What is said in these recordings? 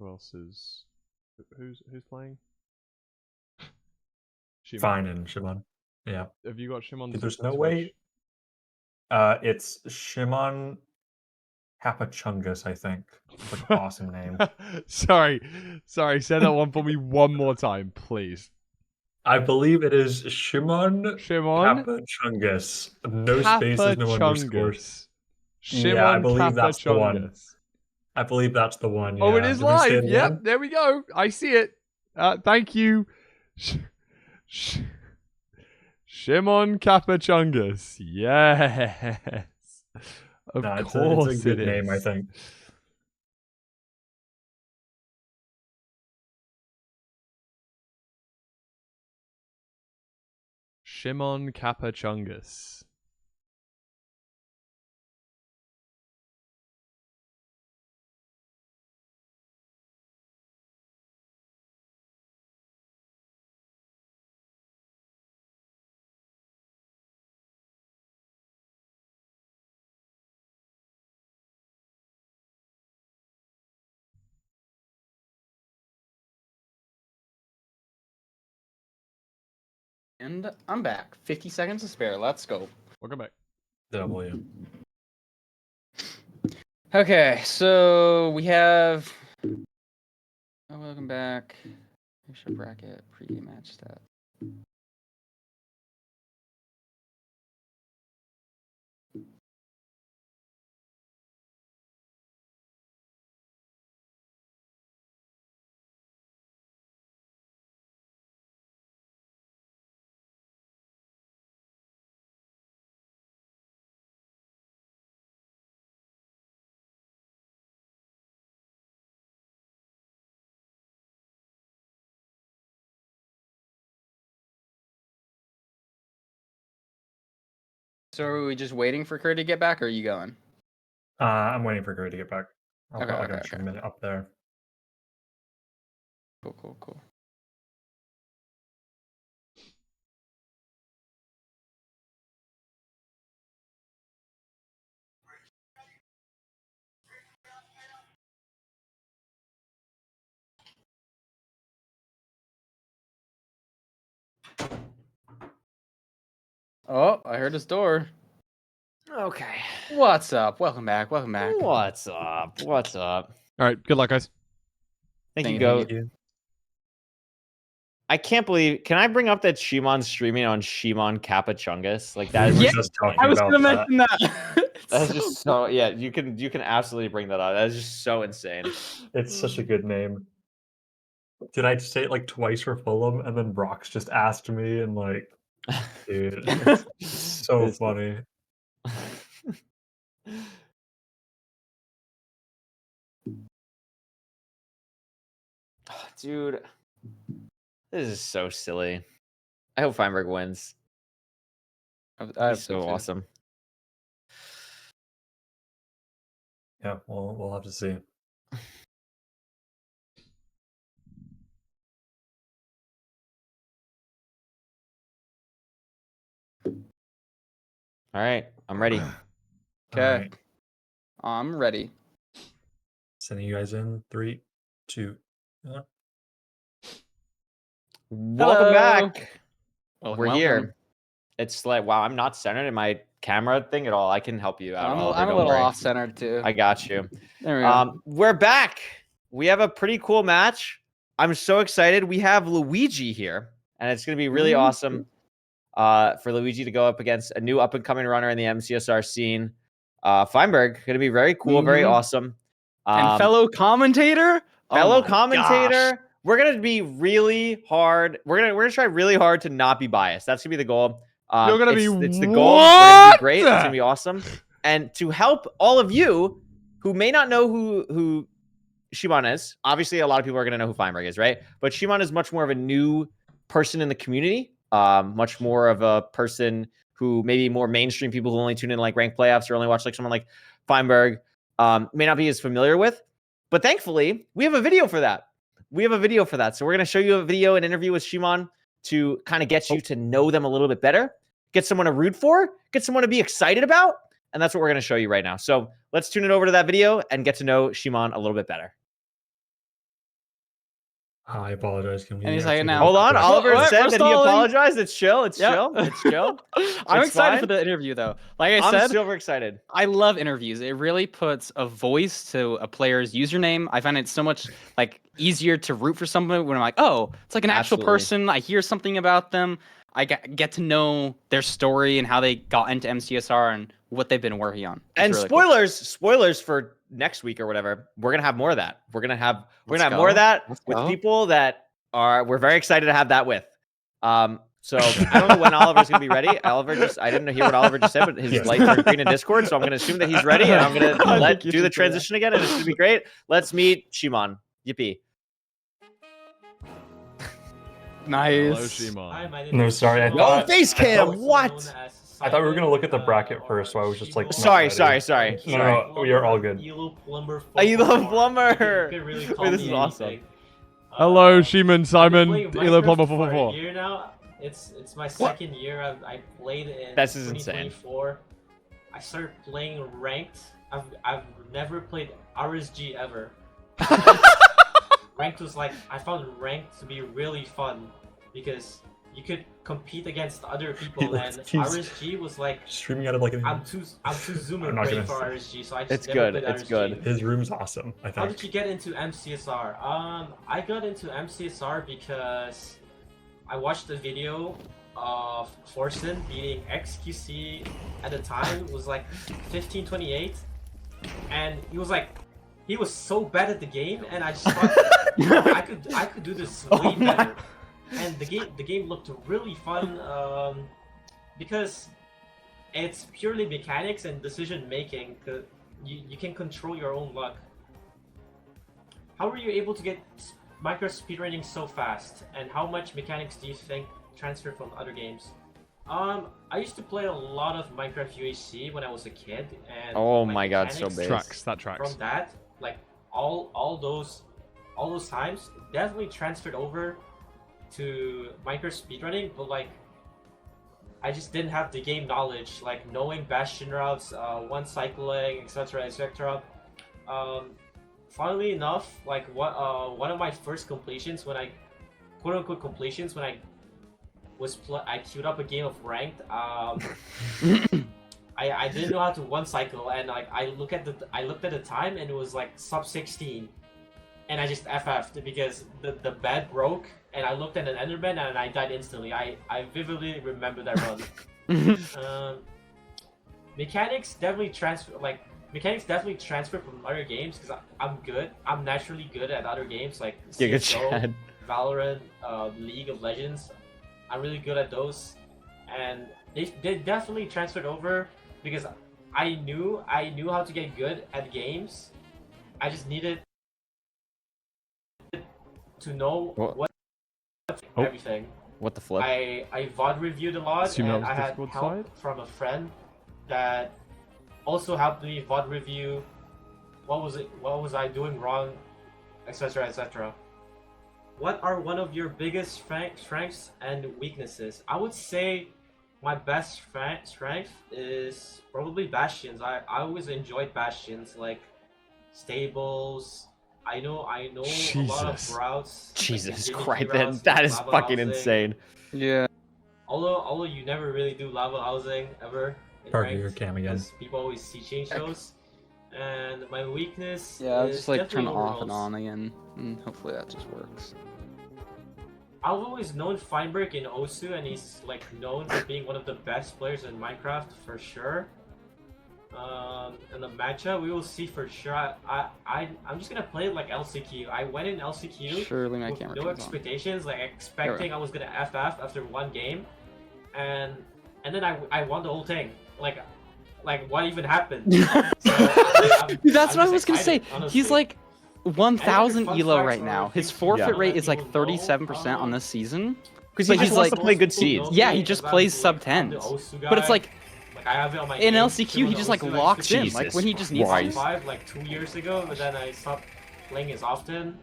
Who else is? Who's playing? Shimon. Fine and Shimon. Yeah. Have you got Shimon's? There's no Twitch? way. It's Shimon Kapachungus, I think. It's like an awesome name. Sorry. Say that one for me one more time, please. I believe it is Shimon Kapachungus. No spaces, no underscores. Shimon Yeah, I believe that's the one. I believe that's the one. Oh, yeah. it is Did we say live. it Yep, again? there we go. I see it. Thank you. Shimon Kapachungus. Yes. Of course it's a good name, I think. Shimon Kapachungus. And I'm back. 50 seconds to spare. Let's go. Welcome back. W. Okay, so we have. Oh, welcome back. Finish bracket pregame match stat. So are we just waiting for Kurt to get back, or are you going? I'm waiting for Gray to get back. I'll Okay, give him a minute up there. Cool. Oh, I heard his door. Okay. What's up? Welcome back. What's up? All right. Good luck, guys. Thank Thank you, you, Goat. thank I can't believe. Can I bring up that Shimon's streaming on Shimon Kapachungus? Like that is Yeah, just talking I was about gonna that. mention that. That's just so yeah. You can absolutely bring that up. That is just so insane. It's such a good name. Did I say it like twice for Fulham, and then Brock's just asked me, and like, dude, it's so funny. Dude, this is so silly. I hope Feinberg wins. That's so awesome. Yeah, we'll have to see. All right, I'm ready. Okay. Right. I'm ready. Sending you guys in 3, 2, 1. Welcome back. We're Welcome. here. It's like wow, I'm not centered in my camera thing at all. I can help you out. I'm Oliver, a don't little worry. off-centered too. I got you. There we go. We're back. We have a pretty cool match. I'm so excited. We have Luigi here, and it's going to be really awesome for Luigi to go up against a new up-and-coming runner in the MCSR scene. Feinberg, going to be very cool, very awesome. And fellow commentator? Fellow Oh my commentator. gosh. We're going to be really hard. We're going to try really hard to not be biased. That's going to be the goal. You're gonna be it's the goal. We're gonna be great. It's gonna be awesome. And to help all of you who may not know who Shimon is, obviously a lot of people are gonna know who Feinberg is, right? But Shimon is much more of a new person in the community, much more of a person who maybe more mainstream people who only tune in like ranked playoffs or only watch like someone like Feinberg may not be as familiar with. But thankfully, we have a video for that. So we're gonna show you a video, an interview with Shimon, to kind of get you to know them a little bit better, get someone to root for, get someone to be excited about. And that's what we're going to show you right now. So let's tune it over to that video and get to know Shimon a little bit better. I apologize. Can we? And he's like, actually "No." go Hold to on, the Oliver What? said We're that he stalling. apologized. It's chill. It's Yep. chill. It's chill. I'm It's excited fine. for the interview though. Like I I'm said, super excited. I love interviews. It really puts a voice to a player's username. I find it so much like easier to root for someone when I'm like, oh, it's like an actual Absolutely. person. I hear something about them. I get to know their story and how they got into MCSR and what they've been working on. It's And really cool. spoilers for next week or whatever. We're gonna have more of that. We're gonna have Let's more of go. that Let's with go. people that we're very excited to have that with. So I don't know when Oliver's gonna be ready. Oliver I didn't hear what Oliver just said, but his Yes. light turned green in Discord, so I'm gonna assume that he's ready, and I'm gonna I let think you do the should say that. transition again, and it's gonna be great. Let's meet Shimon. Yippee. Hello, Nice. Shimon. Hi, my name No, is sorry, I Shimon. thought- face cam, also what? known as I thought we were gonna look at the Simon, bracket or first, so I was just like, Shibo. Sorry. No, you're all good. Elo Plumber. Elo 444. Plumber. You can really call Wait, this me is awesome. anything. Hello, Shimon, I've been Simon, playing Elo Plumber Minecraft for a 444. year now. It's my second year. I played in This is insane. 2024. I started playing ranked. I've never played RSG ever. Ranked was like, I found ranked to be really fun because you could compete against other people, and RSG was like, Streaming out of like I'm too zoomer I'm not brain gonna for say- RSG, so I just It's never good. played It's RSG. good. his room's awesome. I How think. did you get into MCSR? I got into MCSR because I watched a video of Forsen beating XQC at the time. It was like 1528, and he was so bad at the game, and I just thought I could do this way better. And the game looked really fun because it's purely mechanics and decision making. You can control your own luck. How were you able to get micro speedrunning so fast, and how much mechanics do you think transferred from other games? I used to play a lot of Minecraft UHC when I was a kid, and Oh like, my god, so mechanics big. Tracks, that tracks. from that, like all those times definitely transferred over to micro speedrunning, but like I just didn't have the game knowledge, like knowing bastion routes, one cycling, etc., etc. Funnily enough, like one of my first completions when I quote unquote completions when I was I queued up a game of ranked. I didn't know how to one cycle, and like I looked at the time, and it was like sub 16, and I just FF'd because the bed broke, and I looked at an Enderman and I died instantly. I vividly remember that run. Mechanics definitely transfer from other games because I'm good. I'm naturally good at other games like Giga CS:GO, Chad. Valorant, League of Legends. I'm really good at those, and they definitely transferred over because I knew how to get good at games. I just needed to know What? everything. What the flip? I VOD reviewed a lot, Assume that and was I had Discord help side? from a friend that also helped me VOD review. What was I doing wrong, etc., etc. What are one of your biggest strengths and weaknesses? I would say my best strength is probably bastions. I always enjoyed bastions, like stables. I know a lot of Jesus. routes. like Jesus gimmicky Christ, routes, that like is lava fucking housing. insane. Yeah. Although you never really do lava housing ever in Parker, your ranked, cam again. because people always see chain shows. And my weakness Yeah, I'll is just like turn it definitely off and overalls. on again, and hopefully that just works. I've always known Feinberg in Osu, and he's like known for being one of the best players in Minecraft for sure. In the matchup, we will see for sure. I'm just gonna play it like LCQ. I went in LCQ Surely my with camera no turns on. expectations, like expecting I was gonna FF after one game, and then I won the whole thing. Like what even happened? So, I'm Dude, that's I'm what I just was gonna say. excited, honestly. He's like 1,000 fun elo facts right or now. His things forfeit that rate is like people know, 37% on this season. Because But he he's just wants like- to play good seeds. Yeah, he just plays sub I'm 10s. the Osu But it's guy. like I have it on my in game, LCQ, still he on just like Osu, I locks still in. play Like when he just needs Christ. to. 5 like 2 years ago, but then I stopped playing as often.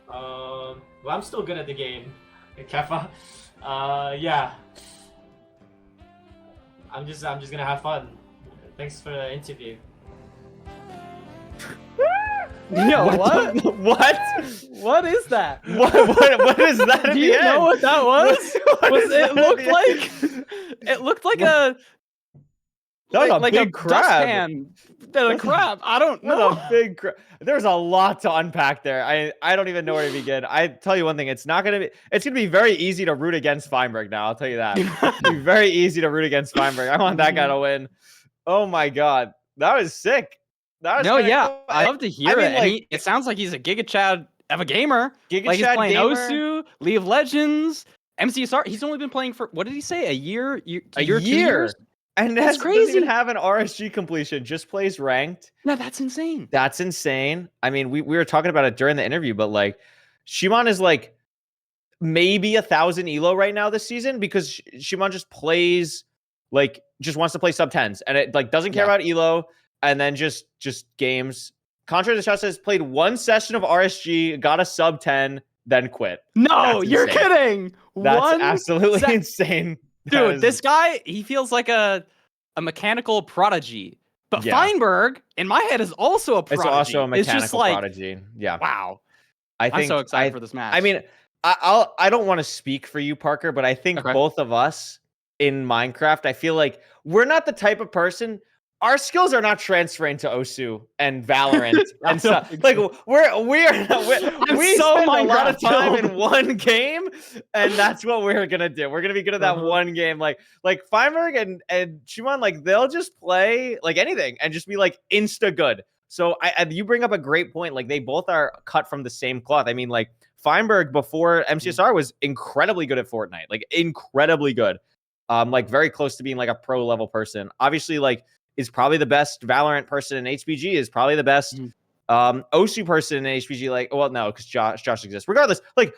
But I'm still good at the game. Kefa. Yeah. I'm just gonna have fun. Thanks for the interview. Yo, what? What? What is that? What is that at Do the you end? know what that was? What Was is it that at looked the like end? it looked like a That was a like big crab. dustpan than a crab. I don't That's know. a big there's a lot to unpack there. I don't even know where to begin. I tell you one thing, it's gonna be very easy to root against Feinberg now. I'll tell you that. It's gonna be very easy to root against Feinberg. I want that guy to win. Oh my god. That was sick. That was No, kinda yeah, cool. I love to hear mean, it. And like- it sounds like he's a Giga Chad of a gamer. Giga Like he's Chad playing gamer. Osu, League of Legends, MCSR. He's only been playing for what did he say? A year? A 2 year. years? And That's doesn't even crazy. have an RSG completion, just plays ranked. No, that's insane. That's insane. I mean, we were talking about it during the interview, but like Shimon is like maybe 1,000 elo right now this season because Shimon just plays like just wants to play sub 10s and it like doesn't care about elo and then just games. Contrary to Shot says played one session of RSG, got a sub 10, then quit. No, That's you're insane. kidding. That's One absolutely sec- insane. That Dude, is- this guy, he feels like a mechanical prodigy. But Yeah. Feinberg, in my head, is also a it's prodigy. also a It's mechanical just like, prodigy. Yeah. wow. I think I'm so excited for this match. I mean, I don't want to speak for you, Parker, but I think Okay. both of us in Minecraft, I feel like we're not the type of person. Our skills are not transferring to Osu and Valorant I and don't stuff. think Like so. we I'm so spend a lot of Minecraft time in killed. one game, and that's what we're gonna do. We're gonna be good at that Uh-huh. one game. Like Feinberg and Shimon, like they'll just play like anything and just be like insta good. So you bring up a great point. Like they both are cut from the same cloth. I mean, like Feinberg before MCSR was incredibly good at Fortnite, like incredibly good. Like very close to being like a pro level person. Obviously, like is probably the best Valorant person in HBG, is probably the best Osu person in HBG. Like, well, no, because Josh exists. Regardless, like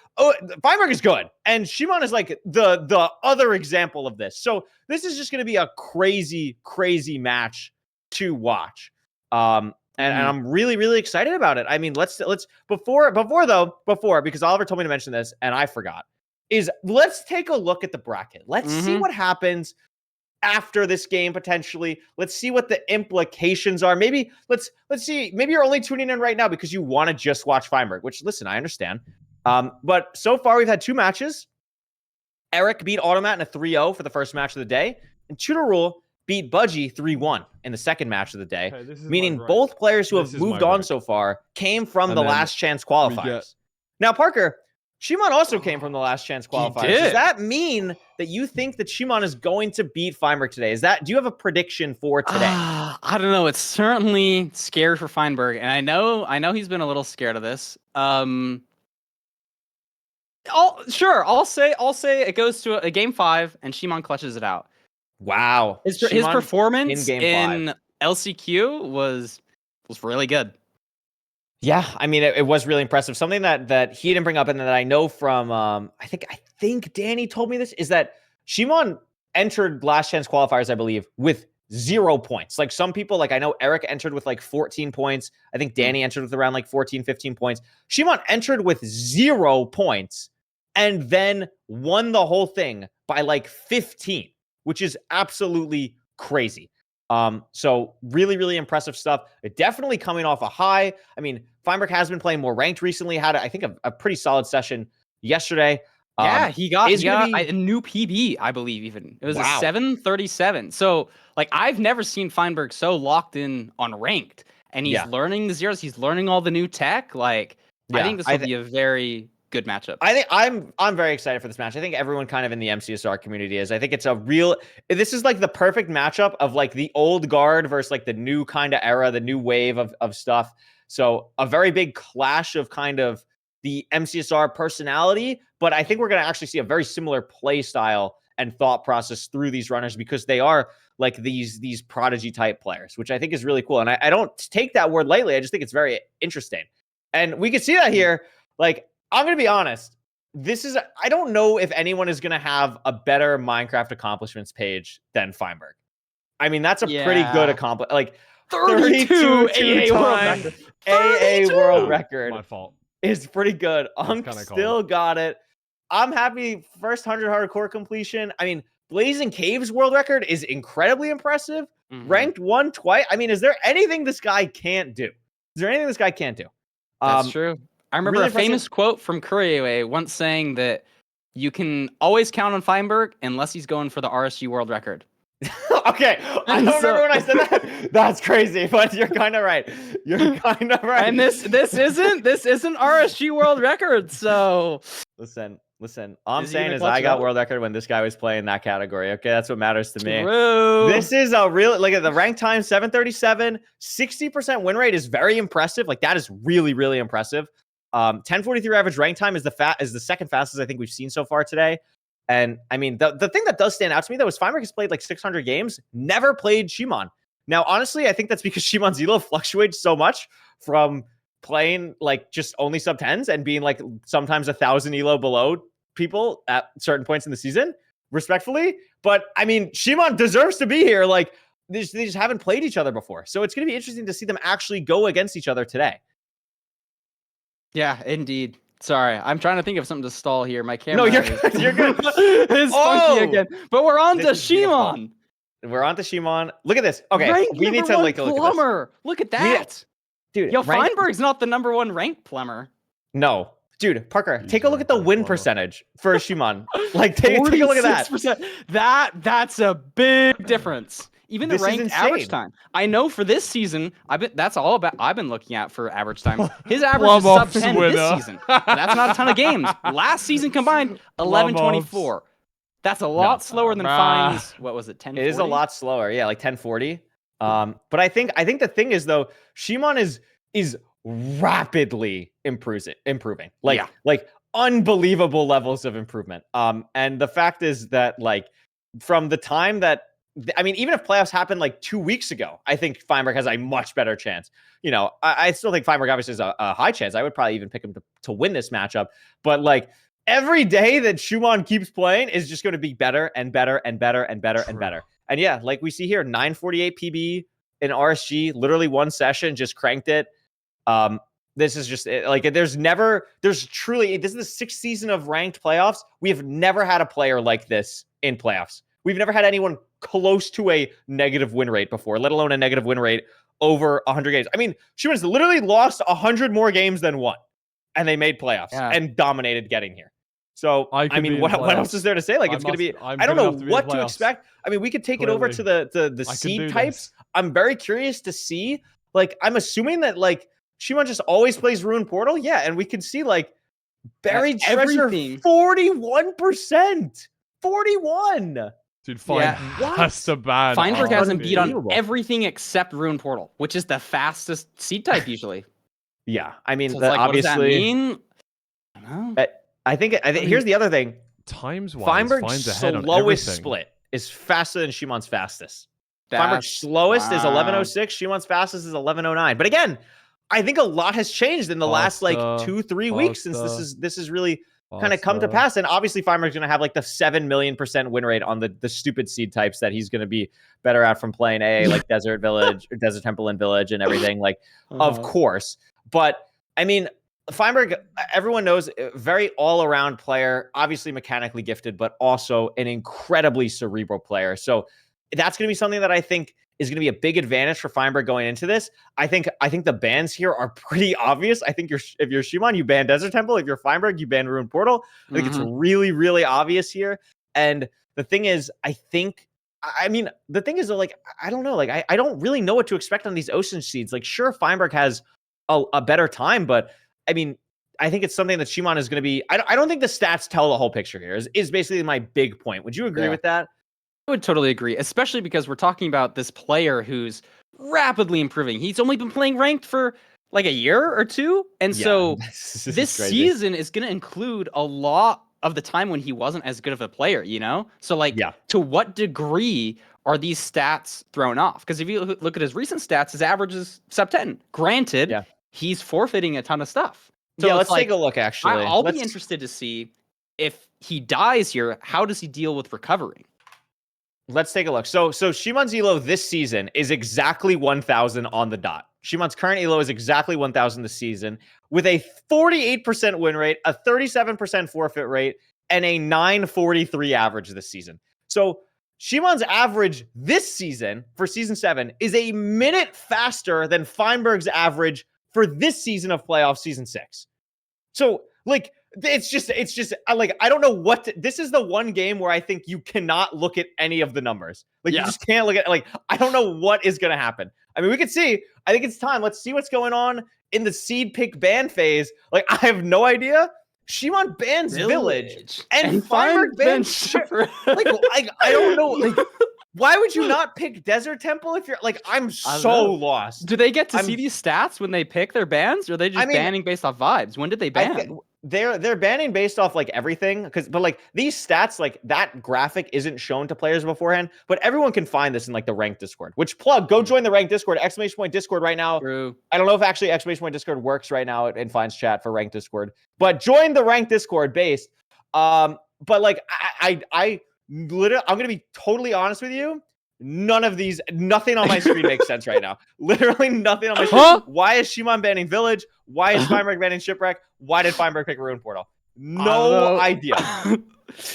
Feinberg is good. And Shimon is like the other example of this. So this is just gonna be a crazy, crazy match to watch. And I'm really, really excited about it. I mean, let's before because Oliver told me to mention this and I forgot, is let's take a look at the bracket. Let's see what happens after this game potentially. Let's see what the implications are. Maybe let's see. Maybe you're only tuning in right now because you want to just watch Feinberg, which listen, I understand. But so far we've had 2 matches. Eric beat Automat in a 3-0 for the first match of the day, and Tudor Rule beat Budgie 3-1 in the second match of the day. Okay, this is Meaning my both players who This have is my moved on break. so far came from And the then last chance we qualifiers. get- Now, Parker, Shimon also came from the last chance qualifiers. Does did. that mean that you think that Shimon is going to beat Feinberg today? Do you have a prediction for today? I don't know. It's certainly scared for Feinberg, and I know he's been a little scared of this. I'll say it goes to a game 5, and Shimon clutches it out. Wow. His Shimon performance in game in LCQ was really good. Yeah, I mean, it was really impressive. Something that he didn't bring up and that I know from, I think Danny told me this, is that Shimon entered last chance qualifiers, I believe, with 0 points. Like some people, like I know Eric entered with like 14 points. I think Danny entered with around like 14, 15 points. Shimon entered with 0 points and then won the whole thing by like 15, which is absolutely crazy. So really, really impressive stuff. Definitely coming off a high. I mean, Feinberg has been playing more ranked recently. Had, I think, a pretty solid session yesterday. Yeah, he got gonna be- a new PB, I believe. Even it was Wow. a 737. So like I've never seen Feinberg so locked in on ranked, and he's Yeah. learning the zeros. He's learning all the new tech. Like I Yeah, think this will be a very good matchup. I think I'm very excited for this match. I think everyone kind of in the MCSR community is. I think it's this is like the perfect matchup of like the old guard versus like the new kind of era, the new wave of stuff. So a very big clash of kind of the MCSR personality, but I think we're going to actually see a very similar play style and thought process through these runners because they are like these prodigy type players, which I think is really cool. And I don't take that word lightly. I just think it's very interesting. And we can see that here. Like, I'm going to be honest. I don't know if anyone is going to have a better Minecraft accomplishments page than Feinberg. I mean, that's a pretty good Yeah. accomplishment. Like 32 two-time AA world record. AA 32! world record My fault. is pretty good. Unk kinda still got it. I'm happy. First 100 hardcore completion. I mean, Blazing Caves world record is incredibly impressive. Mhm. Ranked 1 twice. I mean, is there anything this guy can't do? Is there anything this guy can't do? That's true. I remember really a famous quote from Courier once saying that you can always count on Feinberg unless he's going for the RSG world record. Okay, I don't remember when I said that. That's crazy, but you're kind of right. You're kind of right. And this isn't RSG world record. So listen. All I'm Is he saying gonna is clutch I it got out? world record when this guy was playing that category. Okay, that's what matters to me. true. This is a real look at the rank time 737, 60% win rate is very impressive. Like that is really, really impressive. 1043 average rank time is the second fastest I think we've seen so far today. And I mean, the thing that does stand out to me though is Feinberg has played like 600 games, never played Shimon. Now, honestly, I think that's because Shimon's elo fluctuates so much from playing like just only sub 10s and being like sometimes 1,000 elo below people at certain points in the season, respectfully. But I mean, Shimon deserves to be here. Like they just haven't played each other before. So it's going to be interesting to see them actually go against each other today. Yeah, indeed. Sorry, I'm trying to think of something to stall here. My camera. No, you're good. You're good. It's funky again. But we're on to This is beautiful. Shimon. We're on to Shimon. Look at this. Okay, Ranked we need to #1 like look at this. plumber. Look at that. Dude, Yo, rank- Feinberg's not the #1 ranked plumber. No. Dude, Parker, He's take a look at the ranked win plumber. percentage for Shimon. Like, take a look at that. 46%. That's a big difference. Even the This is ranked average insane. time. I know for this season, I've been looking at for average time. His average is Plum sub offs 10 winner. this season. That's not a ton of games. Last season combined, 11:24. That's a lot slower than Nah. Fines. What was it? 10:40? It is a lot slower. Yeah, like 1040. But I think the thing is though, Shimon is rapidly improving. Like unbelievable levels of improvement. And the fact is that like from the time that I mean, even if playoffs happened like 2 weeks ago, I think Feinberg has a much better chance. You know, I still think Feinberg obviously is a high chance. I would probably even pick him to win this matchup. But like every day that Shimon keeps playing is just going to be better and better and better and better and better. And yeah, like we see here, 948 PB in RSG, literally one session, just cranked it. This is just like this is the 6th season of ranked playoffs. We have never had a player like this in playoffs. We've never had anyone close to a negative win rate before, let alone a negative win rate over 100 games. I mean, Shimon's literally lost 100 more games than won, and they made playoffs and dominated getting here. So, I mean, what else is there to say? Like, it's going to be, I don't know what to expect. I mean, we could take it over to the seed types. I'm very curious to see, like, I'm assuming that, like, Shimon just always plays Ruin Portal. Yeah, and we can see, like, Buried Treasure, 41%. 41. Dude, has to ban. Feinberg has him beat on unbelievable. everything except Ruin Portal, which is the fastest seed type usually. Yeah, I mean, So it's like, obviously, what does that mean? I don't know. I think here's the other thing. Times-wise, Feinberg's Fein's ahead on slowest everything. split is faster than Shimon's fastest. Feinberg's slowest is 11:06. Shimon's fastest is 11:09. But again, I think a lot has changed in the last like 2-3 weeks since this is really kind of come to pass. And obviously Feinberg's going to have like the 7,000,000% win rate on the stupid seed types that he's going to be better at from playing AA, like Desert Village or Desert Temple and Village and everything, like of course. But I mean, Feinberg, everyone knows, very all-around player, obviously mechanically gifted, but also an incredibly cerebral player. So that's going to be something that I think is going to be a big advantage for Feinberg going into this. I think the bans here are pretty obvious. I think if you're Shimon, you ban Desert Temple. If you're Feinberg, you ban Ruin Portal. I think it's really, really obvious here. And the thing is, I mean, the thing is, like, I don't know. Like, I don't really know what to expect on these Ocean seeds. Like, sure, Feinberg has a better time, but I mean, I think it's something that Shimon is going to be. I don't think the stats tell the whole picture here. Is basically my big point. Would you agree with that? I would totally agree, especially because we're talking about this player who's rapidly improving. He's only been playing ranked for like a year or two. And so this season is going to include a lot of the time when he wasn't as good of a player, you know? So like, to what degree are these stats thrown off? Because if you look at his recent stats, his average is sub 10. Granted, he's forfeiting a ton of stuff. So let's take a look, actually. I'll be interested to see if he dies here, how does he deal with recovering? Let's take a look. So Shimon's elo this season is exactly 1,000 on the dot. Shimon's current elo is exactly 1,000 this season with a 48% win rate, a 37% forfeit rate, and a 943 average this season. So Shimon's average this season for season 7 is a minute faster than Feinberg's average for this season of playoff season 6. So like it's just like I don't know what this is the one game where I think you cannot look at any of the numbers. Like you just can't look at like I don't know what is gonna happen. I mean, we could see. I think it's time. Let's see what's going on in the seed pick ban phase. Like I have no idea. Shimon bans Village and Feinberg bans Shipwreck. Like I don't know. Like why would you not pick Desert Temple if you're like I'm so lost. Do they get to see these stats when they pick their bans, or are they just banning based off vibes? When did they ban? They're banning based off like everything but like these stats, like that graphic isn't shown to players beforehand, but everyone can find this in like the ranked Discord, which go join the ranked Discord, !Discord right now. True. I don't know if actually !Discord works right now in Fine's chat for ranked Discord, but join the ranked Discord based. But like I literally, I'm gonna be totally honest with you. Nothing on my screen makes sense right now. Literally nothing on my screen. Why is Shimon banning Village? Why is Feinberg banning Shipwreck? Why did Feinberg pick Ruin Portal? No idea.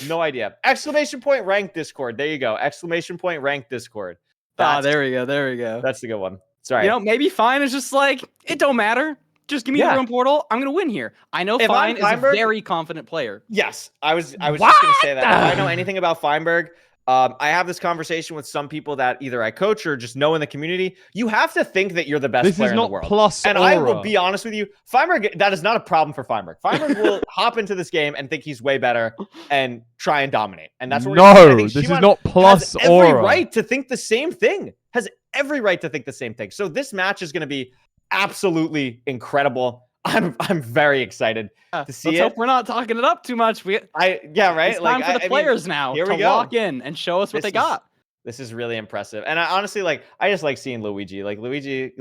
No idea. Exclamation point ranked Discord. There you go. Exclamation point ranked Discord. There we go. That's the good one. Sorry. You know, maybe Fine is just like, it don't matter. Just give me the Ruin Portal. I'm gonna win here. I know Fine is a very confident player. Yes, I was just gonna say that. If I know anything about Feinberg, I have this conversation with some people that either I coach or just know in the community. You have to think that you're the best player in the world. This is not plus and aura. I will be honest with you, Feinberg, that is not a problem for Feinberg. Feinberg will hop into this game and think he's way better and try and dominate. And that's what this is not plus aura. Every right to think the same thing. Has every right to think the same thing. So this match is going to be absolutely incredible. I'm very excited to see Let's hope we're not talking it up too much. Right? It's time for the players now to lock in and show us what they got. This is really impressive, and I honestly I just like seeing Luigi, like Luigi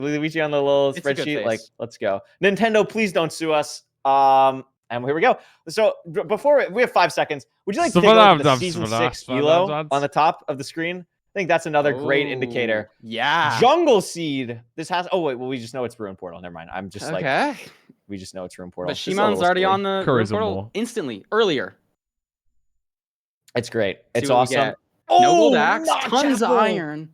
on the little spreadsheet. Like, let's go, Nintendo! Please don't sue us. And here we go. So before we have 5 seconds, would you like to take a look at the season 6 elo on the top of the screen? I think that's another great indicator. Yeah. Jungle Seed. This has. Oh wait, well we just know it's Ruin Portal. Never mind. I'm just like. We just know it's Ruin Portal. But Shimon's already on the Ruin Portal instantly, earlier. It's great. It's awesome. No gold axe, tons of iron.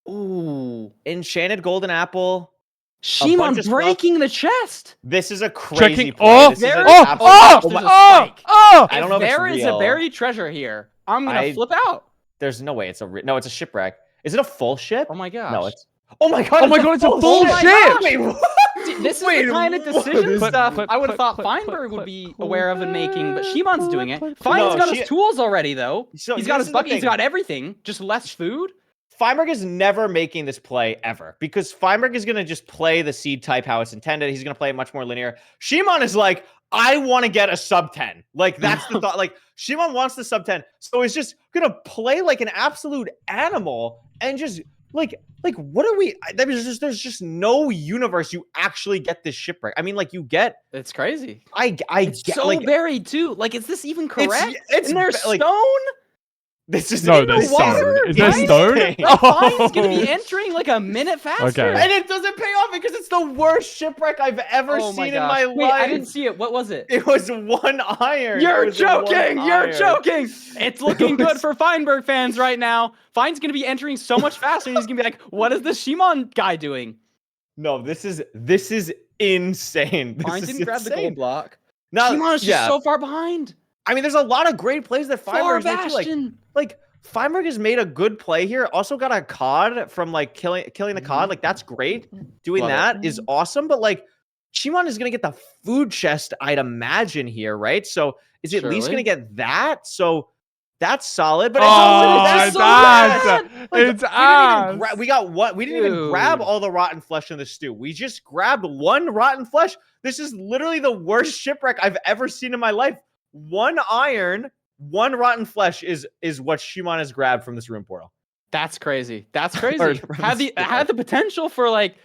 Ooh. Enchanted golden apple. Shimon breaking the chest. This is a crazy play. I don't know if there is a buried treasure here. I'm going to flip out. There's no way it's no, it's a shipwreck. Is it a full ship? Oh my gosh. No, it's oh my god, it's a full ship. Wait, what? This is the kind of decision stuff I would have thought Feinberg would be aware of and making, but Shimon's doing it. Fein's got his tools already, though. He's got his bucket, he's got everything, just less food. Feinberg is never making this play ever because Feinberg is going to just play the seed type how it's intended. He's going to play it much more linear. Shimon is like, I want to get a sub 10. Like, that's the thought. Like, Shimon wants the sub 10. So he's just going to play like an absolute animal and just like what are we? There's just no universe you actually get this shipwreck. I mean, like you get. It's crazy. It's get so like, buried too. Like, is this even correct? It's and there's like, stone. This is there's stone. Is there stone? Fine's gonna be entering like a minute faster. Okay. And it doesn't pay off because it's the worst shipwreck I've ever seen in my life. Wait, I didn't see it. What was it? It was 1 iron. You're joking. You're joking. It's looking good for Feinberg fans right now. Fine's gonna be entering so much faster, and he's gonna be like, "What is this Shimon guy doing?" No, this is insane. Fine didn't grab the gold block. Now, Shimon's just so far behind. I mean, there's a lot of great plays that Feinberg's made. Like Feinberg has made a good play here. Also got a COD from like killing the COD. Like that's great. Doing that is awesome. But like Shimon is gonna get the food chest, I'd imagine here, right? So is he at least gonna get that? So that's solid. But it's we didn't even grab all the rotten flesh in the stew. We just grabbed 1 rotten flesh. This is literally the worst shipwreck I've ever seen in my life. 1 iron. 1 rotten flesh is what Shimon has grabbed from this Ruin Portal. That's crazy. That's crazy. had the potential for like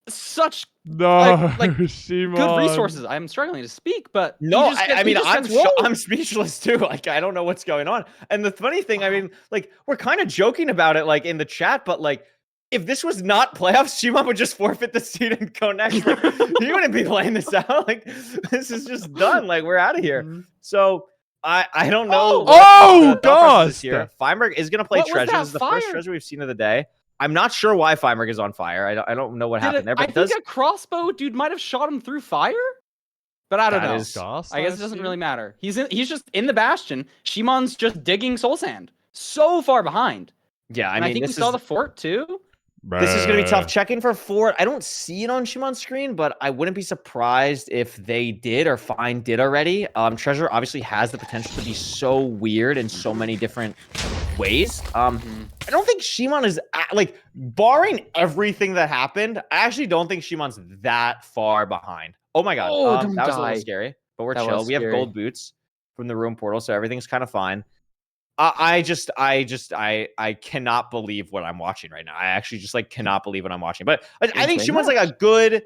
such Shimon. good resources. I'm struggling to speak, but no, I'm speechless too. Like I don't know what's going on. And the funny thing, I mean, like we're kind of joking about it, like in the chat, but like if this was not playoffs, Shimon would just forfeit the seed and go next. Like, he wouldn't be playing this out. Like this is just done. Like we're out of here. So. I don't know. God! Feinberg is going to play treasure. This is the first treasure we've seen of the day. I'm not sure why Feinberg is on fire. I don't know what happened there, but I think a crossbow dude might have shot him through fire, but I don't know. Gas, I guess it doesn't really matter. He's just in the Bastion. Shimon's just digging Soul Sand. So far behind. Yeah, I think we saw the fort too. This is going to be tough. Checking for fort. I don't see it on Shimon's screen, but I wouldn't be surprised if they did or Fine did already. Treasure obviously has the potential to be so weird in so many different ways. I don't think Shimon is like, barring everything that happened, I actually don't think Shimon's that far behind. Oh my god. That was a little scary, but we're chill. We have gold boots from the room portal, so everything's kind of fine. I cannot believe what I'm watching right now. I actually just like cannot believe what I'm watching. But I think Shimon's like a good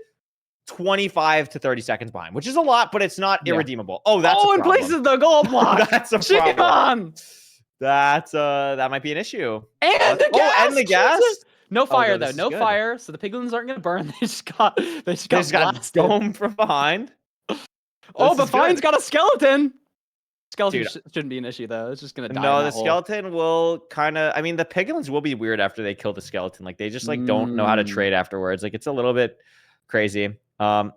25 to 30 seconds behind, which is a lot, but it's not irredeemable. Oh, that's in places the gold block. That's a problem. That might be an issue. And the gas. And the gas. No fire though. No fire. So the piglins aren't gonna burn. They just got domed from behind. But Fine's got a skeleton. Skeleton shouldn't be an issue though. It's just gonna die. No, the skeleton will kind of. I mean, the piglins will be weird after they kill the skeleton. Like they just like don't know how to trade afterwards. Like it's a little bit crazy. I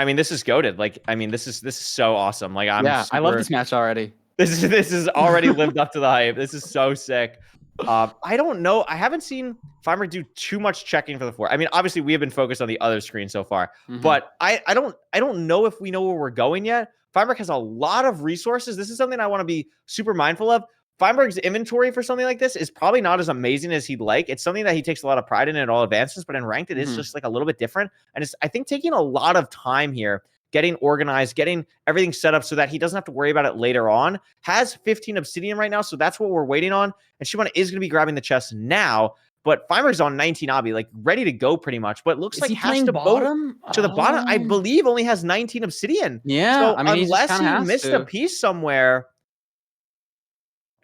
mean, this is goated. Like, I mean, this is so awesome. Like, I love this match already. This is already lived up to the hype. This is so sick. I don't know. I haven't seen Feinberg do too much checking for the fort. I mean, obviously we have been focused on the other screen so far, but I don't know if we know where we're going yet. Feinberg has a lot of resources. This is something I want to be super mindful of. Feinberg's inventory for something like this is probably not as amazing as he'd like. It's something that he takes a lot of pride in at all advances, but in ranked, it is just like a little bit different. And it's, I think, taking a lot of time here, getting organized, getting everything set up so that he doesn't have to worry about it later on. Has 15 obsidian right now, so that's what we're waiting on. And Shimon is going to be grabbing the chest now. But Feinberg's on 19 obby, like ready to go pretty much. But looks like has to bottom to the bottom. I believe only has 19 obsidian. Yeah, so I mean, unless he missed a piece somewhere,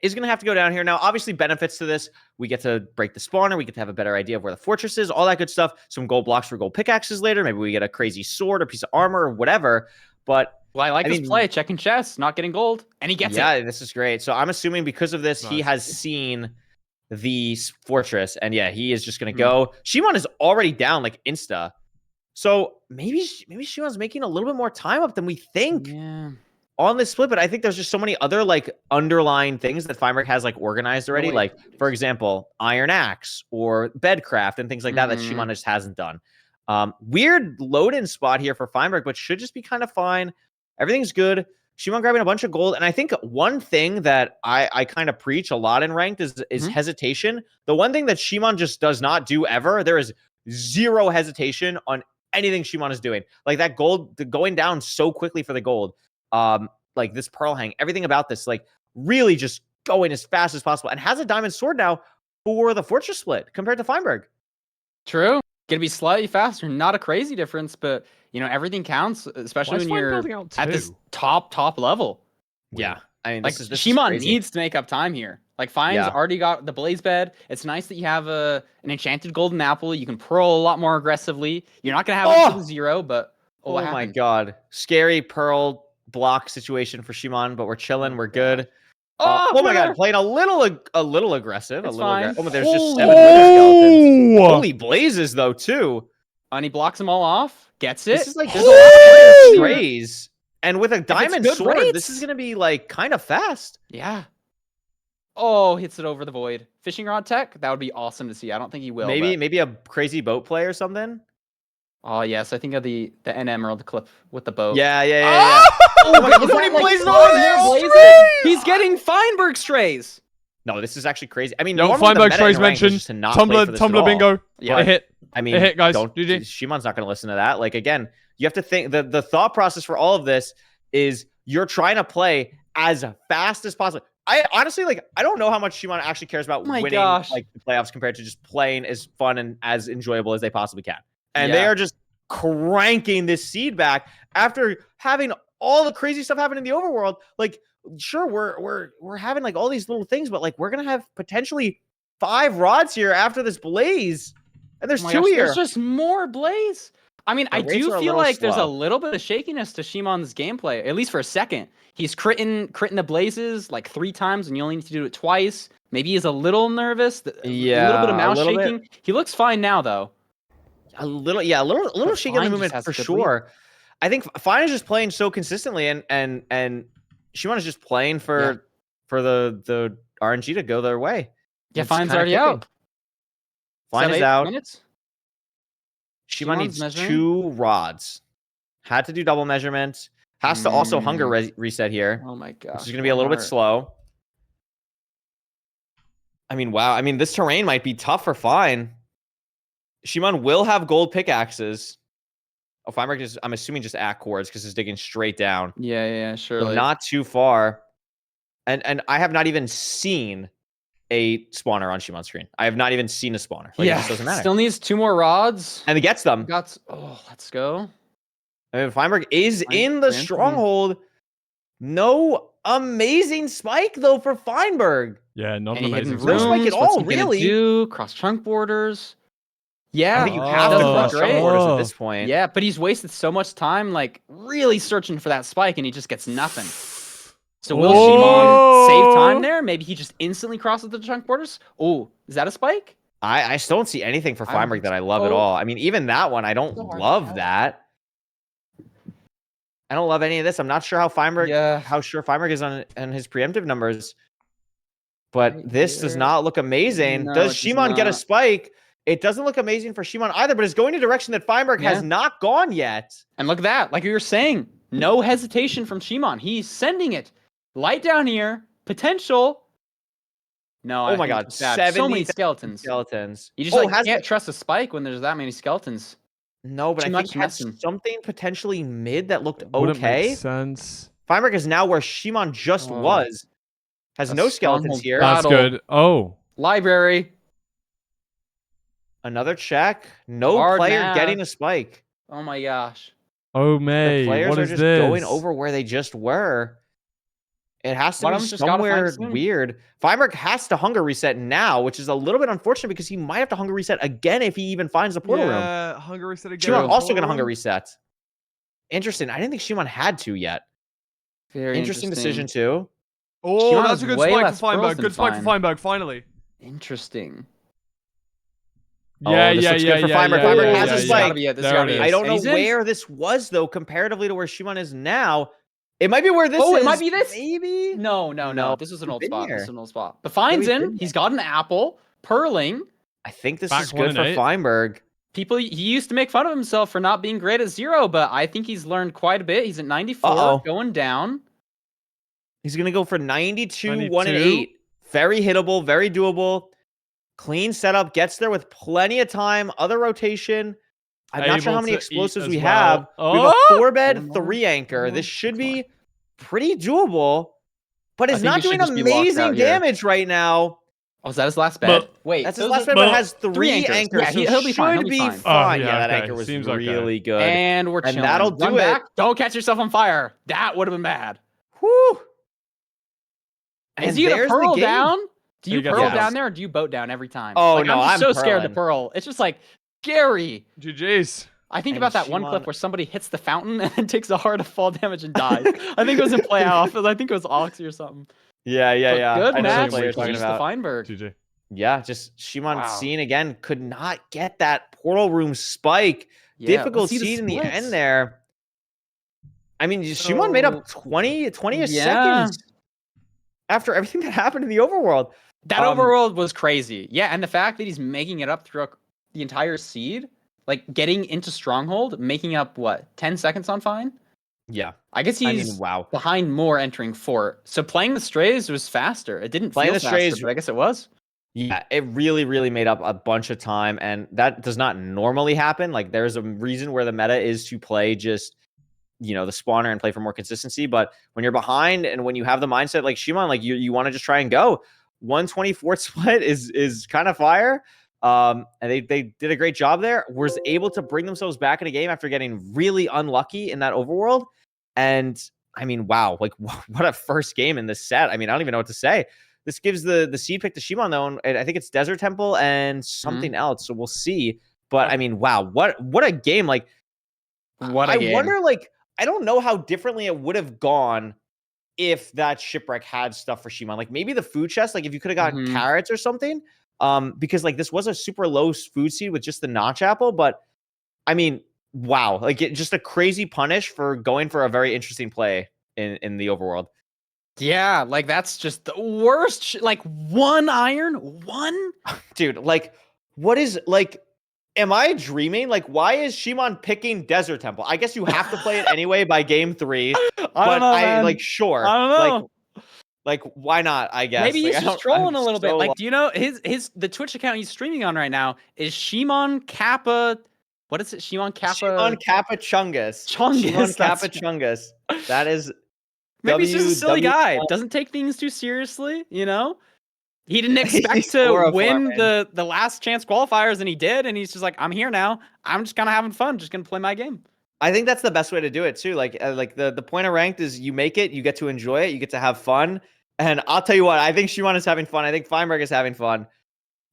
is going to have to go down here. Now, obviously, benefits to this. We get to break the spawner. We get to have a better idea of where the fortress is, all that good stuff. Some gold blocks for gold pickaxes later. Maybe we get a crazy sword or piece of armor or whatever. But I like this play, checking chests, not getting gold, and he gets it. Yeah, this is great. So I'm assuming because of this, he has seen the fortress, and yeah, he is just going to go. Shimon is already down like insta. So maybe Shimon's making a little bit more time up than we think. Yeah. On this split, but I think there's just so many other like underlying things that Feinberg has like organized already. Like, for example, Iron Axe or Bedcraft and things like that that Shimon just hasn't done. Weird load-in spot here for Feinberg, but should just be kind of fine. Everything's good. Shimon grabbing a bunch of gold. And I think one thing that I kind of preach a lot in ranked is hesitation. The one thing that Shimon just does not do ever, there is zero hesitation on anything Shimon is doing. Like that gold, going down so quickly for the gold. Like this pearl hang, everything about this, like really just going as fast as possible, and has a diamond sword now for the fortress split compared to Feinberg. True, gonna be slightly faster, not a crazy difference, but you know everything counts, especially when you're at this top level. Yeah, I mean, like this Shimon needs to make up time here. Like Fine's already got the blaze bed. It's nice that you have an enchanted golden apple. You can pearl a lot more aggressively. You're not gonna have it to 0, but oh my god, scary pearl block situation for Shimon, but we're chilling, we're good. Oh my god, playing a little aggressive. It's fine. Oh, there's just 7 skeletons. Holy blazes though too. And he blocks them all off. Gets it. This is like there's a lot of strays, and with a diamond sword, this is gonna be like kind of fast. Yeah. Oh, hits it over the void. Fishing rod tech. That would be awesome to see. I don't think he will. Maybe a crazy boat play or something. Oh yes, I think of the emerald clip with the boat. Yeah. Oh my god, he blazing over there. He's getting Feinberg strays. No, this is actually crazy. I mean, no Feinberg strays mentioned. Tumblr bingo. Yeah, it hit. I mean, it hit, guys. Shimon's not going to listen to that. Like again, you have to think the thought process for all of this is you're trying to play as fast as possible. I honestly I don't know how much Shimon actually cares about winning like the playoffs compared to just playing as fun and as enjoyable as they possibly can. And they are just cranking this seed back after having all the crazy stuff happen in the overworld. Like, sure, we're having like all these little things, but like we're gonna have potentially 5 rods here after this blaze, and there's 2 here. There's just more blaze. I mean, The I rates do are a feel little like there's a slow. little bit of shakiness to Shimon's gameplay, at least for a second. He's critting the blazes like 3 times, and you only need to do it twice. Maybe he's a little nervous. A little bit of Yeah, a mouse little bit. shaking. He looks fine now, though. A little But shaky in the Fine just movement has for to bleed. sure. I think Fine is just playing so consistently, and Shimon is just playing for the RNG to go their way. Yeah, It's Fine's kinda already clicking. out. Fine is 8 out. minutes? Shimon Shimon's needs measuring? 2 rods. Had to do double measurement. Has to also hunger reset here, Oh my gosh. which is going to be a little bit slow. I mean, wow. I mean, this terrain might be tough for Fine. Shimon will have gold pickaxes. Oh, Feinberg is, I'm assuming, just at cords because it's digging straight down. Yeah, surely. So not too far. And I have not even seen a spawner on Shimon's screen. I have not even seen a spawner. Like, it just doesn't matter. Still needs 2 more rods. And he gets them. Let's go. I mean, Feinberg is Fine, in the Anthony. stronghold. No amazing spike, though, for Feinberg. Yeah, not an Any hidden amazing No spike. spike at rooms? all, What's he gonna really. do? Cross chunk borders. Yeah, I think you have to doesn't look cross great. jump borders at this point. Yeah, but he's wasted so much time, like really searching for that spike, and he just gets nothing. So will Shimon save time there? Maybe he just instantly crosses the chunk borders. Oh, is that a spike? I still don't see anything for I don't Feinberg think that I love at so. all. I mean, even that one, I don't So hard to love tell. that. I don't love any of this. I'm not sure how Feinberg, Yeah. how sure Feinberg is on his preemptive numbers. But Right this does here. not look amazing. No, Does it does Shimon get a not. spike? It doesn't look amazing for Shimon either, but it's going in a direction that Feinberg Yeah. has not gone yet. And look at that. Like you were saying, no hesitation from Shimon. He's sending it. Light down here. Potential. No, Oh I my think God, it's bad. So many 70,000 skeletons. Skeletons. You just can't trust a spike when there's that many skeletons. No, but too I much think had messing. something potentially mid that looked Wouldn't okay. make sense. Feinberg is now where Shimon just Oh. was. Has A no skeletons stronghold here. battle. That's good. Oh. Library. Another check. No Hard player math. getting a spike. Oh my gosh. Oh, The May. players What are is just this? going over where they just were. It has to One be of them just gotta find somewhere soon. weird. Feinberg has to hunger reset now, which is a little bit unfortunate because he might have to hunger reset again if he even finds the portal room. Yeah, hunger reset again. Shimon also Portal going to hunger room. reset. Interesting. I didn't think Shimon had to yet. Very Interesting decision too. Oh, Shimon that's has a good way spike less for Feinberg. pearls Good than spike for Fine. Feinberg, finally. Interesting. Oh, Yeah, this yeah, looks yeah, good for yeah, Feinberg. yeah, Feinberg yeah, has yeah, a yeah. spike. Gotta be it. This There gotta it be is. it. I don't And know he's in. where this was though, comparatively to where Shimon is now. It might be where this is. Oh, it might be this. Maybe. No. No, This is an we've old been spot. here. This is an old spot. But Fine's we've been in. He's got an apple. Purling. I think this Back is one good and for eight. Feinberg. He used to make fun of himself for not being great at 0, but I think he's learned quite a bit. He's at 94, Uh-oh. going down. He's gonna go for 92, 1 and 92. 8. Very hittable, very doable. Clean setup, gets there with plenty of time. Other rotation. I'm not sure Able how many to eat explosives as we well. have. We Oh! have a 4-bed, One more, 3 anchor. one This more, should one be pretty doable, but I it's think not he should doing just be locked amazing out here. damage right now. Oh, is that his last But- bed? Wait, That's his those last are- bed, but but- has 3 anchors. anchors. Yeah, so he'll be fine, should he'll be fine. fine. Oh, yeah, yeah, that okay. anchor was Seems okay. really good. And we're And chilling. that'll do Run it. back. Don't catch yourself on fire. That would have been bad. Whew. Is And he gonna there's the pearl game. down? Do He you gets pearl it. down there, or do you boat down every time? Oh, Like, no, I'm just I'm so scared to pearling. pearl. It's just like scary. GG's. I think And about that one Shimon- clip where somebody hits the fountain and then takes a heart of fall damage and dies. I think it was in playoff. I think it was Oxy or something. Yeah, But good I know match. the play you're talking GG's about. to Feinberg. GG. Yeah, just Shimon Wow. scene again could not get that portal room spike. Yeah, Difficult let's see the seed in the splits. end there. I mean, Shimon made up 20-ish seconds after everything that happened in the overworld. That overworld was crazy. Yeah, and the fact that he's making it up throughout the entire seed, like getting into Stronghold, making up what, 10 seconds on Fine? Yeah, I guess I he's mean, wow. behind more entering Fort. So playing the Strays was faster. It didn't Playing feel the faster, Strays- but I guess it was. Yeah, it really, really made up a bunch of time, and that does not normally happen. Like, there's a reason where the meta is to play just, the spawner and play for more consistency. But when you're behind and when you have the mindset like Shimon, like you want to just try and go. 124th split is kind of fire. And they did a great job there. Was able to bring themselves back in a game after getting really unlucky in that overworld. And I mean, wow, like what a first game in this set. I mean, I don't even know what to say. This gives the seed pick to Shimon though, and I think it's Desert Temple and something else. So we'll see. But I mean, wow, what a game! Like What a I game. wonder, like, I don't know how differently it would have gone if that shipwreck had stuff for Shimon. Like maybe the food chest, like if you could have gotten carrots or something. Because like this was a super low food seed with just the notch apple, but I mean, wow, like just a crazy punish for going for a very interesting play in the overworld. Yeah, like that's just the worst. Like 1 iron, 1. Dude, like what is like? Am I dreaming? Like, why is Shimon picking Desert Temple? I guess you have to play it anyway by game 3. I But don't know, man. like sure. I don't know. Like why not? I guess Maybe like, he's just trolling I'm a little bit. so Like, do you know the Twitch account he's streaming on right now is Shimon Kappa. What is it? Shimon Kappa. Shimon Kappa Chungus. Chungus, Shimon Kappa that's- Chungus. That is Maybe he's just a silly guy. W- Doesn't take things too seriously, you know? He didn't He's expect to horrifying. win the last chance qualifiers, and he did, and he's just like, I'm here now. I'm just kind of having fun, just gonna play my game. I think that's the best way to do it too. Like the point of ranked is you make it, you get to enjoy it, you get to have fun. And I'll tell you what, I think Shimon is having fun. I think Feinberg is having fun.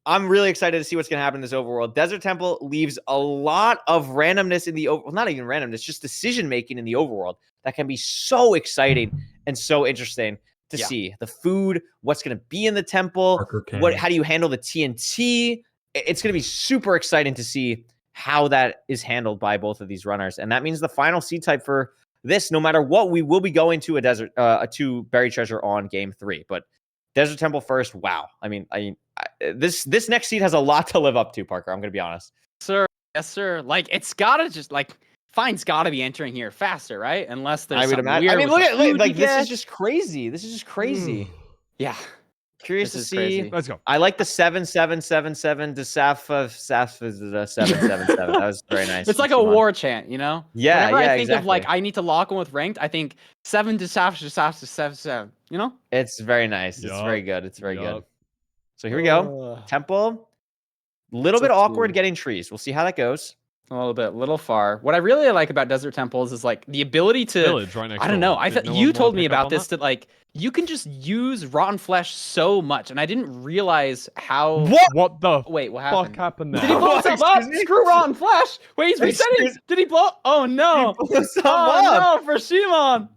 I'm really excited to see what's going to happen in this overworld. Desert Temple leaves a lot of randomness in the well, not even randomness, just decision making in the overworld that can be so exciting and so interesting to see. The food, what's going to be in the temple, how do you handle the TNT? It's going to be super exciting to see how that is handled by both of these runners. And that means the final seed type for this, no matter what, we will be going to to buried treasure on game 3. But Desert Temple first, wow. I mean, this next seed has a lot to live up to, Parker. I'm gonna be honest. Sir, yes, sir. Like it's gotta just like Fine's gotta be entering here faster, right? Unless there's I would imagine. weird I mean, with look the at food like you this get. is just crazy. This is just crazy. Yeah. Curious This to is see. crazy. Let's go. I like the 7777 to Safa 777. That was very nice. It's like a war chant, you know? Yeah, Whenever yeah, I think of like exactly. I need to lock one with ranked, I think 7 to Saf to Saf to 7, you know? It's very nice. It's Yup. very good. It's very good. Yup. So here we go. Temple. Little bit awkward getting trees. We'll see how that goes. A little bit, little far. What I really like about desert temples is like the ability to Village right next I don't door. know. I Did thought no one you wanna told me pick up about on this that like you can just use rotten flesh so much, and I didn't realize how. What the Wait, what fuck happened? happened Did he there? blow himself up? Excuse me? Screw rotten flesh. Wait, he's resetting. Excuse- Did he blow? Oh no! He blew himself Oh up. no, for Shimon.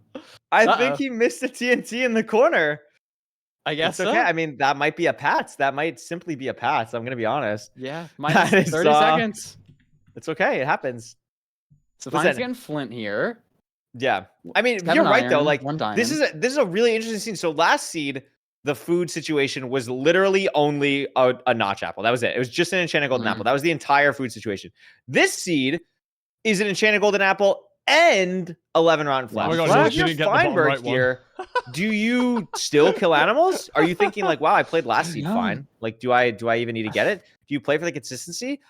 I think he missed the TNT in the corner. I guess It's okay. so. I mean, that might be a Pats. That might simply be a Pats. I'm gonna be honest. Yeah, That minus is, 30 seconds. It's okay. It happens. So listen. Fine's getting Flint here. Yeah. I mean, 7 you're right though. iron, Like 1 diamond. this is a really interesting scene. So last seed, the food situation was literally only a notch apple. That was it. It was just an enchanted golden apple. That was the entire food situation. This seed is an enchanted golden apple and 11 rotten flash. my God, So you if you're didn't get the bottom Feinberg right one. here, do you still kill animals? Are you thinking like, wow, I played last seed know. fine. Like, do I even need to get it? Do you play for the consistency?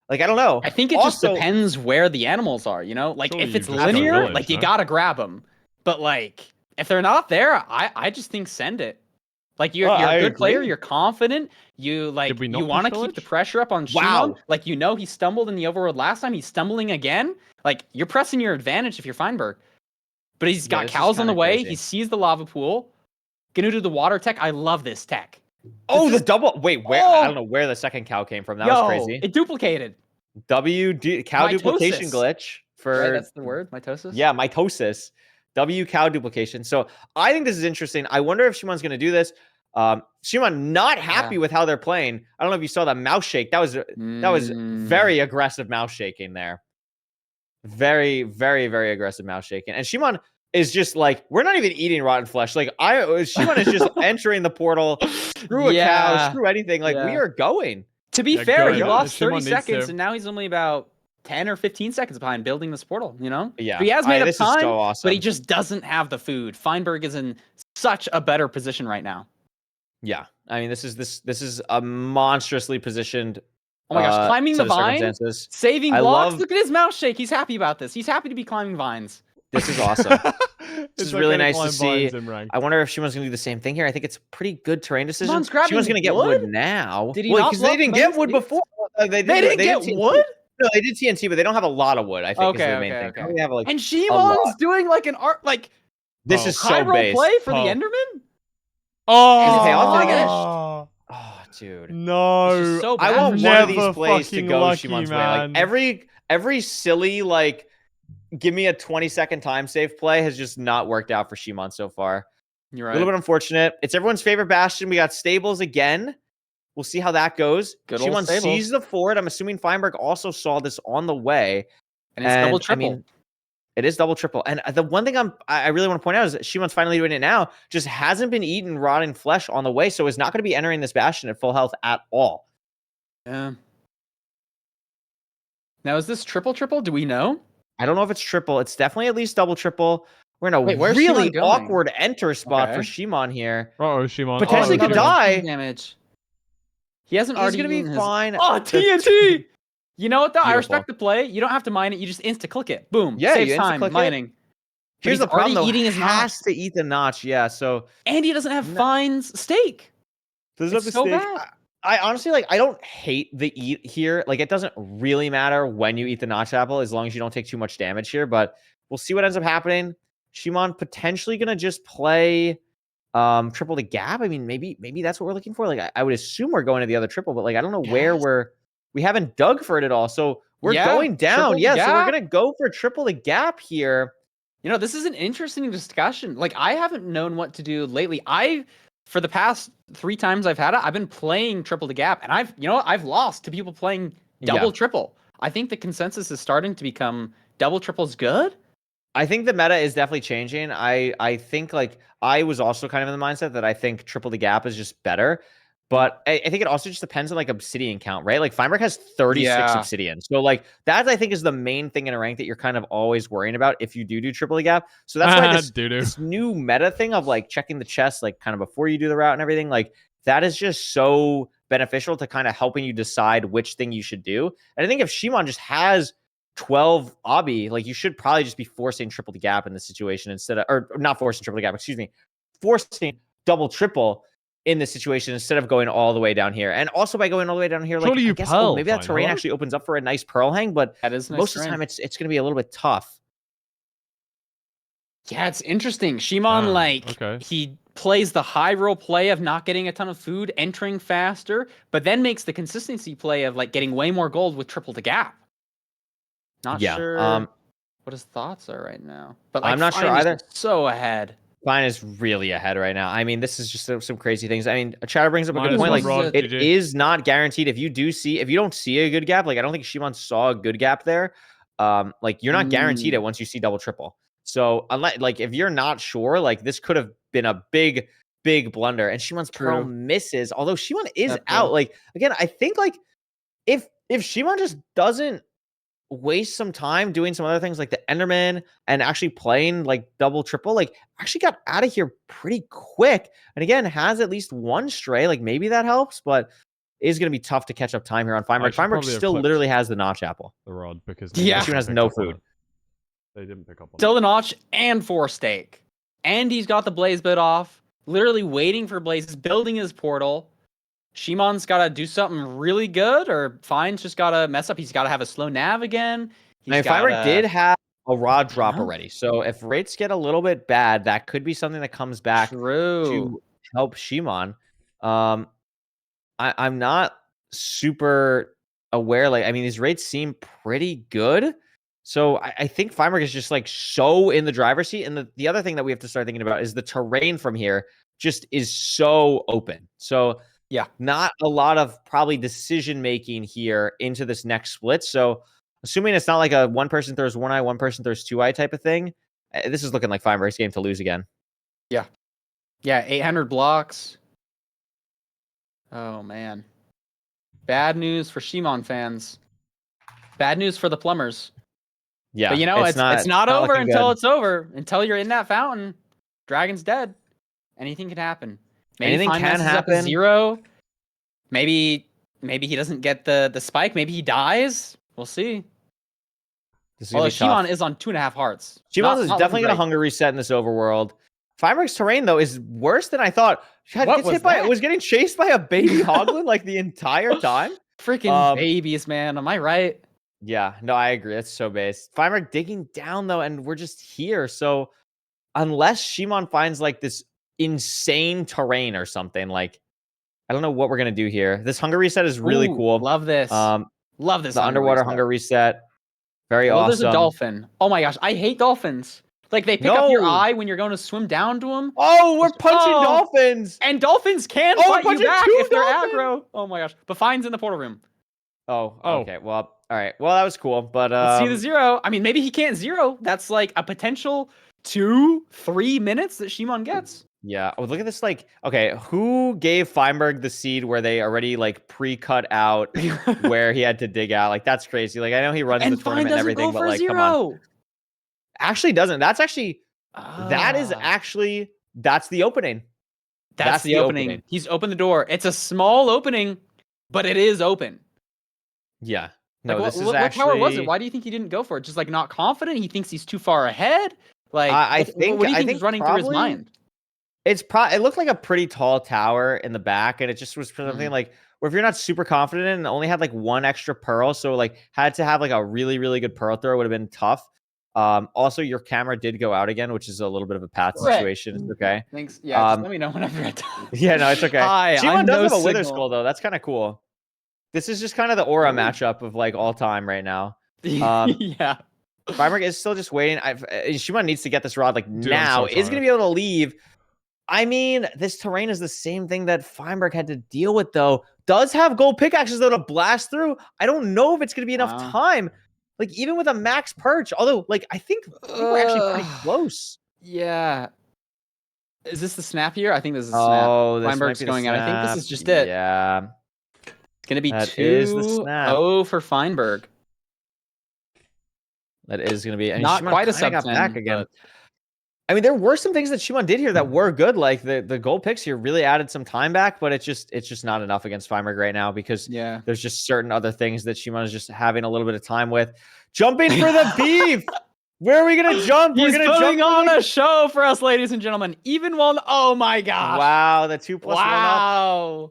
Like, I don't know. I think it just Also- depends where the animals are, you know? Like, Surely if you it's just go linear, village, like, you huh? gotta grab them. But, like, if they're not there, I just think send it. Like, you're I a good player, agree. you're confident, you, like, Did we you not want to push keep the village? pressure up on Shimon. Wow. Like, you know he stumbled in the overworld last time, he's stumbling again. Like, you're pressing your advantage if you're Feinberg. But he's Yeah, got this is cows on the kinda way, crazy. he sees the lava pool. Gonna do the water tech. I love this tech. Oh, This the double. Wait, where? Oh! I don't know where the second cow came from. That Yo, was crazy. it duplicated. Cow duplication Mitosis. glitch for Right, that's the word, mitosis? yeah, mitosis. Cow duplication. So I think this is interesting. I wonder if Shimon's going to do this. Shimon not happy with how they're playing. I don't know if you saw that mouse shake. That was very aggressive mouse shaking there. Very, very, very aggressive mouse shaking. And Shimon is just like, we're not even eating rotten flesh. Like Shimon is just entering the portal. Screw a cow. Screw anything. Like we are going. To be Yeah, fair, good. he lost Shimon 30 needs seconds, to. and now he's only about 10 or 15 seconds behind building this portal, you know? Yeah. But he has made up this time, is so awesome. but he just doesn't have the food. Feinberg is in such a better position right now. Yeah. I mean, this is a monstrously positioned. Oh my gosh, climbing set the of vine, circumstances. saving I blocks. love- Look at his mouse shake. He's happy about this. He's happy to be climbing vines. This is awesome. It's is really okay nice to climb see. vines in ranked. I wonder if Shimon's going to do the same thing here. I think it's a pretty good terrain decision. Shimon's grabbing Shimon's going to get wood wood? now. Did he Well, not because they block didn't get most wood of these? before. They They didn't get TNT. wood? No, they did TNT, but they don't have a lot of wood. I think is Okay, the main okay, thing. okay. They have like And lot. Shimon's doing like an art, like this Oh. is so high-roll base. play for the Oh. Enderman? Oh, Hey, I'll finish. oh, Oh, dude. no. This is so I bad. want I'm one of these never plays to fucking go lucky, Shimon's way. man. Like every silly like give me a 20-second time save play has just not worked out for Shimon so far. You're A right. little bit unfortunate. It's everyone's favorite bastion. We got Stables again. We'll see how that goes. Good old Shimon Stables. sees the fort. I'm assuming Feinberg also saw this on the way. And it's double triple. I mean, it is double triple. And the one thing I really want to point out is that Shimon's finally doing it now. Just hasn't been eating rotting flesh on the way, so is not going to be entering this bastion at full health at all. Yeah. Now, is this triple? Do we know? I don't know if it's triple. It's definitely at least double triple. We're in a Wait, where's really Shimon going? awkward enter spot Okay. for Shimon here. Uh-oh, Shimon. Potentially could another die. Damage. He hasn't He's already going to be eaten his... fine. Oh, TNT! You know what, though? I Beautiful. respect the play. You don't have to mine it. You just insta-click it. Boom. Yeah, Saves you time insta-click it. mining. But Here's he's the problem, already though. eating his has notch. to eat the notch, yeah. So And he doesn't have No. Fine's steak. there's It's so bad. I honestly I don't hate the eat here. Like, it doesn't really matter when you eat the notch apple as long as you don't take too much damage here. But we'll see what ends up happening. Shimon potentially gonna just play triple the gap. I mean, maybe that's what we're looking for. Like, I would assume we're going to the other triple, but like I don't know where we haven't dug for it at all. So we're Yeah, going down. triple the Yeah, so we're gap. gonna go for triple the gap here. You know, this is an interesting discussion. Like, I haven't known what to do lately. For the past 3 times I've had it, I've been playing triple the gap, and I've lost to people playing double triple. I think the consensus is starting to become double triple's good. I think the meta is definitely changing. I think like I was also kind of in the mindset that I think triple the gap is just better. But I think it also just depends on like obsidian count, right? Like Feinberg has 36 Yeah. obsidian. So like that I think is the main thing in a rank that you're kind of always worrying about if you do triple the gap. So that's why this new meta thing of like checking the chest like kind of before you do the route and everything, like that is just so beneficial to kind of helping you decide which thing you should do. And I think if Shimon just has 12 obby, like you should probably just be forcing triple the gap in this situation instead of, or not forcing triple the gap, excuse me, forcing double triple in this situation instead of going all the way down here. And also by going all the way down here, like Surely you I guess pearl, maybe that fine, terrain hello? actually opens up for a nice pearl hang, but That is nice most of the terrain. time it's going to be a little bit tough. Yeah, it's interesting. Shimon, okay. he plays the high roll play of not getting a ton of food, entering faster, but then makes the consistency play of like getting way more gold with triple the gap. Not sure what his thoughts are right now. But like, I'm not sure Fine is either. So ahead. Fine is really ahead right now. I mean, this is just some crazy things. I mean, Chatter brings up a good Minus point. one Like, rod, it GG. is not guaranteed. If you don't see a good gap, like I don't think Shimon saw a good gap there. Like you're not guaranteed it once you see double triple. So unless like if you're not sure, like this could have been a big blunder. And Shimon's pearl True. misses. Although Shimon is That out. pearl. Like again, I think like if Shimon just doesn't waste some time doing some other things like the Enderman and actually playing like double triple, like actually got out of here pretty quick. And again, has at least one stray. Like maybe that helps, but it is going to be tough to catch up time here on Feinberg. should Feinberg probably have still clipped literally has the notch apple. the rod because Yeah. they Shimon has didn't no pick up on food. it. They didn't pick up on Still the notch and 4 steak. And he's got the blaze bit off. Literally waiting for blazes, building his portal. Shimon's got to do something really good, or Fine's just got to mess up. He's got to have a slow nav again. I mean, Feinberg did have a rod drop know. already. So if rates get a little bit bad, that could be something that comes back True. to help Shimon. I'm not super aware. Like, I mean, these rates seem pretty good. So I think Feinberg is just like so in the driver's seat. And the other thing that we have to start thinking about is the terrain from here just is so open. So Yeah. not a lot of probably decision making here into this next split. So assuming it's not like a one person throws one eye, one person throws two eye type of thing, this is looking like Feinberg's game to lose again. Yeah, 800 blocks. Oh, man. Bad news for Shimon fans. Bad news for the plumbers. Yeah, But you know, it's not over looking until good. it's over. Until you're in that fountain, Dragon's dead. Anything can happen. Maybe Anything Fine can messes up a happen. 0. Maybe he doesn't get the spike. Maybe he dies. We'll see. This is gonna Although be tough. Shimon is on 2.5 hearts. Shimon is Not definitely looking going to great. hunger reset in this overworld. Feinberg's terrain, though, is worse than I thought. God, What gets was hit by, that? was getting chased by a baby hoglin like the entire time. Freaking babies, man. Am I right? Yeah, no, I agree. That's so base. Feinberg digging down, though, and we're just here. So unless Shimon finds like this insane terrain or something, like, I don't know what we're going to do here. This hunger reset is really Ooh, cool. Love this. Love this. The underwater hunger reset. Very Well, awesome. there's a dolphin. Oh my gosh, I hate dolphins. Like they pick up your No. eye when you're going to swim down to them. Oh, we're punching Oh. dolphins. And dolphins can Oh, fight you punching back 2 if they're dolphins! aggro. Oh my gosh. But Fine's in the portal room. Oh, Oh. okay. Well, all right. Well, that was cool, but Let's see the 0. I mean, maybe he can't 0. That's like a potential 2-3 minutes that Shimon gets. yeah. Oh, look at this. Like, okay, who gave Feinberg the seed where they already like pre-cut out where he had to dig out? Like, that's crazy. Like, I know he runs And the Fine tournament and doesn't everything, go but for like, a come on. 0. Actually, doesn't. That is Ah. actually that's the opening. That's the opening. He's opened the door. It's a small opening, but it is open. Yeah. No, Like, this is what actually. power was it? Why do you think he didn't go for it? Just like not confident? He thinks he's too far ahead? Like, I think. what do you I think think was running through his probably- mind? It looked like a pretty tall tower in the back, and it just was something like where if you're not super confident and only had like 1 extra pearl, so like had to have like a really, really good pearl throw would have been tough. Also, your camera did go out again, which is a little bit of a path Right. situation. It's okay. Thanks. Yeah, just let me know whenever it's Yeah, no, it's okay. Hi, Shimon I'm does no have a Wither signal. Skull though. That's kind of cool. This is just kind of the aura matchup of like all time right now. yeah. Feinberg is still just waiting. Shimon needs to get this rod like Dude, I'm now. so Is going to tired. be able to leave. I mean, this terrain is the same thing that Feinberg had to deal with, though. Does have gold pickaxes, though, to blast through. I don't know if it's going to be enough Wow. time. Like, even with a max perch. Although, like, I think we're actually pretty close. Yeah. Is this the snap here? I think this is a snap. Oh, this might Feinberg's be the going out. I think this snap. is just it. Yeah. It's going to be That is the snap. 2-0 for Feinberg. That is going to be. And Not Shimon quite a kinda sub got 10, back again. but- I mean, there were some things that Shimon did here that were good. Like the gold picks here really added some time back, but it's just not enough against Feinberg right now because Yeah. there's just certain other things that Shimon is just having a little bit of time with. Jumping for the beef. Where are we gonna jump? He's We're gonna putting jump on for a show for us, ladies and gentlemen. Even while, oh my the... gosh. Wow, the 2+1 up. Wow.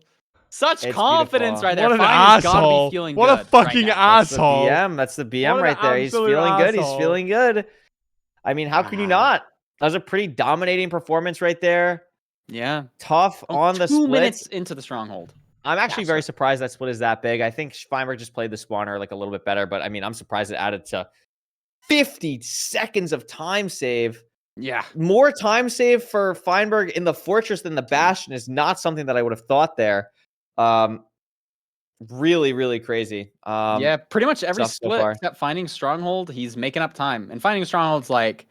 Such It's confidence beautiful. right there. What an Fine's gotta asshole. be feeling What good a fucking right now. That's the asshole. BM. That's the BM What an right there. He's absolute feeling good. He's asshole. feeling good. I mean, how can you Wow. not? That was a pretty dominating performance right there. Yeah. Tough on the 2 splits. minutes into the stronghold. I'm actually Yes, very sir. surprised that split is that big. I think Feinberg just played the spawner like a little bit better, but I mean, I'm surprised it added to 50 seconds of time save. Yeah. More time save for Feinberg in the fortress than the Bastion is not something that I would have thought there. Really, really crazy. Yeah, pretty much every stuff so split far. except finding stronghold, he's making up time. And finding stronghold's like,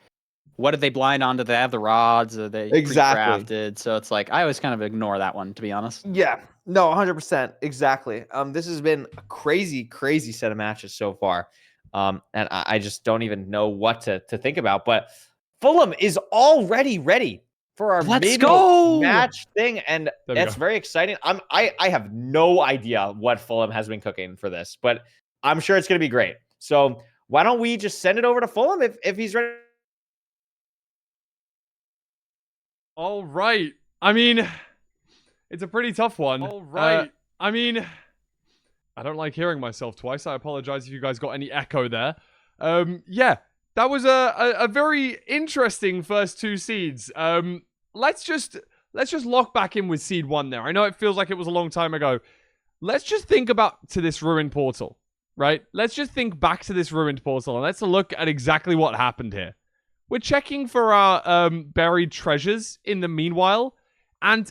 what did they blind on? Did they have the rods? Are they Exactly. pre-crafted? So it's like I always kind of ignore that one, to be honest. Yeah, no, 100%. Exactly. This has been a crazy, crazy set of matches so far. And I just don't even know what to think about. But Fulham is already ready for our Let's mid go! match thing, and There we that's go. very exciting. I have no idea what Fulham has been cooking for this, but I'm sure it's going to be great. So why don't we just send it over to Fulham if he's ready? All right. I mean, it's a pretty tough one. All right. I mean, I don't like hearing myself twice. I apologize if you guys got any echo there. Yeah, that was a very interesting first 2 seeds. Let's just lock back in with seed 1 there. I know it feels like it was a long time ago. Let's just think about to this ruined portal, right? Let's just think back to this ruined portal and let's look at exactly what happened here. We're checking for our buried treasures in the meanwhile, and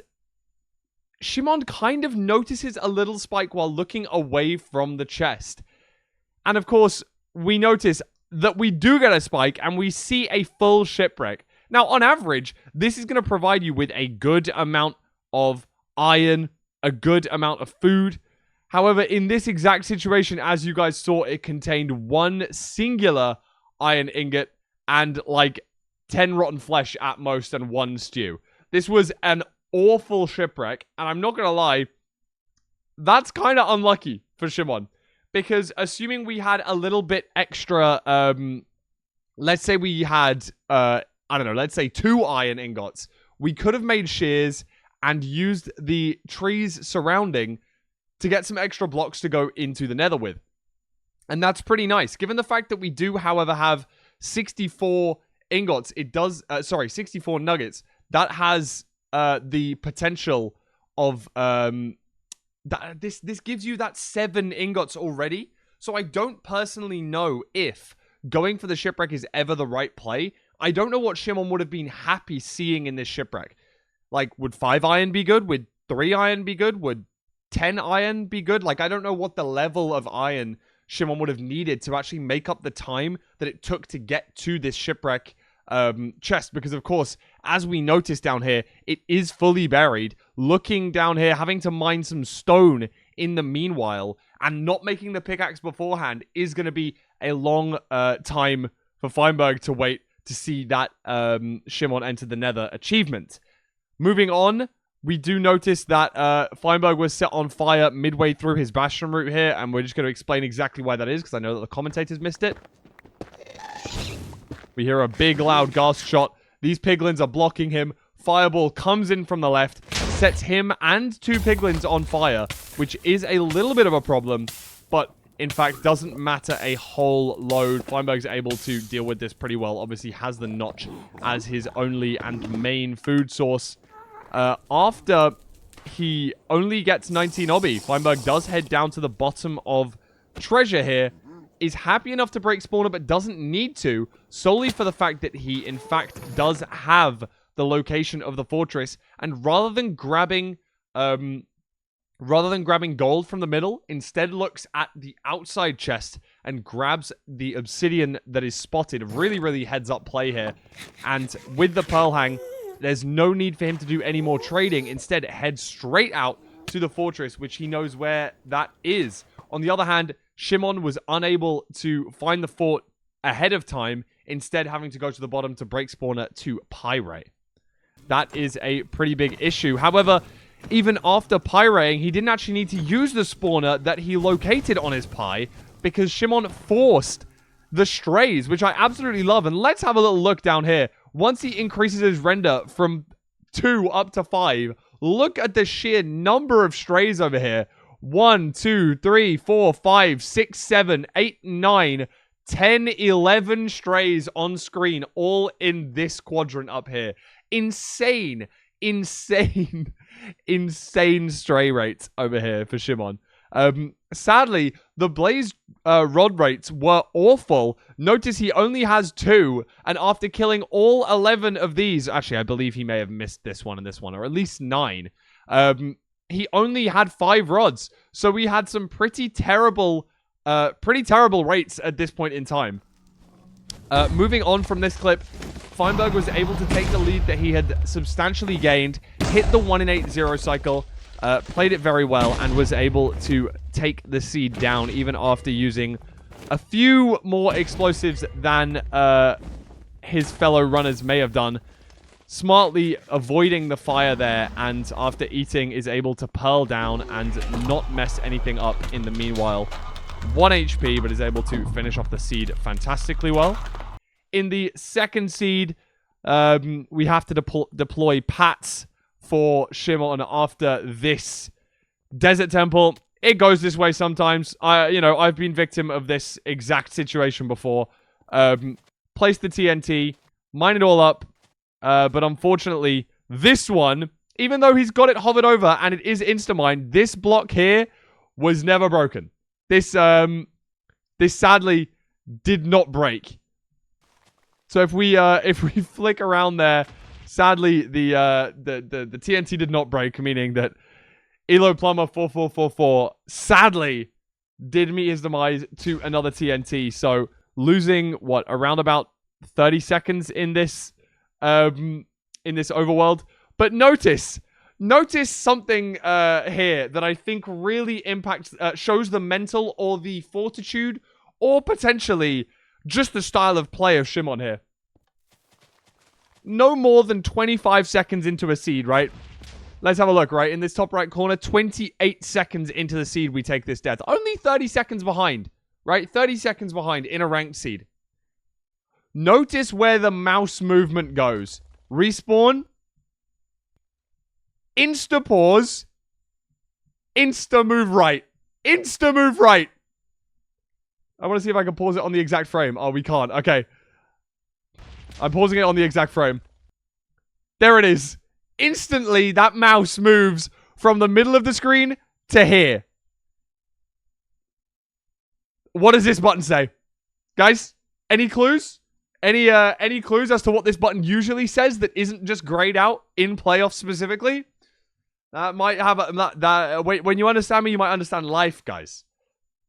Shimon kind of notices a little spike while looking away from the chest. And of course, we notice that we do get a spike and we see a full shipwreck. Now, on average, this is going to provide you with a good amount of iron, a good amount of food. However, in this exact situation, as you guys saw, it contained 1 singular iron ingot and like 10 rotten flesh at most and 1 stew. This was an awful shipwreck, and I'm not gonna lie, that's kind of unlucky for Shimon, because assuming we had a little bit extra, let's say we had, I don't know, let's say 2 iron ingots, we could have made shears and used the trees surrounding to get some extra blocks to go into the nether with. And that's pretty nice. Given the fact that we do, however, have 64 ingots, 64 nuggets, that has the potential of this gives you that 7 ingots already. So I don't personally know if going for the shipwreck is ever the right play. I don't know what Shimon would have been happy seeing in this shipwreck. Like, would 5 iron be good? Would 3 iron be good? Would 10 iron be good? Like, I don't know what the level of iron Shimon would have needed to actually make up the time that it took to get to this shipwreck chest. Because, of course, as we notice down here, it is fully buried. Looking down here, having to mine some stone in the meanwhile, and not making the pickaxe beforehand is going to be a long time for Feinberg to wait to see that Shimon enter the nether achievement. Moving on, we do notice that Feinberg was set on fire midway through his Bastion route here, and we're just going to explain exactly why that is, because I know that the commentators missed it. We hear a big, loud gas shot. These piglins are blocking him. Fireball comes in from the left, sets him and 2 piglins on fire, which is a little bit of a problem, but in fact doesn't matter a whole load. Feinberg's able to deal with this pretty well. Obviously has the notch as his only and main food source. After he only gets 19 obby, Feinberg does head down to the bottom of treasure here, is happy enough to break spawner, but doesn't need to, solely for the fact that he, in fact, does have the location of the fortress, and rather than grabbing gold from the middle, instead looks at the outside chest and grabs the obsidian that is spotted. Really, really heads up play here. And with the pearl hang, there's no need for him to do any more trading. Instead, heads straight out to the fortress, which he knows where that is. On the other hand, Shimon was unable to find the fort ahead of time, instead having to go to the bottom to break spawner to pyrite. That is a pretty big issue. However, even after pyrating, he didn't actually need to use the spawner that he located on his pie, because Shimon forced the strays, which I absolutely love. And let's have a little look down here. Once he increases his render from 2 up to 5, look at the sheer number of strays over here. 1, 2, 3, 4, 5, 6, 7, 8, 9, 10, 11 strays on screen, all in this quadrant up here. Insane stray rates over here for Shimon. Sadly, the blaze rod rates were awful. Notice he only has 2, and after killing all 11 of these, actually I believe he may have missed this one and this one, or at least 9, he only had 5 rods. So we had some pretty terrible rates at this point in time. Moving on from this clip, Feinberg was able to take the lead that he had substantially gained, hit the 1 in 8 0 cycle, played it very well, and was able to take the seed down even after using a few more explosives than his fellow runners may have done. Smartly avoiding the fire there, and after eating is able to pearl down and not mess anything up in the meanwhile. 1 HP, but is able to finish off the seed fantastically well. In the second seed, we have to deploy Pats for Shimon after this Desert Temple. It goes this way sometimes. I've been victim of this exact situation before. Place the TNT, mine it all up, but unfortunately, this one, even though he's got it hovered over and it is insta-mine, this block here was never broken. This sadly did not break. So if we flick around there, sadly the TNT did not break, meaning that Elo Plumber 4444 sadly did meet his demise to another TNT. So losing around about 30 seconds in this overworld. But notice something here that I think really shows the mental or the fortitude, or potentially just the style of play of Shimon here. No more than 25 seconds into a seed, right? Let's have a look, right? In this top right corner, 28 seconds into the seed, we take this death. Only 30 seconds behind, right? 30 seconds behind in a ranked seed. Notice where the mouse movement goes. Respawn. Insta pause. Insta move right. Insta move right. I want to see if I can pause it on the exact frame. Oh, we can't. Okay. I'm pausing it on the exact frame. There it is. Instantly, that mouse moves from the middle of the screen to here. What does this button say? Guys, Any clues? Any clues as to what this button usually says that isn't just grayed out in playoffs specifically? That might have wait, when you understand me, you might understand life, guys.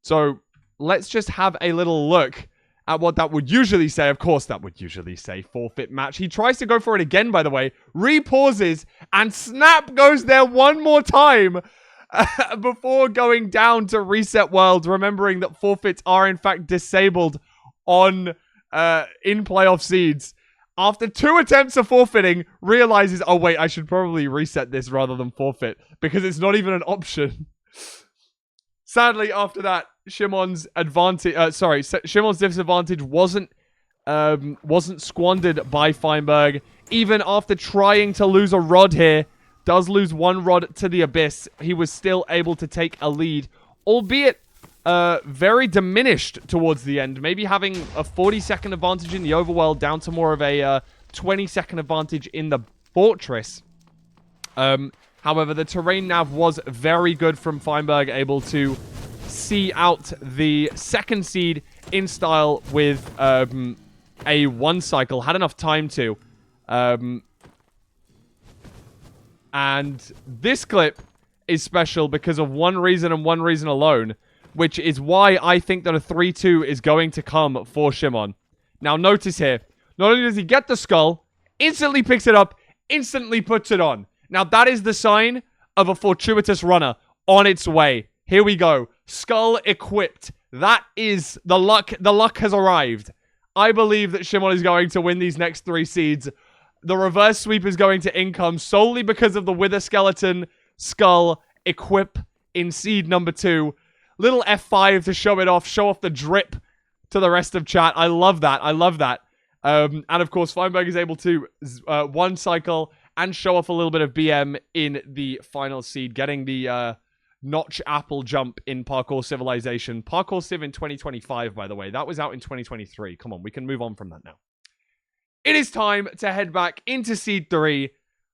So let's just have a little look at what that would usually say. Of course, that would usually say forfeit match. He tries to go for it again, by the way, re-pauses, and snap goes there one more time before going down to reset world, remembering that forfeits are in fact disabled on in playoff seeds. After 2 attempts of forfeiting, realizes, oh wait, I should probably reset this rather than forfeit, because it's not even an option. Sadly, after that, Shimon's Shimon's disadvantage wasn't squandered by Feinberg. Even after trying to lose a rod here, does lose 1 rod to the Abyss, he was still able to take a lead, albeit very diminished towards the end. Maybe having a 40-second advantage in the overworld down to more of a 20-second advantage in the fortress. However, the terrain nav was very good from Feinberg, able to see out the 2nd seed in style with a 1 cycle. Had enough time to. And this clip is special because of one reason and one reason alone, which is why I think that a 3-2 is going to come for Shimon. Now, notice here, not only does he get the skull, instantly picks it up, instantly puts it on. Now, that is the sign of a fortuitous runner on its way. Here we go. Skull equipped. That is the luck. The luck has arrived. I believe that Shimon is going to win these next 3 seeds. The reverse sweep is going to income solely because of the Wither Skeleton skull equip in seed number 2. Little F5 to show it off, show off the drip to the rest of chat. I love that. I love that. And of course, Feinberg is able to 1 cycle and show off a little bit of BM in the final seed, getting the Notch Apple jump in Parkour Civilization. Parkour Civ in 2025, by the way. That was out in 2023. Come on, we can move on from that now. It is time to head back into seed 3.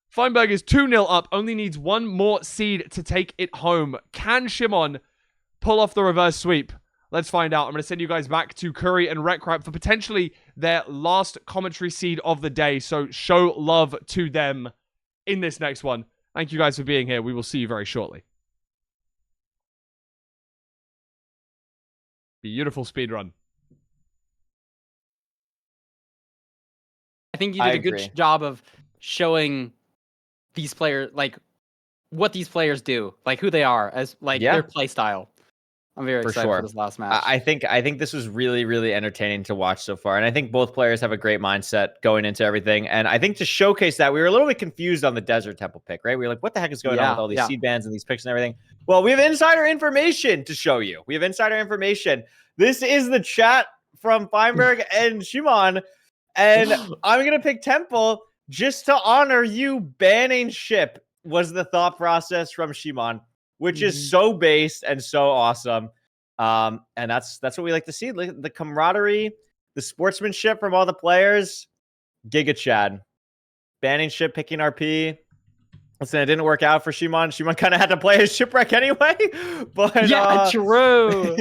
Feinberg is 2-0 up, only needs 1 more seed to take it home. Can Shimon pull off the reverse sweep? Let's find out. I'm going to send you guys back to Curry and Rekrap for potentially their last commentary seed of the day. So show love to them in this next one. Thank you guys for being here. We will see you very shortly. Beautiful speedrun. I think you did a good job of showing these players, like, what these players do, like, who they are, as, like, their play style. I'm very excited for this last match. I think this was really, really entertaining to watch so far. And I think both players have a great mindset going into everything. And I think to showcase that, we were a little bit confused on the Desert Temple pick, right? We were like, what the heck is going on with all these seed bands and these picks and everything? Well, we have insider information to show you. We have insider information. This is the chat from Feinberg and Shimon. And I'm going to pick Temple just to honor you banning ship, was the thought process from Shimon, which is so based and so awesome. And that's what we like to see. The camaraderie, the sportsmanship from all the players. Giga Chad. Banning ship, picking RP. Listen, it didn't work out for Shimon. Shimon kind of had to play his shipwreck anyway. But yeah, true.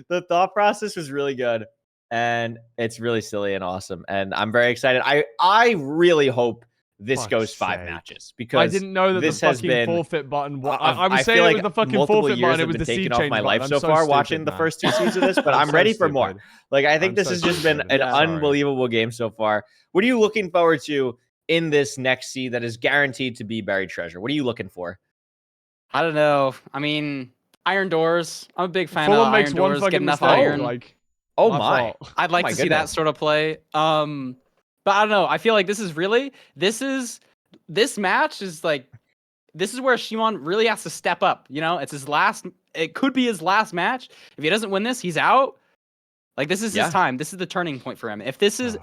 The thought process was really good. And it's really silly and awesome. And I'm very excited. I really hope this goes 5 matches, because I didn't know that this the has fucking been forfeit button. I was saying feel it like was the fucking multiple forfeit years button. It have was been the seed taken off change my life button. so I'm far stupid, watching the man. first 2 seasons of this, but I'm so ready for more. stupid. Like, I think I'm this so has just been stupid. an unbelievable game so far. What are you looking forward to in this next seed that is guaranteed to be buried treasure? What are you looking for? I don't know. I mean, Iron Doors. I'm a big fan Fulham of makes Iron one Doors. fucking Get enough mistake. iron. Like, Oh my my. fault. I'd like my to see that goodness. sort of play. But I don't know. I feel like this match is like, this is where Shimon really has to step up. You know, it could be his last match. If he doesn't win this, he's out. Like, this is his time. This is the turning point for him. If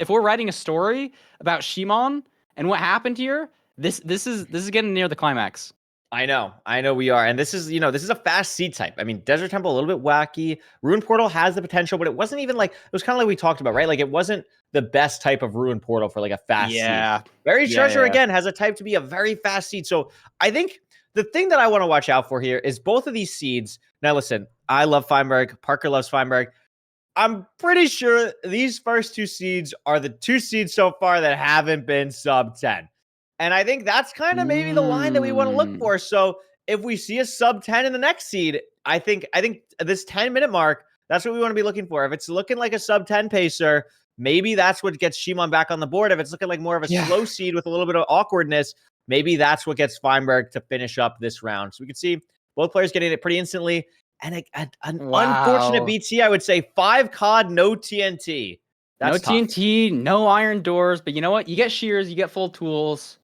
we're writing a story about Shimon and what happened here, this is getting near the climax. I know we are. And this is a fast seed type. I mean, Desert Temple, a little bit wacky. Ruin Portal has the potential, but it wasn't even like, it was kind of like we talked about, right? Like, it wasn't the best type of Ruin Portal for like a fast seed. Buried Treasure, again, has a type to be a very fast seed. So I think the thing that I want to watch out for here is both of these seeds. Now, listen, I love Feinberg. Parker loves Feinberg. I'm pretty sure these first 2 seeds are the 2 seeds so far that haven't been sub 10. And I think that's kind of maybe the line that we want to look for. So if we see a sub 10 in the next seed, I think this 10-minute mark, that's what we want to be looking for. If it's looking like a sub 10 pacer, maybe that's what gets Shimon back on the board. If it's looking like more of a slow seed with a little bit of awkwardness, maybe that's what gets Feinberg to finish up this round. So we can see both players getting it pretty instantly. And an unfortunate BT, I would say 5 COD, no TNT. That's no tough. TNT, no iron doors. But you know what? You get shears, you get full tools.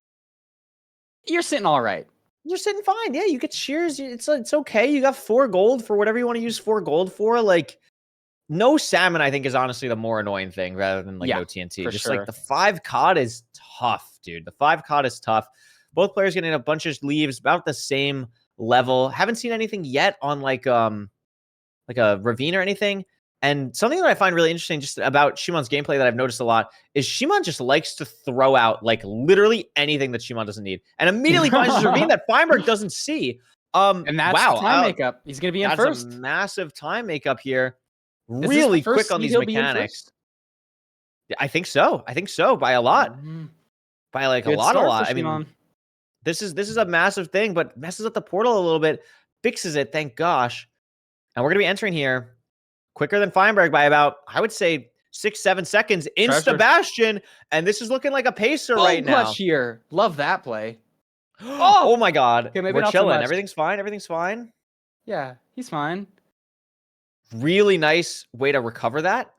You're sitting all right. You're sitting fine. Yeah, you get shears. It's okay. You got 4 gold for whatever you want to use 4 gold for. Like, no salmon, I think, is honestly the more annoying thing rather than no TNT. Just sure. like the 5 COD is tough, dude. The 5 COD is tough. Both players getting a bunch of leaves about the same level. Haven't seen anything yet on like a ravine or anything. And something that I find really interesting just about Shimon's gameplay that I've noticed a lot is Shimon just likes to throw out like literally anything that Shimon doesn't need and immediately finds his ravine that Feinberg doesn't see. And that's the time makeup. He's going to be in first. That's a massive time makeup here. Really quick on these mechanics. I think so. By a lot. By like a lot. I mean, this is a massive thing, but messes up the portal a little bit, fixes it, thank gosh. And we're going to be entering here quicker than Feinberg by about, I would say, 6-7 seconds. Insta Bastion, and this is looking like a pacer right now. Clutch here. Love that play. Oh my god. Okay, maybe we're not chilling. So Everything's fine. Yeah, he's fine. Really nice way to recover that.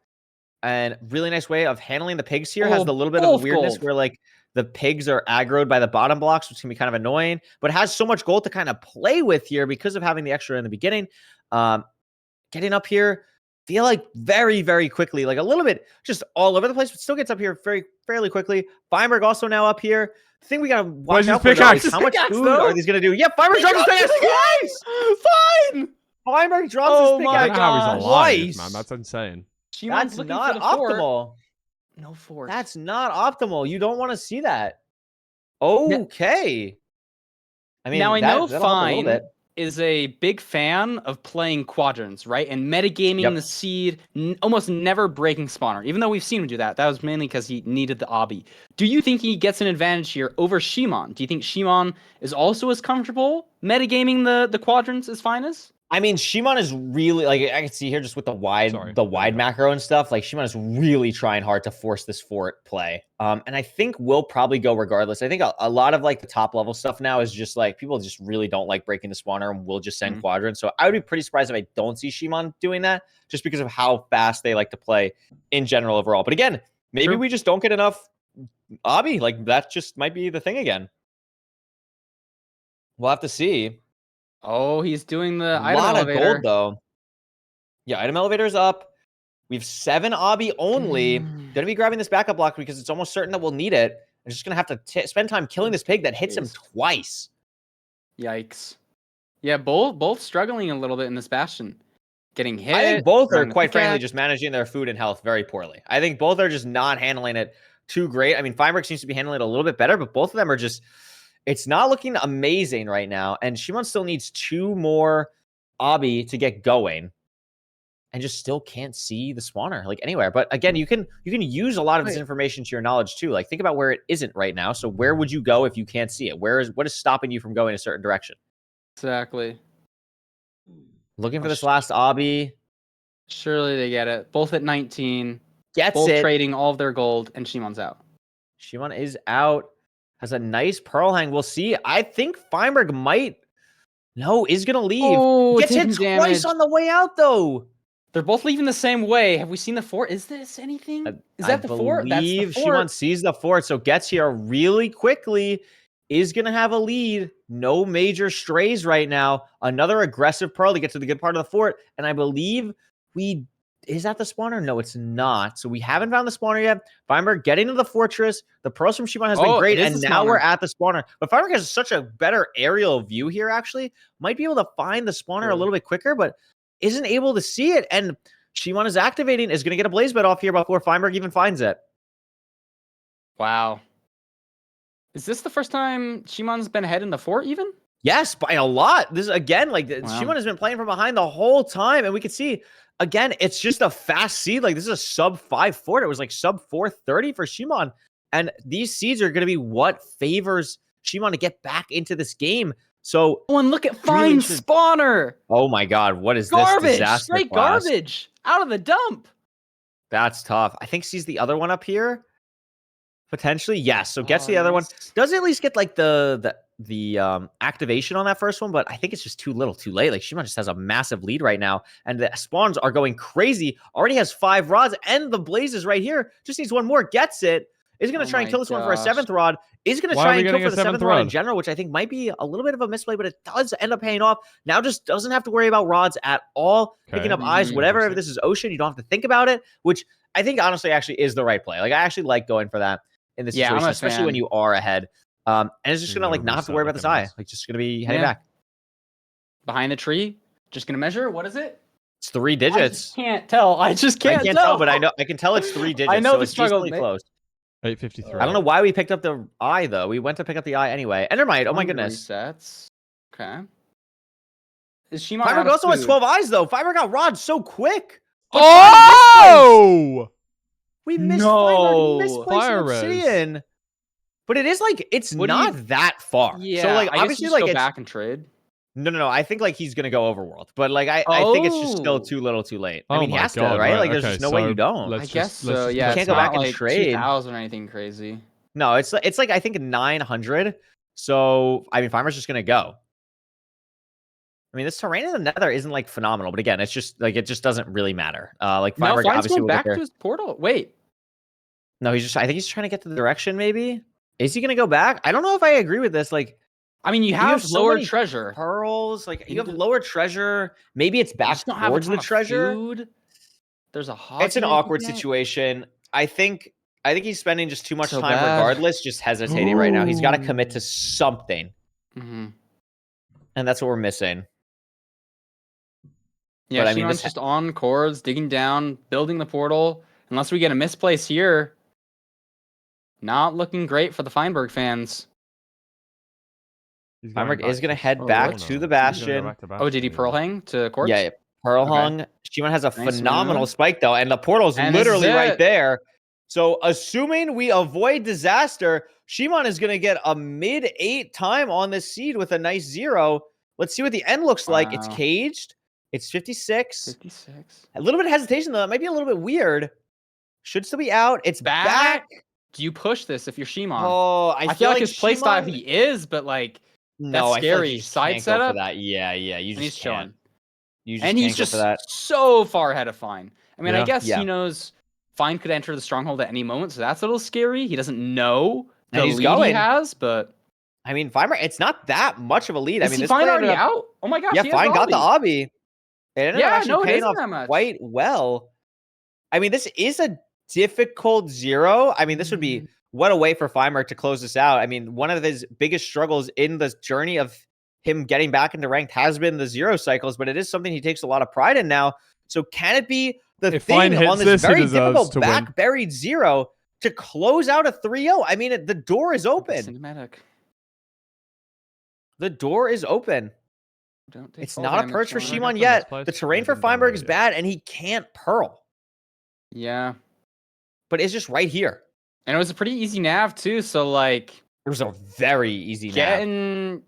And really nice way of handling the pigs here. Has the little bit of weirdness where like the pigs are aggroed by the bottom blocks, which can be kind of annoying, but has so much gold to kind of play with here because of having the extra in the beginning. Getting up here, feel like very, very quickly, like a little bit just all over the place, but still gets up here fairly quickly. Feinberg also now up here. The thing we got to watch out for is how much food are these going to do? Yeah, Feinberg drops his pickaxe twice! Fine! Feinberg drops his pickaxe twice! Man, that's insane. That's not optimal. No fort. That's not optimal. You don't want to see that. Okay. I mean, now I know Fine is a big fan of playing quadrants, right? And metagaming the seed, almost never breaking spawner. Even though we've seen him do that, that was mainly because he needed the obby. Do you think he gets an advantage here over Shimon? Do you think Shimon is also as comfortable metagaming the quadrants as Fine is? I mean, Shimon is really, like, I can see here just with the wide macro and stuff, like, Shimon is really trying hard to force this fort play. And I think we'll probably go regardless. I think a lot of, like, the top level stuff now is just, like, people just really don't like breaking the spawner and will just send quadrants. So I would be pretty surprised if I don't see Shimon doing that, just because of how fast they like to play in general overall. But again, maybe we just don't get enough obby. Like, that just might be the thing again. We'll have to see. Oh, he's doing the item elevator. A lot of gold, though. Yeah, item elevator's up. We have 7 obby only. Gonna be grabbing this backup block because it's almost certain that we'll need it. I'm just gonna have to spend time killing this pig that hits him twice. Yikes. Yeah, both struggling a little bit in this bastion. Getting hit. I think both are, quite frankly, just managing their food and health very poorly. I think both are just not handling it too great. I mean, Feinberg seems to be handling it a little bit better, but both of them are just... It's not looking amazing right now, and Shimon still needs 2 more obby to get going, and just still can't see the spawner like anywhere. But again, you can use a lot of this information to your knowledge too. Like, think about where it isn't right now. So where would you go if you can't see it? What is stopping you from going a certain direction? Exactly. Looking for this last obby. Surely they get it. Both at 19. Both trading all of their gold, and Shimon's out. Shimon is out. Has a nice pearl hang. We'll see. I think Feinberg is going to leave. Oh, gets hit twice on the way out, though. They're both leaving the same way. Have we seen the fort? Is this anything? Is that the fort? That's the fort. Shimon sees the fort, so gets here really quickly. Is going to have a lead. No major strays right now. Another aggressive pearl to get to the good part of the fort. And I believe is that the spawner? No, it's not. So we haven't found the spawner yet. Feinberg getting to the fortress. The pearls from Shimon has been great, and now we're at the spawner. But Feinberg has such a better aerial view here, actually. Might be able to find the spawner a little bit quicker, but isn't able to see it. And Shimon is activating, is going to get a blaze bed off here before Feinberg even finds it. Wow. Is this the first time Shimon's been ahead in the fort even? Yes, by a lot. This is again, like Wow. Shimon has been playing from behind the whole time, and we can see again, it's just a fast seed. Like this is a sub 5-4. It was like sub 430 for Shimon, and these seeds are going to be what favors Shimon to get back into this game. So, Oh, and look at Really Fine interesting. Spawner. oh my God, what is this Garbage. disaster Straight class? garbage. Out of the dump. That's tough. I think sees the other one up here. Potentially, yes. So gets Oh, the other one. nice. Does at least get like the activation on that first one, but I think it's just too little, too late. Like Shimon just has a massive lead right now, and the spawns are going crazy. Already has 5 rods, and the blazes right here. Just needs one more. Gets it. Is going to Oh try and my kill this one for a gosh. 7th rod. Is going to Why are try we and kill getting for a the 7th 7th rod in rod? general, which I think might be a little bit of a misplay, but it does end up paying off. Now just doesn't have to worry about rods at all. Picking Okay. up eyes, Mhm. whatever. If this is ocean, you don't have to think about it, which I think honestly actually is the right play. Like I actually like going for that in this Yeah, I'm situation, a especially when fan. you are ahead. And it's just gonna No like not have to reset worry about this like a eye. mess. Like just gonna be heading Yeah. back. Behind the tree. Just gonna measure. What is it? It's 3 I digits. just can't tell. I just I can't, can't tell, but I can tell it's 3 digits. I know so the it's struggle, decently mate. close. 853. I don't know why we picked up the eye though. We went to pick up the eye anyway. Endermite. Oh my 100 goodness. Resets. Okay. Is Shimon Fiber out of also has food? 12 eyes though. Fiber got rods so quick. Oh! We missed Fiber. He No. misplaced Fire an res. obsidian. But it is like it's What do you- not that far. Yeah. So like I guess obviously you just like go it's back and trade. no. I think like he's gonna go overworld, but like I think it's just still Oh. too little, too late. Oh I mean, he my has to, God, right? right, Like, there's okay, just no way so you don't. let's I just- guess let's so. just Yeah, You it's can't go not back and like trade. 2,000 or anything crazy. No, it's like I think 900. So I mean, Farmer's just gonna go. I mean, this terrain in the Nether isn't like phenomenal, but again, it's just like it just doesn't really matter. Like No, Farmer Fine's obviously going will get back there. to his portal. Wait. No, he's just. I think he's trying to get to the direction. Maybe is he gonna go back? I don't know if I agree with this. Like I mean, you have have so lower many treasure. pearls, like you have Into- lower treasure. Maybe it's You back just don't have a towards ton the of treasure. food. There's a hog. It's an awkward situation. I think he's spending just too much So time bad. regardless, just hesitating right now. He's got to commit to something, Mm-hmm. and that's what we're missing. Yeah, But, I mean, Shimon's this- just on cords, digging down, building the portal. Unless we get a misplace here, not looking great for the Feinberg fans. He's going Farmer back is going to to head Pearl back now. to the He's gonna go Bastion. back to Oh, did he Bastion, pearl hang to cords? Yeah, Pearl Okay. hung. Shimon has a Nice phenomenal move. spike though, and the portal's And this is literally right it. there. So assuming we avoid disaster, Shimon is going to get a mid-8 time on this seed with a nice 0. Let's see what the end looks like. It's Wow. caged. It's 56. 56. A little bit of hesitation though. It might be a little bit weird. Should still be out. It's back. Do you push this if you're Shimon? Oh, I feel like his playstyle Shimon- he is, but like No, that's I feel like scary. you just Side can't go for setup? that. Yeah. You and he's just chilling. can't. You just And can't he's go just for that. so far ahead of Fine. I mean, I Yeah. guess Yeah. he knows Fine could enter the stronghold at any moment, so that's a little scary. He doesn't know And the he's lead going. he has, but I mean, Fimer, it's not that much of a lead. is I mean, he this Fine player already ended up- out? Oh my gosh, Yeah, he has Fine got the obby. obby. It ended Yeah, up actually no, it paying isn't off that much. quite well. I mean, this is a difficult 0. I mean, this would be what a way for Fimer to close this out. I mean, one of his biggest struggles in the journey of him getting back into ranked has been the 0 cycles, but it is something he takes a lot of pride in now. So can it be the If Fine thing hits on this this, he very deserves difficult to win. back buried 0 to close out a 3-0? I mean, the door is open. Cinematic. The door is open. Don't take It's fall not a damage, perch for Fine. Shimon. Shimon got yet. the misplace. The terrain I for didn't download Feinberg it is yet. bad, and he can't pearl. Yeah. But it's just right here. And it was a pretty easy nav too, so like It was a very easy nav. getting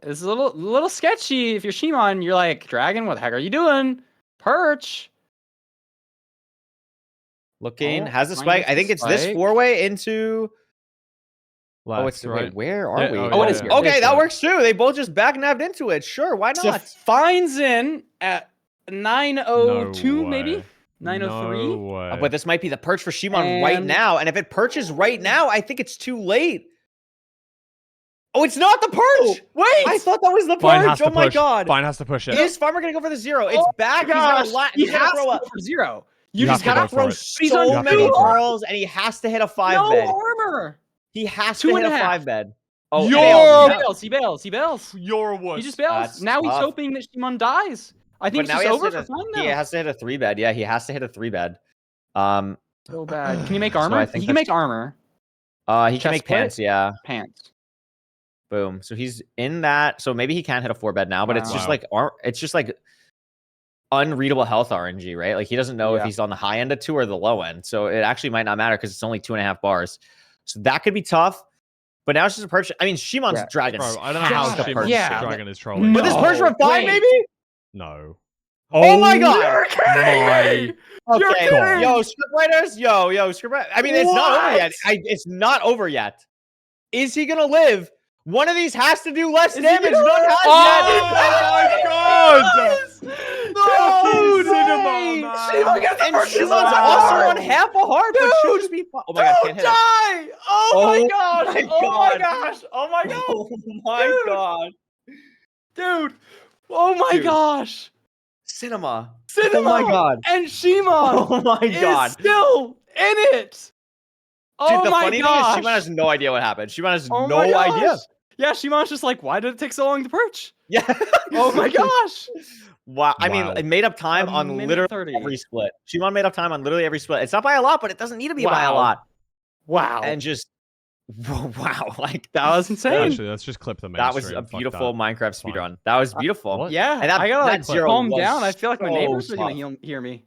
it's a little sketchy if you're Shimon. You're like, Dragon, what the heck are you doing? Perch. Looking, Oh, has the Fine spike. gets I the think it's this spike. 4-way into. Left, It's right. wait, where are Yeah, we? oh, it is yeah. here. Okay, There's that one. works too. They both just back nabbed into it. Sure, why So not? Fine's in at 9:02 No maybe? way. 9:03. No way. But this might be the perch for Shimon right And- now. And if it perches right now, I think it's too late. Oh, it's not the perch. Wait! I thought that was the Fine perch. has to Oh my push. god. Fine has to push it. Is Farmer gonna go for the 0? It's Oh back. Gosh, He's he gonna has throw to a. go for 0. You He's have to gotta go for throw it. He's on so You have to many go for it. pearls, and he has to hit a 5 No bed. armor. He has Two to and hit a a half. 5 bed. Oh, Yo! and He bails. He bails. You're a wuss. He just bails. That's Now he's tough. hoping that Shimon dies. I think But now it's he just has, over to hit for Fine now. he has to hit a 3 bed. Yeah, he has to hit a 3 bed. So bad. Can you make So armor? I think He can that's- make armor. He can Chest make plate? pants. Yeah, Pants. Boom. So he's in that. So maybe he can hit a 4-bed now, but it's just like unreadable health RNG, right? Like he doesn't know if he's on the high end of 2 or the low end. So it actually might not matter because it's only 2.5 bars. So that could be tough. But now it's just a perch. I mean, Shimon's dragon. Bro, I don't know how Shimon's dragon is trolling. But this perch for 5, maybe? No. Oh my god! My Okay, God. yo, scriptwriters, yo, scriptwriter. I mean, it's not over yet. It's not over yet. Is he gonna live? One of these has to do less damage. None has my god! No, Cinema, and Shimon's also on half a heart, but she'll just be. Oh my god, can't hit it. Oh my gosh! my Oh my God. gosh! Oh my god! Oh my god, Dude! Oh my Dude. gosh! Cinema. Cinema Oh my god. and Shimon Oh my is god. still in it. Oh Dude, the my funny gosh! thing is, Shimon has no idea what happened. Shimon has Oh no my gosh. idea. Yeah, Shimon's just like, why did it take so long to perch? Yeah. Oh my gosh! Wow. I mean, Wow. it made up time A on minute literally 30. every split. Shimon made up time on literally every split. It's not by a lot, but it doesn't need to be by a Wow. lot. Wow, And just wow, like that was insane. Actually, let's just clip the main that was stream. a Fuck beautiful that. Minecraft Fine. speedrun. That was beautiful. What? Yeah, And that- I gotta that like zero calm was down. I feel like my so neighbors are tough. gonna hear me.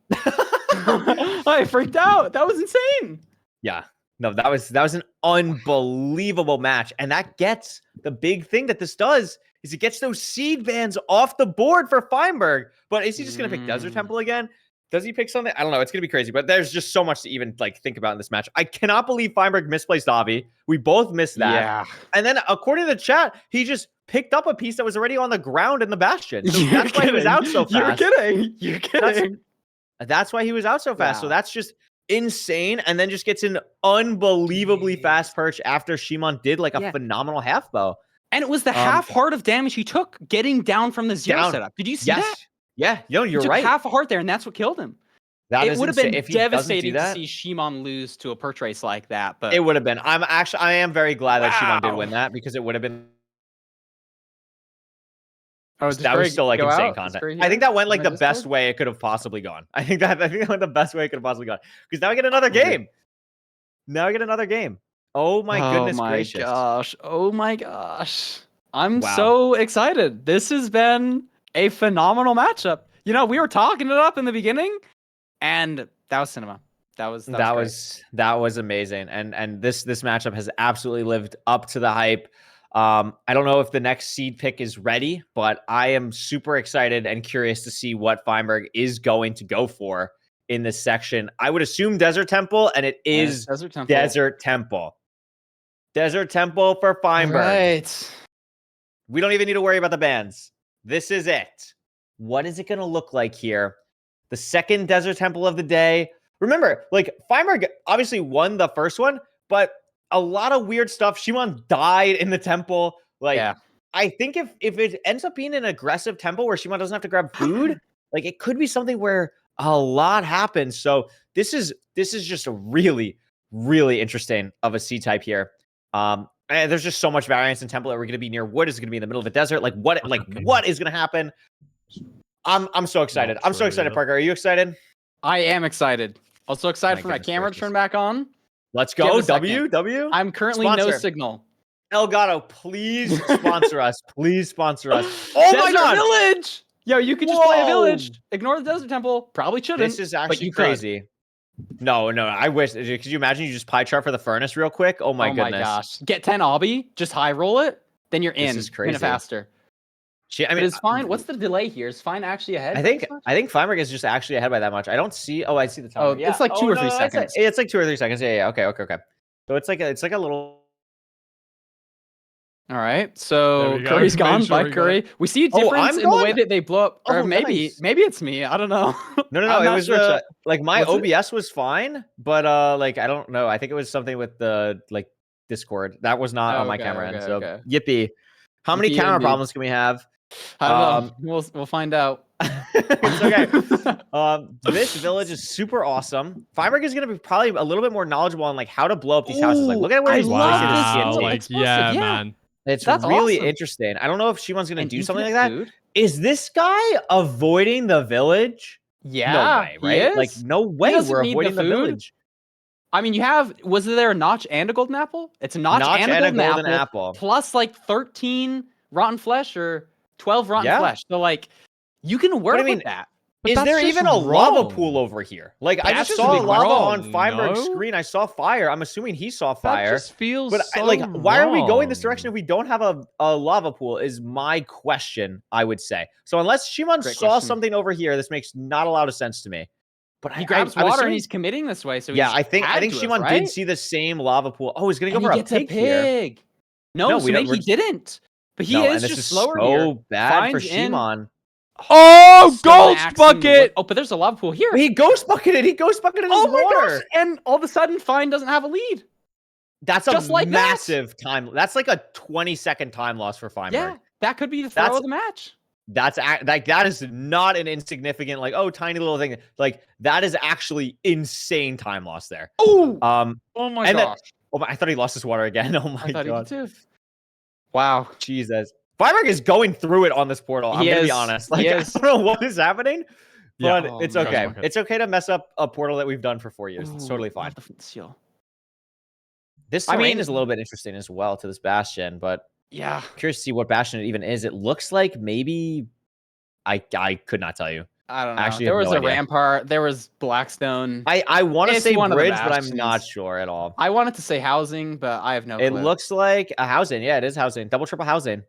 I freaked out. That was insane. Yeah. No, that was an unbelievable match. And that gets the big thing that this does is it gets those seed bans off the board for Feinberg. But is he just gonna pick Desert Temple again? Does he pick something? I don't know. It's gonna be crazy, but there's just so much to even like think about in this match. I cannot believe Feinberg misplaced Avi. We both missed that. Yeah. And then according to the chat, he just picked up a piece that was already on the ground in the bastion. So You're that's why he was kidding. out so fast. You're kidding. You're kidding. That's why he was out so fast. So Wow. that's just insane. And then just gets an unbelievably fast perch after Shimon did like a phenomenal half bow. And it was the half heart of damage he took getting down from the zero Down. setup. Did you see that? Yeah. Yo, He you're took right. half a heart there, and that's what killed him. That It is would have insane. been If he doesn't do devastating to that, see Shimon lose to a perch race like that. But it would have been. I am very glad that Shimon did Wow. win that because it would have been. oh, That was still like insane content. I think that went like the best way it could have possibly gone. I think that went the best way it could have possibly gone because now we get another game. Oh my goodness gracious! Gosh. Oh my gosh. I'm Wow. so excited. This has been a phenomenal matchup. You know, we were talking it up in the beginning, and that was cinema. That was amazing. And this matchup has absolutely lived up to the hype. I don't know if the next seed pick is ready, but I am super excited and curious to see what Feinberg is going to go for in this section. I would assume Desert Temple, and it is Desert Temple. Desert Temple. Desert Temple for Feinberg. Right. We don't even need to worry about the bans. This is it. What is it going to look like here? The second Desert Temple of the day. Remember, like Feinberg obviously won the first one, but a lot of weird stuff. Shimon died in the temple. Like, Yeah. I think if it ends up being an aggressive temple where Shimon doesn't have to grab food, like it could be something where a lot happens. So this is just a really, really interesting of a C type here. And there's just so much variance in temple. Are we going to be near wood? Is it going to be in the middle of the desert? Like what is going to happen? I'm so excited. Not I'm so sure excited, either. Parker. Are you excited? I am excited. Also excited My for my goodness camera to gracious. turn back on. Let's Give go. it a second. W. I'm currently no Sponsor. signal. Elgato, please sponsor us. Please sponsor us. Oh my Desert god. Village! Yo, you could just play a Whoa. village. Ignore the Desert Temple. Probably shouldn't. This is but actually you could. crazy. No. I wish. Could you imagine you just pie chart for the furnace real quick? Oh my goodness. my gosh. Get 10 obby, just high roll it, then you're This in. is Minute crazy. faster. I But mean, it's fine. What's the delay here? Is fine actually ahead? I think Feinberg is just actually ahead by that much. I don't see. Oh, I see the timer. Oh, it's like 2 or 3 it's like- seconds. It's like 2 or 3 seconds. Yeah. Okay. So it's like a little. All right. There So we go. Curry's Made gone. sure Bye, he got Curry. it. We see a Oh, difference I'm in the way gone? that they blow up. Or Oh, maybe nice. it's me. I don't know. No. I'm It not was sure. like my Was it? OBS was fine, but like I don't know. I think it was something with the like Discord that was not on my Okay, camera end. okay, So okay. yippee! How many Yippee camera indeed. problems can we have? I don't know. We'll find out. It's okay. This village is super awesome. Feinberg is going to be probably a little bit more knowledgeable on like how to blow up these houses. Like, look at where I he's love placing this his Wow, skins. TNT. like Explosive, yeah, yeah. man. It's That's really awesome. interesting. I don't know if Shimon's going to And do something like infinite that. food. Is this guy avoiding the village? Yeah. No way, he right? is. Like, no way doesn't we're need the avoiding the food. village. I mean, was there a notch and a golden apple? It's a notch, and a golden apple, plus like 13 rotten flesh or 12 rotten flesh. So like, you can work with that. But is there even a lava pool over here? Like, I just saw lava on Feinberg's screen. I saw fire. I'm assuming he saw fire. That just feels so like, why are we going this wrong. direction if we don't have a lava pool is my question, I would say. So unless Shimon saw something over here, this makes not a lot of sense to me. But he grabs water and he's committing this way. So yeah, I think Shimon did see the same lava pool. Oh, he's gonna go for a pig here. No, so maybe he didn't. But he is just slower here. So bad for Shimon. Oh, ghost bucket! Oh, but there's a lava pool here. He ghost bucketed. He ghost bucketed his water. Gosh. And all of a sudden, Fine doesn't have a lead. That's just a massive time. That's like a 20-second time loss for Feinberg. Yeah, that could be the throw of the match. That's like that is not an insignificant tiny little thing. Like that is actually insane time loss there. Oh, oh my gosh! I thought he lost his water again. Oh my god! He did too. Wow, Jesus. Feinberg is going through it on this portal. I'm gonna be honest. Like I don't know what is happening, but it's okay. It's okay to mess up a portal that we've done for 4 years. It's totally fine. This terrain is a little bit interesting as well to this bastion, but yeah, curious to see what bastion it even is. It looks like maybe I could not tell you. I don't know. Actually, there was a rampart. There was Blackstone. I want to say bridge, but I'm not sure at all. I wanted to say housing, but I have no clue. It looks like a housing. Yeah, it is housing. Double, triple housing.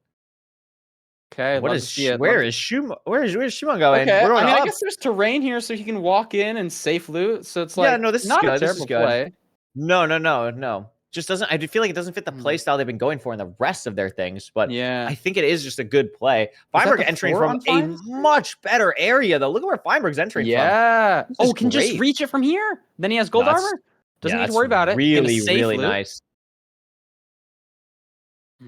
Okay. Where is Shimon going? Okay. I guess there's terrain here, so he can walk in and safe loot. So it's like no, this not is good. a terrible play. No. Just doesn't. I feel like it doesn't fit the play style they've been going for in the rest of their things. But yeah, I think it is just a good play. Feinberg entering from a much better area though. Look at where Feinberg's entering from. Yeah. Oh, can just reach it from here. Then he has gold armor. Doesn't need to worry about it. Really nice.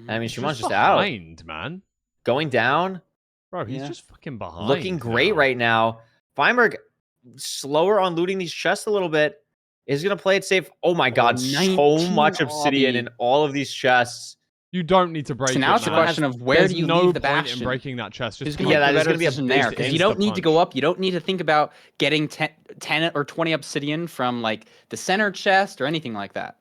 I mean, Shimon's just out. Man. Going down. Bro, he's just fucking behind. Looking great right now. Feinberg slower on looting these chests a little bit. Is going to play it safe. Oh my god, so much obsidian in all of these chests. You don't need to break it. So now it's a question of where do you leave the bastion? In breaking that chest. That is going to be a there because you don't need to go up. You don't need to think about getting 10 or 20 obsidian from like the center chest or anything like that.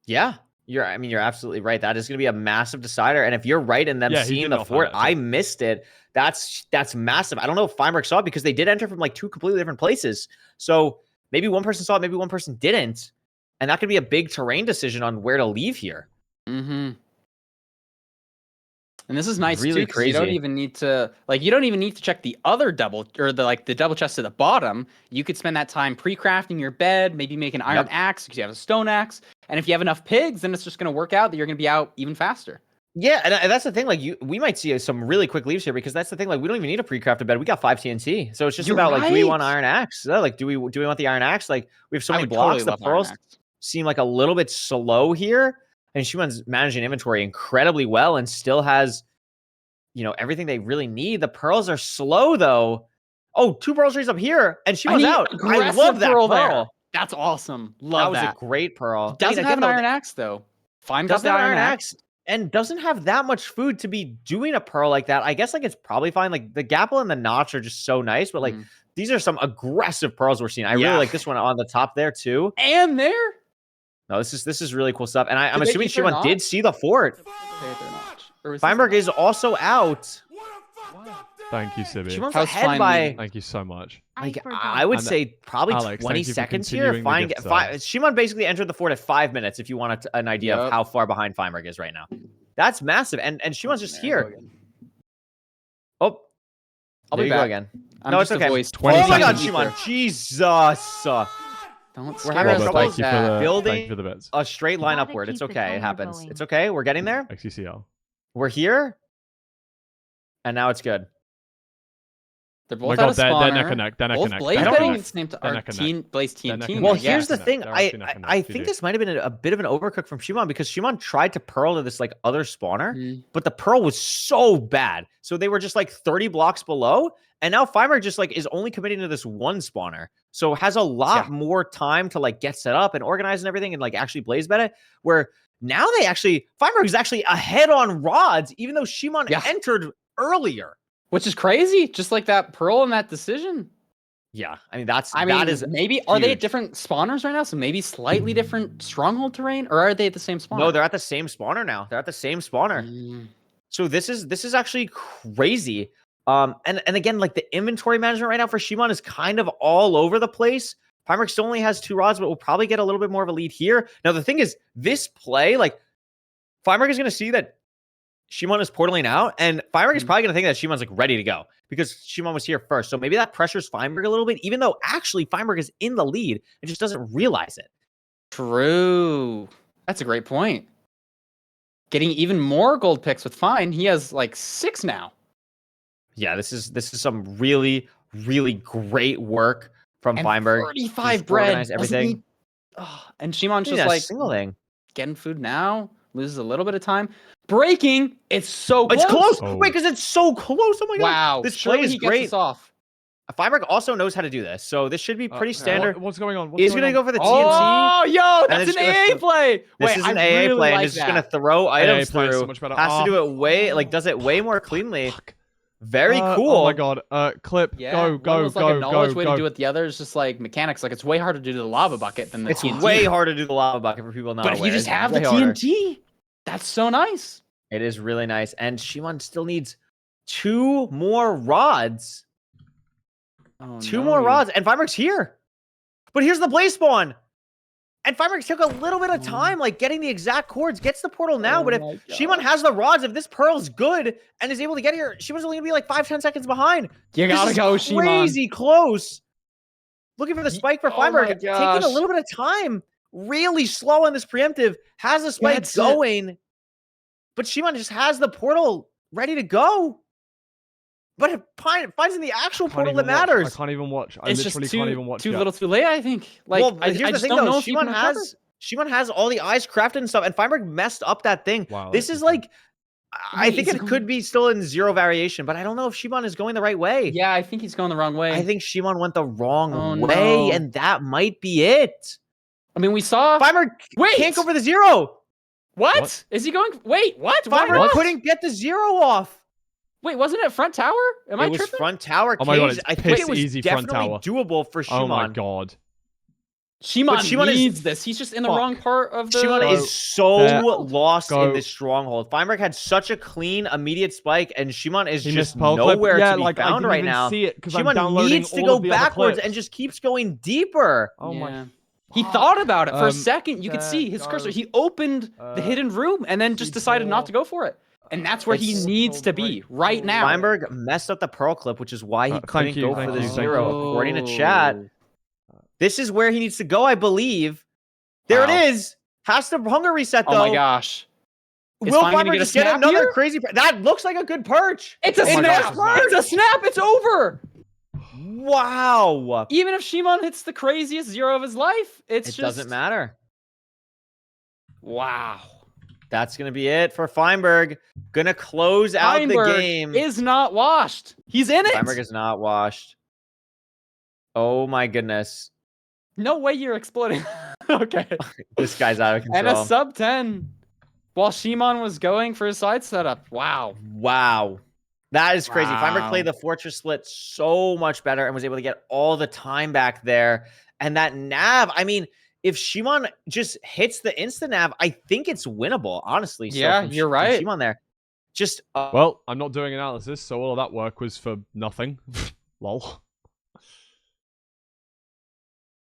Yeah. You're absolutely right. That is going to be a massive decider. And if you're right in them seeing the fort, I missed it. That's massive. I don't know if Feinberg saw it because they did enter from like two completely different places. So maybe one person saw it, maybe one person didn't. And that could be a big terrain decision on where to leave here. Mm-hmm. And this is nice really too, crazy. You don't even need to check the other double or the double chest to the bottom. You could spend that time pre-crafting your bed, maybe make an iron axe because you have a stone axe. And if you have enough pigs, then it's just going to work out that you're going to be out even faster. Yeah, and that's the thing. Like, we might see some really quick leaves here because that's the thing. Like, we don't even need a pre-crafted bed. We got 5 TNT, so it's just about like, do we want iron axe? Like, do we want the iron axe? Like, we have so many blocks. The pearls seem like a little bit slow here, and Shimon's managing inventory incredibly well, and still has, everything they really need. The pearls are slow though. Oh, 2 pearl trees up here, and Shimon's out. I love that pearl. There. That's awesome. Love that. That was a great pearl. Doesn't have an iron axe though. Fine, doesn't have an iron axe. And doesn't have that much food to be doing a pearl like that. I guess like it's probably fine. Like the gapple and the notch are just so nice, but like these are some aggressive pearls we're seeing. I really like this one on the top there too. And there. No, this is really cool stuff. And I'm assuming Shimon did see the fort. Feinberg is also out. Thank you, Sibi. Shimon's ahead by. Thank you so much. Like I would say probably Alex, 20 seconds here. Shimon basically entered the fort at 5 minutes. If you want an idea of how far behind Feinberg is right now, that's massive. And Shimon's just here. Oh, I'll be back again. No, it's okay. Oh my god, Shimon! Jesus! Don't we're having trouble building a straight line upward. It's okay. It happens. It's okay. We're getting there. XCCL. We're here, and now it's good. They're both out of spawner. They're neck and neck. Both Blaze betting at the same time. Blaze TNT. Well, here's the thing. I think this might have been a bit of an overcook from Shimon because Shimon tried to pearl to this like other spawner, but the pearl was so bad. So they were just like 30 blocks below. And now Feinberg just like is only committing to this one spawner. So has a lot more time to like get set up and organize and everything and like actually blaze bet it. Where now Feinberg is actually ahead on rods, even though Shimon entered earlier. Which is crazy, just like that pearl and that decision. Yeah, I mean that is maybe are they at huge. different spawners right now? So maybe slightly different stronghold terrain, or are they at the same spawner? No, they're at the same spawner now. They're at the same spawner. Mm. So this is actually crazy. And again, like the inventory management right now for Shimon is kind of all over the place. Primark still only has 2 rods, but we'll probably get a little bit more of a lead here. Now the thing is, this play, like Primark is going to see that Shimon is portaling out, and Primark is probably going to think that Shimon's like ready to go because Shimon was here first. So maybe that pressures Feinberg a little bit, even though actually Feinberg is in the lead and just doesn't realize it. True. That's a great point. Getting even more gold picks with Fine. He has like 6 now. Yeah, this is some really, really great work from And Feinberg. 35 bread. Organize everything. And Shimon's Dude, just like single thing. getting food now. Loses a little bit of time. Breaking. It's so close. It's close. Oh. Wait, because it's so close. Oh my god. Wow. This Surely play is he great. gets us off. Feinberg also knows how to do this, so this should be pretty standard. What's going on? He's going to go for the TNT. Oh, yo, that's it's an gonna AA play. This Wait, is an I AA really play, and like it's just going to that. throw items AA play is through. so much better. Has to do it way, Oh. does it way more cleanly. Very cool. Oh my god. Clip. Yeah, Go, one go, was like a knowledge go, way go. to do it. The other is just like mechanics. Like it's way harder to do the lava bucket than the It's TNT. way harder to do the lava bucket for people not But if aware. you just It's have the way harder. TNT, that's so nice. It is really nice. And Shimon still needs 2 more rods. Oh, 2 more rods. And Feinberg's here. But here's the blaze spawn. And Feinberg took a little bit of time, like getting the exact chords, gets the portal now. But if Shimon has the rods, if this Pearl's good and is able to get here, Shimon's only going to be like 5-10 seconds behind. You This gotta is go, Shimon. crazy close. Looking for the spike for Oh my Feinberg. Taking gosh. a little bit of time. Really slow on this preemptive. Has the spike That's it. going. But Shimon just has the portal ready to go. But it finds in the actual portal that matters. I can't even watch. I It's literally just can't even watch. too yet. little, too late. I think. Like, Well, I here's the just thing don't know though. if he can recover. Shimon has all the eyes crafted and stuff, and Feinberg messed up that thing. Wow, This that's is insane. like, I Wait, think is it it could be still in 0 variation, but I don't know if Shimon is going the right way. Yeah, I think he's going the wrong way. I think Shimon went the wrong Oh, way, no. and that might be it. I mean, we saw. Feinberg Wait! can't go for the 0. What? Is he going? Wait, what? Why Feinberg not? couldn't get the 0 off. Wait, wasn't it front tower? Am I It was tripping? front tower. Oh my God, cage. it's I think piss it was easy front definitely tower. doable for Shimon. Oh my god. Shimon, But Shimon is- needs this. He's just in the Fuck. wrong part of the. Shimon Go. is so There. lost Go. in this stronghold. Feinberg had such a clean, immediate spike, and Shimon is He just missed Pearl Clip. nowhere Yeah, to be like, I found didn't right even now. see it 'cause I'm Shimon downloading needs to all go of the other backwards clips. and just keeps going deeper. Oh my. Yeah. He thought about it for a second. You could there, see his go. cursor. He opened the hidden room and then just decided not to go for it. And that's where he It's needs to be right now. Feinberg messed up the Pearl Clip, which is why he Thank couldn't you, go thank for the you, thank 0, you. according to chat. This is where he needs to go, I believe. There Wow. it is. Has to hunger reset, though. Oh my gosh. Is Will Fine gonna Feinberg get a just get snap another here? crazy... That looks like a good perch. It's a Oh my snap. gosh, It's a snap. It's over. Wow. Even if Shimon hits the craziest 0 of his life, it's It just doesn't matter. Wow. That's going to be it for Feinberg. Going to close out Feinberg the game. is not washed. He's in it. Feinberg is not washed. Oh my goodness. No way you're exploding. Okay. This guy's out of And a control. sub 10 while Shimon was going for his side setup. Wow. Wow. That is crazy. Feinberg Wow. played the Fortress Split so much better and was able to get all the time back there. And that nav, I mean, if Shimon just hits the insta nav, I think it's winnable, honestly. So Yeah, from you're from right. Shimon there. Just Well, I'm not doing analysis, so all of that work was for nothing. Lol.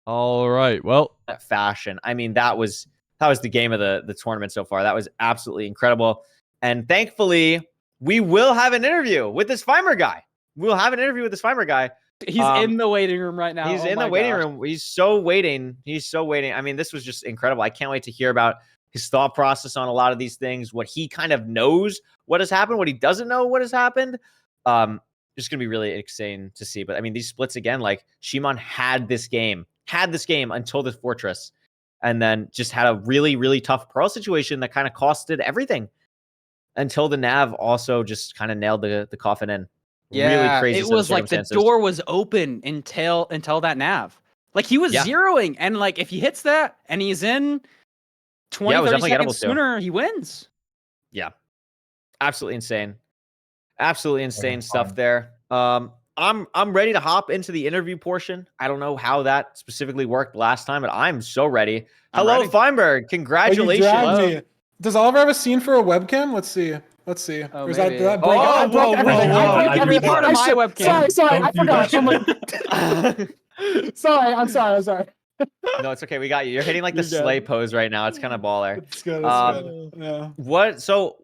All right. Well, that fashion. I mean, that was the game of the tournament so far. That was absolutely incredible. And thankfully, we will have an interview with this Feinberg guy. We'll have an interview with this Feinberg guy. He's in the waiting room right now. He's Oh in the my waiting gosh. room. He's so waiting. I mean, this was just incredible. I can't wait to hear about his thought process on a lot of these things, what he kind of knows what has happened, what he doesn't know what has happened. Just going to be really insane to see. But I mean, these splits again, like Shimon had this game until the Fortress, and then just had a really, really tough Pearl situation that kind of costed everything until the Nav also just kind of nailed the coffin in. Yeah, Really crazy. it set of was like the circumstances. door was open until that nav. Like he was Yeah. zeroing, and like if he hits that and he's in 20, Yeah, it was 30 definitely seconds gettable too. sooner, he wins. Yeah. Absolutely insane. Absolutely insane fun. stuff there. I'm ready to hop into the interview portion. I don't know how that specifically worked last time, but I'm so ready. I'm Hello, ready. Feinberg. Congratulations. Oh, you dragged me. Does Oliver have a scene for a webcam? Let's see. Oh, Or is maybe. did that break? Oh, I broke whoa, everything. whoa, I whoa. broke I everything. do part of my webcam. Sorry, I Don't do forgot. that. Sorry, I'm sorry. No, it's okay. We got you. You're hitting like the You're good. slay pose right now. It's kind of baller. It's good. Um, Yeah. What? So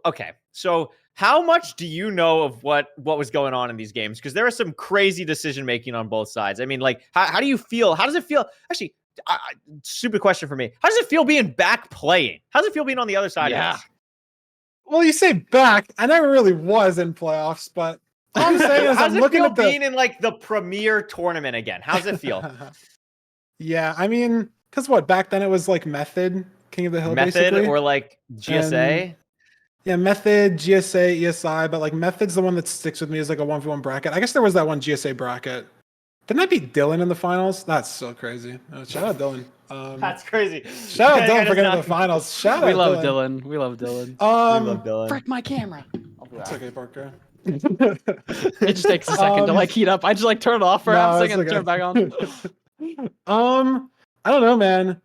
okay. So how much do you know of what was going on in these games? Because there was some crazy decision making on both sides. I mean, like, how do you feel? How does it feel? Actually, stupid question for me. How does it feel being back playing? How does it feel being on the other side? Yeah. Of this? Well, you say back. I never really was in playoffs, but all I'm saying is How's I'm it looking feel at the. being in like the premier tournament again? How's it feel? Yeah, I mean, because what back then it was like Method, King of the Hill, Method basically. or like GSA? Yeah, Method, GSA, ESI, but like Method's the one that sticks with me as like a 1v1 bracket. I guess there was that one GSA bracket. Didn't I beat Dylan in the finals? That's so crazy. Shout out Dylan. That's crazy. Shout out That guy Dylan for does getting not- to the finals. Shout We out love Dylan. Dylan. We love Dylan. We love Dylan. Frick my camera. It's okay, Parker. It just takes a second to like heat up. I just like turn it off for half a second and turn it back on. I don't know, man.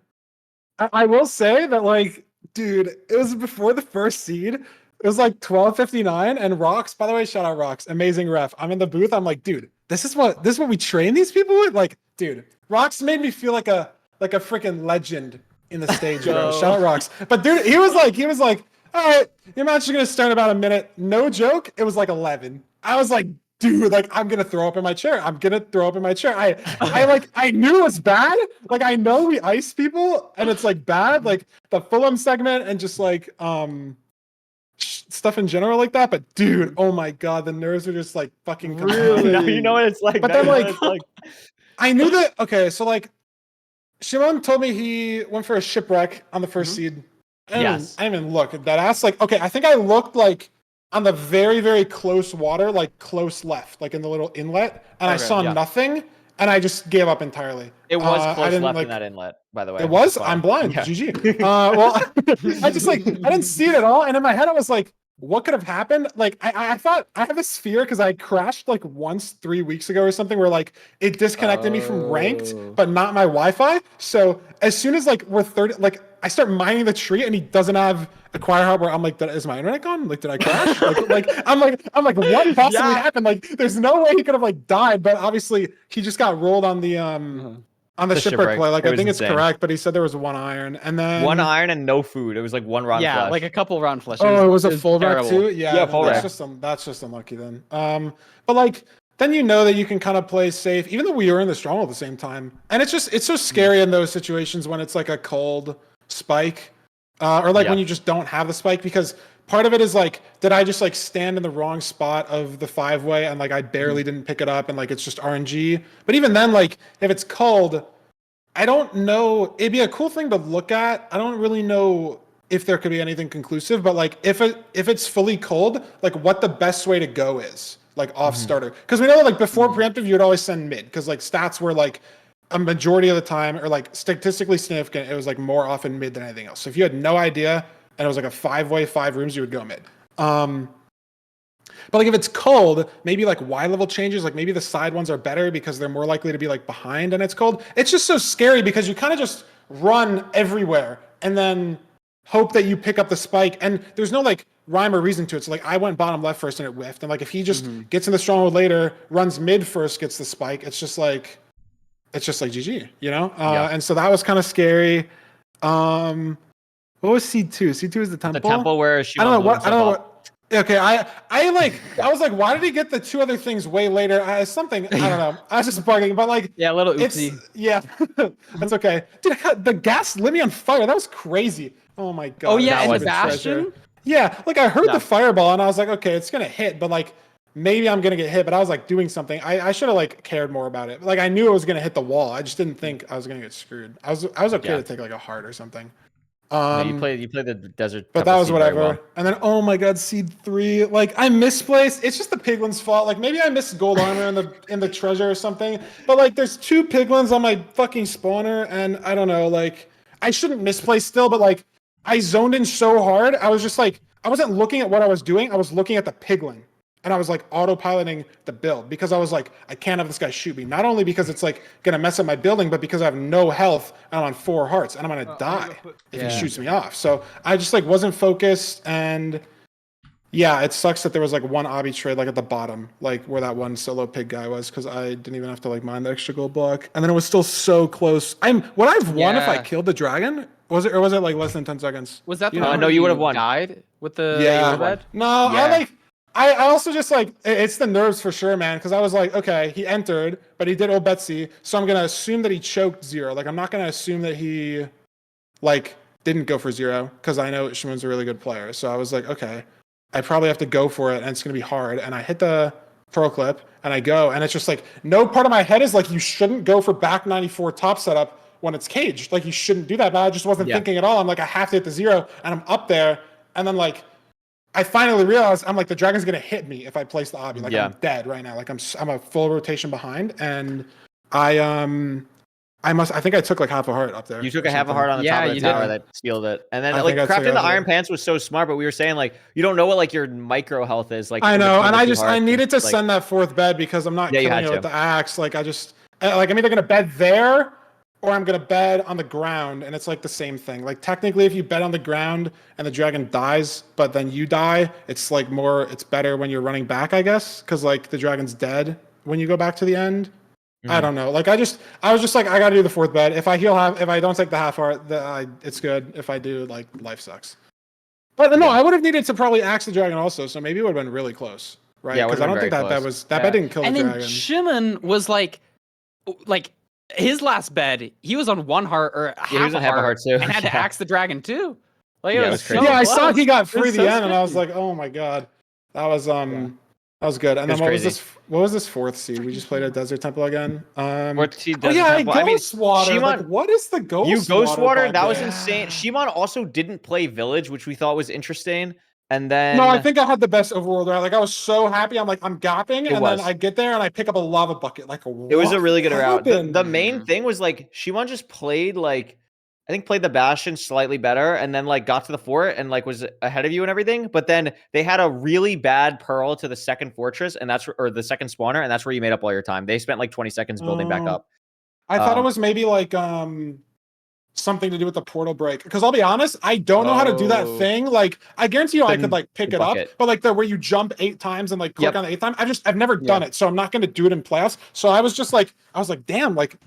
I will say that, like, dude, it was before the first seed. It was like 12:59, and Rox, by the way, shout out Rox, amazing ref. I'm in the booth. I'm like, dude, this is what we train these people with. Like, dude, Rox made me feel like a freaking legend in the stage, bro. Shout out Rox. But dude, he was like, all right, your match is gonna start in about a minute. No joke, it was like 11. I was like, dude, like I'm gonna throw up in my chair. I knew it was bad. Like I know we ice people and it's like bad, like the Fulham segment and just like stuff in general like that. But dude, oh my god, the nerves are just like fucking Really? Now you know what it's like. But Now then you know what like, it's like. I knew that. Okay, so like Shimon told me he went for a shipwreck on the 1st seed. Yes. I didn't even look at that ass. Like, okay, I think I looked like on the very, very close water, like close left, like in the little inlet, and I Okay, saw yeah. nothing, and I just gave up entirely. It was I close didn't, left like, in that inlet, by the way. It was? Fine. I'm blind. Yeah. GG. Well, I just like, I didn't see it at all. And in my head, I was like, what could have happened? Like, I thought I have this fear because I crashed like once 3 weeks ago or something where like it disconnected me from ranked, but not my Wi-Fi. So as soon as like we're 30, like I start mining the tree and he doesn't have Acquire Hub where I'm like, is my internet gone? Like, did I crash? I'm like, what possibly happened? Like, there's no way he could have like died, but obviously he just got rolled on the shipwreck shipwreck. play. Like, It I was think it's insane. correct, but he said there was 1 iron and then 1 iron and no food. It was like 1 round Yeah, flush. like a couple round flushes. Oh, it was a full rack terrible. too? Yeah, Yeah, full that's rack. that's just unlucky then. But like then you know that you can kind of play safe, even though we were in the stronghold at the same time. And it's so scary in those situations when it's like a cold spike. Or like when you just don't have the spike, because part of it is like, did I just like stand in the wrong spot of the 5-way and like I barely didn't pick it up and like it's just RNG. But even then, like if it's cold, I don't know. It'd be a cool thing to look at. I don't really know if there could be anything conclusive, but like if it's fully cold, like what the best way to go is, like off starter. Because we know that like before preemptive, you would always send mid because like stats were like a majority of the time, or like statistically significant, it was like more often mid than anything else. So if you had no idea and it was like a 5-way, 5 rooms, you would go mid. But like if it's cold, maybe like Y level changes, like maybe the side ones are better because they're more likely to be like behind and it's cold. It's just so scary because you kind of just run everywhere and then hope that you pick up the spike. And there's no like rhyme or reason to it. So like I went bottom left first and it whiffed. And like if he just gets in the stronghold later, runs mid first, gets the spike, it's just like GG, you know? And so that was kind of scary. What was C2? C2 is the temple. The temple where she I don't know what. Okay, I was like, why did he get the 2 other things way later? Something, I don't know. I was just bugging, but like, Yeah, a little it's oopsie. yeah, that's okay. Dude, the gas lit me on fire. That was crazy. Oh my god. Oh yeah, that and was the a treasure. Bastion. Yeah, like I heard the fireball and I was like, okay, it's gonna hit, but like maybe I'm gonna get hit. But I was like doing something. I should have like cared more about it. Like I knew it was gonna hit the wall. I just didn't think I was gonna get screwed. I was okay to take like a heart or something. You played the desert, but that was whatever. And then oh my god, seed 3. Like I misplaced. It's just the piglin's fault. Like maybe I missed gold armor in the treasure or something. But like there's 2 piglins on my fucking spawner, and I don't know. Like I shouldn't misplace still, but like I zoned in so hard. I was just like I wasn't looking at what I was doing. I was looking at the piglin. and I was like autopiloting the build because I was like, I can't have this guy shoot me. Not only because it's like gonna mess up my building, but because I have no health and I'm on 4 hearts and I'm gonna die if he shoots me off. So I just like wasn't focused, and yeah, it sucks that there was like one obby trade like at the bottom, like where that one solo pig guy was, because I didn't even have to like mine the extra gold block, and then it was still so close. Would I've won if I killed the dragon? Was it like less than 10 seconds? Was that the You know? one No, where you would have won. died with the Yeah. bed? No, Yeah. I also just like it's the nerves for sure, man. Because I was like, okay, he entered, but he did old Betsy, so I'm gonna assume that he choked 0. Like I'm not gonna assume that he like didn't go for 0, because I know Shimon's a really good player. So I was like, okay, I probably have to go for it, and it's gonna be hard. And I hit the pro clip, and I go, and it's just like no part of my head is like you shouldn't go for back 94 top setup when it's caged. Like you shouldn't do that. But I just wasn't thinking at all. I'm like, I have to hit the 0, and I'm up there, and then like I finally realized I'm like the dragon's gonna hit me if I place the obby. Like I'm dead right now. Like I'm a full rotation behind, and I think I took like half a heart up there. You took a half a heart on the top of the tower that sealed it, and then like crafting the iron pants was so smart. But we were saying like you don't know what like your micro health is. Like I know, and I needed to send that 4th bed because I'm not killing it with the axe. Like I'm either gonna bed there or I'm gonna bed on the ground, and it's like the same thing. Like technically, if you bed on the ground and the dragon dies, but then you die, it's like it's better when you're running back, I guess, because like the dragon's dead when you go back to the end. I don't know. Like I was just like I gotta do the 4th bed. If I don't take the half heart, it's good. If I do, like life sucks. But no, I would have needed to probably axe the dragon also. So maybe it would have been really close, right? Yeah, because I don't think that bed didn't kill the dragon. And then Shimon was like his last bed, he was on 1 heart or half a heart too, and had to axe the dragon too. Like it was crazy. so I saw he got free the so end, and I was like, oh my god, that was that was good. And then what was this 4th seed? We just played a desert temple again. 4th seed Temple. Ghost water. Shimon, like, what is the ghost? You ghost water? That was there? insane. Shimon also didn't play village, which we thought was interesting. And then no, I think I had the best overworld. Like I was so happy. I'm like I'm gapping, and then I get there and I pick up a lava bucket. Like it was a really good route. The main thing was like Shimon just played like I think played the Bastion slightly better, and then like got to the fort and like was ahead of you and everything. But then they had a really bad pearl to the 2nd fortress, and or the 2nd spawner, and that's where you made up all your time. They spent like 20 seconds building back up. I thought it was maybe like something to do with the portal break, because I'll be honest, I don't know how to do that thing. Like I guarantee you I could like pick it up, but like where you jump 8 times and like click on the 8th time, I've never done it, so I'm not going to do it in playoffs. So I was like damn, like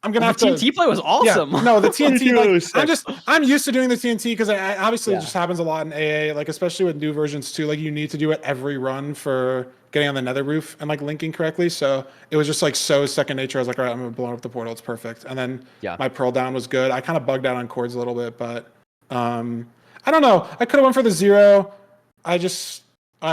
I'm gonna have to. TNT play was awesome. Yeah, no, the TNT. Like, I'm used to doing the TNT because obviously it just happens a lot in AA. Like especially with new versions too. Like you need to do it every run for getting on the nether roof and like linking correctly. So it was just like so second nature. I was like, all right, I'm gonna blow up the portal. It's perfect. And then my pearl down was good. I kind of bugged out on cords a little bit, but I don't know. I could have went for the 0. I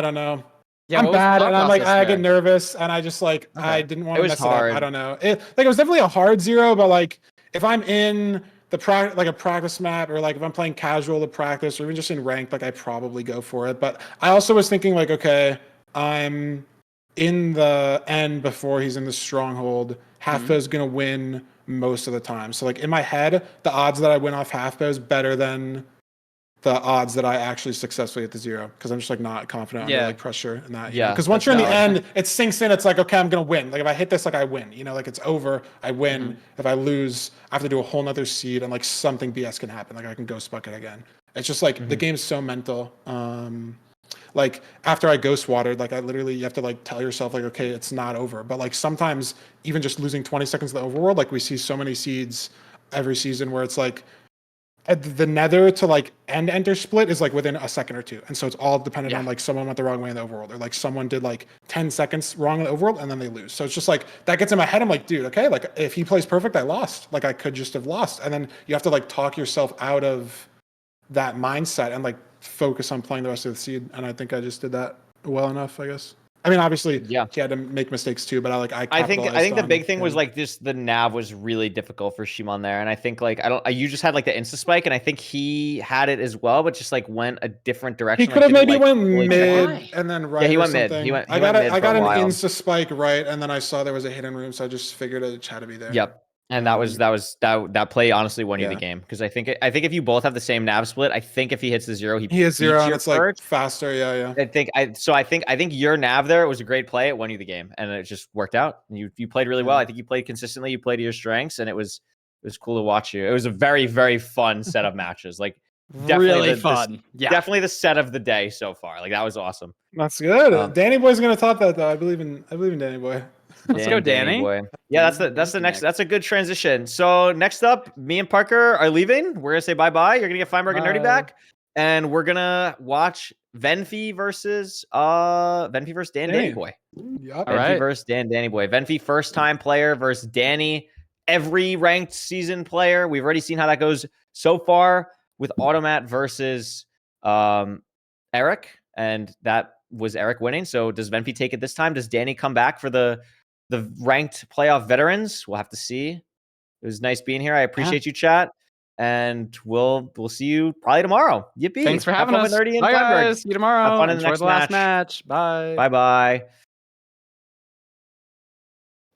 don't know. Yeah, I'm bad, and I'm like I get nervous, and I just like I didn't want to mess it up. I don't know. It was definitely a hard 0, but like if I'm in the a practice map, or like if I'm playing casual to practice, or even just in ranked, like I probably go for it. But I also was thinking like, okay, I'm in the end before he's in the stronghold. Half bow's gonna win most of the time. So like in my head, the odds that I win off half bow is better than the odds that I actually successfully hit the 0, because I'm just like not confident under like pressure in that. Yeah. Because once you're in the end, it sinks in. It's like, okay, I'm gonna win. Like if I hit this, like I win. You know, like it's over. I win. If I lose, I have to do a whole nother seed, and like something BS can happen. Like I can ghost bucket again. It's just like the game's so mental. Like after I ghost watered, like I literally you have to like tell yourself like, okay, it's not over. But like sometimes even just losing 20 seconds to the overworld, like we see so many seeds every season where it's like the nether to like enter split is like within a second or 2, and so it's all dependent on like someone went the wrong way in the overworld, or like someone did like 10 seconds wrong in the overworld and then they lose. So it's just like that gets in my head. I'm like, dude, okay, like if he plays perfect, I lost. Like I could just have lost, and then you have to like talk yourself out of that mindset and like focus on playing the rest of the seed. And I think I just did that well enough, I guess. I mean, obviously, he had to make mistakes too, but I think the big thing was like just the nav was really difficult for Shimon there, and I think like you just had like the insta spike, and I think he had it as well, but just like went a different direction. He could have maybe went mid and then right. Yeah, he went mid. I got an insta spike right, and then I saw there was a hidden room, so I just figured it had to be there. Yep. And that play honestly won you the Yeah. game because I think if you both have the same nav split, I think if he hits the 0, He is 0 beats and your it's like perch. faster. Yeah. I think your nav there was a great play. It won you the game, and it just worked out. You played really well. I think you played consistently. You played to your strengths, and it was cool to watch you. It was a very, very fun set of matches. Like definitely Really fun. Yeah. definitely the set of the day so far. Like that was awesome. That's good. Um, Danny Boy's gonna top that though. I believe in Danny Boy. Let's go, Danny. Boy. Yeah, that's the next. That's a good transition. So next up, me and Parker are leaving. We're gonna say bye bye. You're gonna get Feinberg and Nerdy back, and we're gonna watch Venfi versus Danny Boy. Yep. All Venfi right. versus Danny Boy. Venfi first time player versus Danny, every ranked season player. We've already seen how that goes so far with Automat versus Eric, and that was Eric winning. So does Venfi take it this time? Does Danny come back for the ranked playoff veterans? We'll have to see. It was nice being here. I appreciate you, chat. And we'll see you probably tomorrow. Yippee. Thanks for Have having fun us. with Nerdy and Bye, Feinberg. guys. See you tomorrow. Have fun in the Enjoy next the last match. Bye. Bye-bye.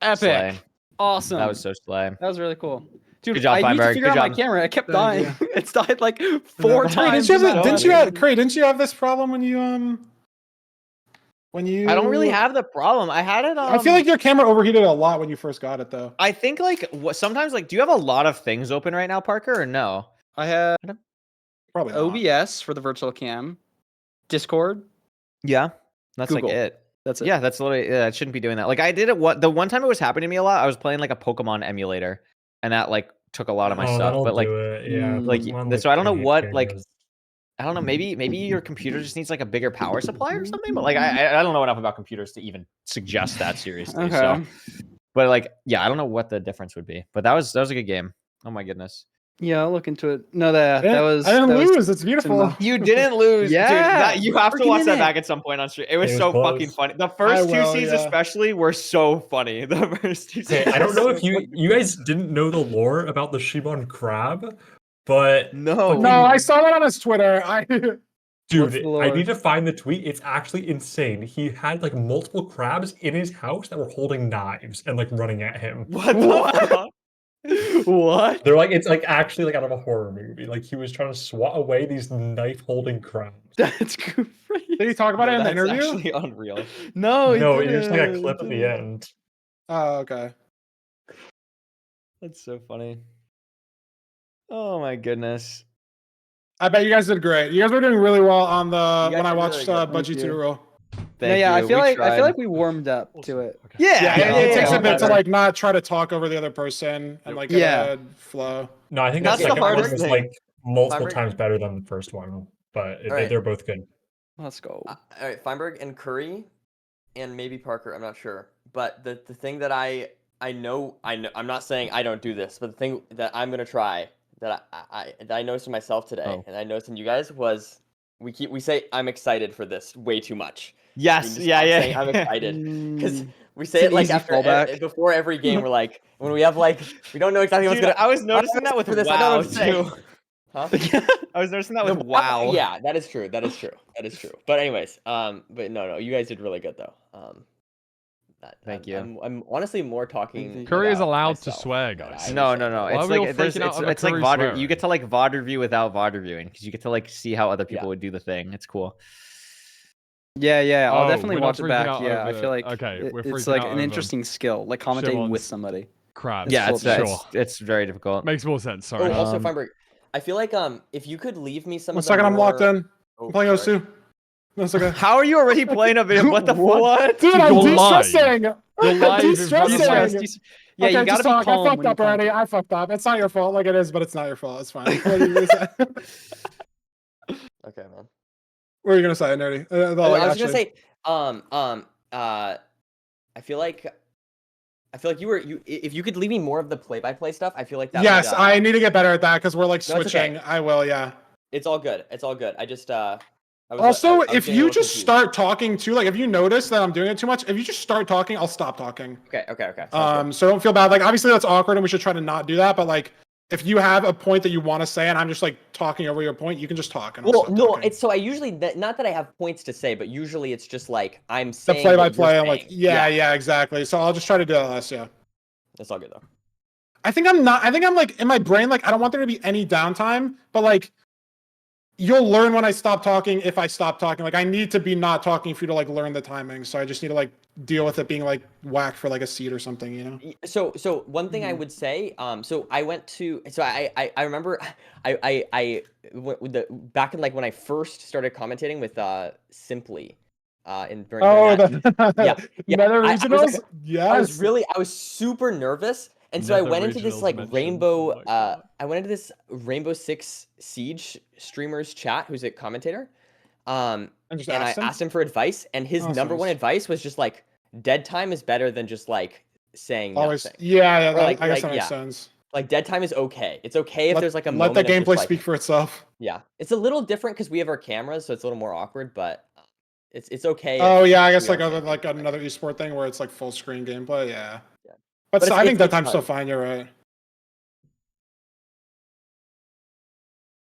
Epic. Slay. Awesome. That was so slay. That was really cool. Dude, Good job, I need to Feinberg. figure Good out my job. camera. It kept Thank dying. you. It's died like 4 Craig, times. didn't you have this problem when you I don't really have the problem. I had it I feel like your camera overheated a lot when you first got it though. I think like sometimes like do you have a lot of things open right now, Parker, or no? I have Probably not. OBS for the virtual cam, Discord. Yeah. That's Google. like it. That's it. Yeah, that's literally I shouldn't be doing that. Like I did it the one time it was happening to me a lot, I was playing like a Pokemon emulator and that like took a lot of my stuff. That'll But like do it. Yeah, like Pokemon, so I don't know create what like cameras. I don't know, maybe your computer just needs like a bigger power supply or something. But like I don't know enough about computers to even suggest that seriously. Okay. So but like yeah, I don't know what the difference would be. But that was a good game. Oh my goodness. Yeah, I'll look into it. No, that was. I didn't that was- lose. It's beautiful. You didn't lose. Dude, Yeah, you have to freaking watch in that it. back at some point on stream. It was It was so close. fucking funny. The first two will, seasons yeah. especially were so funny. The first two Okay, seasons. I don't know if you guys didn't know the lore about the Shimon crab, but No. No, I saw that on his Twitter. dude, What's the I lore? need to find the tweet. It's actually insane. He had like multiple crabs in his house that were holding knives and like running at him. What the fuck? What? They're like it's like actually like out of a horror movie. Like he was trying to swat away these knife holding crabs. That's crazy. Did he talk about it in the That's interview? actually unreal. No, No, he it's just like a didn't. clip at the end. Oh, okay. That's so funny. Oh my goodness. I bet you guys did great. You guys were doing really well on the You when guys I did watched really good. Budgie Thank 2 you. roll. Thank Yeah, you. I feel We like tried. we warmed up to it. Yeah, Yeah, it takes a bit to better. like not try to talk over the other person and like get Yeah. a flow. No, I think That's the the second one hardest was thing. like multiple Feinberg? times better than the first one, but Alright. they're both good. Let's go. All right, Feinberg and Curry, and maybe Parker. I'm not sure, but the thing that I know I'm not saying I don't do this, but the thing that I'm gonna try that I noticed in myself today, Oh. and I noticed in you guys was we say I'm excited for this way too much. We Yes, just yeah, stop yeah. saying I'm excited because we say It's it an like easy after fallback. before every game. We're like when we have like we don't know exactly what's Dude, gonna. I was noticing that with for this. I don't know WoW what to say. too. Huh? I was noticing that with No, WoW. Yeah, that is true. That is true. That is true. But anyways, but no, you guys did really good though. Thank you. I'm honestly more talking. Curry is about allowed to myself swear, than guys. I No, would no, say. no. Why It's are we all like there's, freaking out it's, over it's like Curry's VOD. swearing? You get to like VOD review without VOD reviewing because you get to like see how other people Yeah. would do the thing. It's cool. Yeah. I'll Oh, definitely we're not watch it freaking back. out Yeah, I over- feel like okay, we're it's freaking like out an over interesting skill, like commentating with Shimon's somebody. Crabs. Yeah, It's it's very difficult. Makes more sense. Oh, Sorry. also Um, Feinberg, I feel like if you could leave me some. One of the second, I'm locked more- in. Oh, I'm playing sorry. O2. No, it's okay. How are you already playing a video? What the fuck? Dude, I'm You're live. de-stressing. You're I'm live in front of de-stressing. my- Yeah, Okay, you gotta just be talk. calm I fucked when you up already. commentate. I fucked up. It's not your fault. Like it is, but it's not your fault. It's fine. What are you gonna say? Okay, man. What are you gonna say, Nerdy? I was gonna say, I feel like if you could leave me more of the play-by-play stuff, I feel like that. Yes, would, I need to get better at that because we're like No, it's okay. switching. I will, yeah. It's all good. It's all good. I just I was, Also, I was if getting a you little just confused. start talking too, like if you notice that I'm doing it too much, if you just start talking, I'll stop talking. Okay. Sounds good. So don't feel bad. Like obviously that's awkward and we should try to not do that. But like if you have a point that you want to say and I'm just like talking over your point, you can just talk. And I'll Well, stop no, talking. it's so I usually not that I have points to say, but usually it's just like I'm the saying play by what you're play. I'm like, saying. yeah, exactly. So I'll just try to do that less. Yeah. It's all good though. I think I'm not. I think I'm like in my brain, like I don't want there to be any downtime, but like you'll learn when I stop talking if I stop talking. Like I need to be not talking for you to like learn the timing. So I just need to like deal with it being like whack for like a seed or something, you know? So one thing I would say, so I went to, so I remember, back in like when I first started commentating with Simply, during that, yeah, Nether I was regionals. like, Yes. I was super nervous, and so I Nether went into this regionals like mentioned. Rainbow, Oh my God. I went into this Rainbow Six Siege streamers chat, who's a commentator, and just I asked him? asked him for advice, and his Oh, that's number one nice. advice was just like, dead time is better than just like saying Always. nothing. Yeah. Or, like- I guess like, that makes yeah. sense. Like dead time is okay. It's okay if there's like a let moment the of just, gameplay like, speak for itself. yeah. It's a little different because we have our cameras, so it's a little more awkward, but it's okay. Oh if yeah, I guess we like aren't other saying like anything. another esport thing where it's like full screen gameplay. Yeah. Yeah. But But so, it's- I think that it's time's still fun. fine. You're right.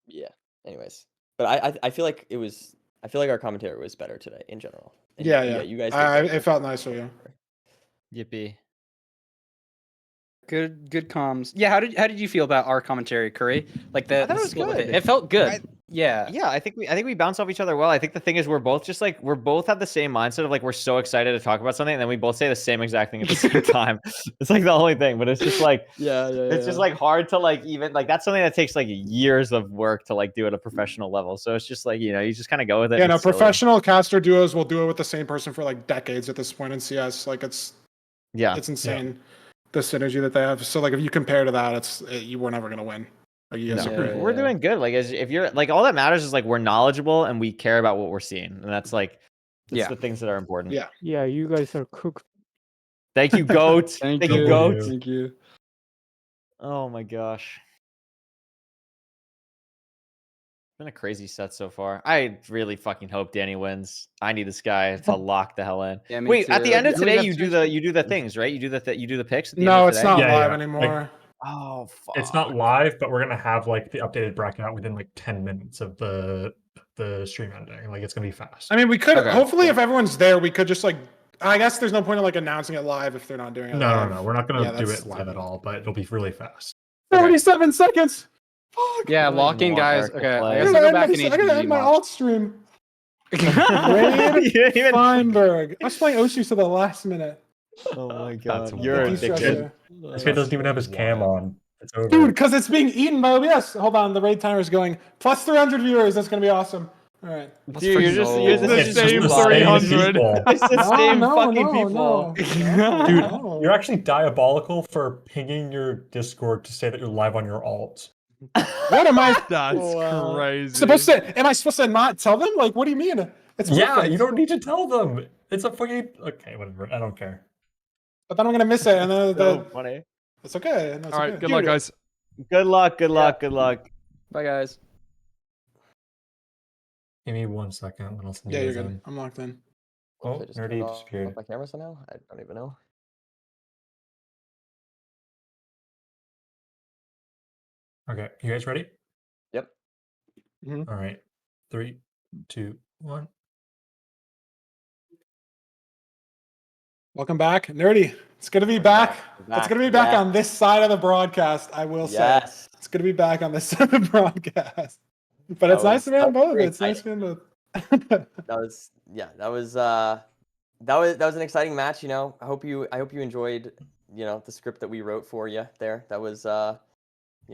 Yeah. Anyways, but I feel like I feel like our commentator was better today in general. And Yeah. you guys. Did great. It felt nice for you. Yippee. Good comms. Yeah, how did you feel about our commentary, Curry? Like I thought the it was split with good. it felt good. I- yeah. Yeah, I think we bounce off each other well. I think the thing is we're both have the same mindset of like we're so excited to talk about something, and then we both say the same exact thing at the same time. It's like the only thing, but it's just like it's just like hard to like even like that's something that takes like years of work to like do at a professional level. So it's just like you just kind of go with it. Yeah, and no, it's silly. professional caster duos will do it with the same person for like decades at this point in CS. Like it's insane the synergy that they have. So like if you compare to that, you were never gonna win. Like you guys are We're doing good. Like if you're like all that matters is like we're knowledgeable and we care about what we're seeing, and that's like the things that are important. Yeah. Yeah, you guys are cooked. Thank you, goat. Thank you, you. goat. Thank you. Oh my gosh. Been a crazy set so far. I really fucking hope Danny wins. I need this guy to lock the hell in. Yeah, me Wait, at the too. end of Really today, good you do the things, right? You do the picks at the No, end of it's today? not Yeah, live yeah. anymore. Oh fuck. It's not live, but we're gonna have like the updated bracket out within like 10 minutes of the stream ending. Like it's gonna be fast. I mean, we could Okay, hopefully cool. if everyone's there, we could just like. I guess there's no point in like announcing it live if they're not doing it. live. No. We're not gonna do that's it live at all, but it'll be really fast. 37 seconds. Fuck. Yeah, I don't lock in, even want guys. Eric to Okay, play. I I guess gotta I'll go end back my, in I gotta end my HDD alt stream. Raid You didn't even- Feinberg. I was playing Oshi to the last minute. Oh my That's god. You're Thank you, addicted. Stressor. This guy doesn't even have his cam on. It's over. Dude, because it's being eaten by OBS. Hold on, the raid timer is going. Plus 300 viewers. That's gonna be awesome. All right. Dude, you're just It's the this is same just 300. people. It's the same fucking people. No. Dude, No. you're actually diabolical for pinging your Discord to say that you're live on your alt. What am I That's crazy. supposed to? Am I supposed to not tell them? Like, what do you mean? It's Yeah, perfect. you don't need to tell them. It's a fucking okay, whatever. I don't care. But then I'm gonna miss it, and then So funny. it's okay. No, it's All right, okay. good luck, guys. Good luck, good luck, good luck. Bye, guys. Give me 1 second. What else? Yeah, you're good. I'm locked in. Oh, I just nerdy turned off disappeared. my camera somehow. I don't even know. Okay, you guys ready? Yep. Mhm. All right. 3, 2, 1. Welcome back, Nerdy. It's good to be back. It's good to be back Yes. on this side of the broadcast. I will say Yes. it's good to be back on this side of the broadcast. But That it's nice to be on was both. very It's nice to be on both. That was that was an exciting match. I hope you enjoyed the script that we wrote for you there. That was we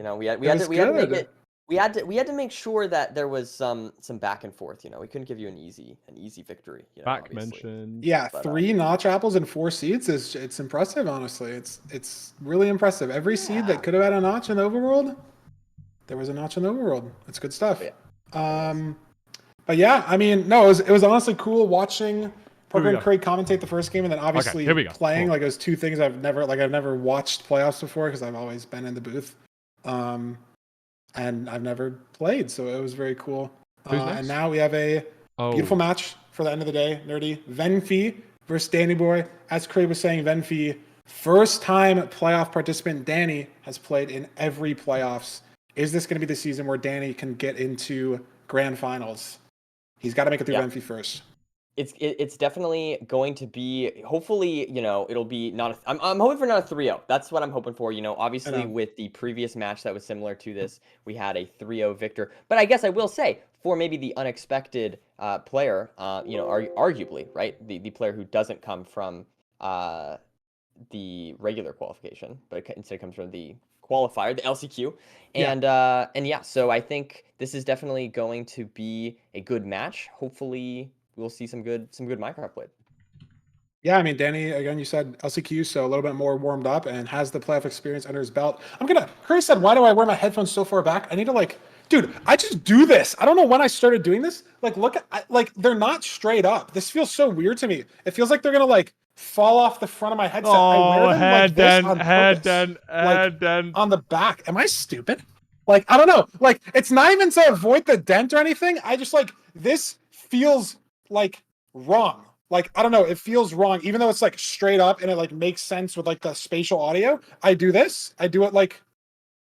had was to make good. it. We had to make sure that there was some back and forth. We couldn't give you an easy victory. Back obviously. mentioned. Yeah, But, 3 notch apples and 4 seeds it's impressive. Honestly, it's really impressive. Every seed that could have had a notch in the overworld, there was a notch in the overworld. It's good stuff. But yeah, I mean, no, it was honestly cool watching Parker and go. Craig commentate the first game, and then obviously here we go. playing. Cool. Like it was two things I've never watched playoffs before because I've always been in the booth, and I've never played, so it was very cool. Who's next? And now we have a beautiful match for the end of the day. Nerdy Venfi versus Danny Boy. As Craig was saying, Venfi, first time playoff participant. Danny has played in every playoffs. Is this going to be the season where Danny can get into grand finals? He's got to make it through Venfi first. It's definitely going to be, hopefully, it'll be not I'm hoping for not a 3-0. That's what I'm hoping for. Obviously with the previous match that was similar to this, we had a 3-0 victor. But I guess I will say, for maybe the unexpected player, arguably, right? The player who doesn't come from the regular qualification, but instead comes from the qualifier, the LCQ. And yeah, so I think this is definitely going to be a good match. Hopefully we'll see some good Minecraft played. Yeah, I mean, Danny, again, you said LCQ, so a little bit more warmed up and has the playoff experience under his belt. Curry said, why do I wear my headphones so far back? I need to dude, I just do this. I don't know when I started doing this. Look at, they're not straight up. This feels so weird to me. It feels like they're going to fall off the front of my headset. I wear them like this on purpose, on the back. Am I stupid? I don't know. It's not even to avoid the dent or anything. I just this feels wrong. I don't know. It feels wrong, even though it's straight up and it makes sense with the spatial audio. I do this. I do it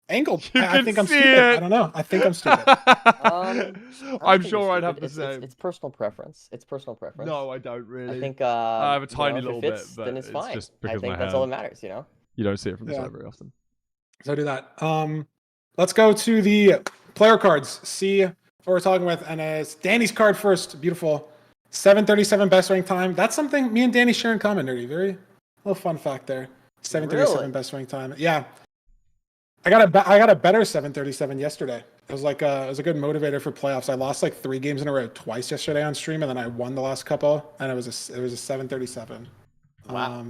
angled. I think I'm stupid. I don't know. I think I'm stupid. I'm sure I'd have the same. It's personal preference. It's personal preference. No, I don't really. I think I have a tiny little if it fits, bit, but then it's fine. just I because think my that's all that matters. You don't see it from the side very often. So do that. Let's go to the player cards. See what we're talking with, and it's Danny's card first. Beautiful. 7:37 best ranked time. That's something me and Danny share in common, Nerdy. Very little fun fact there. 7:37 best ranked time. Yeah. I got a better 7:37 yesterday. It was it was a good motivator for playoffs. I lost 3 games in a row twice yesterday on stream, and then I won the last couple, and it was a 7:37. Wow.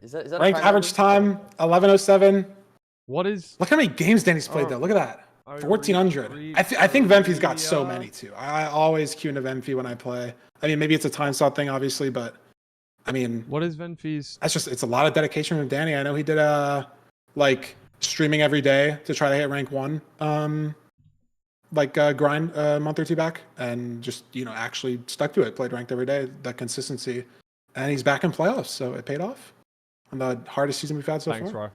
Is that ranked average time 11:07. What is? Look how many games Danny's played though. Look at that. 1,400. I think Venfi's got so many too. I always queue into Venfi when I play. I mean, maybe it's a time slot thing, obviously, but I mean, what is Venfi's? It's a lot of dedication from Danny. I know he did streaming every day to try to hit rank 1, grind a month or 2 back, and just actually stuck to it. Played ranked every day. That consistency, and he's back in playoffs, so it paid off on the hardest season we've had so Thanks, far. Ro.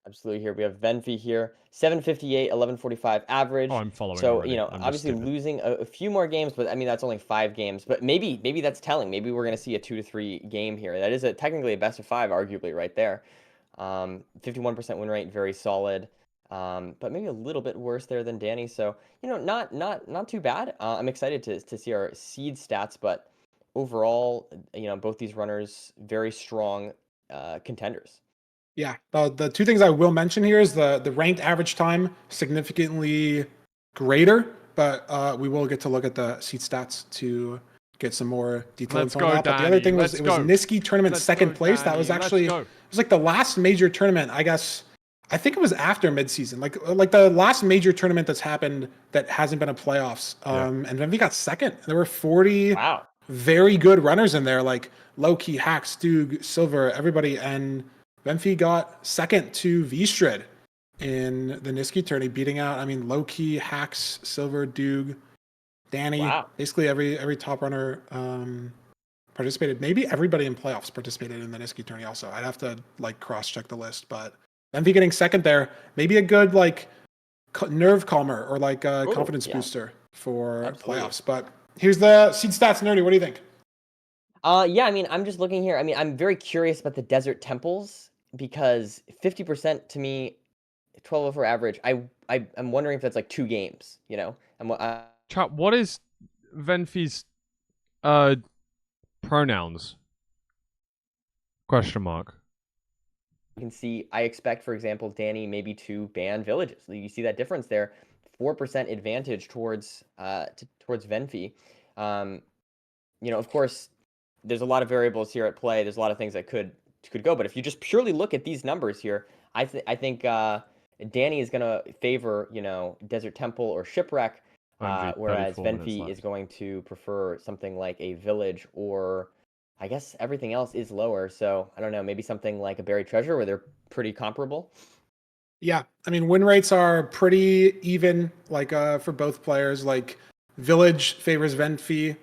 Absolutely. Here we have Venfi here, 758, 1145 average. Oh, I'm following. So already. obviously losing a few more games, but I mean that's only 5 games. But maybe that's telling. Maybe we're gonna see a 2 to 3 game here. That is technically a best of 5, arguably right there. 51% win rate, very solid. But maybe a little bit worse there than Danny. So not too bad. I'm excited to see our seed stats, but overall, both these runners very strong contenders. Yeah, the 2 things I will mention here is the ranked average time significantly greater, but we will get to look at the seat stats to get some more detail. Let's go, But the other thing was it was Niski tournament second place. That was actually it was the last major tournament. I think it was after midseason, like the last major tournament that's happened that hasn't been a playoffs. And Venvi got second. There were 40 very good runners in there, like Loki, Hack, Stug, Silver, everybody, and Venfi got second to Vstrid in the Niski tourney, beating out, Loki, Hacks, Silver, Doog, Danny. Wow. Basically every top runner participated. Maybe everybody in playoffs participated in the Niski tourney also. I'd have to cross-check the list, but Venfi getting second there, maybe a good nerve calmer or confidence booster for playoffs. But here's the seed stats, Nerdy. What do you think? Yeah, I'm just looking here. I'm very curious about the Desert Temples because 50% to me, 12 average. I'm wondering if that's 2 games. Chat, what is Venfi's pronouns? Question mark. You can see. I expect, for example, Danny maybe to ban villages. You see that difference there. 4% advantage towards Venfi. Of course, there's a lot of variables here at play. There's a lot of things that could go. But if you just purely look at these numbers here, I think Danny is going to favor, Desert Temple or Shipwreck, whereas Venfi is going to prefer something like a village, or I guess everything else is lower. So I don't know, maybe something like a Buried Treasure where they're pretty comparable. Yeah, win rates are pretty even, for both players. Village favors Venfi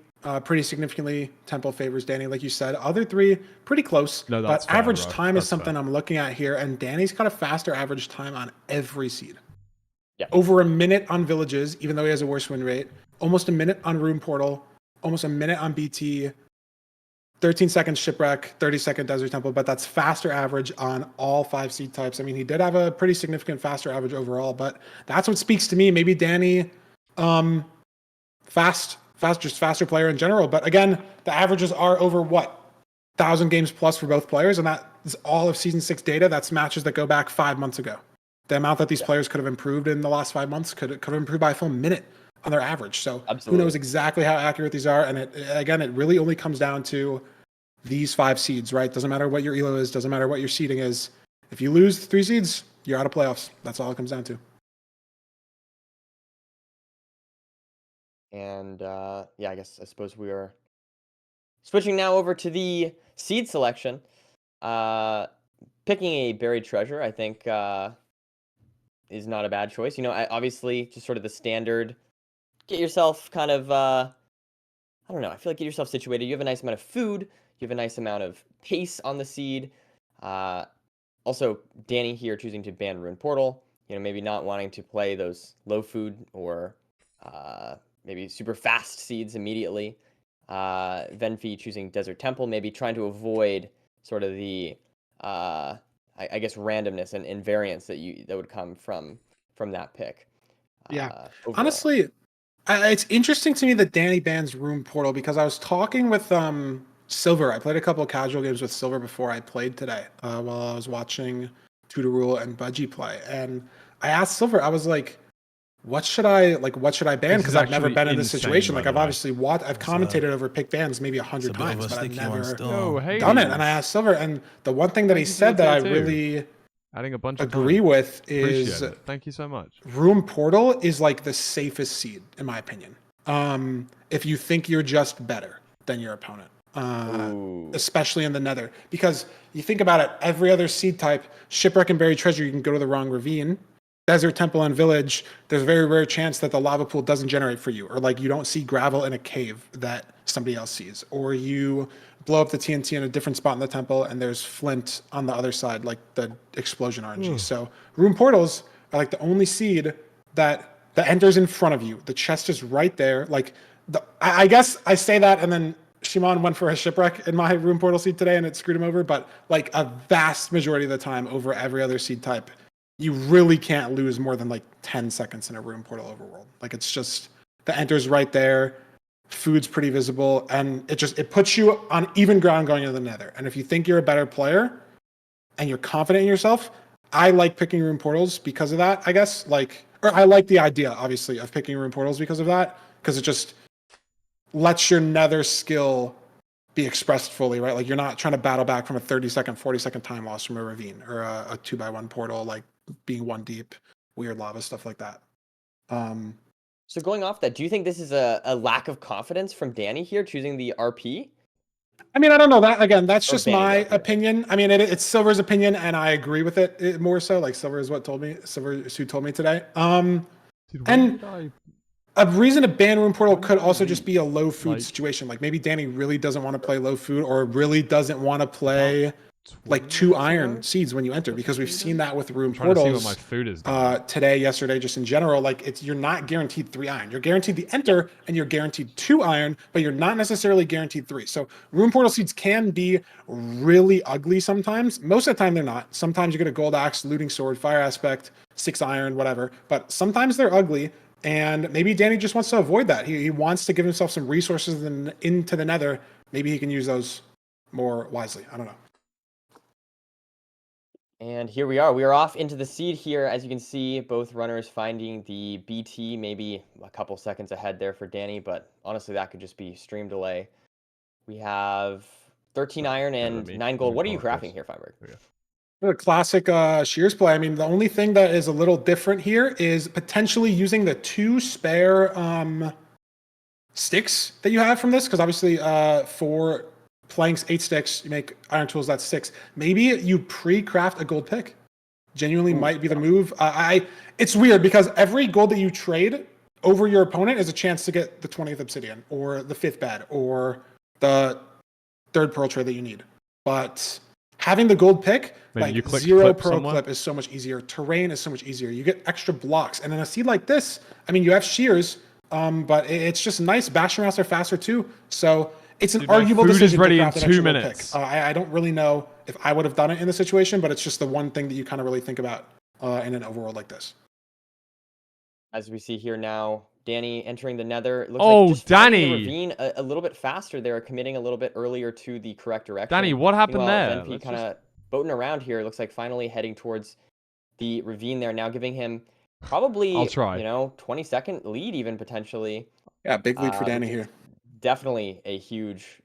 pretty significantly. Temple favors Danny, like you said. Other 3 pretty close. No, but fair, average bro. time That's is something fair. I'm looking at here, and Danny's got a faster average time on every seed. Yeah. Over a minute on villages, even though he has a worse win rate. Almost a minute on Room Portal. almost a minute on BT, 13 seconds Shipwreck, 30-second Desert Temple, but that's faster average on all 5 seed types. I mean, he did have a pretty significant faster average overall, but that's what speaks to me. Maybe Danny, just faster player in general. But again, the averages are over 1,000 games plus for both players, and that is all of Season 6 data. That's matches that go back 5 months ago. The amount that these players could have improved in the last 5 months could have improved by a full minute on their average. So who knows exactly how accurate these are? And it really only comes down to these 5 seeds, right? Doesn't matter what your elo is, doesn't matter what your seeding is. If you lose 3 seeds, you're out of playoffs. That's all it comes down to. And I suppose we are switching now over to the seed selection. Picking a buried treasure, I think, is not a bad choice. Obviously, just sort of the standard. Get yourself kind of, I don't know. I feel like get yourself situated. You have a nice amount of food. You have a nice amount of pace on the seed. Also, Danny here choosing to ban Rune Portal. Maybe not wanting to play those low food or maybe super fast seeds immediately. Venfi choosing Desert Temple, maybe trying to avoid sort of the, I guess, randomness and variance that would come from that pick. Yeah, overall. honestly, it's interesting to me that Danny bans Rune Portal because I was talking with Silver. I played a couple of casual games with Silver before I played today while I was watching Tutor Rule and Budgie play, and I asked Silver, I was like, what should I ban? Because I've never been in this situation. Like I've obviously I've commentated over pick bans maybe 100 times, but I've never done it. And I asked Silver, and the one thing that he said that I really adding a bunch of agree with is thank you so much. Rune Portal is like the safest seed in my opinion. If you think you're just better than your opponent, especially in the Nether, because you think about it, every other seed type, Shipwreck and Buried Treasure, you can go to the wrong ravine. Desert Temple and Village, there's a very rare chance that the lava pool doesn't generate for you, or like you don't see gravel in a cave that somebody else sees, or you blow up the TNT in a different spot in the temple and there's flint on the other side, like the explosion RNG. So Rune Portals are like the only seed that enters in front of you. The chest is right there. Like I guess I say that, and then Shimon went for a Shipwreck in my Rune Portal seed today and it screwed him over, but like a vast majority of the time over every other seed type, you really can't lose more than like 10 seconds in a Rune Portal overworld. Like it's just, the enter's right there, food's pretty visible, and it puts you on even ground going into the Nether. And if you think you're a better player and you're confident in yourself, I like picking Rune Portals because of that, I guess. Or I like the idea, obviously, of picking Rune Portals because of that, because it just lets your Nether skill be expressed fully, right? Like you're not trying to battle back from a 30-second, 40-second time loss from a ravine or a 2x1 portal, like being 1 deep, weird lava, stuff like that. So going off that, do you think this is a lack of confidence from Danny here choosing the RP? I mean, I don't know that. Again, that's just my opinion. I mean, it's Silver's opinion, and I agree with it more so. Like Silver is who told me today. And a reason to ban Rune Portal could also just be a low food situation. Like maybe Danny really doesn't want to play low food, or really doesn't want to play like 2 iron seeds when you enter, because we've seen that with Rune Portals my food is today, yesterday, just in general. Like you're not guaranteed 3 iron. You're guaranteed the enter and you're guaranteed 2 iron, but you're not necessarily guaranteed 3. So Rune Portal seeds can be really ugly sometimes. Most of the time they're not. Sometimes you get a gold axe, looting sword, fire aspect, 6 iron, whatever. But sometimes they're ugly, and maybe Danny just wants to avoid that. He wants to give himself some resources into the Nether. Maybe he can use those more wisely. I don't know. And here we are. We are off into the seed here. As you can see, both runners finding the BT, maybe a couple seconds ahead there for Danny, but honestly, that could just be stream delay. We have 13 iron and 9 gold. What are you crafting here, Feinberg? A classic Shears play. I mean, the only thing that is a little different here is potentially using the 2 spare sticks that you have from this, because obviously for planks, 8 sticks, you make iron tools, that's 6. Maybe you pre-craft a gold pick. Genuinely might be the move. It's weird because every gold that you trade over your opponent is a chance to get the 20th obsidian or the 5th bed or the 3rd pearl trade that you need. But having the gold pick, like 0 pearl clip is so much easier. Terrain is so much easier. You get extra blocks. And in a seed like this, I mean, you have shears, But it's just nice. Bastion routes are faster too, so it's an Dude, my arguable food is decision ready to in craft an 2 extra little minutes. pick. I don't really know if I would have done it in the situation, but it's just the one thing that you kind of really think about in an overworld like this. As we see here now, Danny entering the Nether. It looks Oh, like just finding the Danny. ravine a little bit faster there, committing a little bit earlier to the correct direction. Danny, what happened Meanwhile, there? Venfi kind of boating around here. Looks like finally heading towards the ravine there, now giving him probably, I'll try. 20-second lead even potentially. Yeah, big lead for Danny which is here. Definitely a huge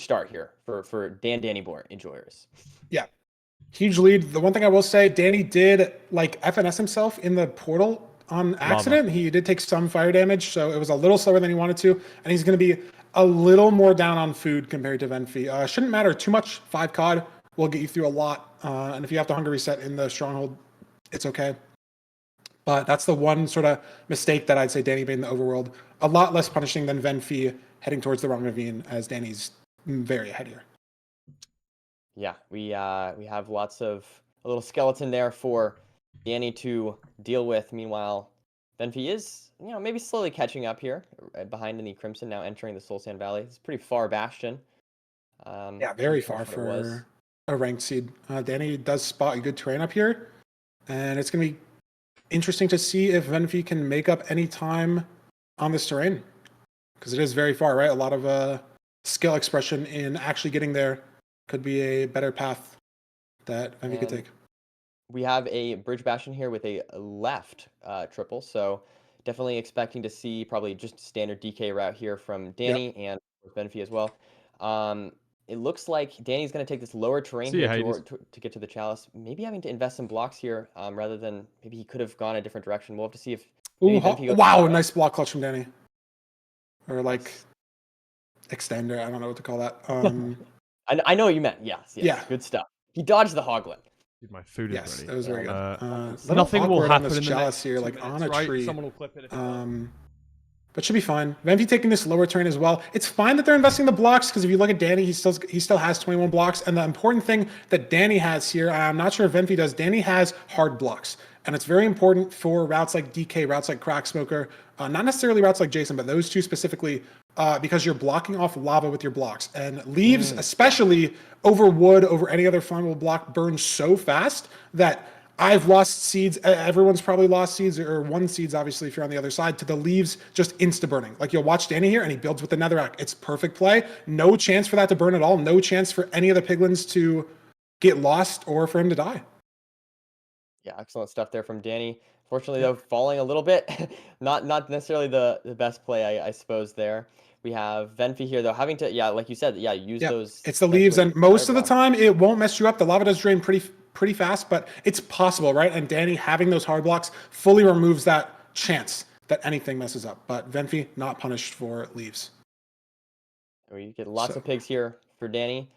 start here for Danny Boy enjoyers. Yeah, huge lead. The one thing I will say, Danny did like FNS himself in the portal on accident. He did take some fire damage, so it was a little slower than he wanted to, and he's going to be a little more down on food compared to Venfi. Shouldn't matter too much. 5 COD will get you through a lot, and if you have to hunger reset in the stronghold, it's okay. But that's the one sort of mistake that I'd say Danny made in the overworld. A lot less punishing than Venfi heading towards the wrong ravine, as Danny's very ahead here. Yeah, we have lots of a little skeleton there for Danny to deal with. Meanwhile, Venfi is, maybe slowly catching up here behind in the Crimson, now entering the Soul Sand Valley. It's pretty far Bastion. Yeah, very far for a ranked seed. Danny does spot good terrain up here, and it's going to be interesting to see if Venfi can make up any time on this terrain, because it is very far, right? A lot of skill expression in actually getting there could be a better path that Venfi could take. We have a Bridge Bastion here with a left triple, so definitely expecting to see probably just standard DK route here from Danny and Venfi as well. It looks like Danny's going to take this lower terrain here to get to the Chalice. Maybe having to invest some blocks here rather than maybe he could have gone a different direction. We'll have to see if. Wow, nice block clutch from Danny. Or like extender, I don't know what to call that. I know what you meant. Yes, Yeah. Good stuff. He dodged the Hoglin. Dude, my food is Yes, ready. that was very good. Nothing will happen on this in the Chalice next here, 2 like minutes, on a right? tree. Someone will clip it if it But should be fine. Venfi taking this lower terrain as well. It's fine that they're investing the blocks, because if you look at Danny, he still has 21 blocks. And the important thing that Danny has here, I'm not sure if Venfi does, Danny has hard blocks. And it's very important for routes like DK, routes like Crack Smoker, not necessarily routes like Jason, but those two specifically, because you're blocking off lava with your blocks. And leaves, especially over wood, over any other flammable block, burn so fast that I've lost seeds. Everyone's probably lost seeds, or 1 seeds, obviously, if you're on the other side, to the leaves just insta-burning. Like, you'll watch Danny here, and he builds with the Netherrack. It's perfect play. No chance for that to burn at all. No chance for any of the piglins to get lost or for him to die. Yeah, excellent stuff there from Danny. Fortunately, though, falling a little bit. not necessarily the best play, I suppose, there. We have Venfi here, though, having to, like you said, use those. It's the leaves, and most of the time, it won't mess you up. The lava does drain pretty fast, but it's possible, right? And Danny having those hard blocks fully removes that chance that anything messes up. But Venfi not punished for leaves. We get lots of pigs here for Danny,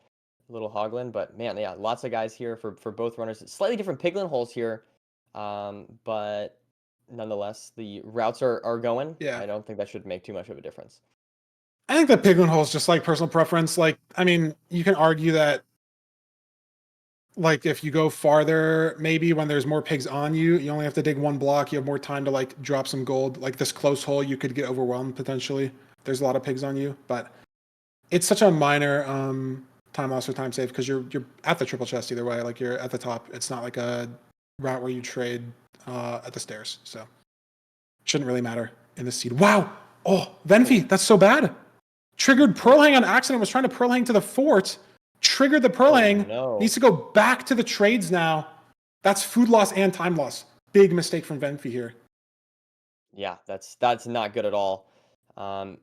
little Hoglin, but man, lots of guys here for both runners. Slightly different piglin holes here, but nonetheless, the routes are going. Yeah. I don't think that should make too much of a difference. I think the piglin hole is just like personal preference. Like, I mean, you can argue that, like, if you go farther, maybe when there's more pigs on you, you only have to dig 1 block. You have more time to like drop some gold. Like this close hole, you could get overwhelmed potentially. There's a lot of pigs on you, but it's such a minor time loss or time save, because you're at the triple chest either way. Like, you're at the top. It's not like a route where you trade at the stairs, so shouldn't really matter in the seed. Wow! Oh, Venfi, that's so bad. Triggered Pearl Hang on accident. Was trying to Pearl Hang to the fort. Triggered the Pearl Hang. No. Needs to go back to the trades now. That's food loss and time loss. Big mistake from Venfi here. Yeah, that's not good at all.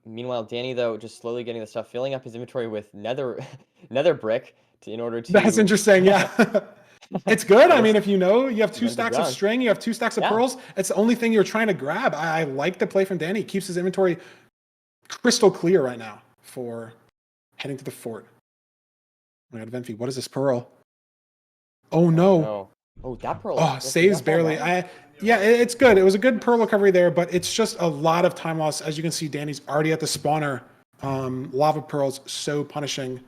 Meanwhile, Danny, though, just slowly getting the stuff, filling up his inventory with nether brick in order to. That's interesting. Yeah, it's good. I mean, if you have 2 stacks of string, you have 2 stacks of pearls. It's the only thing you're trying to grab. I like the play from Danny. He keeps his inventory crystal clear right now for heading to the fort. Oh my God, Venfi, what is this pearl? Oh no. Oh, that pearl. Oh, saves barely. Yeah, it's good. It was a good pearl recovery there, but it's just a lot of time loss. As you can see, Danny's already at the spawner. Lava pearls, so punishing.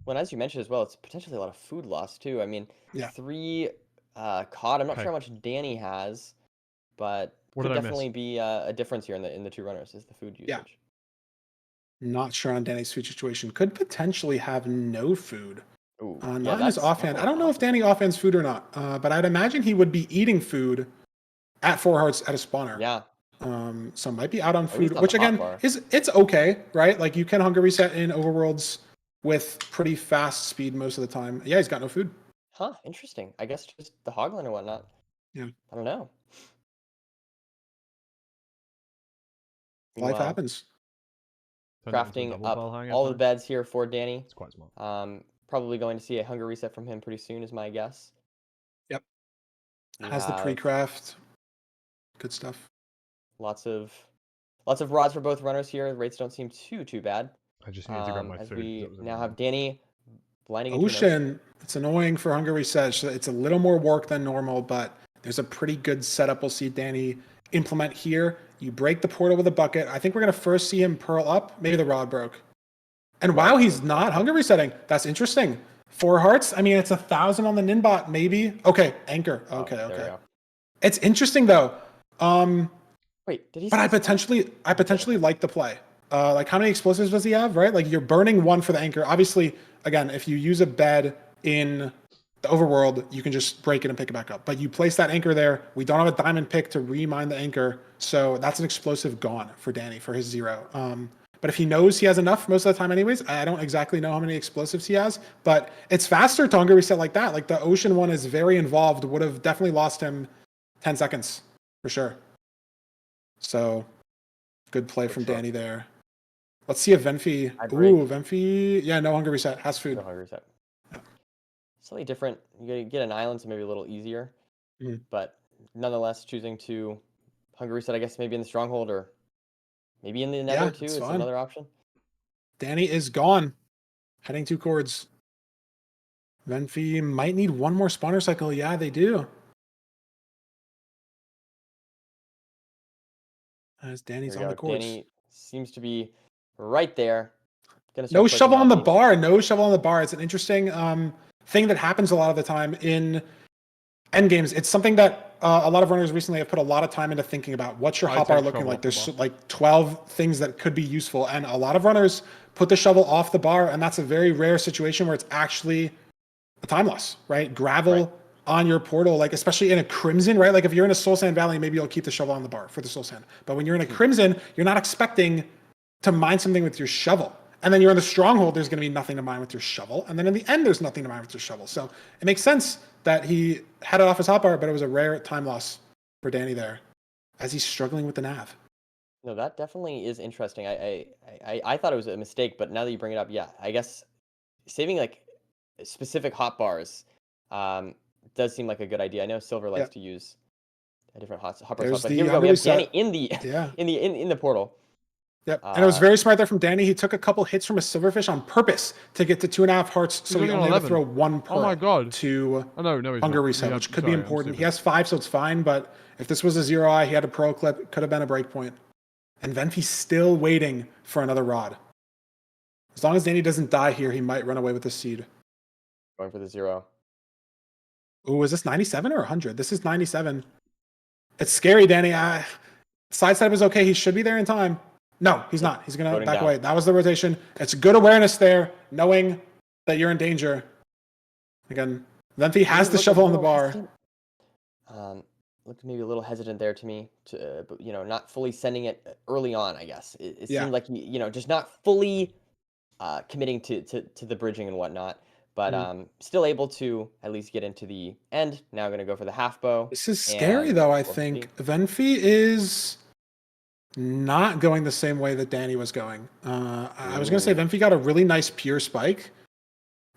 Well, as you mentioned as well, it's potentially a lot of food loss too. I mean, Yeah. 3 cod. I'm not sure how much Danny has, but What could did I definitely miss? be a difference here in the two runners is the food usage. Yeah. Not sure on Danny's food situation. Could potentially have no food. Ooh, Not yeah, in his that's offhand. I definitely don't know if possible. Danny offhands food or not, but I'd imagine he would be eating food at 4 hearts at a spawner. Yeah, So might be out on at food, least on which the again hotbar. it's okay, right? Like you can hunger reset in overworlds with pretty fast speed most of the time. Yeah, he's got no food. Huh, interesting. I guess just the hoglin or whatnot. Yeah. I don't know. Life Meanwhile, happens. Turn that into a crafting double up file hang all the time. beds here for Danny. It's quite smart. Probably going to see a hunger reset from him pretty soon, is my guess. Yep. We Has the have pre-craft. Good stuff. lots of rods for both runners here. The rates don't seem too bad. I just needed to grab my As food. 'cause we it was now everywhere. have Danny blinding into an ocean. Ocean, it's annoying for hunger reset. So it's a little more work than normal, but there's a pretty good setup we'll see Danny implement here. You break the portal with a bucket. I think we're going to first see him pearl up. Maybe the rod broke. And wow, he's not hunger resetting. That's interesting. 4 hearts. I mean, it's 1,000 on the Ninbot, maybe. Okay, anchor. Okay, there we okay. go. It's interesting though. Wait, did he? But say I something? potentially like the play. Like how many explosives does he have, right? Like you're burning 1 for the anchor. Obviously, again, if you use a bed in the overworld, you can just break it and pick it back up. But you place that anchor there. We don't have a diamond pick to remine the anchor. So that's an explosive gone for Danny for his 0. But if he knows he has enough most of the time anyways, I don't exactly know how many explosives he has, but it's faster to hunger reset like that. Like the ocean one is very involved, would have definitely lost him 10 seconds for sure. So good play from Danny there. Let's see if Venfi. Ooh, Venfi. Yeah, no hunger reset. Has food. No hunger reset. Slightly different. You get an island, so maybe a little easier. But nonetheless, choosing to hunger reset, I guess maybe in the stronghold or maybe in the nether too. It's another option. Danny is gone. Heading 2 chords. Venfi might need 1 more spawner cycle. Yeah, they do. As Danny's on the chords. Danny seems to be right there. No shovel on the bar. No shovel on the bar. It's an interesting thing that happens a lot of the time in endgames. It's something that a lot of runners recently have put a lot of time into thinking about. What's your hotbar looking like? There's like 12 things that could be useful. And a lot of runners put the shovel off the bar. And that's a very rare situation where it's actually a time loss, right? Gravel on your portal, like especially in a Crimson, right? Like if you're in a Soul Sand Valley, maybe you'll keep the shovel on the bar for the Soul Sand. But when you're in a Crimson, you're not expecting to mine something with your shovel. And then you're in the Stronghold, there's going to be nothing to mine with your shovel. And then in the end, there's nothing to mine with your shovel. So it makes sense that he had it off his hotbar, but it was a rare time loss for Danny there as he's struggling with the nav. No, that definitely is interesting. I thought it was a mistake, but now that you bring it up, yeah, I guess saving like specific hotbars does seem like a good idea. I know Silver likes to use a different hotbar. But here we go. We have Danny in the in the portal. Yep, and it was very smart there from Danny. He took a couple hits from a silverfish on purpose to get to 2.5 hearts, so he only had to throw 1 pearl to hunger reset, which could be important. He has 5, so it's fine, but if this was a 0-eye, he had a pearl clip, it could have been a breakpoint. And Venfi's still waiting for another rod. As long as Danny doesn't die here, he might run away with the seed. Going for the 0. Ooh, is this 97 or 100? This is 97. It's scary, Danny. Sidestep is okay. He should be there in time. No, he's not. He's going to back away. That was the rotation. It's good awareness there, knowing that you're in danger. Again, Venfi has the shovel on the bar. Looked maybe a little hesitant there to me, but not fully sending it early on. I guess it seemed like he, just not fully committing to the bridging and whatnot, but still able to at least get into the end. Now going to go for the half bow. This is scary though. I think Venfi is not going the same way that Danny was going. I was going to say Venfi got a really nice pure spike.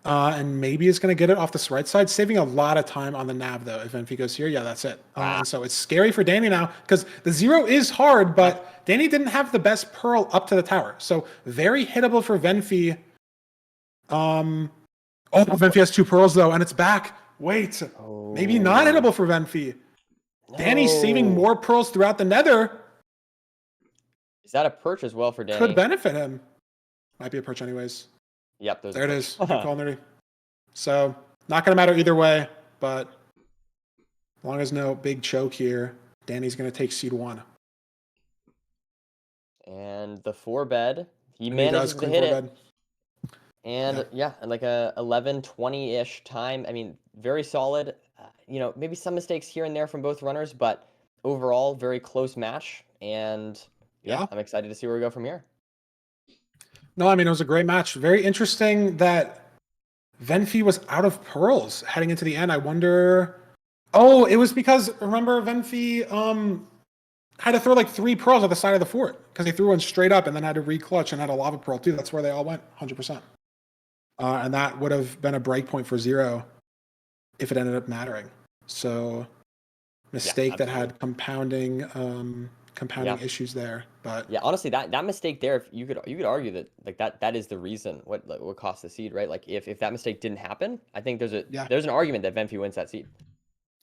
And maybe is going to get it off this right side, saving a lot of time on the nav, though. If Venfi goes here, yeah, that's it. And so it's scary for Danny now, because the 0 is hard, but Danny didn't have the best pearl up to the tower. So very hittable for Venfi. Venfi has 2 pearls, though, and it's back. Wait, maybe not hittable for Venfi. No. Danny's saving more pearls throughout the nether. Is that a perch as well for Danny? Could benefit him. Might be a perch anyways. Yep, there it is. Good call, Nerdy. So, not going to matter either way, but as long as no big choke here. Danny's going to take seed 1. And the 4-bed, he And manages to clean hit 4 it. bed. And yeah, and like a 11:20-ish time. I mean, very solid. Maybe some mistakes here and there from both runners, but overall, very close match. And Yeah. I'm excited to see where we go from here. No, I mean, it was a great match. Very interesting that Venfi was out of pearls heading into the end. I wonder. Oh, it was because, remember, Venfi had to throw like 3 pearls at the side of the fort because he threw one straight up and then had to re-clutch and had a lava pearl too. That's where they all went, 100%. And that would have been a break point for 0 if it ended up mattering. So mistake that had compounding issues there. But yeah, honestly, that mistake there, you could argue that like that is the reason what cost the seed, right? Like if that mistake didn't happen, I think there's an argument that Venfi wins that seed.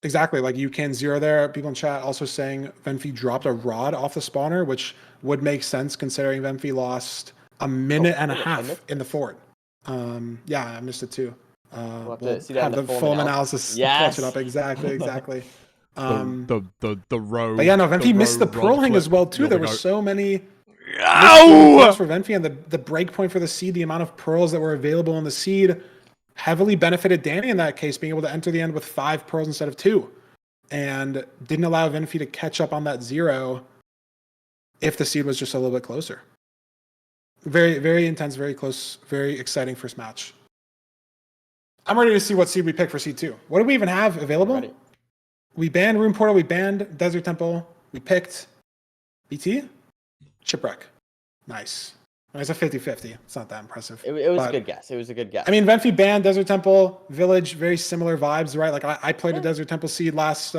Exactly, like you can 0 there. People in chat also saying Venfi dropped a rod off the spawner, which would make sense considering Venfi lost a minute and a half in the fort. Yeah, I missed it too. We'll We'll see that have in the full analysis. Yes. Clutch it up. Exactly. The row. But yeah, no, Venfi missed the pearling as well too. There were go. so many Ow! for Venfi, and the break point for the seed, the amount of pearls that were available in the seed, heavily benefited Danny in that case, being able to enter the end with 5 pearls instead of 2, and didn't allow Venfi to catch up on that 0 if the seed was just a little bit closer. Very, very intense, very close, very exciting first match. I'm ready to see what seed we pick for seed 2. What do we even have available? We banned Rune Portal, we banned Desert Temple, we picked BT? Shipwreck. Nice. It's a 50-50. It's not that impressive. It was a good guess. It was a good guess. I mean, Venfi banned Desert Temple, Village, very similar vibes, right? Like I played a Desert Temple seed last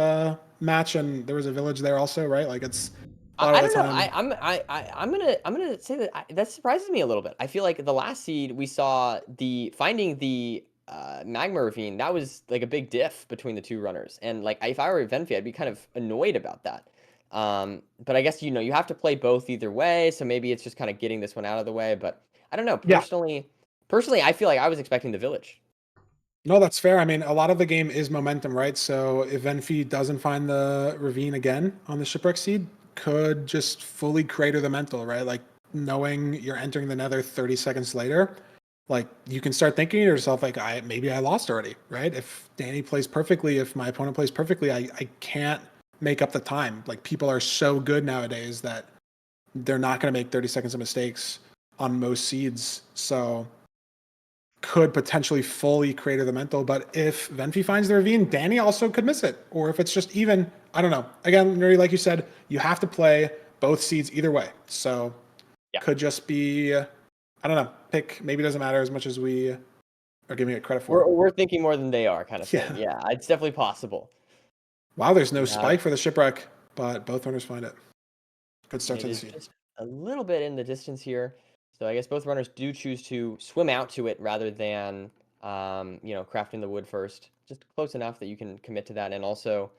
match, and there was a Village there also, right? Like it's. I don't know. I'm gonna say that that surprises me a little bit. I feel like the last seed we saw finding the magma ravine, that was like a big diff between the 2 runners, and like if I were Venfi, I'd be kind of annoyed about that. But I guess you have to play both either way, so maybe it's just kind of getting this one out of the way. But I don't know. Personally, I feel like I was expecting the Village. No, that's fair. I mean, a lot of the game is momentum, right? So if Venfi doesn't find the ravine again on the Shipwreck seed, could just fully crater the mental, right? Like knowing you're entering the Nether 30 seconds later, like you can start thinking to yourself, like, maybe I lost already, right? If Danny plays perfectly, if my opponent plays perfectly, I can't make up the time. Like people are so good nowadays that they're not going to make 30 seconds of mistakes on most seeds. So could potentially fully crater the mental. But if Venfi finds the ravine, Danny also could miss it. Or if it's just even, I don't know. Again, Nerdy, like you said, you have to play both seeds either way. So could just be, I don't know, pick, maybe it doesn't matter as much as we are giving it credit for. We're thinking more than they are kind of thing. Yeah, it's definitely possible. Wow, there's no spike for the Shipwreck, but both runners find it. Good start to the seed. Just a little bit in the distance here. So I guess both runners do choose to swim out to it rather than, crafting the wood first. Just close enough that you can commit to that. And also,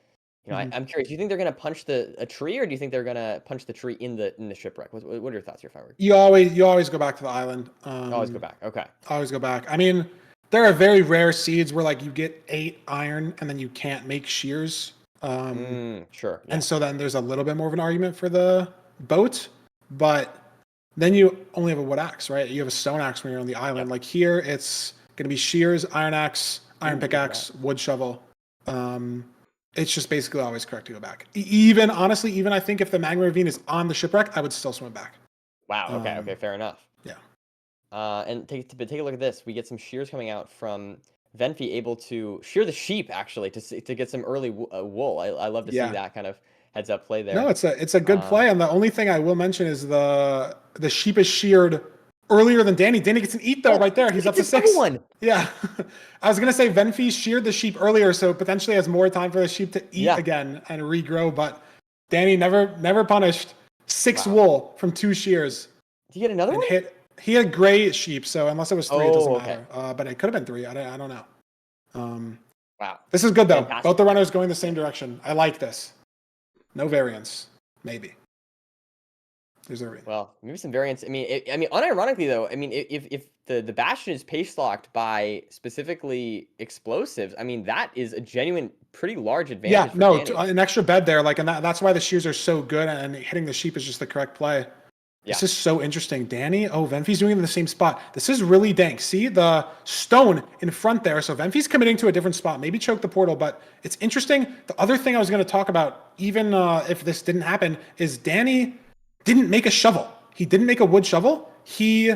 I'm curious. Do you think they're going to punch a tree, or do you think they're going to punch the tree in the Shipwreck? What are your thoughts here, Firework? You always go back to the island. Always go back. Okay. Always go back. I mean, there are very rare seeds where like you get 8 iron and then you can't make shears. Sure. Yeah. And so then there's a little bit more of an argument for the boat, but then you only have a wood axe, right? You have a stone axe when you're on the island. Like here, it's going to be shears, iron axe, iron pickaxe, wood shovel. It's just basically always correct to go back. Even honestly, I think if the magma ravine is on the Shipwreck, I would still swim back. Wow. Okay. Fair enough. Yeah. And take a look at this. We get some shears coming out from Venfi, able to shear the sheep actually to get some early wool. I love to see that kind of heads up play there. No, it's a good play. And the only thing I will mention is the sheep is sheared earlier than Danny. Danny gets an eat though right there. He's up to 6. Yeah. I was gonna say Venfi sheared the sheep earlier, so potentially has more time for the sheep to eat again and regrow. But Danny never punished. 6 wool from 2 shears. Did you get another one? He had gray sheep, so unless it was 3, it doesn't matter. But it could have been 3. I don't know. Wow. This is good though. Fantastic. Both the runners going the same direction. I like this. No variance, maybe. There's a reason. Well, maybe some variants. I mean, unironically though, I mean, if the Bastion is pace locked by specifically explosives, I mean, that is a genuine, pretty large advantage. Yeah, for no, Danny. an extra bed there, like, and that's why the shears are so good, and hitting the sheep is just the correct play. This is so interesting. Danny, Venfi's doing it in the same spot. This is really dank. See the stone in front there. So Venfi's committing to a different spot. Maybe choke the portal, but it's interesting. The other thing I was going to talk about, even if this didn't happen, is Danny didn't make a shovel. He didn't make a wood shovel. He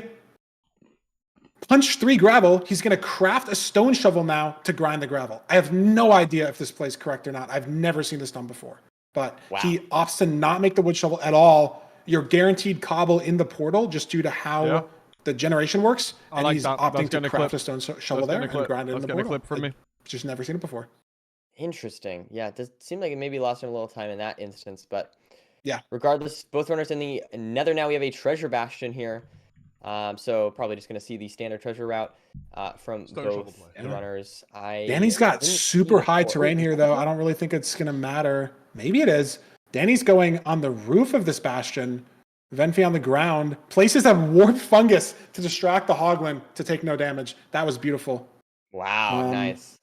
punched 3 gravel. He's going to craft a stone shovel now to grind the gravel. I have no idea if this play is correct or not. I've never seen this done before. But he opts to not make the wood shovel at all. You're guaranteed cobble in the portal just due to how the generation works. And he's opting to craft a stone shovel there and grind it in the portal. Clip from me. Just never seen it before. Interesting. Yeah, it does seem like it maybe lost him a little time in that instance, but yeah. Regardless, both runners in the nether now. We have a treasure bastion here. So probably just going to see the standard treasure route from both runners. Danny's got super high terrain here, though. I don't really think it's going to matter. Maybe it is. Danny's going on the roof of this bastion. Venfi on the ground. Places a warp fungus to distract the Hoglin to take no damage. That was beautiful. Wow, nice.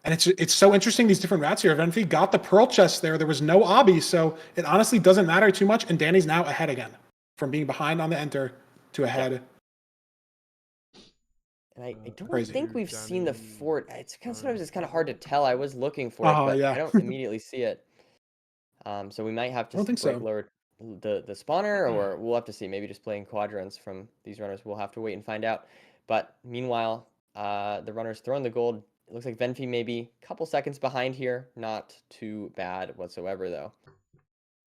And it's so interesting, these different routes here. Venfi got the pearl chest there. There was no obby, so it honestly doesn't matter too much. And Danny's now ahead again. From being behind on the enter to ahead. And I don't think we've seen the fort. Sometimes it's kind of hard to tell. I was looking for it, but I don't immediately see it. So we might have to lower the spawner, or we'll have to see. Maybe just playing quadrants from these runners. We'll have to wait and find out. But meanwhile, the runners throwing the gold. It looks like Venfi maybe a couple seconds behind here. Not too bad whatsoever, though.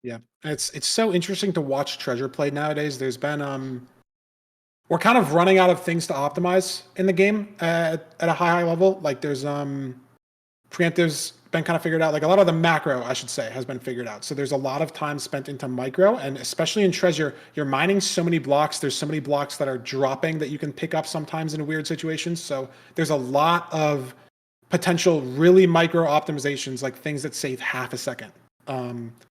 Yeah, it's so interesting to watch treasure played nowadays. There's been we're kind of running out of things to optimize in the game at a high level. Like there's preemptive's been kind of figured out. Like a lot of the macro, I should say, has been figured out. So there's a lot of time spent into micro, and especially in treasure, you're mining so many blocks. There's so many blocks that are dropping that you can pick up sometimes in weird situations. So there's a lot of potential really micro optimizations, like things that save half a second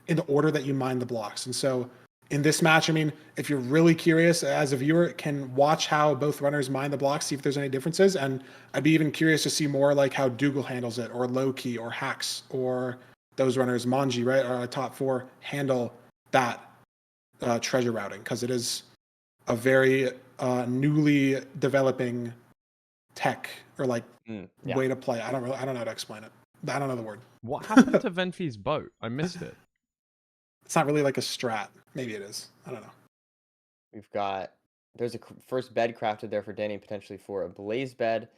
in the order that you mine the blocks. And so in this match, I mean, if you're really curious as a viewer, can watch how both runners mine the blocks, see if there's any differences. And I'd be even curious to see more like how Dougal handles it, or Loki, or Hax, or those runners, Manji, right, our top 4, handle that treasure routing, because it is a very newly developing tech, or like way to play. I don't know how to explain it. I don't know the word. What happened to Venfi's boat? I missed it. It's not really like a strat. Maybe it is. I don't know. There's a first bed crafted there for Danny, potentially for a blaze bed.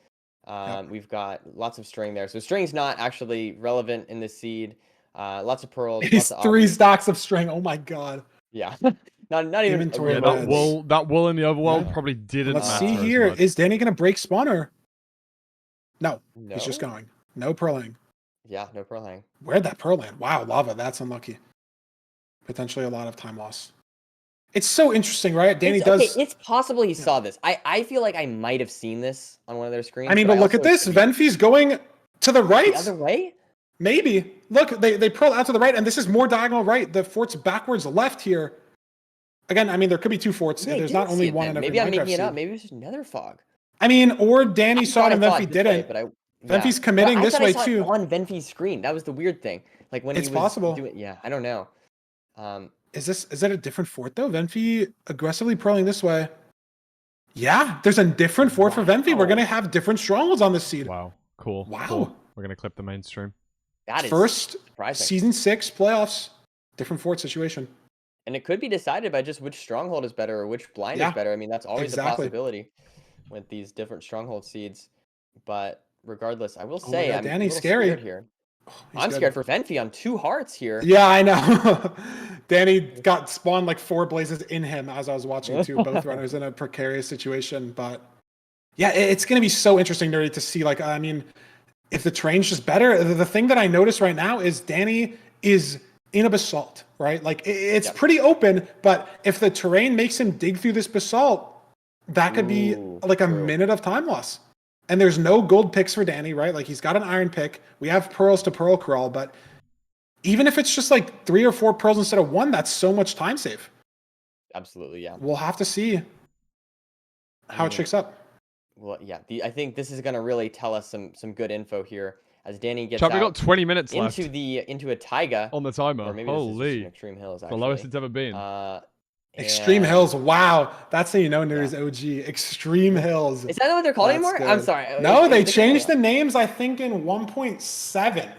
We've got lots of string there. So string's not actually relevant in this seed. Lots of pearls. It's 3 stacks of string. Oh my god. Yeah. not even inventory. Yeah, that wool in the overworld probably didn't Let's matter see here. much. Is Danny gonna break spawner? No. He's just going. No pearling. Yeah, no pearl hang. Where'd that pearl land? Wow, lava. That's unlucky. Potentially a lot of time loss. It's so interesting, right? Danny does. Okay, it's possible he saw this. I feel like I might have seen this on one of their screens. I mean, but look at this. Venfi's going to the right. The other way? Maybe. Look, they pearl out to the right, and this is more diagonal right. The fort's backwards left here. Again, I mean, there could be 2 forts. Yeah, there's not only one in every Maybe I'm making it up. seed. Maybe it's just nether fog. I mean, or Danny saw it and Venfi didn't. Venfi's committing this way too. On Venfi's screen. That was the weird thing. Like when it's he was possible. I don't know. Is that a different fort though? Venfi aggressively pearling this way. Yeah, there's a different fort for Venfi. We're gonna have different strongholds on this seed. Wow, cool. Wow. Cool. We're gonna clip the mainstream. That is first surprising. Season 6 playoffs, different fort situation. And it could be decided by just which stronghold is better or which blind is better. I mean, that's always a possibility with these different stronghold seeds. But regardless, I will say I'm Danny's scared here. I'm scared for Venfi on 2 hearts here. Yeah, I know. Danny got spawned like 4 blazes in him as I was watching too. Both runners in a precarious situation. But yeah, it's going to be so interesting, Nerdy, to see. Like, I mean, if the terrain's just better. The thing that I notice right now is Danny is in a basalt, right? Like, it's pretty open, but if the terrain makes him dig through this basalt, that could be like a minute of time loss. And there's no gold picks for Danny, right? Like, he's got an iron pick. We have pearls to pearl crawl, but even if it's just like 3 or 4 pearls instead of 1, that's so much time save. Absolutely, yeah. We'll have to see how it shakes up. Well, yeah. I think this is gonna really tell us some good info here as Danny gets Chat, we got out 20 minutes left into a taiga on the timer. or maybe this is just Holy. an extreme hills. The Actually, lowest it's ever been. Extreme and- Hills. Wow. That's how you know Nerd is OG. Extreme Hills. Is that what they're called That's anymore? good. I'm sorry. No, they changed the names, I think, in 1.7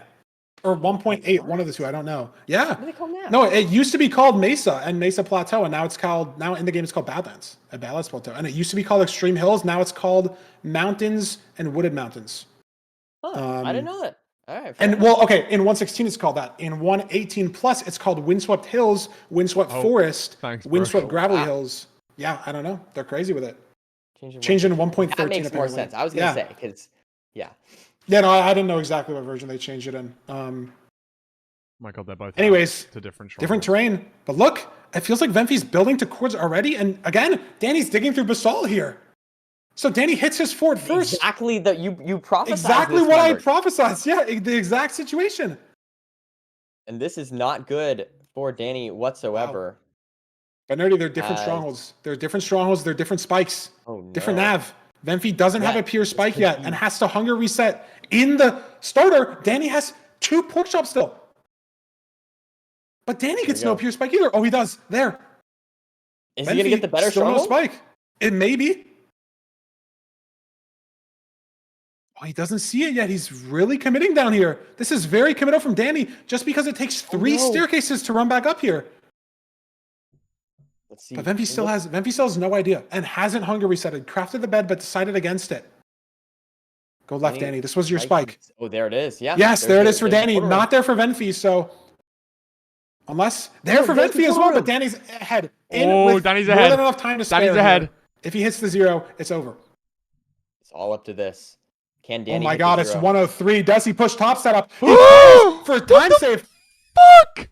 or 1.8. One of the two. I don't know. Yeah. What are they called now? No, it used to be called Mesa and Mesa Plateau, and now in the game it's called Badlands, a Badlands Plateau. And it used to be called Extreme Hills. Now it's called Mountains and Wooded Mountains. Huh, I didn't know that. All right. fair And enough. well, okay, in 116 it's called that. In 118 plus, it's called Windswept Hills, Windswept Oh, Forest, thanks, bro. Windswept Gravelly Wow. Hills. Yeah, I don't know. They're crazy with it. Changed in 1.13 That makes more apparently. sense. I was gonna say because, yeah. Yeah, no, I didn't know exactly what version they changed it in. My god, they're both Anyways, to different terrain. But look, it feels like Venfi's building to cords already. And again, Danny's digging through basalt here. So Danny hits his fort first. Exactly that you prophesied. Exactly this what I number. prophesied. Yeah, the exact situation. And this is not good for Danny whatsoever. But Nerdy, they're different As- strongholds. They're different strongholds. They're different spikes. Oh no. Different nav. Venfi doesn't have Yeah, a pure it's spike yet and confused. has to hunger reset. In the starter, Danny has 2 pork chops still. But Danny gets no go. pure spike either. Oh, he does. There. Is he gonna get the better still no stronghold? spike. It may be. Oh, he doesn't see it yet. He's really committing down here. This is very committal from Danny just because it takes 3 no. staircases to run back up here. Let's see. But Venfi still has no idea and hasn't hunger resetted. Crafted the bed, but decided against it. Go left, Danny. This was your spike. Oh, there it is. Yeah. Yes, there it is for there's the Danny. portal. Not there for Venfi, so unless there for there's the Venfi as well, portal. but Danny's ahead. Oh, Danny's more ahead. than enough time to spare Danny's here. ahead. If he hits the 0, it's over. It's all up to this. Can Danny? Oh my hit the god, it's 0? 103. Does he push top setup? He Oh! falls for a time save. Fuck!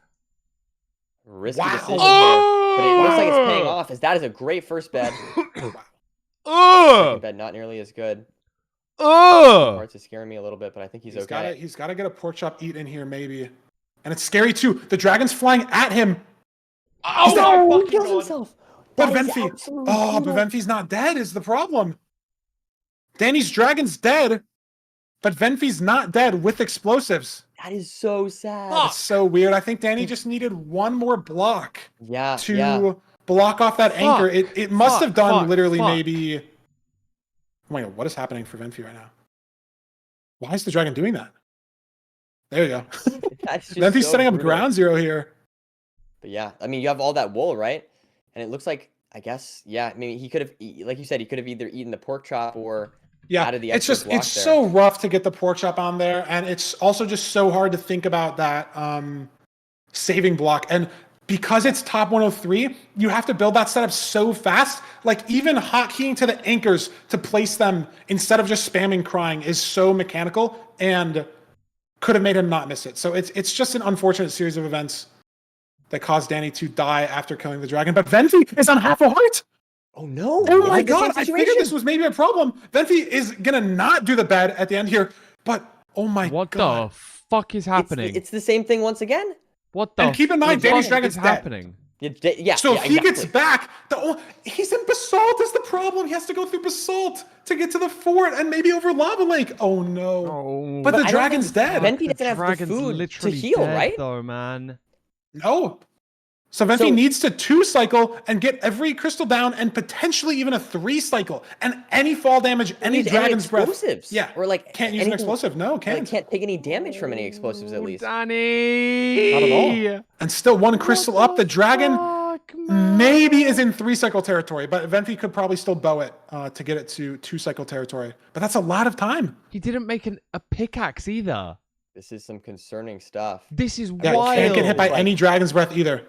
Risky Wow. decision Oh! here, but it looks like it's paying off. As that is a great first bed. Ugh! Second bed not nearly as good. Ugh! Parts is scaring me a little bit, but I think he's okay. He's gotta get a pork chop eat in here, maybe. And it's scary too. The dragon's flying at him. Oh, no, my he fucking kills God. himself. But That is Venfi. absolutely Oh, but brutal. Venfi's not dead is the problem. Danny's dragon's dead, but Venfi's not dead with explosives. That is so sad. Fuck. It's so weird. I think Danny just needed one more block Yeah, to yeah. block off that anchor. It must have done fuck, literally fuck. maybe. Oh my god, what is happening for Venfi right now? Why is the dragon doing that? There you go. That's just Venfi's so setting up brutal. ground zero here. But yeah, I mean, you have all that wool, right? And it looks like, I guess, yeah. I mean, he could have, like you said, he could have either eaten the pork chop or Yeah, added the it's extra just block it's there. so rough to get the pork chop on there, and it's also just so hard to think about that saving block. And because it's top 103, you have to build that setup so fast. Like even hotkeying to the anchors to place them instead of just spamming crying is so mechanical and could have made him not miss it. So it's just an unfortunate series of events that caused Danny to die after killing the dragon. But Venfi is on half a heart. Oh no! Oh They my had the same god, I figured situation. this was maybe a problem. Venfi is gonna not do the bed at the end here, but oh my What god. the fuck is happening? It's the same thing once again. What the And keep in mind, fuck Danny's dragon's is dead. happening? Yeah. So yeah, if he gets exactly. back, he's in basalt is the problem. He has to go through basalt to get to the fort and maybe over lava lake. Oh no. Oh, But I the don't dragon's think dead. Venfi doesn't have the dragon's food to literally heal, dead, right? Though, man. No. So Venfi So- needs to 2 cycle and get every crystal down and potentially even a 3 cycle. And any fall damage, any Use dragon's breath. explosives. Yeah. Or like Can't use an anything- explosive. No, Like, can't. can't take any damage from any explosives at least. Danny! Not at all. And still 1 crystal up. The dragon maybe is in 3 cycle territory, but Venfi could probably still bow it to get it to 2 cycle territory. But that's a lot of time. He didn't make a pickaxe either. This is some concerning stuff. This is Yeah, wild. can't get hit by Like- any dragon's breath either.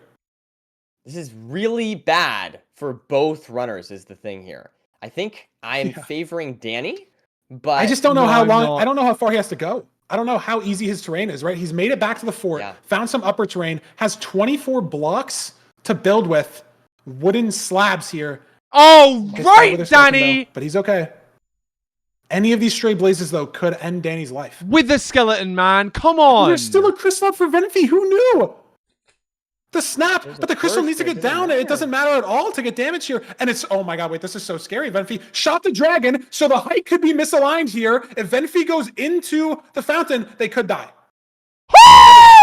This is really bad for both runners. Is the thing here? I think I'm Yeah. favoring Danny, but I just don't know No, how I'm long. not. I don't know how far he has to go. I don't know how easy his terrain is. Right, he's made it back to the fort, Yeah. found some upper terrain, has 24 blocks to build with, wooden slabs here. Oh, Gets by with right, a skeleton Danny! bow, but he's okay. Any of these stray blazes though could end Danny's life. With the skeleton, man. Come on. There's still a crystal up for Venfi. Who knew? The snap, There's a but the crystal burst needs to there, get it doesn't down. It matter. doesn't matter at all to get damage here. And it's, oh my god, wait, this is so scary. Venfi shot the dragon, so the height could be misaligned here. If Venfi goes into the fountain, they could die.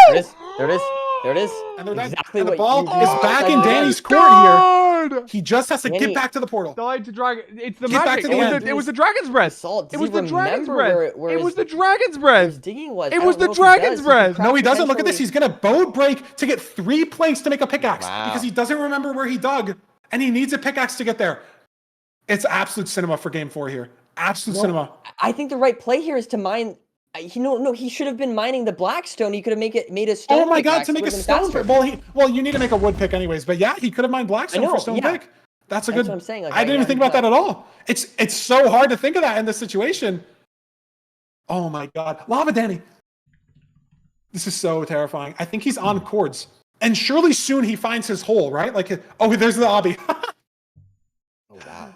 There it is. There it is. There it is. And they're dead. Exactly And the what ball you is just back said. in Danny's court here. He just has to Danny- get back to the portal. Died to dragon. It's the Get back magic. to the end. It was the dragon's breath. Salt, It does was he the dragon's remember breath. where It was his- the dragon's where his breath. digging was? It I was don't the know if he dragon's does. breath. could No, he doesn't. Look at this. potentially- He's going to bow break to get 3 planks to make a pickaxe Wow. because he doesn't remember where he dug, and he needs a pickaxe to get there. It's absolute cinema for game 4 here. Absolute cinema. I think the right play here is to mine. He should have been mining the blackstone. He could have made a stone. Oh my god, pickaxe. to It make a would've been stone faster. pick. Well, you need to make a wood pick anyways. But yeah, he could have mined blackstone I know, for stone yeah. pick. That's a That's good. what I'm saying, like, I didn't even yeah, think about but- that at all. It's so hard to think of that in this situation. Oh my god, Lava Danny. This is so terrifying. I think he's on cords, and surely soon he finds his hole, right? Like, oh, there's the obby. Oh wow.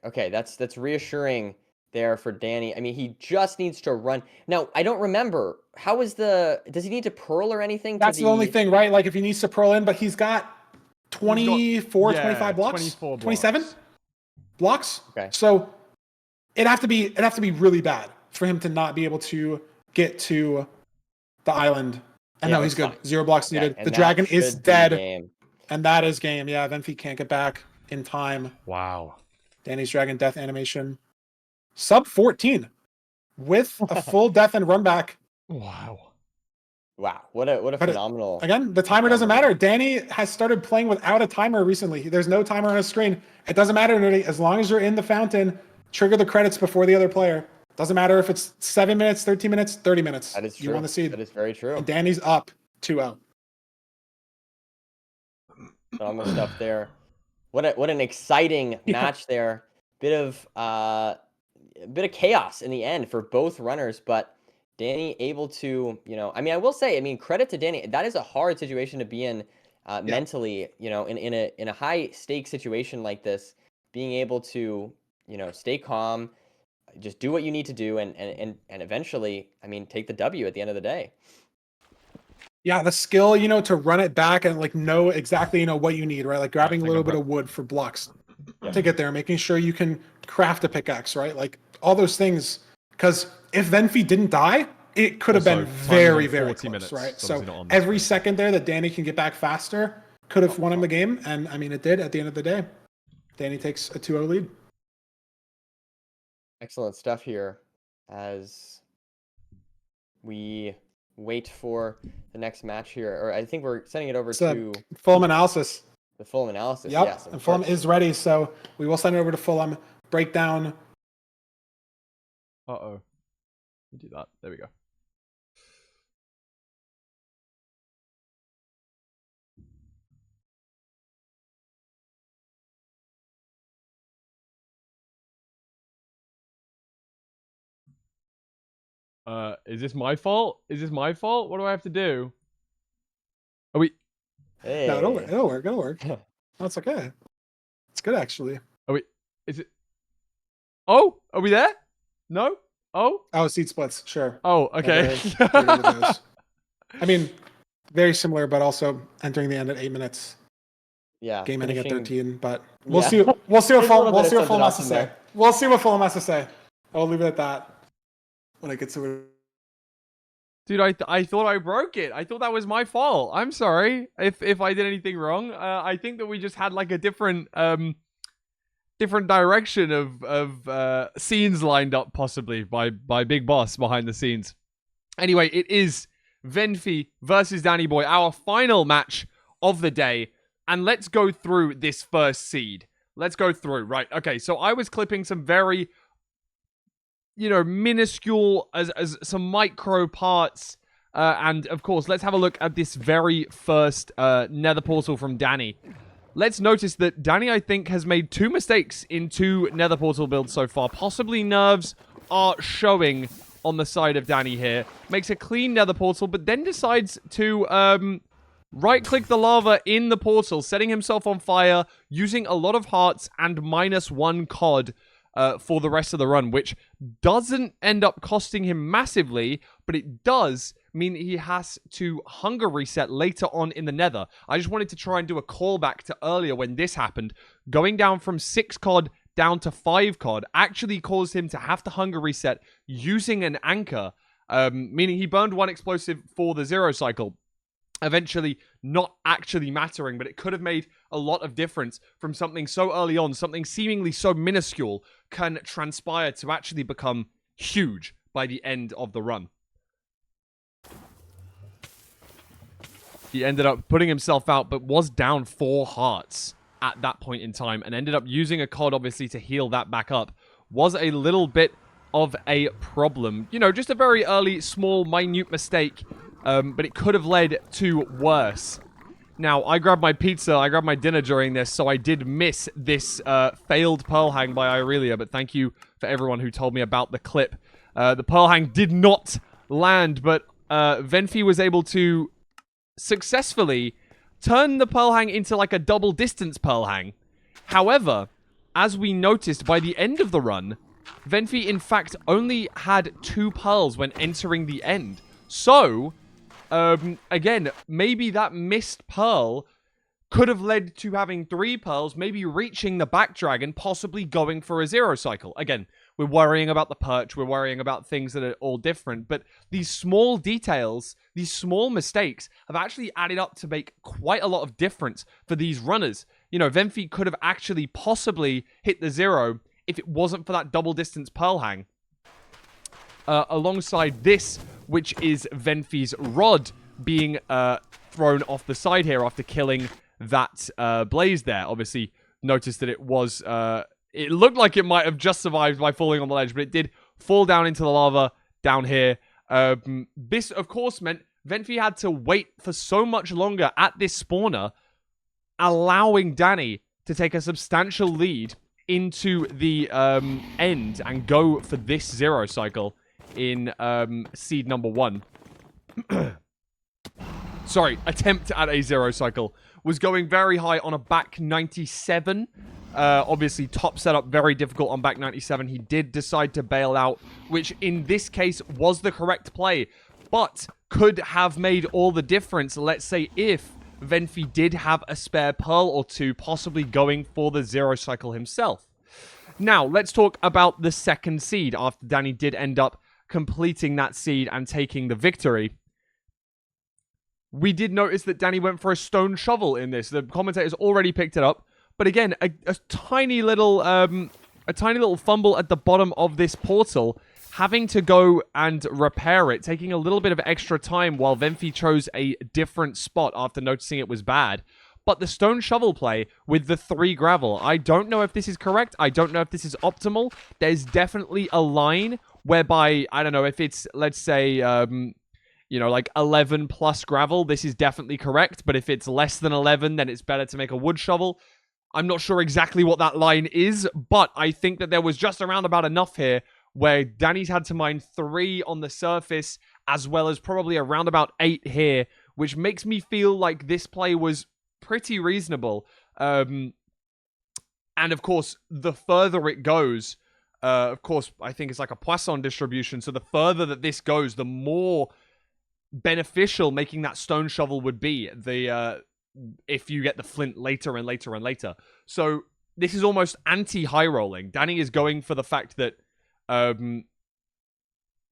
Okay. That's reassuring there for Danny. I mean, he just needs to run. Now, I don't remember. Does he need to pearl or anything? That's the only thing, right? Like, if he needs to pearl in, but he's got 24, 25 blocks, 24 27 blocks. Okay. So it'd have to be really bad for him to not be able to get to the island. And Yeah, no, he's that's good. fine. 0 blocks Okay, needed. and The that dragon is should be dead, game. and that is game. Yeah, Venfi can't get back in time. Wow. Danny's dragon death animation, sub 14, with a full death and run back. Wow. Wow. What a But phenomenal. Again, the timer doesn't matter. Danny has started playing without a timer recently. There's no timer on his screen. It doesn't matter, Nerdy. As long as you're in the fountain, trigger the credits before the other player. Doesn't matter if it's 7 minutes, 13 minutes, 30 minutes. That is true. You want to see. That is very true. And Danny's up 2-0. Phenomenal stuff there. What an exciting match there. Bit of chaos in the end for both runners, but Danny able to, I mean, I will say, credit to Danny. That is a hard situation to be in mentally, in a high stake situation like this, being able to, stay calm, just do what you need to do, and eventually, take the W at the end of the day. Yeah, the skill, to run it back and know exactly, what you need, right? Like grabbing a little bit of wood for blocks to get there, making sure you can craft a pickaxe, right? Like all those things. Because if Venfi didn't die, it could have Also, been time very, was on very 40 close, minutes. right? It's So obviously not on the every screen. second there that Danny can get back faster could have won him the game. And it did at the end of the day. Danny takes a 2-0 lead. Excellent stuff here as we wait for the next match here. Or I think we're sending it over to Fulham analysis. the Fulham analysis. Yep, Yes, of and Fulham course. is ready. So we will send it over to Fulham. Breakdown. Uh-oh. Do that. There we go. Is this my fault? Is this my fault? What do I have to do? Are we... Hey. No, it'll work. It'll work. That's okay. It's good, actually. Are we... Is it... Oh? Are we there? No? Oh? Oh, seat splits. Sure. Oh, okay. Get rid of those. Very similar, but also entering the end at 8 minutes. Yeah. Game ending at finishing- 13. But we'll Yeah. see. We'll see what There's a Fulham. little We'll bit see of what Fulham has to something else in say. there. We'll see what Fulham has to say. I'll leave it at that. When I get to it. Dude, I thought I broke it. I thought that was my fault. I'm sorry if I did anything wrong. I think that we just had like a different direction of scenes lined up possibly by Big Boss behind the scenes. Anyway, it is Venfi versus Danny Boy, our final match of the day, and let's go through this first seed. Let's go through. Right. Okay. So I was clipping some very minuscule as some micro parts. And of course, let's have a look at this very first nether portal from Danny. Let's notice that Danny, I think, has made 2 mistakes in 2 nether portal builds so far. Possibly nerves are showing on the side of Danny here. Makes a clean nether portal, but then decides to right-click the lava in the portal, setting himself on fire, using a lot of hearts and -1 COD for the rest of the run, which doesn't end up costing him massively, but it does mean he has to hunger reset later on in the nether. I just wanted to try and do a callback to earlier when this happened. Going down from 6 COD down to 5 COD actually caused him to have to hunger reset using an anchor, meaning he burned 1 explosive for the 0 cycle. Eventually not actually mattering, but it could have made a lot of difference from something so early on, something seemingly so minuscule can transpire to actually become huge by the end of the run. He ended up putting himself out, but was down 4 hearts at that point in time, and ended up using a COD, obviously, to heal that back up. Was a little bit of a problem. You know, just a very early, small, minute mistake, but it could have led to worse. Now, I grabbed my pizza, I grabbed my dinner during this, so I did miss this failed Pearl Hang by Irelia, but thank you for everyone who told me about the clip. The Pearl Hang did not land, but Venfi was able to successfully turn the Pearl Hang into like a double distance Pearl Hang. However, as we noticed by the end of the run, Venfi in fact only had 2 pearls when entering the end. So, again, maybe that missed pearl could have led to having 3 pearls, maybe reaching the back dragon, possibly going for a 0 cycle. Again, we're worrying about the perch, we're worrying about things that are all different, but these small details, these small mistakes have actually added up to make quite a lot of difference for these runners. You know, Venfi could have actually possibly hit the 0 if it wasn't for that double distance Pearl Hang. Alongside this, which is Venfi's rod being thrown off the side here after killing that blaze there. Obviously, notice that it was... it looked like it might have just survived by falling on the ledge, but it did fall down into the lava down here. This, of course, meant Venfi had to wait for so much longer at this spawner, allowing Danny to take a substantial lead into the end and go for this 0 cycle in seed number 1. Sorry, attempt at a 0 cycle. Was going very high on a back 97. Obviously, top setup, very difficult on back 97. He did decide to bail out, which in this case was the correct play, but could have made all the difference, let's say, if Venfi did have a spare pearl or 2, possibly going for the 0 cycle himself. Now, let's talk about the second seed after Danny did end up completing that seed and taking the victory. We did notice that Danny went for a stone shovel in this. The commentators already picked it up. But again, a tiny little fumble at the bottom of this portal, having to go and repair it, taking a little bit of extra time while Venfi chose a different spot after noticing it was bad. But the stone shovel play with the 3 gravel, I don't know if this is correct. I don't know if this is optimal. There's definitely a line whereby, I don't know, if it's, let's say, you know, like 11 plus gravel, this is definitely correct. But if it's less than 11, then it's better to make a wood shovel. I'm not sure exactly what that line is, but I think that there was just around about enough here where Danny's had to mine 3 on the surface, as well as probably around about 8 here, which makes me feel like this play was pretty reasonable. And of course, the further it goes, of course, I think it's like a Poisson distribution, so the further that this goes, the more beneficial making that stone shovel would be. If you get the flint later and later and later. So this is almost anti-high rolling. Danny is going for the fact that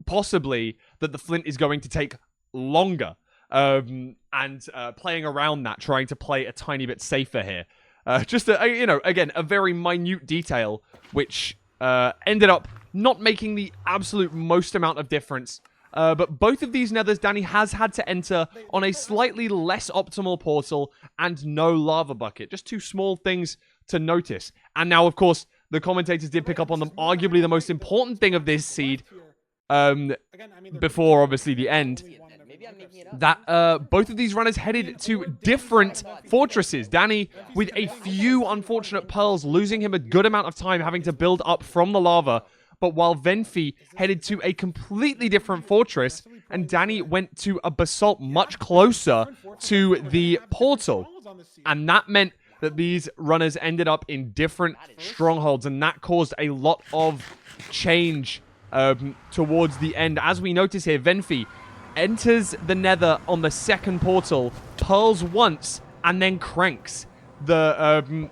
possibly that the flint is going to take longer, and playing around that, trying to play a tiny bit safer here. Just you know, again, a very minute detail which ended up not making the absolute most amount of difference. But both of these nethers, Danny has had to enter on a slightly less optimal portal and no lava bucket. Just 2 small things to notice. And now, of course, the commentators did pick up on them. Arguably the most important thing of this seed, before, obviously, the end, that both of these runners headed to different fortresses. Danny, with a few unfortunate pearls, losing him a good amount of time, having to build up from the lava. But while Venfi headed to a completely different fortress, and Danny went to a basalt much closer to the portal. And that meant that these runners ended up in different strongholds, and that caused a lot of change towards the end. As we notice here, Venfi enters the nether on the second portal, pearls once, and then cranks the,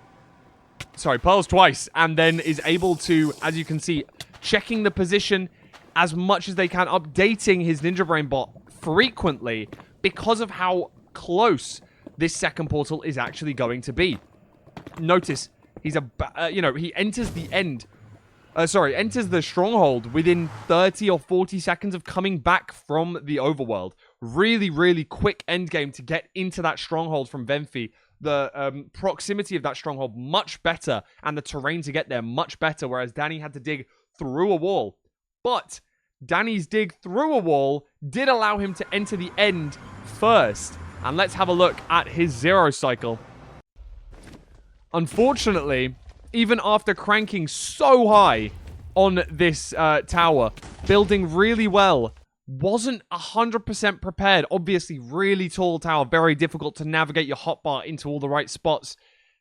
pearls twice, and then is able to, as you can see, checking the position as much as they can, updating his Ninja Brain bot frequently because of how close this second portal is actually going to be. Notice, he's he enters the enters the stronghold within 30 or 40 seconds of coming back from the overworld. Really, really quick endgame to get into that stronghold from Venfi. The proximity of that stronghold much better, and the terrain to get there much better, whereas Danny had to dig through a wall. But Danny's dig through a wall did allow him to enter the end first. And let's have a look at his 0 cycle. Unfortunately, even after cranking so high on this tower, building really well, wasn't 100% prepared. Obviously, really tall tower, very difficult to navigate your hotbar into all the right spots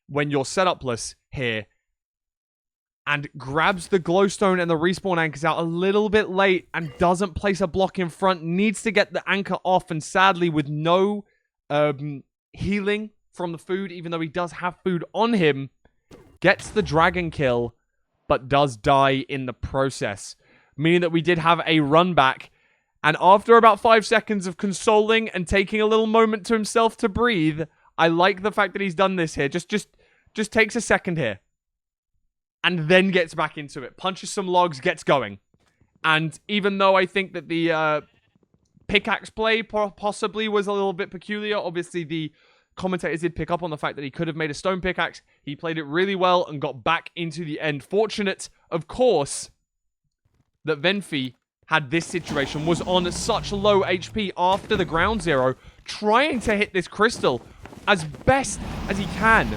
when you're setupless here. And grabs the glowstone and the respawn anchors out a little bit late and doesn't place a block in front. Needs to get the anchor off, and sadly, with no healing from the food, even though he does have food on him, gets the dragon kill, but does die in the process. Meaning that we did have a run back. And after about 5 seconds of consoling and taking a little moment to himself to breathe, I like the fact that he's done this here. Just takes a second here. And then gets back into it. Punches some logs, gets going. And even though I think that the pickaxe play possibly was a little bit peculiar, obviously the commentators did pick up on the fact that he could have made a stone pickaxe. He played it really well and got back into the end. Fortunate, of course, that Venfi had this situation, was on such low HP after the ground zero, trying to hit this crystal as best as he can.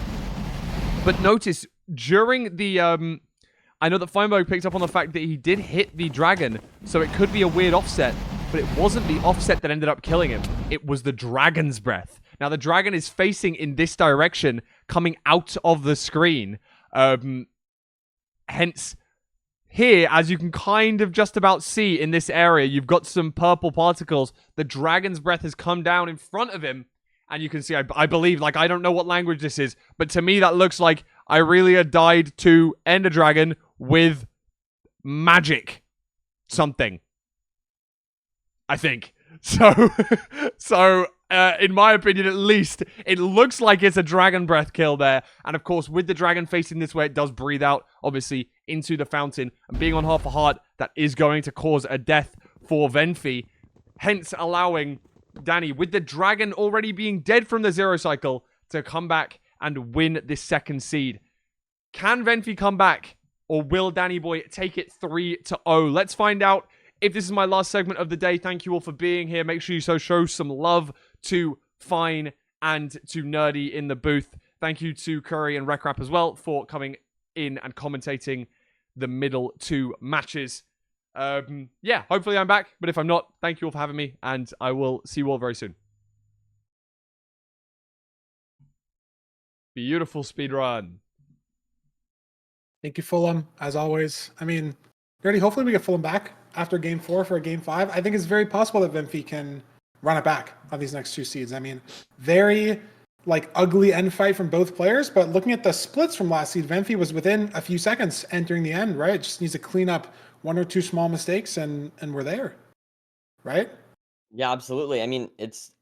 But notice, during the, I know that Feinberg picked up on the fact that he did hit the dragon, so it could be a weird offset, but it wasn't the offset that ended up killing him. It was the dragon's breath. Now, the dragon is facing in this direction, coming out of the screen. Hence, here, as you can kind of just about see in this area, you've got some purple particles. The dragon's breath has come down in front of him. And you can see, I believe, like, I don't know what language this is, but to me that looks like Irelia died to end a dragon with magic something. I think. So, in my opinion, at least, it looks like it's a dragon breath kill there. And of course, with the dragon facing this way, it does breathe out, obviously, into the fountain. And being on half a heart, that is going to cause a death for Venfi. Hence, allowing Danny, with the dragon already being dead from the 0 cycle, to come back and win this second seed. Can Venfi come back? Or will Danny Boy take it 3-0? Let's find out. If this is my last segment of the day, thank you all for being here. Make sure you show some love to Fine and to Nerdy in the booth. Thank you to Curry and Recrap as well for coming in and commentating the middle 2 matches. Yeah, hopefully I'm back. But if I'm not, thank you all for having me. And I will see you all very soon. Beautiful speedrun. Thank you, Fulham, as always. I mean, Nerdy, hopefully we get Fulham back after Game 4 for a Game 5. I think it's very possible that Venfi can run it back on these next 2 seeds. I mean, very, ugly end fight from both players, but looking at the splits from last seed, Venfi was within a few seconds entering the end, right? Just needs to clean up 1 or 2 small mistakes, and we're there, right? Yeah, absolutely. I mean, it's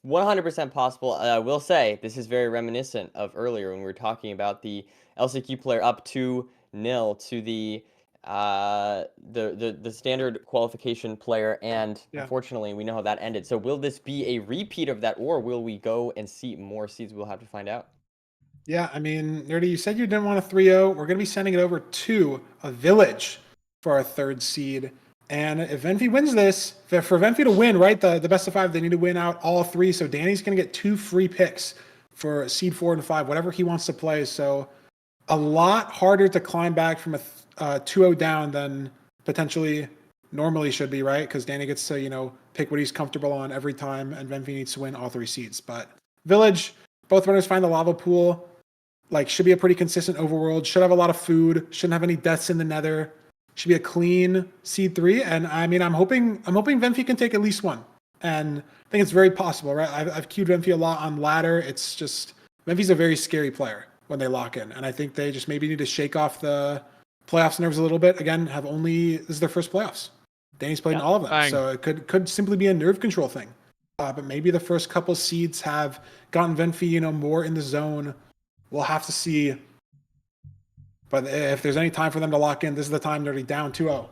100% possible. I will say this is very reminiscent of earlier when we were talking about the LCQ player up 2-0 to the standard qualification player, and unfortunately we know how that ended. So will this be a repeat of that, or will we go and see more seeds? We'll have to find out. Yeah, I mean, Nerdy, you said you didn't want a 3-0. We're going to be sending it over to a village for our 3rd seed. And if Venfi wins this, for Venfi to win, right, the best of 5, they need to win out all 3. So Danny's going to get 2 free picks for seed 4 and 5, whatever he wants to play. So a lot harder to climb back from a 2-0 down than potentially normally should be, right? Because Danny gets to, pick what he's comfortable on every time, and Venfi needs to win all 3 seeds. But Village, both runners find the lava pool. Should be a pretty consistent overworld. Should have a lot of food. Shouldn't have any deaths in the nether. Should be a clean seed 3. And I mean, I'm hoping Venfi can take at least 1. And I think it's very possible, right? I've queued Venfi a lot on ladder. It's just Venfi's a very scary player when they lock in, and I think they just maybe need to shake off the playoffs nerves a little bit. Again, this is their first playoffs. Danny's played in all of them, Bang. so it could simply be a nerve control thing. But maybe the first couple seeds have gotten Venfi, more in the zone. We'll have to see. But if there's any time for them to lock in, this is the time they're already down 2-0.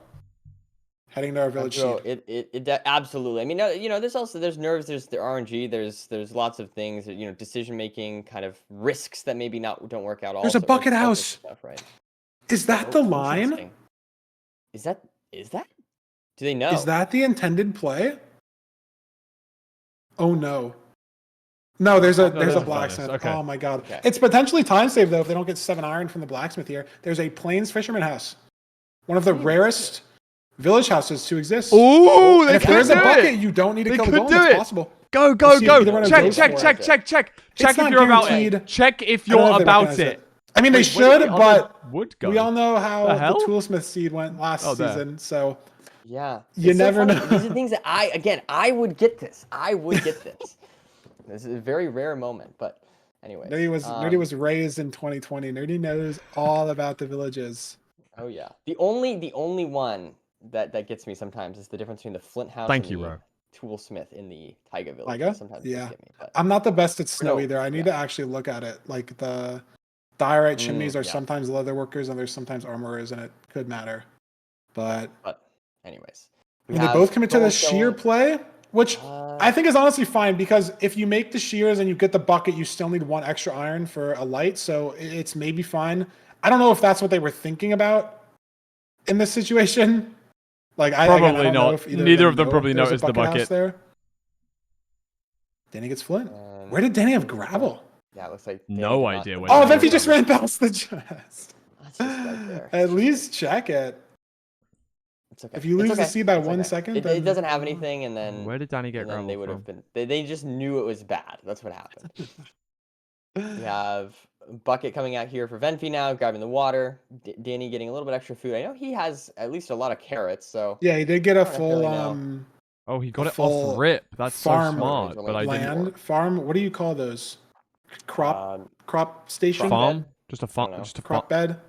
Heading to our village Bro, seed. absolutely. I mean, there's nerves, there's the RNG, there's lots of things, decision making, kind of risks that maybe don't work out. There's a also. bucket All sorts house. of stuff, right? Is that the line? Interesting. Is that? Do they know? Is that the intended play? Oh no. No, there's a blacksmith. Okay. Oh my god. Okay. It's potentially time save though if they don't get 7 iron from the blacksmith here. There's a Plains Fisherman house. One of the rarest village houses to exist. Ooh, they And if could there's a do bucket, it. you don't need to They kill the could golem. do It's it. possible. Go, We'll see if either one of check, those check, works. check, check, check. Check not if you're about guaranteed. it. Check if I don't know you're if they about recognize it. I mean, they Wait, should, where did the other but wood go? we all know how The the hell? Toolsmith seed went last Oh, there. season, so Yeah. You It's so never funny. know. These are things that I would get this. I would get this. This is a very rare moment, but anyway. Nerdy was raised in 2020. Nerdy knows all about the villages. Oh yeah. The only one that gets me sometimes is the difference between the Flint House Thank and you, the bro. Toolsmith in the Taiga village. Taiga? Sometimes Yeah. does get me, but I'm not the best at snow No, either. I need yeah. to actually look at it. Like the diorite chimneys are yeah. sometimes leather workers and there's sometimes armorers, and it could matter. But anyways. I mean, they both commit to the shear play, which Uh, I think is honestly fine because if you make the shears and you get the bucket, you still need 1 extra iron for a light, so it's maybe fine. I don't know if that's what they were thinking about in this situation. Like, I Probably don't know not. if either Neither of them know probably if there's a noticed the house bucket. there. Danny gets Flint. and- Where did Danny have gravel? Yeah, it looks like No Danny did idea not- where Oh, Danny Venfi just ran past the chest. That's just right there. At least check it. It's okay. If you It's lose the okay. seed by It's 1 okay. second, it then- doesn't have anything, and then Where did Danny get and then gravel they would from? have been. They just knew it was bad. That's what happened. We have Bucket coming out here for Venfi now, grabbing the water. Danny getting a little bit extra food. I know he has at least a lot of carrots, so Yeah, he did get a I don't full really know. Oh, he got it full off rip. That's so farm smart. But I didn't. land farm. What do you call those? Crop station? Farm Farm? bed? Just a I farm. don't know. Just a farm. Crop bed.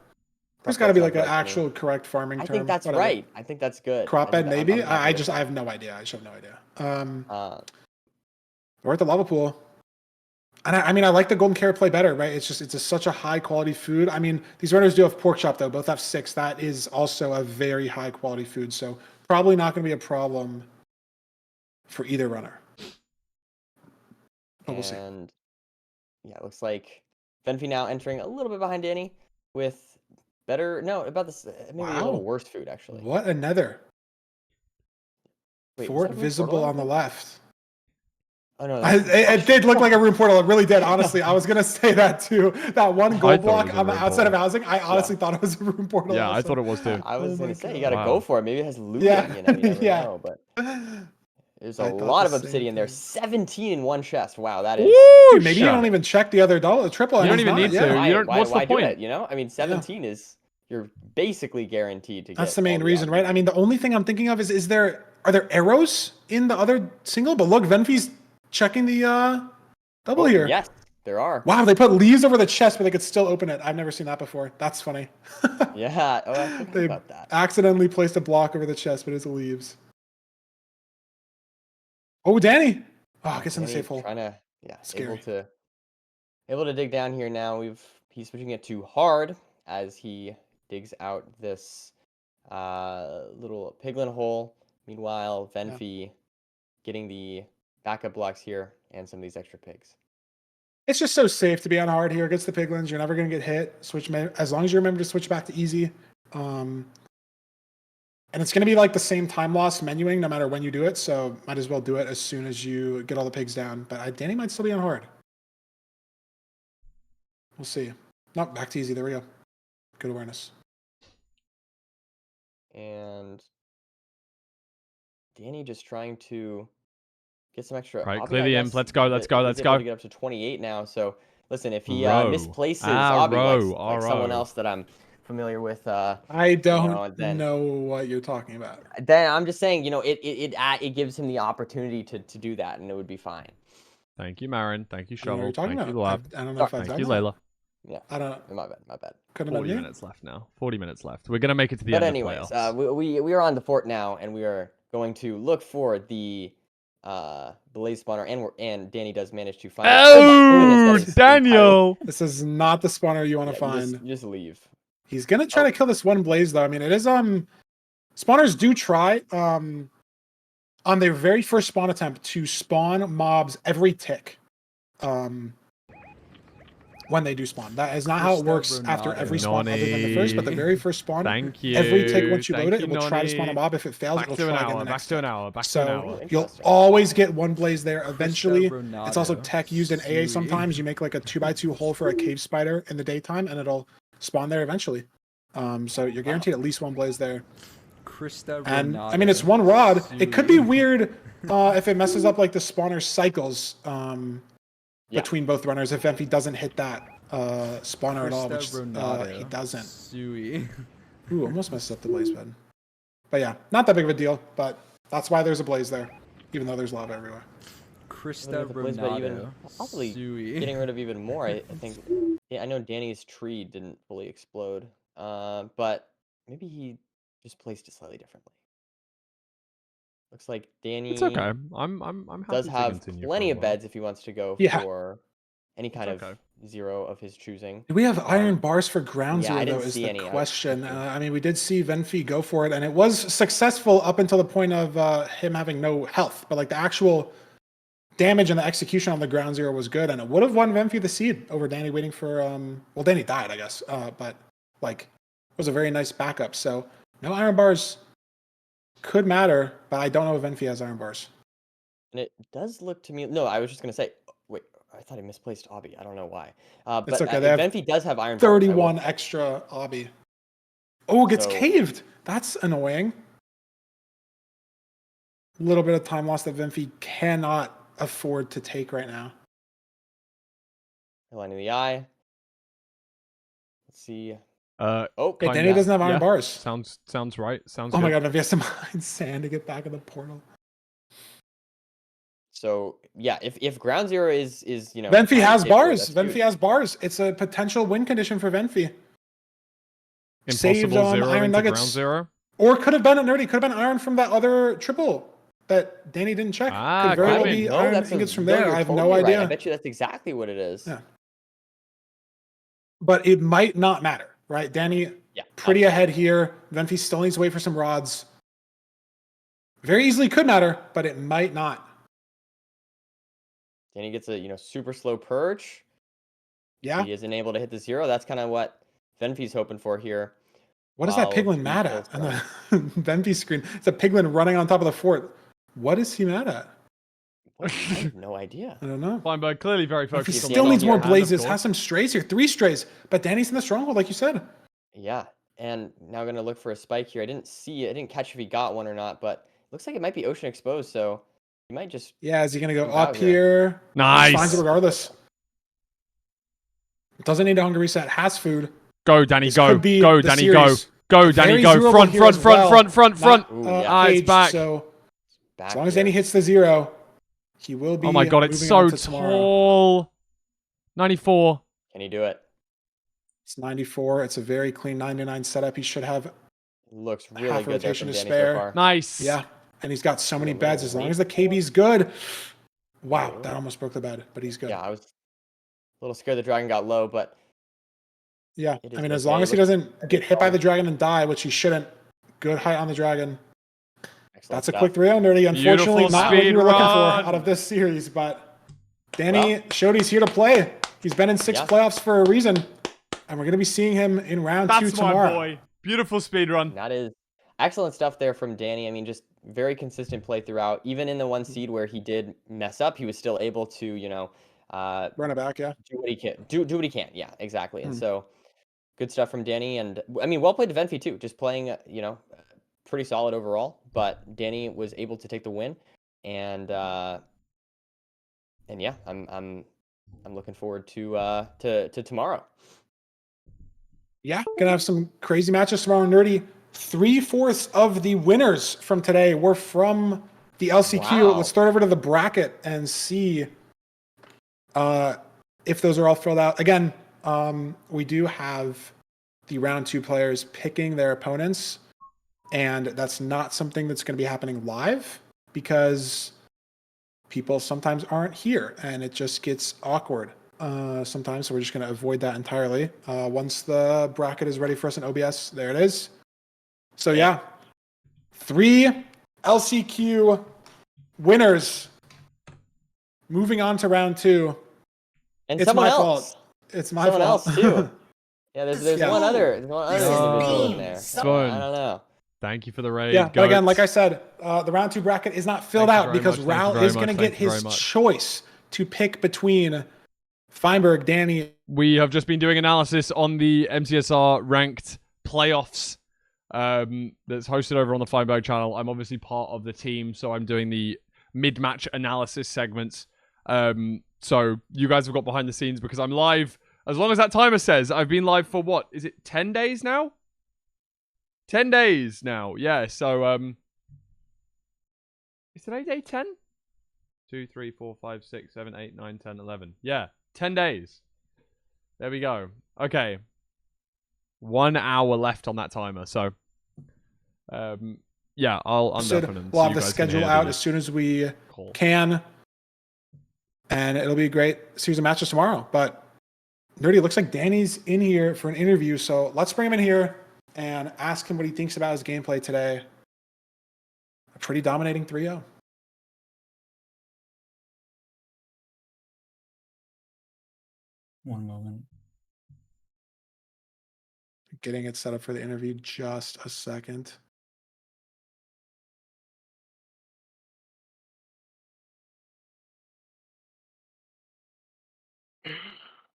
There's Crop got to be bed's like an not right, actual correct farming I term. think that's whatever. right. I think that's good. Crop I bed, think maybe. I'm happy with I it. have no idea. I just have no idea. Uh, We're at the lava pool. And I mean, I like the golden carrot play better, right? It's such a high quality food. I mean, these runners do have pork chop though. Both have 6. That is also a very high quality food. So probably not going to be a problem for either runner. But we'll see. and yeah, it looks like Venfi now entering a little bit behind Danny with about this maybe a Wow. little worse food actually. What a nether. Wait, was Fort that a rune visible portal? on the left. Oh no, It did look like a rune portal. It really did. Honestly, I was gonna say that too. That one I gold thought it block was a on the rune outside of portal. housing. I honestly thought it was a rune portal. Yeah, I also. thought it was too. I was Oh gonna my say you God. gotta Wow. go for it. Maybe it has loot. Yeah. You never Yeah. know, but there's I a thought lot the of same obsidian there. thing. 17 in one chest. Wow, that is. Woo! Dude, maybe you don't even check the other triple. You and don't it's even not, need yeah. to. Why, You don't- what's the why do point? it, you know? I mean, 17 is you're basically guaranteed to get. That's the all main reason, right? items. I mean, the only thing I'm thinking of is are there arrows in the other single? But look, Venfi's checking the double Oh, here. Yes, there are. Wow, they put leaves over the chest, but they could still open it. I've never seen that before. That's funny. Yeah. Oh, I forgot They about that. accidentally placed a block over the chest, but it's leaves. Oh, Danny. Oh, gets in the Danny safe hole. Trying to, Scary. able to dig down here now. He's switching it to hard as he digs out this little piglin hole. Meanwhile, Venfi getting the backup blocks here and some of these extra pigs. It's just so safe to be on hard here against the piglins. You're never going to get hit. As long as you remember to switch back to easy. And it's going to be like the same time loss menuing no matter when you do it. So might as well do it as soon as you get all the pigs down. But Danny might still be on hard. We'll see. No, back to easy. There we go. Good awareness. And Danny just trying to get some extra. Right, Obby, clear I the guess, imp. Let's go, let's go, he's let's able go. to get up to 28 now. So listen, if he Row. misplaces Ah, Obby row, like someone row. else that I'm familiar with. I don't then know what you're talking about. then I'm just saying, it gives him the opportunity to do that, and it would be fine. Thank you, Marin. Thank you, I don't know what Shovel. you're talking Thank you, about. Lab. I don't know if I've Thank done you, that. Layla. Yeah, I don't. my bad. Couldn't have 40 been me. minutes left now. 40 minutes left. We're gonna make it to the But end anyways, of playoffs. we are on the fort now, and we are going to look for the blaze spawner, and Danny does manage to find it. Oh, my goodness, that is Daniel! This is not the spawner you want to entirely- find. You just leave. He's gonna try to kill this one blaze though. I mean, it is spawners do try on their very first spawn attempt to spawn mobs every tick. When they do spawn. That is not how it works after every spawn other than the first, but the very first spawn, Thank you. every tick once you Thank load it, you, it will try to spawn a Noni. mob. If it fails, Back it will to an try again hour. the Back next to an tick. hour. Back to an So hour. you'll Interesting. always get one blaze there. Eventually, Ronaldo, it's also tech used in AA sometimes. You make like a 2x2 hole for a cave spider in the daytime, and it'll spawn there eventually. So you're guaranteed at least one blaze there. Krista And Ronaldo, I mean, it's one rod. It could be Sui. weird if it messes up like the spawner cycles Yeah. between both runners. If Envy doesn't hit that spawner at all, Krista which Ronaldo, he doesn't. Sui. Ooh, almost messed up the blaze bed. But yeah, not that big of a deal. But that's why there's a blaze there, even though there's lava everywhere. Krista The blaze bed even Ronaldo, probably Sui. getting rid of even more. I think. Yeah, I know Danny's tree didn't fully explode, but maybe he just placed it slightly differently. Looks like Danny It's okay. I'm happy does to have continue plenty for a of while. beds if he wants to go Yeah. for any kind It's of okay. zero of his choosing. Do we have iron bars for ground yeah, zero I though? didn't Is see the any. question. I mean, we did see Venfi go for it, and it was successful up until the point of him having no health. But like the actual damage and the execution on the ground zero was good, and it would have won Venfi the seed over Danny waiting for well, Danny died, I guess. But like it was a very nice backup. So no iron bars could matter, but I don't know if Venfi has iron bars. And it does look to me. No, I was just gonna say. Wait, I thought I misplaced Obby. I don't know why. But okay, they have Venfi does have iron bars. I will 31 say. extra obby. Oh, it gets So- caved. That's annoying. A little bit of time loss that Venfi cannot afford to take right now. Line in the eye. Let's see. Uh, Oh, Yeah, Kinda, Danny doesn't have iron yeah. bars. sounds right. Sounds Oh good. my god, Venfi has to mine sand to get back in the portal. so yeah. If ground zero is Venfi on has the table, bars. that's Venfi huge. has bars. It's a potential win condition for Venfi. Saved, Impossible zero iron into nuggets. ground zero. Or could have been a nerdy. Could have been iron from that other triple that Danny didn't check. Ah, could very could well have be been. No, iron that's a- ingots from no, there. you're I have totally no right. idea. I bet you that's exactly what it is. Yeah. But it might not matter, right? Danny Yeah, pretty ahead here. Venfi still needs to wait for some rods. Very easily could matter, but it might not. Danny gets a super slow perch. Yeah. He isn't able to hit the zero. That's kind of what Venfi's hoping for here. What is that Wow, piglin three mad kills at on the Venfi screen? It's a piglin running on top of the fort. What is he mad at? I have no idea. I don't know. Feinberg clearly very Venfi focused on still the needs more last hand, of blazes. course. Has some strays here. 3 strays. But Danny's in the stronghold, like you said. Yeah, and now gonna look for a spike here. I didn't see it. I didn't catch if he got one or not, but looks like it might be ocean exposed. So he might just. Yeah, is he going to go Jump out up here. here? Nice. Finds it regardless. Doesn't need a hunger reset. Has food. Go, Danny, This go. could be Go, the Danny, series. go. Go, Danny, Very go. zeroable Front, here front, as front, well. front, front, front. Ooh, Uh, yeah. Ah, it's aged, back. So Back as long as here. Danny hits the zero, he will be. Oh my god, it's moving so on to tomorrow. tall. 94. Can he do it? It's 94. It's a very clean 99 setup. He should have. Looks really Half good there rotation from to Danny spare. so far. Nice. Yeah, and he's got so many Yeah, beds. As long wait. as the KB's good. Wow, that almost broke the bed, but he's good. Yeah, I was a little scared the dragon got low, but Yeah, It I is mean, as okay. long as he Looks- doesn't get hit by the dragon and die, which he shouldn't. Good height on the dragon. excellent That's a stuff. quick 3-0 nerdy. Unfortunately, Beautiful not what you were looking for speedrun. out of this series, but Danny showed he's here to play. He's been in 6 Yeah. playoffs for a reason, and we're going to be seeing him in round 2 That's my tomorrow. boy. Beautiful speedrun. That is excellent stuff there from Danny. I mean, just very consistent play throughout. Even in the one seed where he did mess up, he was still able to, Run it back, yeah. do what he can. Do what he can. Yeah, exactly. And Hmm. so, good stuff from Danny. And I mean, well played to Venfi too. Just playing, pretty solid overall. But Danny was able to take the win, and yeah, I'm looking forward to tomorrow. Yeah, gonna have some crazy matches tomorrow. Nerdy, 3/4 of the winners from today were from the LCQ. Wow. Let's start over to the bracket and see if those are all filled out. Again, we do have the round 2 players picking their opponents, and that's not something that's going to be happening live because people sometimes aren't here, and it just gets awkward sometimes. So we're just going to avoid that entirely. Once the bracket is ready for us in OBS, there it is. So yeah, 3 LCQ winners. Moving on to round 2. And It's someone my else. fault. It's my Someone fault. else too. Yeah, there's Yeah. one other individual in there. Spoon. I don't know. Thank you for the raid. Yeah, but again, like I goats. said, the round 2 bracket is not filled Thank you out very because much, thank you Raul very is going to much, get thank you very his much. choice to pick between Feinberg, Danny. We have just been doing analysis on the MCSR ranked playoffs that's hosted over on the Feinberg channel. I'm obviously part of the team, so I'm doing the mid-match analysis segments. So you guys have got behind the scenes because I'm live. As long as that timer says, I've been live for what? Is it 10 days now? 10 days now. Yeah, so is today day 10? 2, 3, 4, 5, 6, 7, 8, 9, 10, 11. Yeah, 10 days. There we go. Okay. 1 hour left on that timer, so yeah, I'll undeafen them. We'll so have you the guys can schedule hear out the as soon as we call. can. And it'll be a great series of matches tomorrow. But Nerdy, it looks like Danny's in here for an interview. So let's bring him in here and ask him what he thinks about his gameplay today. A pretty dominating 3-0. One moment. Getting it set up for the interview. Just a second.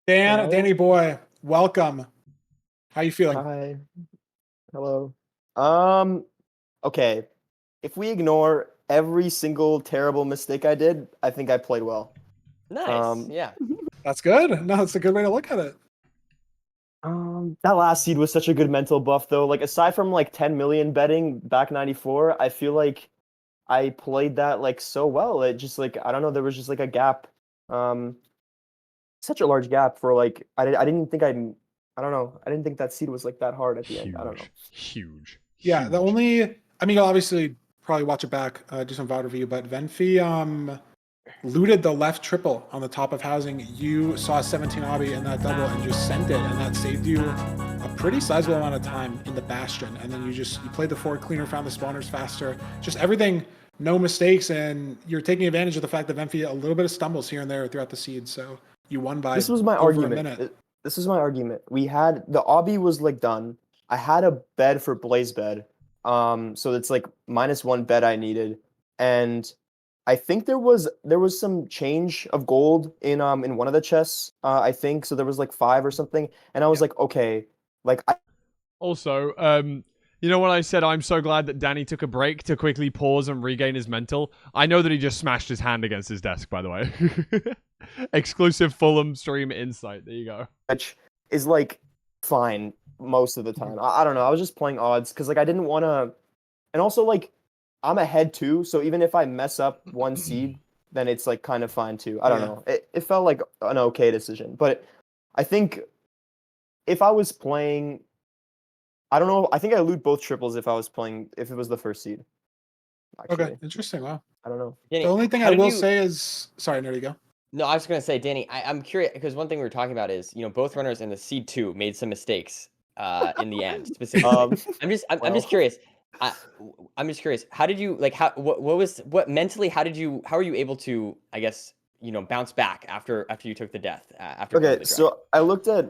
Dan, Hello? Danny boy, welcome. How you feeling? Hi. Hello. Okay. If we ignore every single terrible mistake I did, I think I played well. Nice. Yeah. That's good. No, it's a good way to look at it. That last seed was such a good mental buff though. Like aside from like 10 million betting back 94, I feel like I played that like so well. It just like I don't know, there was just like a gap. Such a large gap for like I didn't think I don't know. I didn't think that seed was like that hard at the end. I don't know. Huge. Yeah, Huge. the only I mean you'll obviously probably watch it back, do some VOD review, but Venfi looted the left triple on the top of housing. You saw 17 obby in that double and just sent it, and that saved you a pretty sizable amount of time in the bastion. And then you played the forward cleaner, found the spawners faster, just everything, no mistakes, and you're taking advantage of the fact that Venfi a little bit of stumbles here and there throughout the seed. So you won by This was my over argument. a minute. This was my argument. We had the obby was like done. I had a bed for Blaze bed. So it's like -1 bed I needed. And I think there was some change of gold in one of the chests, I think. So there was like 5 or something. And I was like, okay, like Also, you know when I said I'm so glad that Danny took a break to quickly pause and regain his mental? I know that he just smashed his hand against his desk, by the way. Exclusive Fulham stream insight. There you go. which is like fine most of the time. I don't know. I was just playing odds because like I didn't want to, and also like I'm ahead too. So even if I mess up one seed, then it's like kind of fine too. I don't know. It felt like an okay decision, but I think if I was playing, I don't know. I think I loot both triples if it was the first seed. Actually. Okay, interesting. Wow. I don't know. Danny, The only thing how I did will you- say is, sorry, there you go. No, I was gonna say, Danny, I'm curious because one thing we were talking about is, both runners in the seed 2 made some mistakes in the end, specifically. I'm just curious. I'm just curious. How did you like? What mentally? How are you able to? I guess bounce back after you took the death. After Okay, so I looked at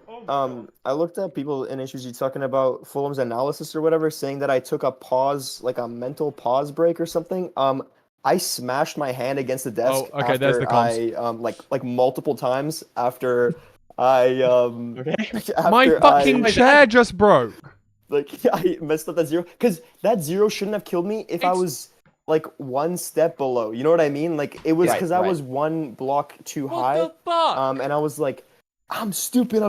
people in HUG talking about Fulham's analysis or whatever, saying that I took a pause, like a mental pause break or something. I smashed my hand against the desk. Oh, okay, there's the comms. like multiple times after I My fucking chair just broke. like I messed up that 0 because that 0 shouldn't have killed me if I was like one step below. You know what I mean? Like it was because I was one block too high. What the fuck? And I was like, I'm stupid.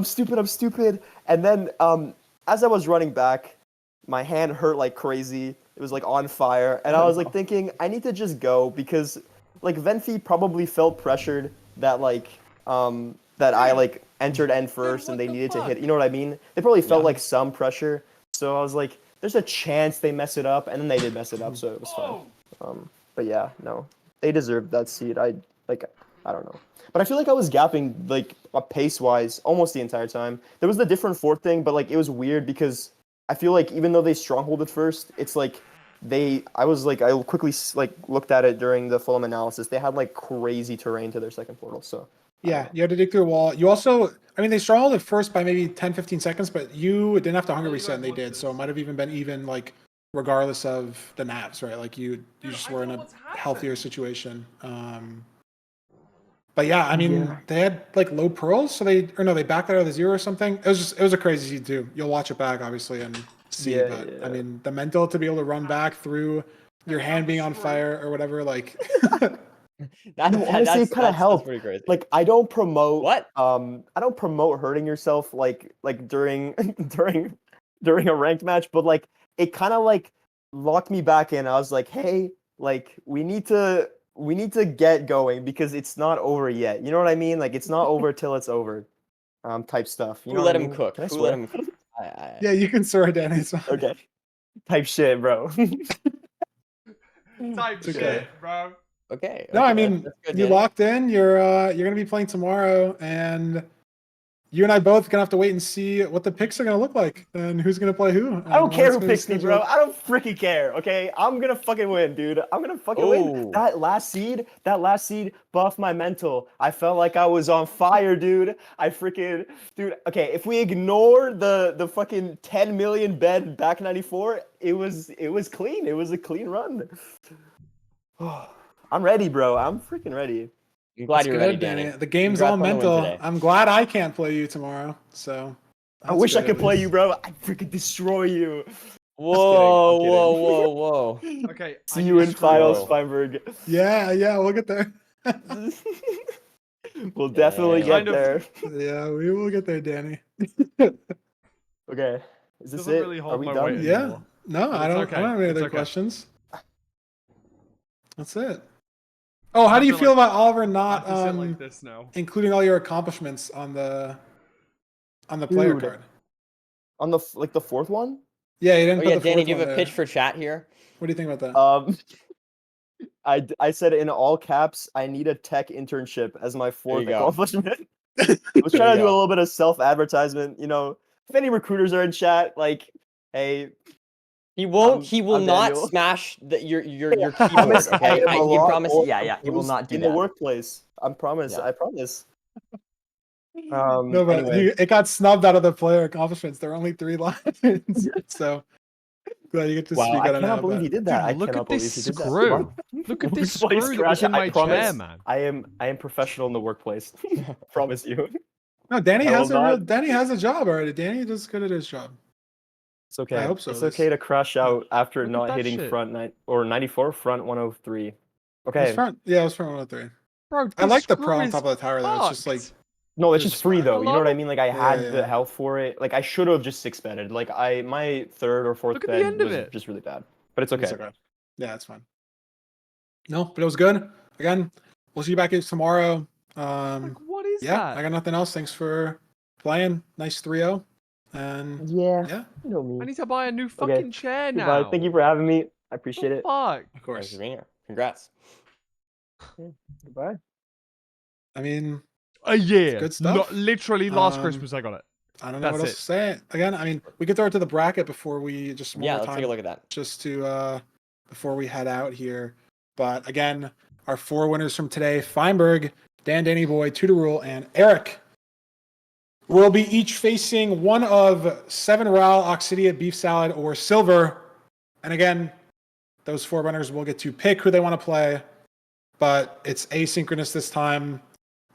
And then as I was running back, my hand hurt like crazy. It was like on fire, and I was like thinking, I need to just go because like Venfi probably felt pressured that that I like entered end first and they needed to hit. You know what I mean? They probably felt like some pressure. So I was like, there's a chance they mess it up, and then they did mess it up, so it was fine. But yeah, no, they deserved that seed. I don't know, but I feel like I was gapping like pace wise almost the entire time. There was the different fourth thing, but like it was weird because I feel like even though they strongholded first, it's like I quickly like looked at it during the Fulham analysis. They had like crazy terrain to their second portal, so. Yeah, you had to dig through a wall. You also, I mean, they strongholded first by maybe 10, 15 seconds, but you didn't have to hunger reset, and they did. So it might have even been even, like, regardless of the naps, right? Like, you just were in a healthier situation. But yeah, I mean, they had, like, low pearls, so they backed out of the 0 or something. It was a crazy seed, too. You'll watch it back, obviously, and see. I mean, the mental to be able to run back through your hand being on fire or whatever, like... Honestly, it kind of helped. Pretty crazy. Like I don't promote what? I don't promote hurting yourself like during during a ranked match, but like it kind of like locked me back in. I was like, hey, like we need to get going because it's not over yet. You know what I mean? Like it's not over till it's over. Type stuff. You know let what I him mean? cook? Who let him cook? Yeah, you can swear, Danny. Okay. Type shit, bro. Type shit, bro. Okay. No, I mean, good, you locked in. You're gonna be playing tomorrow, and you and I both gonna have to wait and see what the picks are gonna look like and who's gonna play who. I don't care who picks me, bro. I don't freaking care. Okay, I'm gonna fucking win, dude. I'm gonna fucking win. That last seed buffed my mental. I felt like I was on fire, dude. Dude. Okay, if we ignore the fucking 10 million bed back 94, it was clean. It was a clean run. I'm ready, bro. I'm freaking ready. I'm glad you're ready, Danny. The game's all mental. I'm glad I can't play you tomorrow. So I wish I could play you, bro. I'd freaking destroy you. Whoa. Okay. See you in finals, Feinberg. Yeah, we'll get there. We'll definitely get there. Yeah, we will get there, Danny. Okay. Is this Doesn't it? really hold Are we my done? weight Yeah. anymore. No, I don't have any other okay. questions. That's it. Oh, how do you feel about Oliver not like this now. including all your accomplishments on the player card? On the the fourth one? Yeah, you didn't put the Danny, fourth do you have one a there. pitch for chat here? What do you think about that? I said in all caps, I need a tech internship as my fourth accomplishment. I was trying to do a little bit of self-advertisement. You know, if any recruiters are in chat, like, hey. He won't. He will not smash your keyboard. Okay, you promise. Yeah. He will not do in that. the workplace. I promise. I promise. No, but anyway. it got snubbed out of the player accomplishments. There were only 3 lines, so glad you get to speak on it. I cannot believe he did that. Dude, look I at cannot believe this he did screw. that. Look at this screw that was in my chair, man. I am professional in the workplace. Promise you. No, Danny has a job already. Danny is good at his job. It's okay. I hope so. It's okay to crash out after not hitting front 94 front 103. Okay. It was front 103. Bro, I like the pro on top of the tower though. It's just like no, it's just free though. You know what I mean? Like I had the yeah. health for it. Like I should have just 6-bedded. Like my third or fourth bed was just really bad. But it's okay. Yeah, it's fine. No, but it was good. Again, we'll see you back tomorrow. What is that? I got nothing else. Thanks for playing. Nice 3-0. And yeah. You know me. I need to buy a new fucking chair now. Goodbye. Thank you for having me. I appreciate it. Fuck. Of course. Thanks for being here. Congrats. Goodbye. I mean, good stuff. Not literally last Christmas I got it. I don't know what else to say. Again, I mean, we could throw it to the bracket before we just let's take a look at that. Just to before we head out here. But again, our 4 winners from today: Feinberg, Dan Danny Boy, Tudor Rule, and Eric will be each facing one of 7 Real, Oxidia, Beef Salad, or Silver. And again, those 4 winners will get to pick who they want to play, but it's asynchronous this time.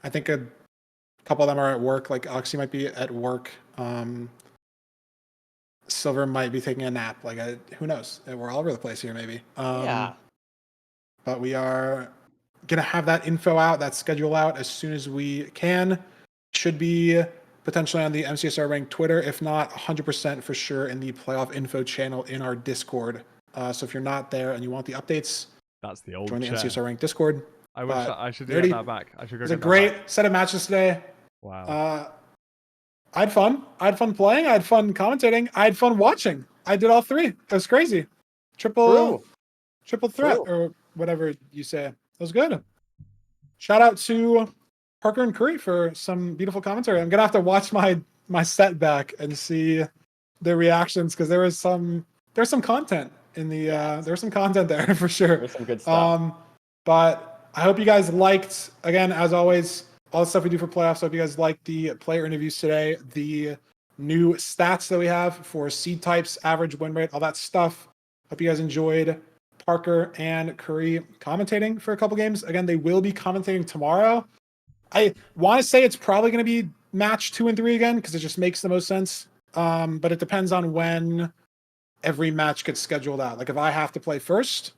I think a couple of them are at work, like Oxy might be at work. Silver might be taking a nap. Like, who knows? We're all over the place here, maybe. But we are going to have that info out, that schedule out as soon as we can. Should be potentially on the MCSR Ranked Twitter. If not, 100% for sure in the playoff info channel in our Discord. So if you're not there and you want the updates, That's the old join the chair. MCSR Ranked Discord. I wish I should Nerdy, get that back. I should go it was get a that great back. set of matches today. Wow. I had fun. I had fun playing. I had fun commentating. I had fun watching. I did all three. It was crazy. Triple threat or whatever you say. It was good. Shout out to Parker and Curry for some beautiful commentary. I'm gonna have to watch my set back and see the reactions because there's some content in the there's some content there for sure. There's some good stuff. But I hope you guys liked, again, as always, all the stuff we do for playoffs. I hope you guys liked the player interviews today, the new stats that we have for seed types, average win rate, all that stuff. Hope you guys enjoyed Parker and Curry commentating for a couple games. Again, they will be commentating tomorrow. I want to say it's probably going to be match 2 and 3 again because it just makes the most sense. But it depends on when every match gets scheduled out. Like if I have to play first,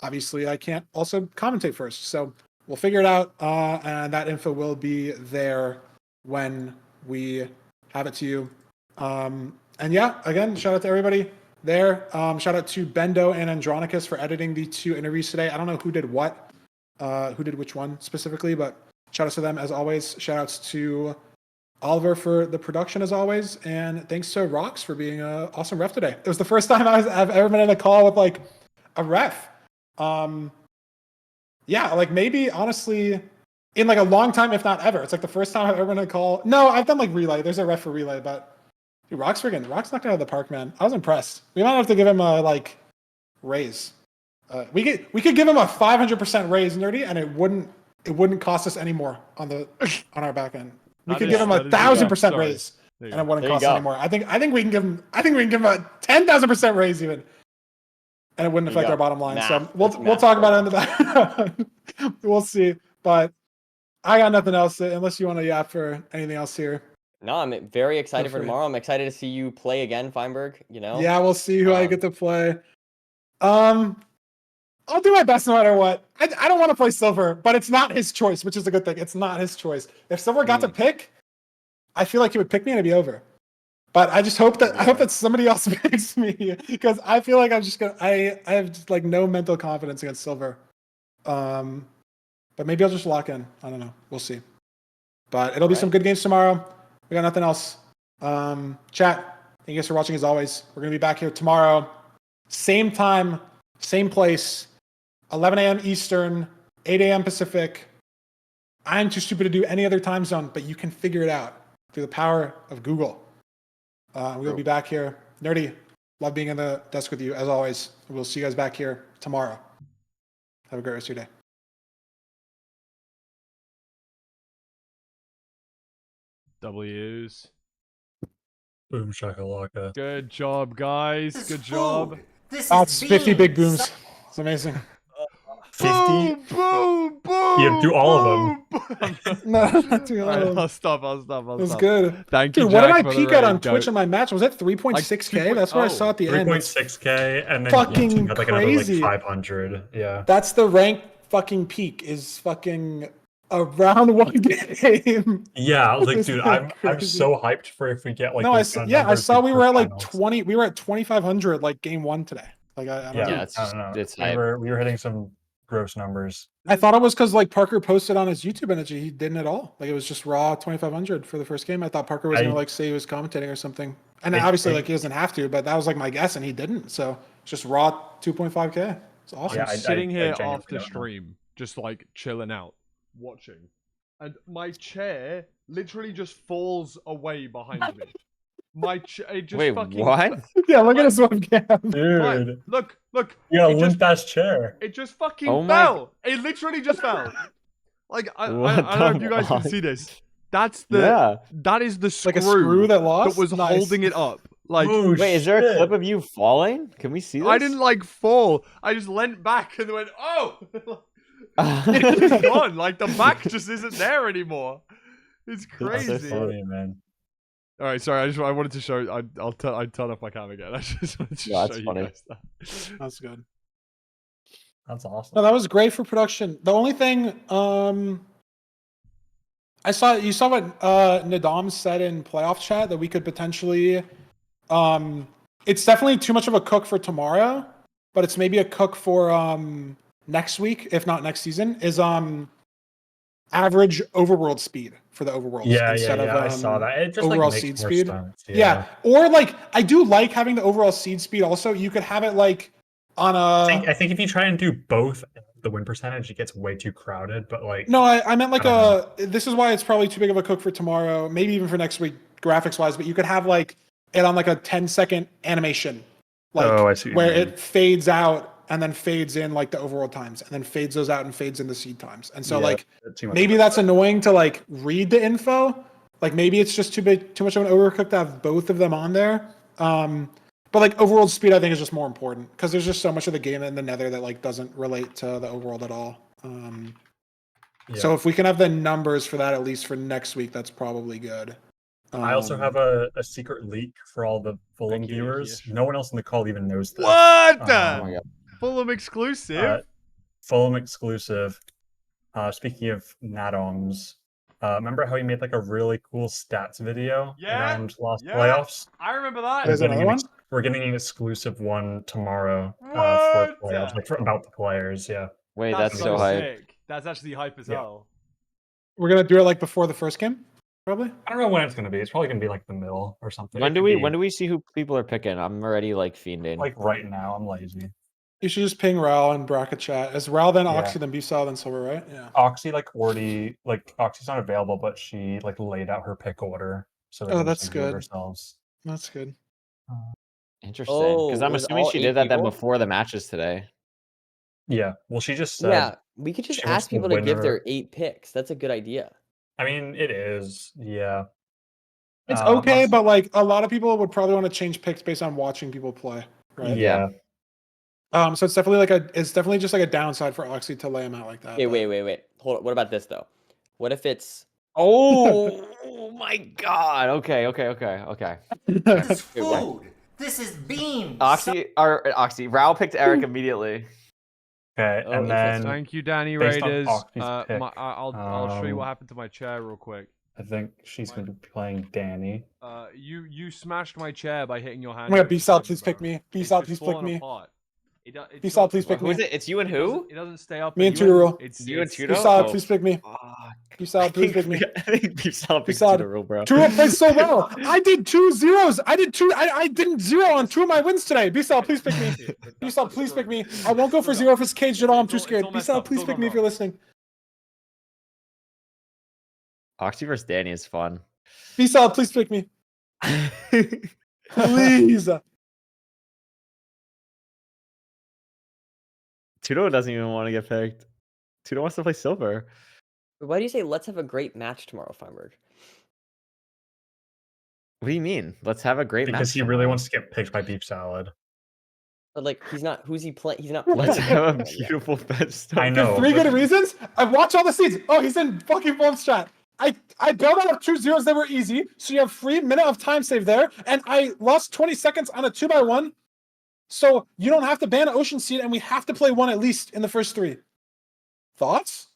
obviously I can't also commentate first. So we'll figure it out. And that info will be there when we have it to you. And yeah, again, shout out to everybody there. Shout out to Bendo and Andronicus for editing the 2 interviews today. I don't know who did what, who did which one specifically, but shout outs to them as always. Shout outs to Oliver for the production as always. And thanks to Rox for being an awesome ref today. It was the first time I've ever been in a call with like a ref. Yeah, like maybe honestly in like a long time, if not ever. It's like the first time I've ever been in a call. No, I've done like relay. There's a ref for relay, but dude, Rox knocked it out of the park, man. I was impressed. We might have to give him a like raise. We could give him a 500% raise, Nerdy, and it wouldn't cost us any more on our back end. We could give him a 1,000% raise, and it wouldn't cost us any more. I think we can give him a 10,000% raise even, and it wouldn't affect our bottom line. So we'll talk about it in the back. We'll see. But I got nothing else unless you want to yap for anything else here. No, I'm very excited for tomorrow. I'm excited to see you play again, Feinberg. You know. Yeah, we'll see who I get to play. I'll do my best no matter what. I don't want to play Silver, but it's not his choice, which is a good thing. It's not his choice. If Silver got to pick, I feel like he would pick me and it'd be over. But I just hope that somebody else picks me because I feel like I have just like no mental confidence against Silver. But maybe I'll just lock in. I don't know. We'll see. But it'll be some good games tomorrow. We got nothing else. Chat, thank you guys for watching as always. We're gonna be back here tomorrow, same time, same place. 11 a.m. Eastern, 8 a.m. Pacific. I'm too stupid to do any other time zone, but you can figure it out through the power of Google. We'll be back here. Nerdy, love being in the desk with you as always. We'll see you guys back here tomorrow. Have a great rest of your day. W's. Boom shakalaka. Good job, guys. Good job. That's 50 big booms. It's amazing. 50? Boom, boom. You do all of them. No, I'll stop. It was good. Thank you, Dude, what did Jack, I for the peak at on raid, Twitch goat. in my match? Was that 3.6K? That's what I saw at the end. 3.6K and then Fucking you had like crazy. another like 500. Yeah. That's the rank fucking peak is fucking around one game. Yeah, like It's dude, not I'm crazy. so hyped for if we get like No, these I kind of saw numbers we for were at like finals. 20. We were at 2,500 like game 1 today. Like I don't know. Yeah, it's I just don't know. it's we hype. were hitting some gross numbers. I thought it was because like Parker posted on his YouTube energy. He didn't at all. Like it was just raw 2,500 for the first game. I thought Parker was gonna like say he was commentating or something. And obviously like he doesn't have to, but that was like my guess, and he didn't. So it's just raw 2.5K. It's awesome. Yeah, I'm sitting I here genuinely after don't know. stream, just like chilling out, watching, and my chair literally just falls away behind me. It just Wait, fucking. what? Yeah, look at his webcam. Dude, Look. you got a it just- limp ass chair. It just fucking Oh my fell. It literally just fell. Like I don't What know if the you guys can fuck? see this. That is the screw, Like a screw that lost. that was Nice. holding it up. Like Oh, Wait, is there a shit. clip of you falling? Can we see this? I didn't like fall. I just leant back and went, oh. It's just gone. Like the back just isn't there anymore. It's That's crazy. so funny, man. All right, sorry. I wanted to show. I turn off my camera again. I just wanted to Yeah, show that's you funny. guys that. That's good. That's awesome. No, that was great for production. The only thing, you saw what Nadam said in playoff chat that we could potentially. It's definitely too much of a cook for tomorrow, but it's maybe a cook for next week, if not next season. Is average overworld speed for the overworlds instead of I saw that. It just overall like, makes seed more speed. sense. Yeah, or like I do like having the overall seed speed. Also, you could have it like on a. I think if you try and do both, the win percentage it gets way too crowded. But like, No, I meant like I don't a. This is why it's probably too big of a cook for tomorrow, maybe even for next week, graphics wise. But you could have like it on like a 10-second animation, like I see what you where mean. it fades out and then fades in like the overworld times, and then fades those out and fades in the seed times. And so like maybe that's annoying to like read the info. Like maybe it's just too much of an overcook to have both of them on there. But like overworld speed, I think is just more important because there's just so much of the game in the Nether that like doesn't relate to the overworld at all. So if we can have the numbers for that at least for next week, that's probably good. I also have a secret leak for all the Fulham viewers. No one else in the call even knows this. What? Oh my God. Fulham exclusive. Fulham exclusive. Speaking of Nadoms, remember how he made like a really cool stats video around last playoffs? I remember that. There's another one. We're getting an exclusive one tomorrow for What? playoffs, like about the players. Yeah. Wait, that's so hype. sick. That's actually hype as hell. We're gonna do it like before the first game, probably. I don't know when it's gonna be. It's probably gonna be like the middle or something. When do we see who people are picking? I'm already like fiending. Like right now, I'm lazy. You should just ping Ral in bracket chat. Is Ral then Yeah. Oxy then Bsal then Silver, right? Yeah. Oxy Oxy's not available, but she like laid out her pick order. So they can that's just do it good. Ourselves. That's good. Interesting, because I'm was assuming all she 8 did that then people? before the matches today. Yeah. Well, she just said. Yeah, we could just she wants ask the people to give winner. their 8 picks. That's a good idea. I mean, it is. Yeah. It's okay, but like a lot of people would probably want to change picks based on watching people play, right? Yeah. So it's definitely just like a downside for Oxy to lay him out like that. Okay, wait. Hold on. What about this though? What if it's Oh my God. Okay. This is food. This is beans. Oxy. Raul picked Eric immediately. Okay, and then Thank you, Danny based on Raiders. Oxy's pick, I'll show you what happened to my chair real quick. I think she's going to be playing Danny. You smashed my chair by hitting your hand. I'm gonna Bsal, please pick me. Bsal, please pick me. Bsal, please pick Who me. is it? It's you and who? It doesn't stay up. Me and Tudor. It's You and Tudor? Bsal, Oh, please pick me. Bsal, please pick me. I think Bsal picked Bsal. Tudor, bro. Tudor plays so well. I did 2 zeros. I didn't 0 on 2 of my wins today. Bsal, please pick me. Bsal, please pick me. I won't go for 0 if it's caged at all. I'm too scared. Bsal, please pick me if you're listening. Oxy versus Danny is fun. Bsal, please pick me. Please. Tudo doesn't even want to get picked. Tudo wants to play Silver. why do you say let's have a great match tomorrow, Feinberg? What do you mean? Let's have a great match. Because he really wants to get picked by Beef Salad. But like he's not who's he playing? He's not Let's playing. have a beautiful bench. I know. 3 good reasons. I watch all the seeds. Oh, he's in fucking Fulham's chat. I bailed out of 2 zeros that were easy, so you have free minute of time save there, and I lost 20 seconds on a 2x1. So you don't have to ban an Ocean Seed, and we have to play 1 at least in the first 3. Thoughts?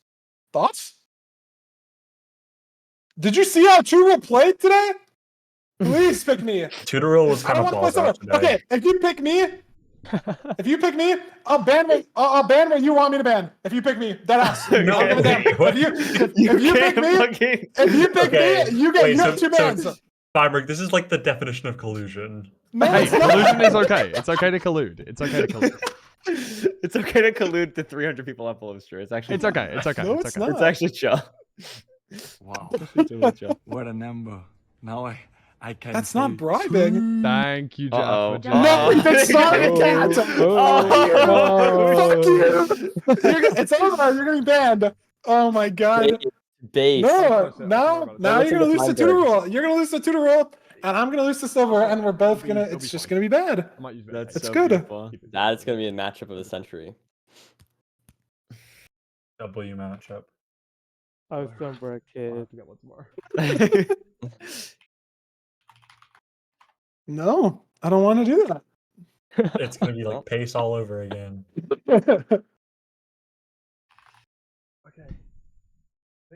Did you see how Tudor played today? Please pick me. Tudoril was I kind don't of want to play balls out Silver. today. Okay, if you pick me, I'll ban where you want me to ban. If you pick me, that ass. No, I'll give a damn. wait, what? If you pick me, you have 2 bans. Feinberg, this is like the definition of collusion. No, Hey, it's not. collusion is okay. It's okay to collude. It's okay to collude. It's okay to collude the 300 people on Fulham Street. It's actually It's okay. It's okay. No, it's it's okay. not. It's actually chill. Wow. It's really chill. What a number. Now I can That's say not bribing. Thank you, Jeff. Uh-oh. for joining. No, it's not a cat. Fuck you. It's over. You're getting banned. Oh my god. Base. No, now Don't you're gonna listen to lose the Feinberg. Tudor rule. You're gonna lose the Tudor rule, and I'm gonna lose the Silver, and we're both gonna. It'll It's be just fine. gonna be bad. I might use That's It's so good. beautiful. That's gonna be a matchup of the century. W matchup. I was going for a I kid. forget what tomorrow. No, I don't want to do that. It's gonna be like pace all over again. Okay.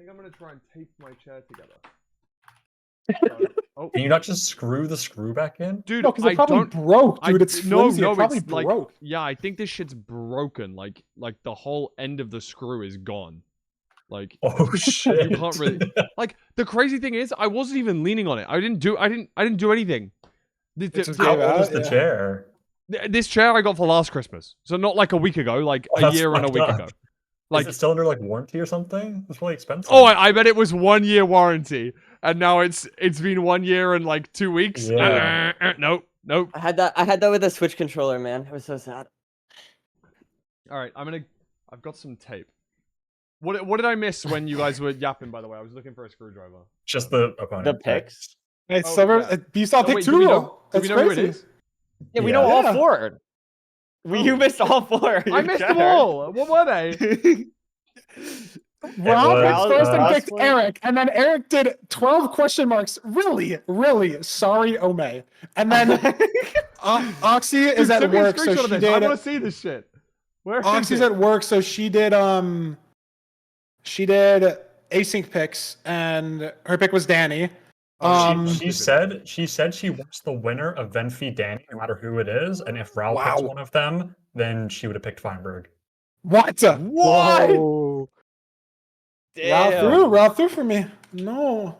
think I'm gonna try and tape my chair together. Oh, Can you not just screw the screw back in? dude, No, because I it probably don't. broke, dude. It's no, flimsy. no, It probably it's like broke. yeah. I think this shit's broken. Like the whole end of the screw is gone. Like Oh shit! you can't really. Like the crazy thing is, I wasn't even leaning on it. I didn't do anything. It just How gave old is out, the yeah. chair? This chair I got for last Christmas, so not like a week ago, like Oh, a that's year and a fucked week up. ago. Like, is it still under like warranty or something? It's really expensive. oh, I bet it was 1 year warranty, and now it's been 1 year and like 2 weeks. Yeah. Nope. I had that with a Switch controller, man. It was so sad. All right, I've got some tape. What did I miss when you guys were yapping? By the way, I was looking for a screwdriver. Just the opponent. The picks. Hey, Oh, Silver, yeah. B-Saw picked wait, two do we know- roll. do That's we know who it crazy. is? Yeah, we Yeah. know all Yeah. 4. You missed all 4. I You're missed them shattered. all. What were they? Rob was, picked first and picked Rosslyn. Eric, and then Eric did 12 question marks. Really, really sorry, Ome. And then Oxy is Dude, at send me a work, so screenshot of she this. I did. want to see this shit. Where is Oxy's it? at work, so she did async picks, and her pick was Danny. She said she wants the winner of Venfi Danny, no matter who it is, and if Rao picks Wow. one of them, then she would have picked Feinberg. What? Whoa. Ralph threw for me. No.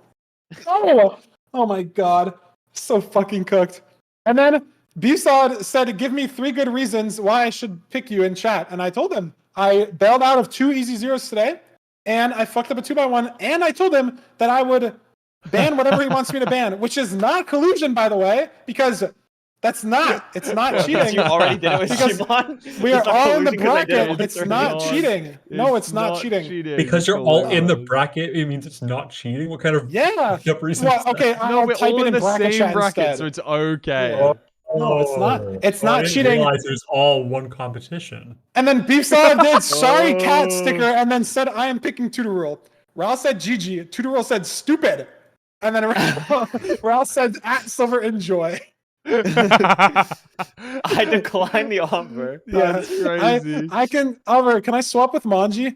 Oh my god. So fucking cooked. And then B-Sod said, give me 3 good reasons why I should pick you in chat. And I told him I bailed out of 2 easy zeros today, and I fucked up a 2x1, and I told him that I would ban whatever he wants me to ban, which is not collusion, by the way, because it's not cheating. You already did it with Because Shimon. We are It's not all in the collusion 'cause I did it bracket. with It's her. not not. cheating. No, it's not cheating. Because you're all in the bracket, it means it's not cheating. What kind of Yeah. reason? Well, okay, No, I'll we're type all it in in the bracket same chat bracket, instead. so it's okay. Yeah. No, it's not. It's not I didn't cheating. realize it was all one competition. And then Beef Salad did sorry cat sticker and then said I am picking Tutorule. Raul said GG. Tutorule said stupid. And then Raul said at Silver enjoy. I declined the offer. Yeah, That's crazy. I can Oliver, can I swap with Manji?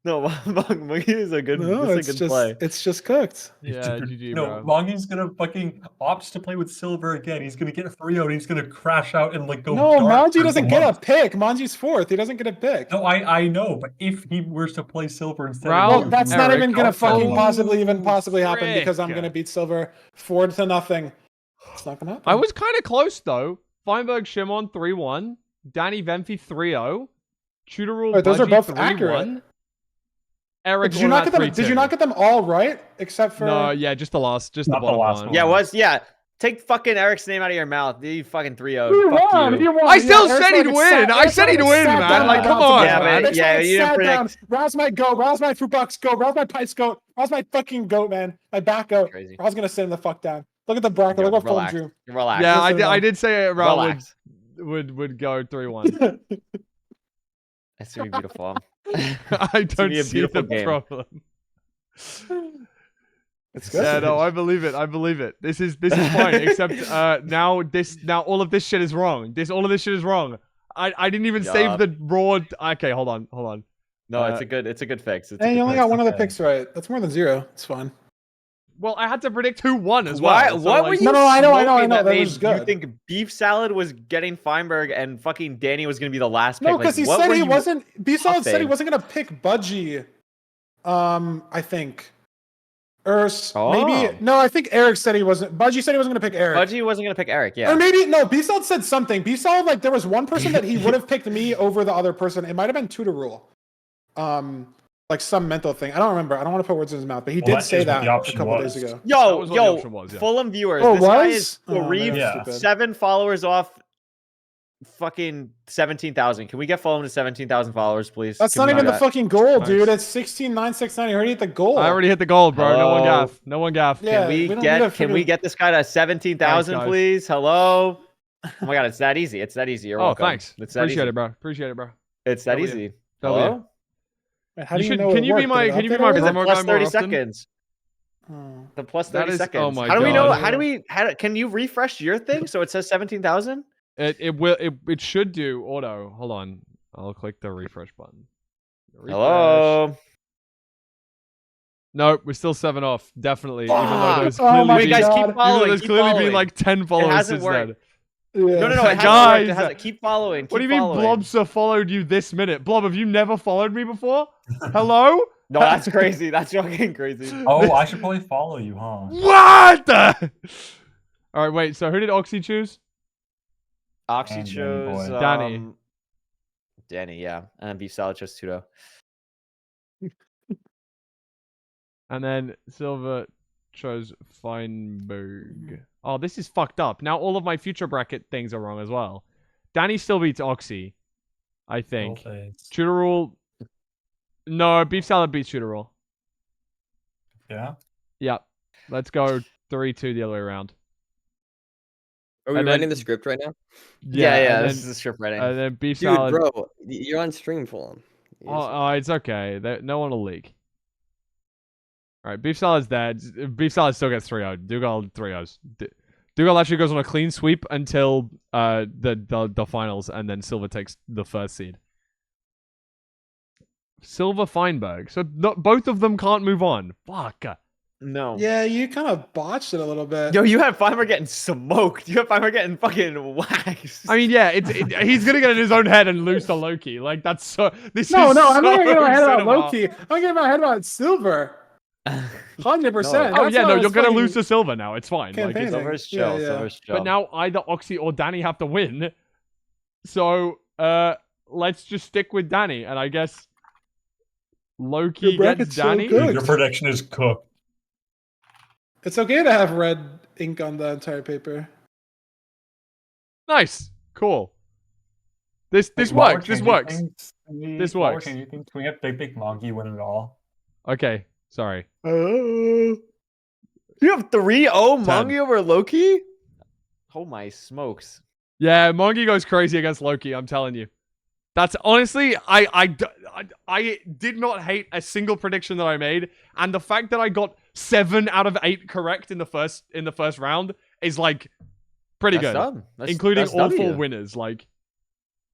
No, Monkey is a good, No, this is a good play. it's just cooked. Yeah, GG, No, bro. Mongi's gonna fucking opt to play with Silver again. He's gonna get 3-0 and he's gonna crash out and like go. No, dark Manji for doesn't months. get a pick. Manji's 4th. He doesn't get a pick. No, I know, but if he were to play Silver instead Raul, Well, of that's not Eric, even gonna fucking oh, possibly happen frick. because I'm gonna beat Silver 4-0. It's not gonna happen. I was kind of close though. Feinberg Shimon 3-1. Danny Venfi 3-0. Tutorule Wait, those are Budgie both 3-1. accurate. Eric, Did you not get them? Did you not get them all right except for? No, yeah, just the last, just the Not the bottom last one. one. Yeah. Take fucking Eric's name out of your mouth. You fucking 3-0. He Fuck won. you. He won. I still Yeah, said he'd Eric's win. sat- I Eric's said he'd win, sat man. down Like, on come the on, Yeah, man. but- yeah, Eric's you didn't sat down. predict. Raul's my goat. Raul's my fruit box goat. Raul's my pipes goat. Raul's my fucking goat, man. My back goat. Crazy. Raul's gonna sit him the fuck down. Look at the bracket. Look what Fulham Relax. drew. Relax. Yeah, Listen, I did say it. Raul Relax. would go 3-1. That's gonna be beautiful. I don't be a see beautiful the game. problem. It's good. Yeah, no, I believe it. I believe it. This is fine. Except now all of this shit is wrong. All of this shit is wrong. I didn't even save Yup. the raw. Okay, hold on. No, it's a good fix. It's a Hey, good you only fix. got one of the okay. picks right. That's more than 0. It's fine. Well, I had to predict who won as Why? well. so, What like- were you? No, I know. smoking That made was good. You think Beef Salad was getting Feinberg and fucking Danny was gonna be the last pick? No, because Like, he what said were he you wasn't. B-Solid said he huffing? wasn't gonna pick Budgie. I think. Or Oh. maybe no. I think Eric said he wasn't. Budgie said he wasn't gonna pick Eric. Budgie wasn't gonna pick Eric. Yeah. Or maybe no. B-Solid said something. B-Solid like there was one person that he would have picked me over the other person. It might have been Tutorule. Like some mental thing. I don't remember. I don't want to put words in his mouth, but he Well, did that say is what that the a option couple was. days ago. That Yo, was what the yo, option was, yeah. Fulham viewers. Oh, this guy was? is Oh, man, Reeve, Yeah. stupid. 7 followers off. Fucking 17,000. Can we get Fulham to 17,000 followers, please? That's Can not we even do the that? fucking goal, Nice. dude. It's 16,969. You already hit the goal. I already hit the gold, bro. No one Hello? gaff. No one gaff. Yeah. Can we we don't need to can we figure- get this guy to 17,000, Thanks, guys. please? Hello. Oh my god, it's that easy. It's that easy. You're Oh, welcome. thanks. It's that Appreciate easy. it, bro. Appreciate it, bro. It's that W. easy. W. Hello. Wait, how You do you should- know can it you be worked? my- Did it can you be update my already? Is it More plus guy more 30 often? seconds? Oh. The plus That 30 is- seconds. oh my how do we know? God. Can you refresh your thing so it says 17,000? It will. It should do auto. Hold on. I'll click the refresh button. Refresh. Hello. No, we're still 7 off. Definitely. Even though there's Oh clearly my been, Wait, guys, God. keep even though following. there's Keep clearly following. been like 10 followers hasn't since worked. then. Yeah. No, it hasn't Guys, worked. It hasn't. Keep following. What do you keep mean following. Blobster followed you this minute? Blob, have you never followed me before? Hello? No, that's crazy. That's fucking crazy. Oh, I should probably follow you, huh? What the? All right, wait. So who did Oxy choose? Oxy And Danny chose boy. Danny. Danny, yeah, and Beef Salad chose Tudo. And then Silver chose Feinberg. Oh, this is fucked up. Now all of my future bracket things are wrong as well. Danny still beats Oxy, I think. Shooter Rule. No, Beef Salad beats Shooter Rule. Yeah? Yep. Let's go 3-2 the other way around. Are we And then- writing the script right now? Yeah, and this then- is the script writing. And then Beef Dude, Salad. bro, you're on stream, Fulham. Oh, it's okay. No one will leak. All right, Beef Salad's there. Beef Salad still gets 3-0. Dougal 3-0s. Dougal actually goes on a clean sweep until the finals, and then Silver takes the first seed. Silver Feinberg. So both of them can't move on. Fuck. No. Yeah, you kind of botched it a little bit. Yo, you have Feinberg getting smoked. You have Feinberg getting fucking waxed. I mean, yeah, he's gonna get in his own head and lose to Loki. Like that's so. This No, is no, I'm not so gonna get my head about cinema. Loki. I'm gonna get my head about Silver. 100%. Oh yeah, no, you're gonna lose to Silver now. It's fine. Like, campaigning. Silver's chill. Yeah, yeah. Silver's chill. but now either Oxy or Danny have to win. So let's just stick with Danny, and I guess Loki Your bracket's gets so Danny. good. Your prediction is cooked. It's okay to have red ink on the entire paper. Nice, cool. This While we're works. This changing works. things, can we- This while we're works. changing things, Can we have Big Monkey win it all? Okay, sorry. Oh. You have 3-0 10. Mongi over Loki? Oh my smokes. Yeah, Mongi goes crazy against Loki. I'm telling you. That's honestly, I did not hate a single prediction that I made, and the fact that I got 7 out of 8 correct in the first round is like pretty That's good, done. including that's all 4 W. winners. Like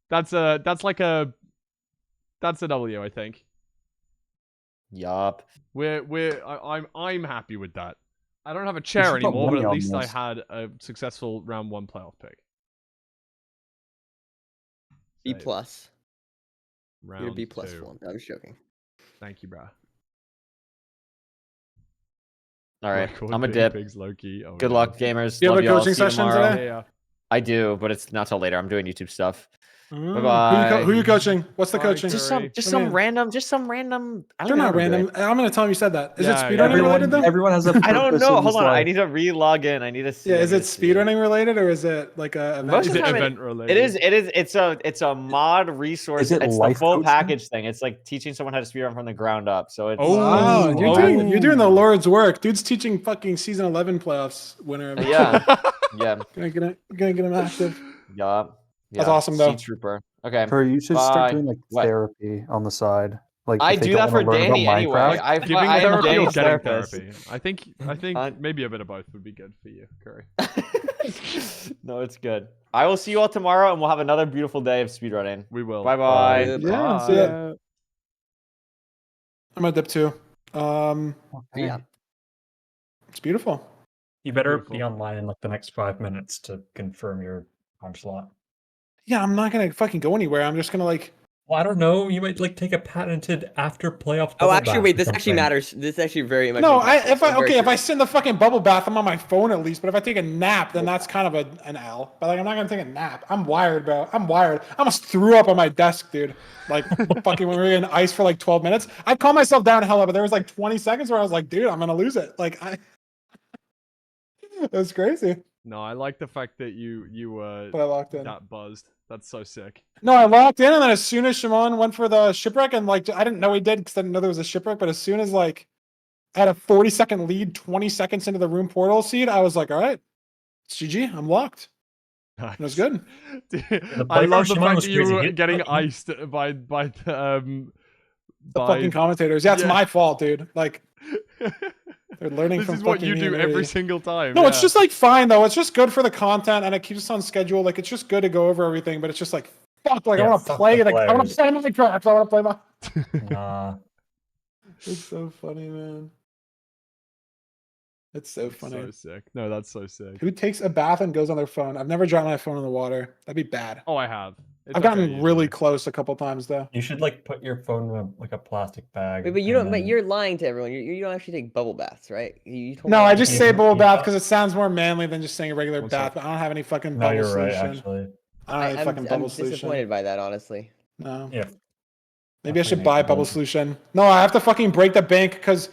that's a W, I think. Yup. I'm happy with that. I don't have a chair should put anymore, but money at on least I this. had a successful round 1 playoff pick. B Save. plus. You're a Round B plus 2. Fulham. I was joking. Thank you, bro. All right, Record I'm a Big dip. Pigs, Loki. Oh, Good yeah. luck, gamers. Do you have Love a y'all. coaching See you session tomorrow. today? Yeah. I do, but it's not till later. I'm doing YouTube stuff. Mm. Bye-bye. Who you coaching? What's the Bye, coaching? Just Curry. some mean- random. I don't They're not know. random. I'm gonna tell him you said that. Is Yeah, it yeah. speedrunning related though? Everyone has a I don't purpose know. in Hold this on. I life. need to re-log in. I need to see. Yeah, I is need it to see. speedrunning related or is it like a Most Is of it the time event related? It is. It's a mod resource. Is it It's the life full coaching? package thing. It's like teaching someone how to speedrun from the ground up. So it's Oh. Wow, Oh. you're doing the Lord's work. Dude's teaching fucking season 11 playoffs winner. yeah, yeah, Gonna get him active. yeah. That's awesome, though. Sea Trooper. Okay. Curry, you should Bye. start doing like What? therapy on the side. Like I if they do don't that for wanna learn about Danny anyway. Minecraft. I Giving I am therapy or Danny's getting therapist. therapy? I think maybe a bit of both would be good for you, Curry. No, it's good. I will see you all tomorrow, and we'll have another beautiful day of speedrunning. We will. Bye bye. Yeah, see ya. I'm gonna dip too. Yeah. It's beautiful. You better Beautiful. be online in like the next 5 minutes to confirm your time slot. Yeah, I'm not gonna fucking go anywhere. I'm just gonna like. Well, I don't know. You might like take a patented after playoff. Oh, bubble actually, bath wait. or This actually something. matters. This actually very much. No, impacts us. I'm very if I true. sit in the fucking bubble bath, I'm on my phone at least. But if I take a nap, then that's kind of an L. But like, I'm not gonna take a nap. I'm wired, bro. I'm wired. I almost threw up on my desk, dude. Like fucking when we were in ice for like 12 minutes. I calmed myself down hella, but there was like 20 seconds where I was like, dude, I'm gonna lose it. Like it was crazy. No, I like the fact that you But I locked in. that buzzed. That's so sick. No, I locked in, and then as soon as Shimon went for the shipwreck, and like I didn't know he did because I didn't know there was a shipwreck. But as soon as like I had a 40-second lead, 20 seconds into the room portal seed, I was like, all right, it's GG. I'm locked. Nice. It was good. Dude, The I play love for the Shimon fact was that you crazy. were He- getting he- iced by the The by fucking commentators. Yeah, it's Yeah. my fault, dude. Like they're learning This from is what fucking you me do and every Uri. single time. No, it's yeah. just like fine though. It's just good for the content and it keeps us on schedule. Like it's just good to go over everything, but it's just like fuck, like I Yeah, want to fuck play, the like I want to players. play Minecraft. I want to play my. Nah. It's so funny, man. It's so That's funny. so sick. No, that's so sick. Who takes a bath and goes on their phone? I've never dropped my phone in the water. That'd be bad. Oh, I have. It's I've okay gotten really usually. close a couple times though. You should like put your phone in a plastic bag. Wait, but you and don't. But then- you're lying to everyone. You don't actually take bubble baths, right? You told No, me I that just You say don't- bubble you bath don't- because it sounds more manly than just saying a regular One bath. sec. But I don't have any fucking No, bubble you're right. solution. Actually, I don't have any fucking I'm bubble solution. disappointed by that, honestly. No. yeah. Maybe I Definitely should make buy the bubble bubble. solution. No, I have to fucking break the bank because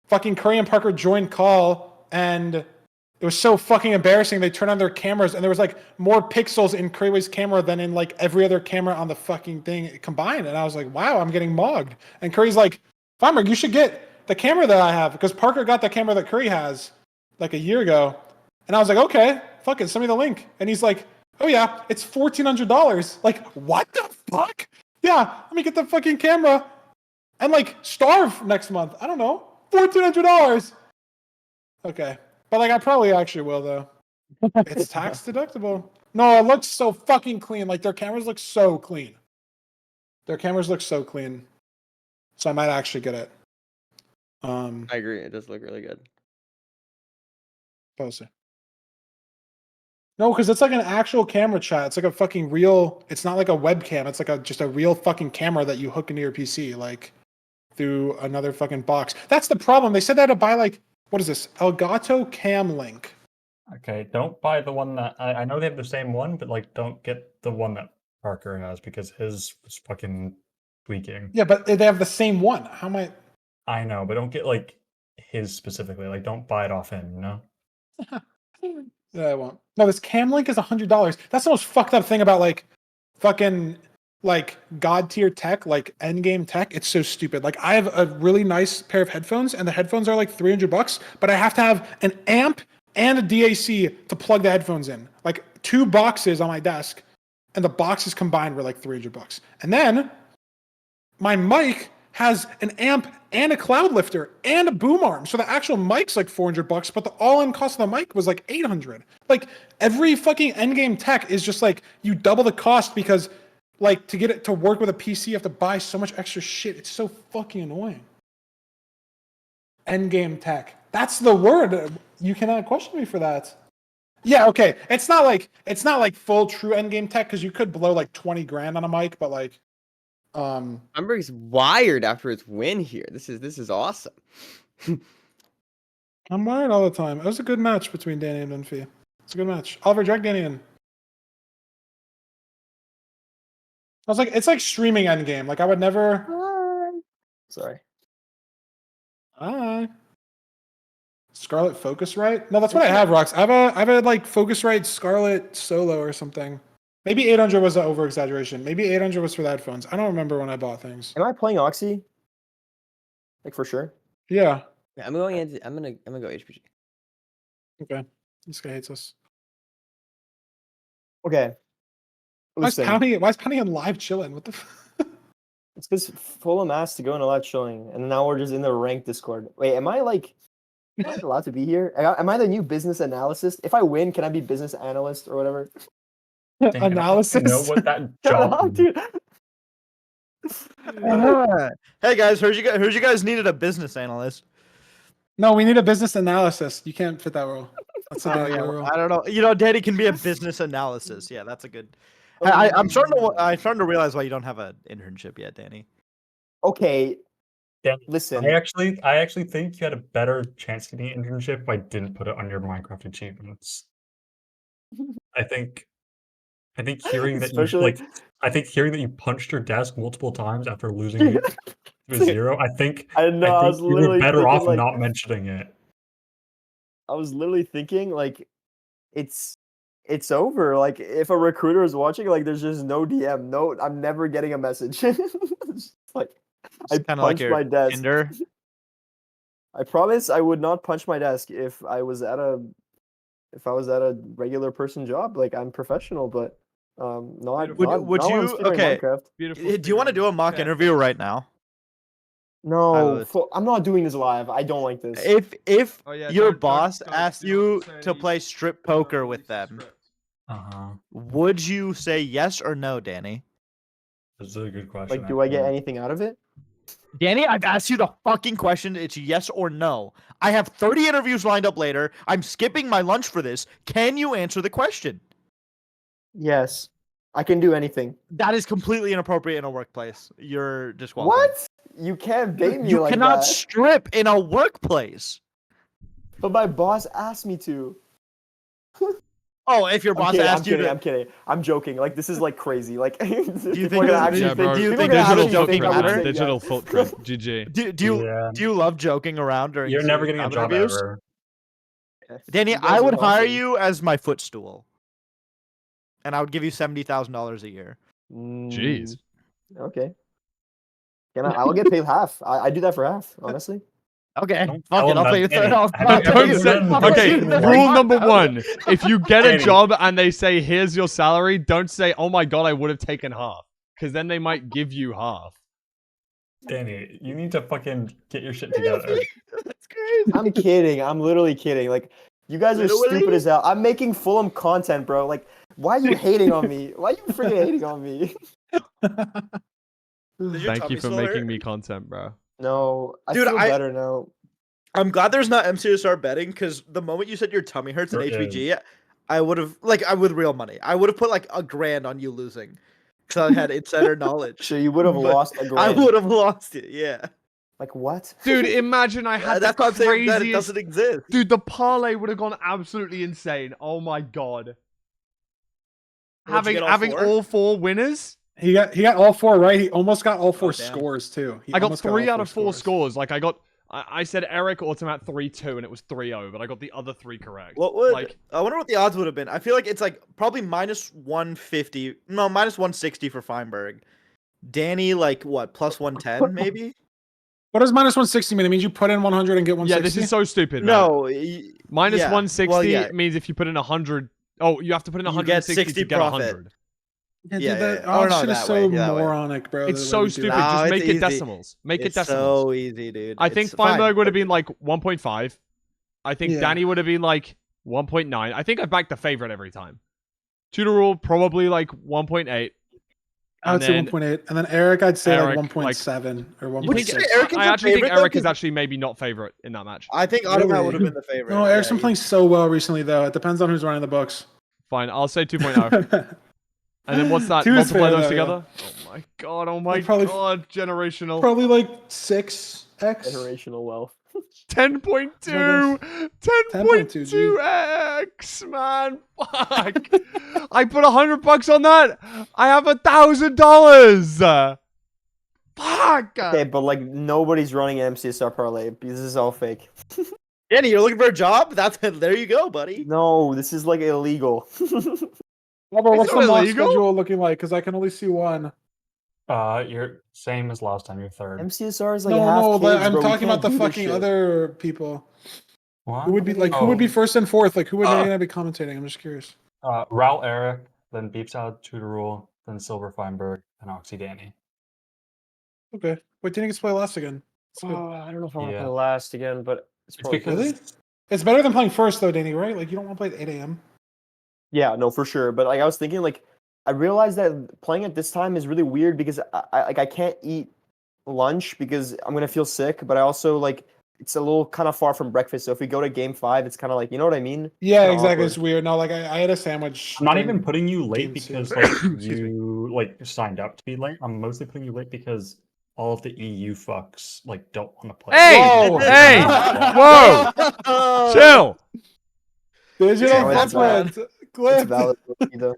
fucking Curry and Parker joined call and it was so fucking embarrassing. They turned on their cameras and there was like more pixels in Curry's camera than in like every other camera on the fucking thing combined. And I was like, wow, I'm getting mogged. And Curry's like, Farmer, you should get the camera that I have because Parker got the camera that Curry has like a year ago. And I was like, okay, fuck it, send me the link. And he's like, oh yeah, it's $1,400. Like, what the fuck? Yeah, let me get the fucking camera and like starve next month. I don't know. $1,400. Okay. But like I probably actually will though. It's tax deductible. No, it looks so fucking clean. Like their cameras look so clean. Their cameras look so clean. So I might actually get it. I agree. It does look really good. Poster. No, because it's like an actual camera chat. It's like a fucking real. It's not like a webcam. It's like just a real fucking camera that you hook into your PC, like through another fucking box. That's the problem. They said they had to buy like what is this? Elgato Cam Link. Okay, don't buy the one that I know they have the same one, but like don't get the one that Parker has because his was fucking tweaking. Yeah, but they have the same one. How am I? I know, but don't get like his specifically. Like don't buy it off him, you know? Yeah, I won't. No, this Cam Link is $100. That's the most fucked up thing about like fucking like god tier tech, like end game tech. It's so stupid. Like I have a really nice pair of headphones, and the headphones are like $300, but I have to have an amp and a DAC to plug the headphones in. Like 2 boxes on my desk, and the boxes combined were like $300. And then my mic has an amp and a cloud lifter and a boom arm. So the actual mic's like $400, but the all-in cost of the mic was like $800. Like every fucking endgame tech is just like you double the cost because like to get it to work with a PC, you have to buy so much extra shit. It's so fucking annoying. Endgame tech. That's the word. You cannot question me for that. Yeah, okay. It's not like full true endgame tech because you could blow like 20 grand on a mic, but like Hamburg's wired after its win here. This is awesome. I'm wired all the time. It was a good match between Danny and Vinfi. It's a good match. Oliver, drag Danny in. I was like, it's like streaming endgame. Like I would never. Sorry. Hi. Scarlet Focusrite? No, that's what I have, Rox. I have a like Focusrite Scarlet Solo or something. Maybe 800 was an over exaggeration. Maybe 800 was for the headphones. I don't remember when I bought things. Am I playing Oxy? Like for sure. Yeah. Yeah, I'm gonna go HPG. Okay. This guy hates us. Okay. Why is Poundy on live chilling? What the? It's because Fulham asked to go in a lot chilling, and now we're just in the ranked Discord. Wait, am I allowed to be here? Am I the new business analyst? If I win, can I be business analyst or whatever? Analysis. I know what that job Dude. Hey guys, heard you guys needed a business analyst. No, we need a business analysis. You can't fit that role. That's a Oh, bad yeah, role. I don't know. You know, Daddy can be a business analysis. Yeah, that's a good. I'm starting to realize why you don't have an internship yet, Danny. Okay. Yeah, listen. I actually think you had a better chance getting an internship if I didn't put it on your Minecraft achievements. I think hearing that hearing that you punched your desk multiple times after losing it to a 0, I think I know, I was you were literally better thinking, off like- not mentioning it. I was literally thinking like it's over. Like if a recruiter is watching, like there's just no DM. No, I'm never getting a message. It's like I Kind of like punched your my desk. Tinder. I promise I would not punch my desk if I was at a regular person job. Like I'm professional, but not Would not you on okay? Minecraft. Beautiful. Do you want to do a mock interview right now? No, would. I'm not doing this live. I don't like this. If Oh, yeah, your don't- boss don't- asked don't you say to play strip poker with them, Uh-huh. would you say yes or no, Danny? That's a good question. Like, do I get anything out of it? Danny, I've asked you the fucking question. It's yes or no. I have 30 interviews lined up later. I'm skipping my lunch for this. Can you answer the question? Yes. I can do anything. That is completely inappropriate in a workplace. You're disqualified. What? You can't bait me You like cannot that. strip in a workplace. But my boss asked me to. Oh, if your boss asked you to. I'm kidding. I'm joking. Like, this is like crazy. Like, Do you think people are gonna actually Yeah, bro. do you people are think gonna Digital actually joking think I would footprint, say man. Digital yes. footprint. GG. Do you love joking around during You're never getting a job job interviews? ever. Danny, You guys I would are hire awesome. you as my footstool. And I would give you $70,000 a year. Jeez. Okay. I will get paid half. I do that for half, honestly. Okay. Don't Fuck tell it. him I'll that, pay you Danny. $30. Have you ever Don't given say, him okay, like- rule number one. If you get a Danny. job and they say, here's your salary, don't say, oh my god, I would have taken half. Because then they might give you half. Danny, you need to fucking get your shit together. That's crazy. I'm kidding. I'm literally kidding. Like, you guys are Literally? stupid as hell. I'm making Fulham content, bro. Like, why are you hating on me? Why are you freaking hating on me? Thank you for making me content, bro. No, I Dude, feel better now. I'm glad there's not MCSR betting because the moment you said your tummy hurts in There HBG, I would have I would real money. I would have put like $1,000 on you losing because I had insider knowledge. So you would have But lost a I grand. would have lost it. Yeah, Like, what? Dude, imagine I had that's the why I'm saying that it craziest... doesn't exist. Dude, the parlay would have gone absolutely insane. Oh my god. What'd you get, all Having four? all four winners? He got all four right. He almost got all four damn. scores too. He I got almost 3 all out of 4 scores. Like, I said Eric Automat 3-2 and it was 3-0, but I got the other 3 correct. What would like I wonder what the odds would have been? I feel like it's like probably minus 150. No, minus 160 for Feinberg. Danny, like what, plus 110 maybe? What does minus 160 mean? It means you put in 100 and get 160. Yeah, this is so stupid, man. No, Minus yeah. 160 Well, yeah. means if you put in 100... Oh, you have to put in You get 160 60 to get profit. 100. Yeah, Yeah, dude, that yeah. Oh, no, shit is that so way, that way. moronic, bro. It's the way so we do stupid. it. No, Just it's make it easy. decimals. Make it It's decimals. so easy, dude. I think It's fine. Feinberg would have been like 1.5. I think Yeah. Danny would have been like 1.9. I think I backed the favorite every time. Tutor rule probably like 1.8. I would say 1.8, and then Eric, I'd say Eric, like 1.7 or Would you 1.6. say Eric is I the actually think favorite, though? Eric is 'Cause actually maybe not favorite in that match. I think Automat Really? would have been the favorite. No, Eric's been Yeah, playing so well recently, though. It depends on who's running the books. Fine, I'll say 2.0. And then what's that? 2 is Multiply fair, those though, together? Oh my god, oh my Probably- god, generational. Probably like 6x. Generational wealth. 10.2! 10.2x, man. Fuck. I put $100 on that. I have $1,000. Fuck. Okay, but like nobody's running an MCSR parlay because this is all fake. Danny, you're looking for a job? There you go, buddy. No, this is like illegal. Robert, what's not the mock illegal? schedule looking like? Because I can only see one. You're same as last time. You're third. MCSR is like No, half no, kids, I'm bro. We talking about the can't do this fucking shit. other people. What? Who would be like? Who would be first and fourth? Like, who would gonna be commentating? I'm just curious. Raul Eric, then Beeps out Tutor Rule, then Silver Feinberg, and Oxy Danny. Okay. Wait, didn't get to play last again? It's good. I don't know if I want to Yeah. play last again, but it's probably because Really? It's better than playing first, though, Danny. Right? Like, you don't want to play at 8 a.m. Yeah, no, for sure. But like, I was thinking, like, I realized that playing at this time is really weird because I can't eat lunch because I'm gonna feel sick. But I also like it's a little kind of far from breakfast. So if we go to game 5, it's kind of like, you know what I mean? Yeah, Kinda exactly. awkward. It's weird. No, like I had a sandwich. I'm not during- even putting you late games, because yeah. like Excuse me. you like signed up to be late. I'm mostly putting you late because all of the EU fucks like don't want to play. Hey! Whoa! Hey! Whoa! Chill! Digital Yeah, it's footprint. It's Clip. valid, though.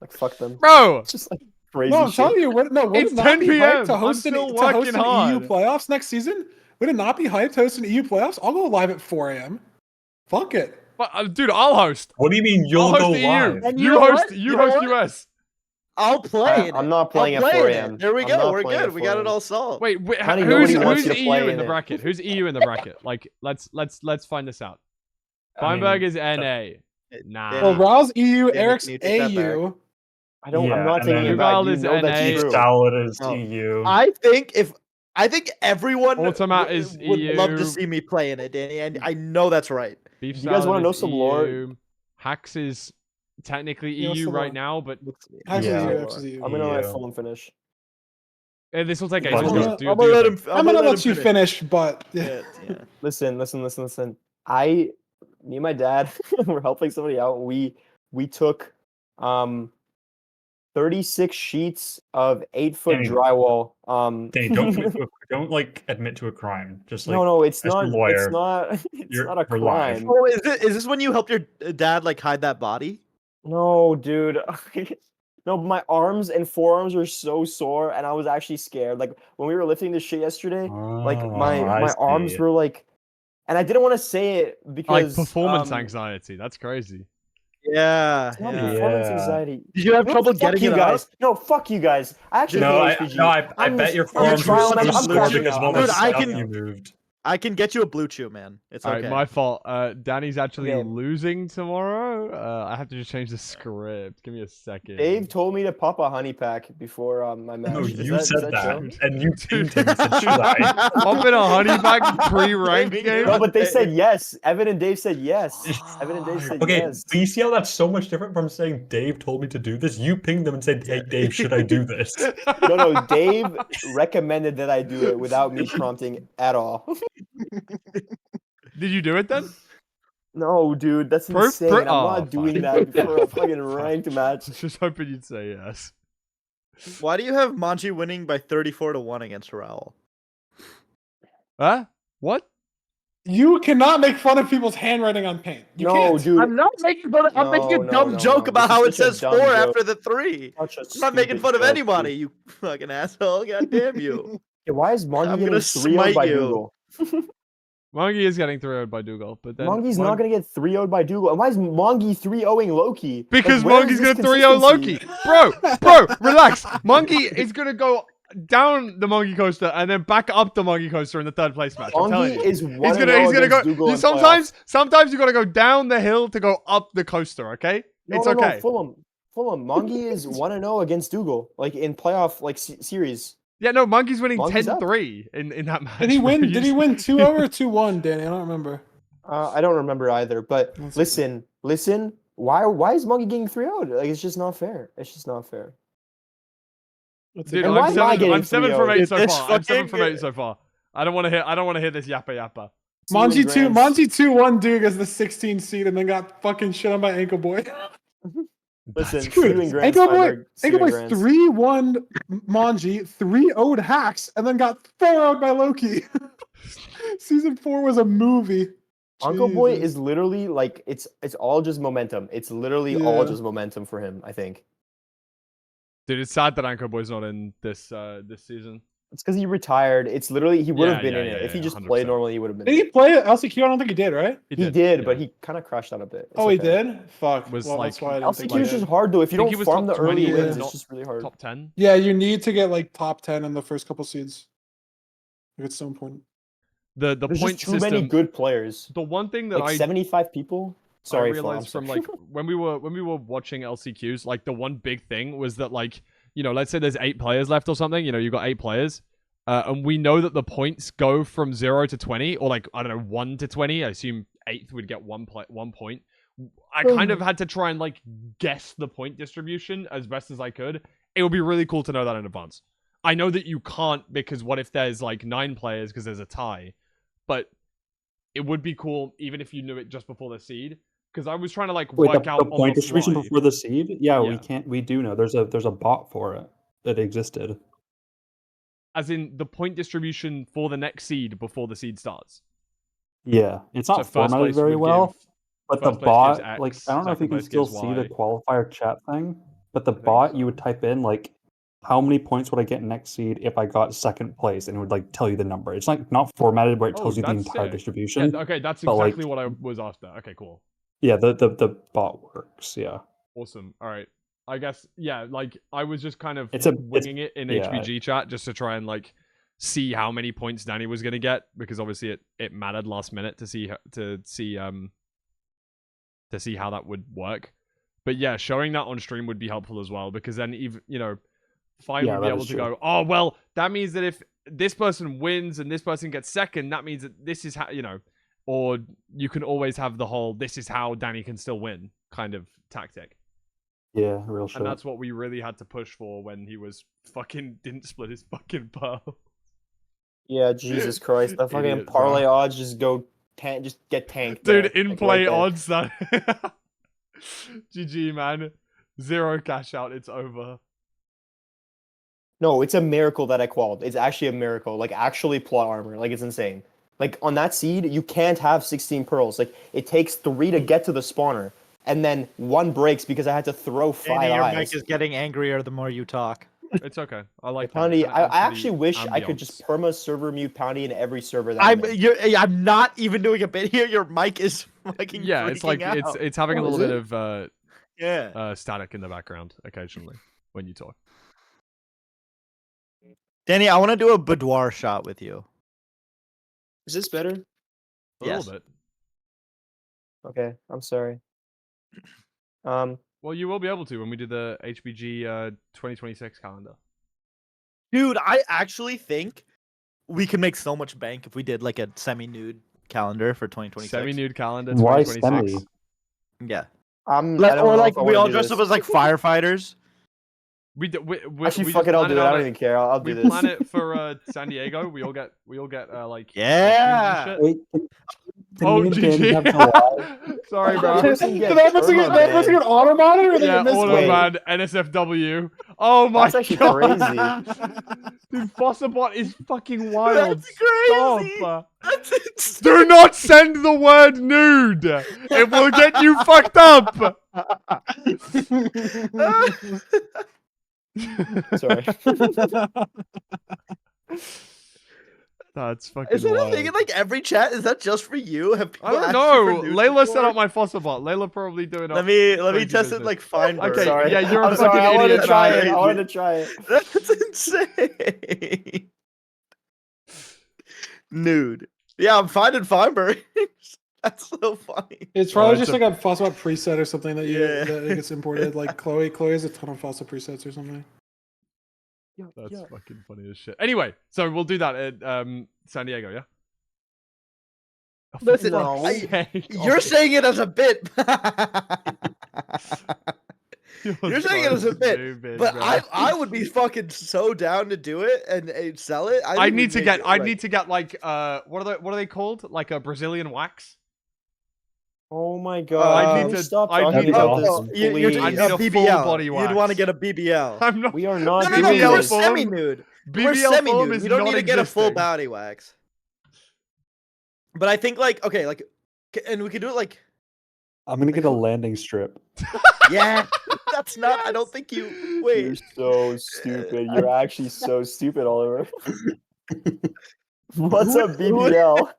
Like, fuck them. Bro! It's just like crazy No, I'm shit. telling you, would It's it not 10 be p.m. hyped to I'm host still to host working an EU hard. playoffs next season? Would it not be hyped to host an EU playoffs? I'll go live at 4 a.m. Fuck it. But, dude, I'll host. What do you mean I'll you'll host go the EU. live? And you You know host. what? You You know host what? US. I'll play in I'm it. not playing I'll at play 4 in it. a.m. There we I'm go. not We're playing good. at We 4 got it a.m. all solved. Wait, Honey, who's nobody wants who's you to EU play in in the it. bracket? Who's EU in the bracket? Like, let's find this out. Feinberg is NA. Nah. Well, Raul's EU, Danny, Eric's can you take that AU. I'm Yeah, not and taking then it back. Ugal You is know that's NA. true. Salad is Oh. EU. I think everyone Automat would is love to EU. see me play in it, Danny, and I know that's right. Beef You guys salad wanna know is some lore? EU. Hacks is technically You know EU some right lore. now, but Hacks is Yeah. EU, Hacks is EU. I'm gonna let EU. Fulham finish. This will take I'm ages. gonna- Do I'm your gonna thing. I'm gonna let you finish, but Yeah. Listen. Me and my dad were helping somebody out. We took 36 sheets of 8-foot Danny, drywall. Danny, don't like admit to a crime. Just like No, it's as your not. lawyer, It's not. It's you're- not a we're live. crime. Oh, is this when you helped your dad like hide that body? No, dude. No, my arms and forearms were so sore, and I was actually scared. Like when we were lifting this shit yesterday, like my I arms see. were like, and I didn't want to say it Like because performance anxiety. That's crazy. Yeah. it's not performance anxiety. Did you have trouble fuck getting you it guys? up? No, fuck you guys. I actually No, hate HPG. I bet your I'm forearms were trying, so I'm sore crashing because out. of all I'm the Dude, I stuff can- you moved. I can get you a blue chew, man. It's All okay. right, my fault. Danny's actually Okay. losing tomorrow. I have to just change the script. Give me a second. Dave told me to pop a honey pack before my match. No, Is you said that, true? and you pinged him and said, "Should I?" Popping a honey pack pre-ranked game. No, but they said yes. Evan and Dave said yes. Evan and Dave said Okay, yes. but you see how that's so much different from saying Dave told me to do this? You pinged them and said, "Hey, Dave, should I do this?" No, Dave recommended that I do it without me prompting at all. Did you do it then? No, dude, that's Proof? insane. I'm Oh, not doing fine. that before a fucking Fine. ranked match. I was just hoping you'd say yes. Why do you have Manji winning by 34-1 against Raoul? Huh? What? you cannot make fun of people's handwriting on paint. You No, can't. dude. I'm not making fun of. I'm making a No, dumb no, joke no. about This how it is such a says dumb 4 joke. after the 3. Such a I'm not making stupid fun of joke, anybody, dude. you fucking asshole. God damn you. Yeah, why is Mongi I'm getting gonna 3-0'd smite by you. Dougal? Mongi is getting 3-0'd by Dougal, but then Mongi's not going to get 3-0'd by Dougal. And why is Mongi 3-0ing Loki? because Like, where is Mongi's this gonna 3-0 Loki. consistency? Bro, relax. Mongi is gonna go down the Mongi coaster and then back up the Mongi coaster in the third place match. I'm telling Mongi you. is 1-0 He's gonna go. against Dougal in Sometimes you gotta go down the hill to go up the coaster. Okay, it's No, okay. Fulham. Mongi is 1-0 against Dougal, like in playoff series. Yeah, no, Mongi's winning Mongi's up. 10-3 in that match. Did he bro. win? You Did he just- win 2-0 or 2-1, Danny? I don't remember. I don't remember either. But That's listen. Why is Mongi getting 3-0'd? Like it's just not fair. It's just not fair. Dude, And why I'm am I getting 7 from 8 3-0'd? so This far. I'm 7 from fucking- 8 so far. I don't want to hear this yappa yappa. Monty Steven 2-1 Duke as the 16th seed and then got fucking shit on by Ankle Boy. Listen, That's Steven crazy. Grant's Ankle Boy Grant's. 3-1 Monji, 3-0'd Hacks, and then got 4-0'd by Loki. Season 4 was a movie. Uncle Boy Jesus. is literally like it's all just momentum. It's literally all Yeah. just momentum for him, I think. Dude, it's sad that Anchor Boy's not in this season. It's because he retired. It's literally he would have been in yeah, it. If he yeah, just 100%. played normally, he would have been. Did in he play at LCQ? I don't think he did, right? He did, yeah. but he kind of crashed out a bit. It's Oh, he okay. did? Fuck. Was well, like- that's why I didn't think LCQ he is did. just hard though. If you I think don't he was farm top the early 20, wins, not it's just really hard. Top 10. Yeah, you need to get like top 10 in the first couple seeds. Like it's so important. The There's point just too system. many good players. The one thing that Like 75 people. Sorry, I Flo, I'm realized from sorry. like when we were watching LCQs, like the one big thing was that like, you know, let's say there's 8 players left or something, you know, you got 8 players. And we know that the points go from 0 to 20, or like, I don't know, 1 to 20. I assume 8th would get 1 point. I kind of had to try and like guess the point distribution as best as I could. It would be really cool to know that in advance. I know that you can't, because what if there's like 9 players because there's a tie, but it would be cool even if you knew it just before the seed. Because I was trying to like work out the on point the distribution fly. before the seed? Yeah, Yeah. we can't. We do know. There's a bot for it that existed. As in the point distribution for the next seed before the seed starts. Yeah, it's So not first formatted place very would well. give- But the first place gives bot, like, X, I don't know if you second can place still gives see the Y. qualifier chat thing, but the think bot, you so. would type in, like, how many points would I get next seed if I got second place, and it would, like, tell you the number. It's, like, not formatted where it tells you the that's entire sick. distribution. Yeah, okay, that's but, like, exactly what I was after. Okay, cool. Yeah, the bot works, yeah. Awesome. All right. I guess, yeah, like, I was just kind of It's winging it in yeah. HBG chat just to try and, like, see how many points Danny was going to get, because obviously it mattered last minute to see how that would work. But yeah, showing that on stream would be helpful as well, because then even, you know, Fine Yeah, would be that able is to true. go, oh, well, that means that if this person wins and this person gets second, that means that this is how, you know, or you can always have the whole, this is how Danny can still win kind of tactic. Yeah, real shit. And that's what we really had to push for when he was fucking didn't split his fucking pearl. Yeah, Jesus Christ. The fucking Idiot, parlay bro. odds just just get tanked. Dude, there, in like, play right there. odds that GG, man. 0 cash out, it's over. No, it's a miracle that I qualified. It's actually a miracle. Like, actually plot armor. Like, it's insane. Like, on that seed, you can't have 16 pearls. Like, it takes 3 to get to the spawner. And then 1 breaks because I had to throw 5 Danny, your eyes. mic is getting angrier the more you talk. It's okay. I like that. Poundy, Kinda I adds to actually the wish I could just ambiance. perma server mute Poundy in every server that I'm in. I'm not even doing a bit here. Your mic is fucking Yeah, it's like freaking out. it's having a Oh, little is bit it? of Yeah. static in the background occasionally when you talk. Danny, I want to do a boudoir shot with you. Is this better? A Yes. little bit. Okay, I'm sorry. Um, Well, you will be able to when we do the HBG 2026 calendar. Dude, I actually think we could make so much bank if we did like a semi-nude calendar for 2026. Semi-nude calendar Why 2026. semi? Yeah. I Or don't know like if I we wanna all do dress this. up as like firefighters. We Actually, we fuck just it, I'll plan do it. out I don't at- even care. I'll do We this. plan it for San Diego. We all get like Yeah. costumes and shit. Wait, can Oh, me and Danny have to GG. lie? Sorry, That bro. person Did get that person get perma-banned. auto monitor or they Yeah, get missed? auto Wait. man, NSFW. Oh my That's actually god. crazy. Dude, Fossabot is fucking wild. That's crazy. Stop. That's insane. Do not send the word nude. It will get you fucked up. Sorry. That's fucking Is that a wild. thing in like every chat? Is that just for you? Have people I don't asked know. you for nudes Layla set before? up my Fossabot. Layla probably doing it. Let me crazy test it business. like Feinberg. Okay, Sorry. yeah, you're a I'm sorry. fucking I wanted idiot, to try man. it. I wanted to try it. That's insane. Nude. Yeah, I'm finding Feinberg. That's so funny. It's probably it's just a- like a Fossil preset or something that Yeah. that gets imported. Like Chloe has a ton of Fossil presets or something. That's fucking funny as shit. Anyway, so we'll do that at San Diego, yeah? Oh, for Listen, fuck's sake. you're saying it as a bit. You're saying it so as a bit, stupid, but bro. I would be fucking so down to do it and sell it. I need to get like what are they called? Like a Brazilian wax? Oh my god. I Can need we to- stop I talking need about to- this, You're please? I doing need a a full BBL. body You'd wax. want to get a BBL. I'm not We are not No, doing you were this. semi-nude. You were BBL Fulham semi-nude. is We don't need to get a full non-existing. body wax. But I think like okay, like, and we could do it like I'm gonna get a landing strip. yeah. That's not. I don't think you. You're Wait. so stupid. You're actually so stupid, Oliver. What's a BBL?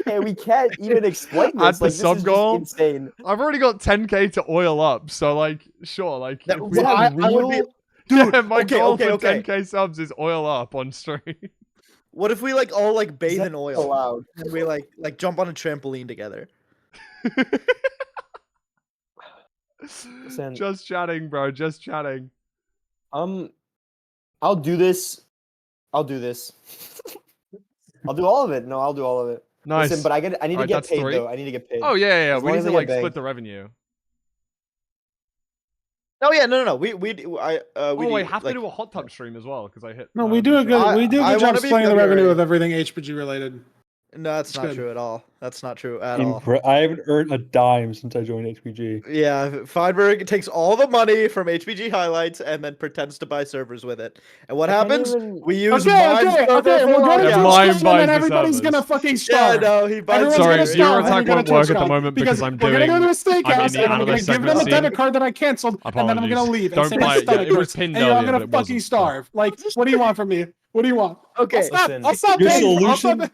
Hey, we can't even explain this. At the Like, this sub is goal? just insane. I've already got 10k to oil up, so like sure, like That- if we- I would be, yeah, dude. my goal for Okay. 10k subs is oil up on stream. What if we like all like bathe that in oil allowed? and we like jump on a trampoline together? Listen, Just chatting, bro. Just chatting. I'll do this. I'll do this. I'll do all of it. No, I'll do all of it. Nice. Listen, but I need to Alright, get that's paid 3. though. I need to get paid. Oh yeah. As We long need as to I like get split banked. the revenue. Oh yeah, no. We Oh, we wait, do, have like, to do a hot tub stream as well because I hit. No, we do a good I job wanna be splitting the February. revenue with everything HPG related. No, that's It's not good. true at all. That's not true at all. I haven't earned a dime since I joined HPG. Yeah, Feinberg takes all the money from HPG highlights and then pretends to buy servers with it. And what I can't happens? even- We use Okay, Mime server we'll for go lockout. to Yeah, Twitch Mime stream buys and the then everybody's servers. gonna fucking Yeah, starve. no, he buys Everyone's Sorry, gonna Euro starve. Attack and you're won't gonna work Twitch at the stream. moment because I'm we're gonna go to a I'm in steakhouse the and I'm gonna analyst give them a segment debit scene. card that I canceled, and then I'm gonna Apologies. leave and Don't say buy my it. Yeah, stomach it was hurts, pinned and I'm earlier, gonna but it fucking wasn't. starve. Like, what do you want from me? What do you want? Okay, Listen, I'll stop Your paying. I'll stop solution,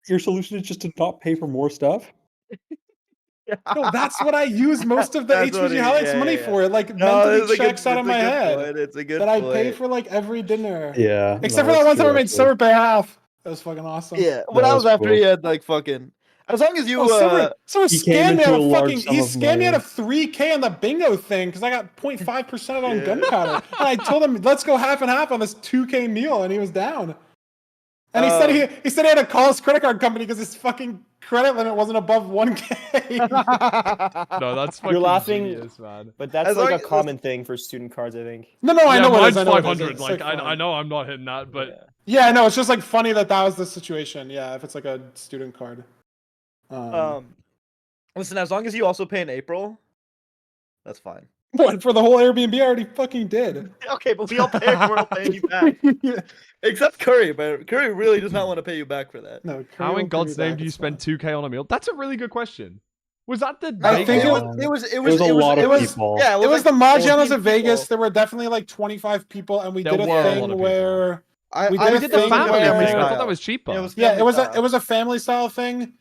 your solution is just to not pay for more stuff. No, that's what I use most of the That's what HPG he- highlights yeah, money yeah. for. It like No, mentally it's a good- checks out of it's a my good head point, it's a good that I pay point. for like every dinner. Yeah. Except no, for that that's one time I true, made actually. Syrup pay half. That was fucking awesome. Yeah, but that was was after cool. he had like fucking. As long as you So He came scammed me out into a of large fucking. sum He of scammed me out money. of 3K on the bingo thing because I got 0.5% on Yeah. gunpowder, and I told him let's go half and half on this 2K meal, and he was down. And he said he had to call his credit card company because his fucking credit limit wasn't above 1K. No, that's fucking You're laughing, genius, man. but that's like a common thing for student cards, I think. No, I know what it is. Mine's I know what it is. 500. It's Like, fine. I know I'm not hitting that, but Yeah, no, it's just like funny that was the situation. Yeah, if it's like a student card. Listen, as long as you also pay in April, that's fine. What, for the whole Airbnb? I already fucking did. Okay, but we all pay for it, paying you back. Except Curry, but Curry really does not want to pay you back for that. No. How in God's name do you spend 2K on a meal? That's a really good question. Was that the? I think it was a lot of people. Yeah, it was like the Mahjong 14 of Vegas. people. There were definitely like 25 people, and we There did a were a lot of thing people. where We did the family where- thing. I thought that was cheaper. Yeah, it was a family style thing.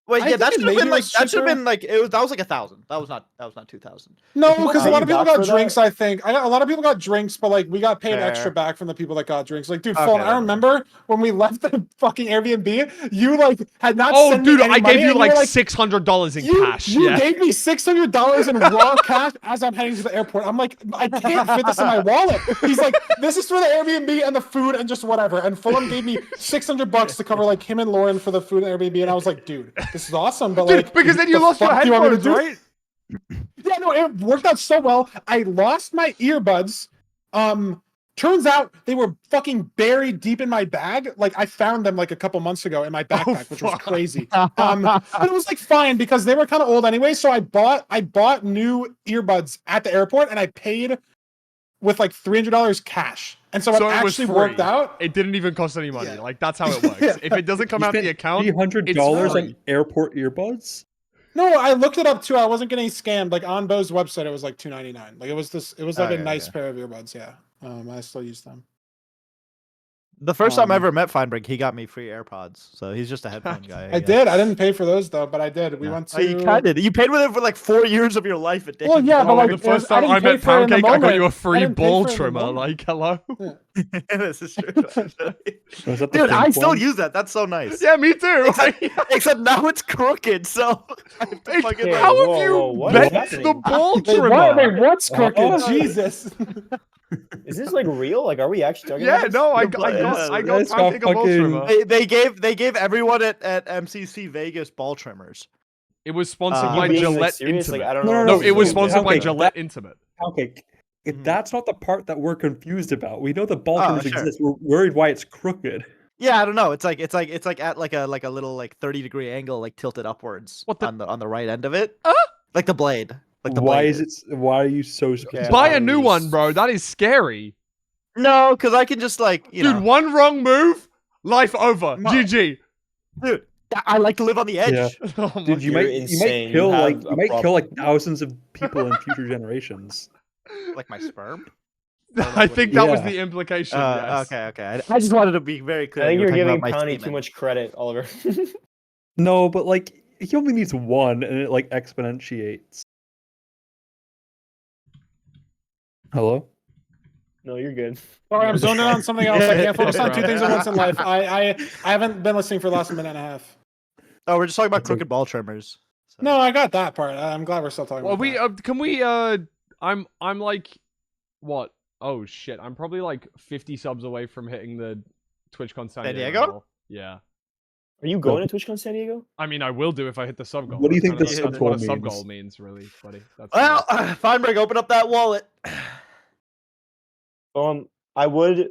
Wait, I yeah, that think should have maybe been it like was that should have cheaper. been like that was like 1,000. That was not 2,000. No, people because a pay lot you of people back got for drinks. that? I think a lot of people got drinks, but like we got paid extra Fair. back from the people that got drinks. Like, dude, Okay, Fulham, I whatever. remember when we left the fucking Airbnb, you like had not. Oh, sent dude, me any I money, gave you and like were $600 in cash. You Yeah. gave me $600 in raw cash as I'm heading to the airport. I'm like, I can't fit this in my wallet. He's like, this is for the Airbnb and the food and just whatever. And Fulham gave me $600 to cover like him and Lauren for the food and Airbnb. And I was like, dude, this is awesome. But like, Because then you the lost your fuck do you want me to headphones, do? right? Yeah, no, it worked out so well. I lost my earbuds. Turns out they were fucking buried deep in my bag. Like I found them like a couple months ago in my backpack, which was crazy. But it was like fine because they were kind of old anyway. So I bought new earbuds at the airport and I paid with like $300 cash. And so, it was actually free. worked out. It didn't even cost any money. Yeah. Like that's how it works. If it doesn't come out the account, $300 it's on free. airport earbuds. No, I looked it up too. I wasn't getting scammed. Like on Bo's website, it was like $299. Like it was like a nice pair of earbuds. Yeah. I still use them. The first time I ever met Feinberg, he got me free AirPods, so he's just a headphone guy. I did. I didn't pay for those though, but I did. We went to. Oh, you kind of did. You paid with it for like 4 years of your life a day. Well, yeah, but like the first time I met Poundcake, I got you a free ball trimmer. Like, hello. This is true. Was that the Dude, I pink still one? use that. That's so nice. Yeah, me too. Except now it's crooked, so I have to fucking How whoa, have you whoa, what bent is happening? the ball Wait, trimmer? what's crooked? Jesus. Is this like real? Like, are we actually talking Yeah, about this? no, I That's got got Poundcake a ball fucking- trimmer. They gave everyone at MCC Vegas ball trimmers. It was sponsored You by being, like, Gillette serious? Like, Intimate. I don't No, know. no, No, it was sponsored by Okay, Gillette Intimate. Okay, that's not the part that we're confused about. We know the ball Oh, trimmers sure. exist. We're worried why it's crooked. Yeah, I don't know. It's like at like a little like 30-degree angle, like tilted upwards on the right end of it. Like the blade. Like the Why blade. is it? Why are you so specific? Buy a new one, bro. That is scary. No, because I can just like Dude, one wrong move, life over. No. GG. Dude, I like to live on the edge. Yeah. Oh my Dude, you You're might insane. kill You have like a you might kill like problem. thousands of people in future generations. Like my sperm. I think that was Yeah. the implication. Yes. Okay. I just wanted to be very clear. I think you were you're talking giving about my Powney too statement. much credit, Oliver. No, but like he only needs one, and it like exponentiates. Hello. No, you're good. Sorry, I'm zoning on something else. I can't focus on two things at Bro. once in life. I haven't been listening for the last minute and a half. Oh, we're just talking about crooked ball trimmers. So. No, I got that part. I'm glad we're still talking Well, about we that. can we I'm like what? Oh shit! I'm probably like 50 subs away from hitting the TwitchCon San San Diego. Diego? goal. Yeah. Are you going to TwitchCon San Diego? I mean, I will do if I hit the sub goal. What do you That's think kinda- the sub that's what a goal sub means? goal means, really, buddy? That's Well, Feinberg, open up that wallet. I would,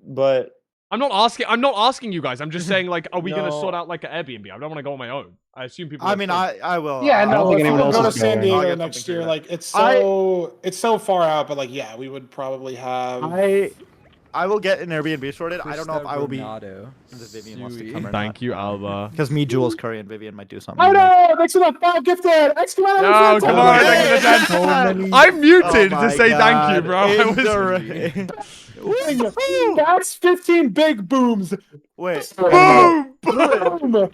but I'm not asking you guys. I'm just saying, like, are we gonna No. sort out like an Airbnb? I don't want to go on my own. I assume people. I are mean, free. I will. Yeah, don't no, think if anyone we go else to is San going. I'll Diego get next something year, figured like it's so far out, but like yeah, we would probably have. I will get an Airbnb sorted. I don't know if I will be. Ronaldo. If Vivian wants to come or not. Thank you, Alba. Because me, Jules, Curry, and Vivian might do something. Oh no! Thanks for that 5 gifted. Exclamation! No, come on, Hey! thank you for that. So many- I'm muted Oh to my say thank you, God. bro. I was- Woo! That's 15 big booms. Wait. Boom! Boom!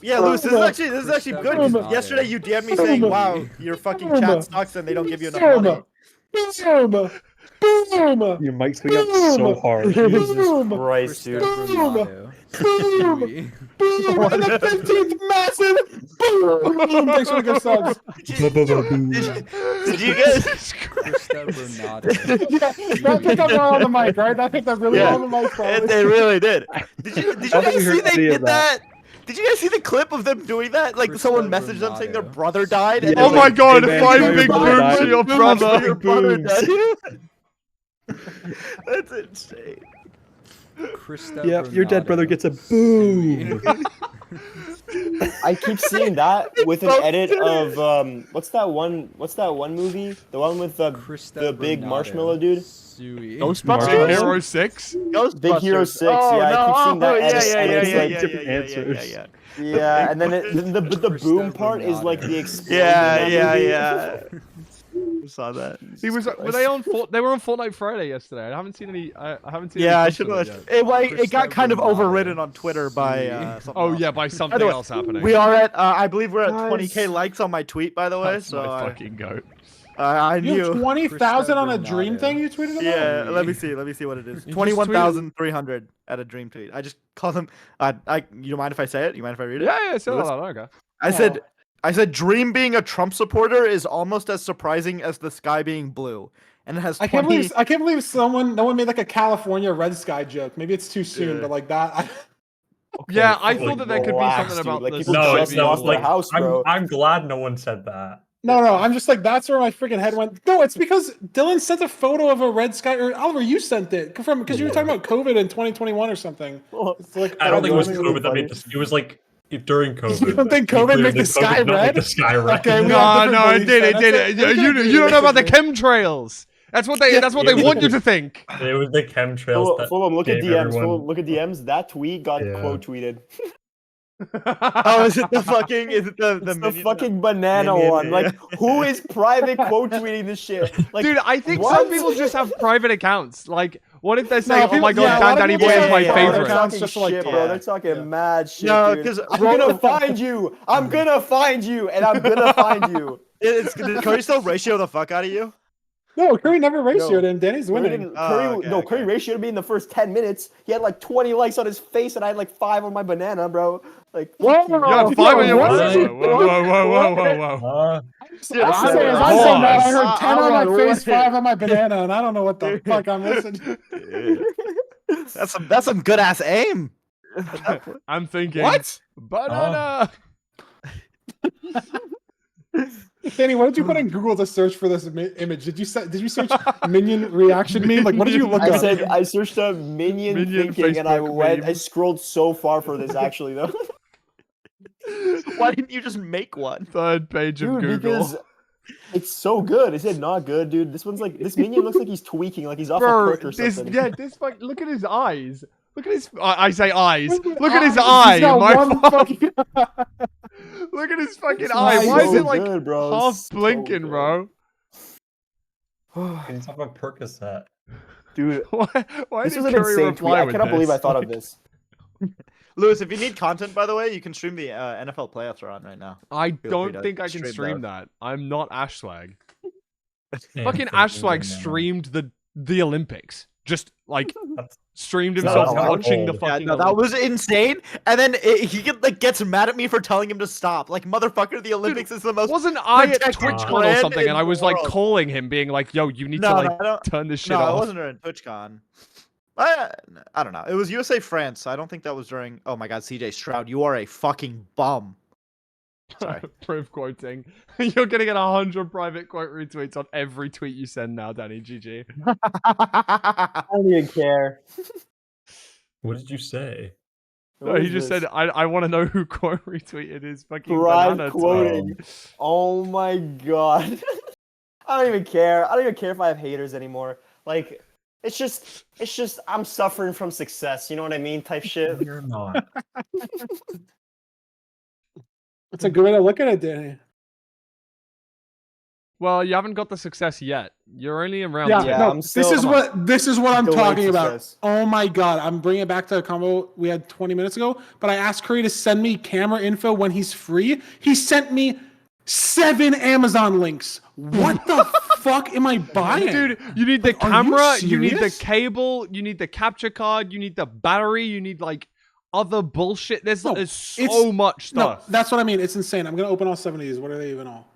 Yeah, Lewis, this is actually good. 'cause Boom. yesterday you DM'd me saying, "Wow, your fucking chat sucks and they don't give you enough Boom! money." Boom! Boom! Your mic's going up so hard. Jesus Boom! Christ, dude. Ronaldo. Boom! Boom! And the 15th massive boom! Thanks for the good subs. Did you guys? Yeah, that picked up well on the mic, right? That picked up really well on the mic. Probably. They really did. Did you guys we see heard they any of did that? Did you guys see the clip of them doing that? Like someone messaged them saying their brother died. And Yeah, Oh they're my like, god, man, 5 your big brother booms died. to your brother. Your brother Booms. died. That's insane. Yeah, your dead brother gets a boom. I keep seeing that with an edit of what's that one movie? The one with the big marshmallow dude? Ghostbusters. Hero 6? Big Hero 6. Oh, yeah, no. I keep seeing that edit. and it's like, different answers. yeah, and then the boom part is like the explosion. Yeah. I saw that. He was. Were they on? They were on Fortnite Friday yesterday. I haven't seen any. I haven't seen. Yeah, any I clips should of watch. it yet. It got kind of overridden on Twitter by something Oh else. yeah, by something By the way, else happening. We are at. I believe we're at Nice. 20K likes on my tweet. By the way, That's so my fucking goat. I You have knew. 20,000 on a dream thing you tweeted about? Yeah, let me see what it is. just tweeted- 21,300 at a dream tweet. I just call them. You don't mind if I say it? You mind if I read it? Yeah, say Lewis? that. Okay. I said Dream being a Trump supporter is almost as surprising as the sky being blue, and it has. 20... I can't believe no one made like a California red sky joke. Maybe it's too soon, Yeah. but like that. Yeah, I thought that there could be relax, something dude. about Like, this. people No, just it's not lost their like house, bro. I'm glad no one said that. No, I'm just like, that's where my freaking head went. No, it's because Dylan sent a photo of a red sky, or Oliver, you sent it because you were talking about COVID in 2021 or something. It's like, I don't think it was really COVID that funny. made this. It was like during COVID. You don't think To be COVID clear, made the sky did not make red? The sky red. Okay, we No, have different no, it beliefs did. then. It did. That's it. You don't know about the chemtrails. That's what they want you to think. It was the chemtrails that Fulham, look at gave DMs. everyone- Fulham, look at DMs. That tweet got Yeah. quote tweeted. Oh, is it the fucking? Is it the It's the minion? fucking banana Minion, one. yeah. Like, who is private quote tweeting this shit? Like, Dude, I think what? some people just have private accounts. Like, what if they're saying, "Oh people- my yeah, a god, lot of Danny people Boy say is my yeah, They're favorite." accounts talking just like- shit, yeah. bro. They're talking mad shit, No, dude. 'cause I'm Ro- gonna find you. I'm gonna find you, and I'm gonna find you. Did Curry still ratio the fuck out of you? No, Curry never ratioed No. him. Danny's Curry, winning. didn't- Oh, Curry, okay, no, okay. Curry ratioed me in the first 10 minutes. He had like 20 likes on his face, and I had like 5 on my banana, bro. Like, Whoa, fuck you. You had 5 on your. what? Whoa. Yeah, I'm so- saying, as I'm Pause. saying that, I heard 10 on my Hold face, on, 5 on my banana, and I don't know what the fuck I'm missing. That's some good ass aim. I'm thinking. What? Banana. Danny, what did you put in Google to search for this image? Did you search minion reaction meme? Like, what did you look up? I searched up minion Minion thinking, and I Facebook went. meme. I scrolled so far for this, actually, though. Why didn't you just make one? Third page of Dude, Google. because it's so good. Is it not good, dude? This one's like this minion looks like he's tweaking, like he's off a Bro, perk or this something. look at his eyes. Look at his. I say eyes. Look at his He's eye. got My one fault. fucking- Look at his fucking It's eye. Why is so it like good, bro. half It's so blinking, good. bro? Can you talk about Percocet? Dude, Why this did was an Curry insane reply tweet. I with cannot believe I this? thought of this. Lewis, if you need content, by the way, you can stream the NFL playoffs are on right now. I Feel free don't to think I can stream stream that. I'm not Ashswag. Yeah, Fucking I'm Ashswag thinking right now. streamed the Olympics. Just like That's- streamed No, himself that's watching the old. fucking. Yeah, no, that Olympics. was insane. And then he gets mad at me for telling him to stop. Like, motherfucker, the Olympics is the most. Wasn't I at protected TwitchCon or brand something, in and I the was like world. calling him, being like, "Yo, you need No, to no, like I don't- turn this shit No, off." it wasn't during TwitchCon. I don't know. It was USA France. I don't think that was during. Oh my God, CJ Stroud, you are a fucking bum. Sorry. Proof quoting. You're gonna get 100 private quote retweets on every tweet you send now, Danny. GG. I don't even care. What did you say? No, he just said, "I want to know who quote retweeted his fucking Pride banana quoting. tweet." Oh my god. I don't even care. I don't even care if I have haters anymore. Like, it's just I'm suffering from success. You know what I mean? Type shit. You're not. It's a good way to look at it, Danny. Well, you haven't got the success yet. You're only in round Yeah, two. Yeah, no, I'm this still- is what I'm Delayed talking about. success. Oh my god, I'm bringing it back to a combo we had 20 minutes ago. But I asked Curry to send me camera info when he's free. He sent me 7 Amazon links. What the fuck am I buying, Dude, you need the Like, are you camera, you need the serious? cable, you need the capture card, you need the battery, you need like other bullshit. There's No, so much stuff. No, that's what I mean. It's insane. I'm gonna open all 7 of these. What are they even all?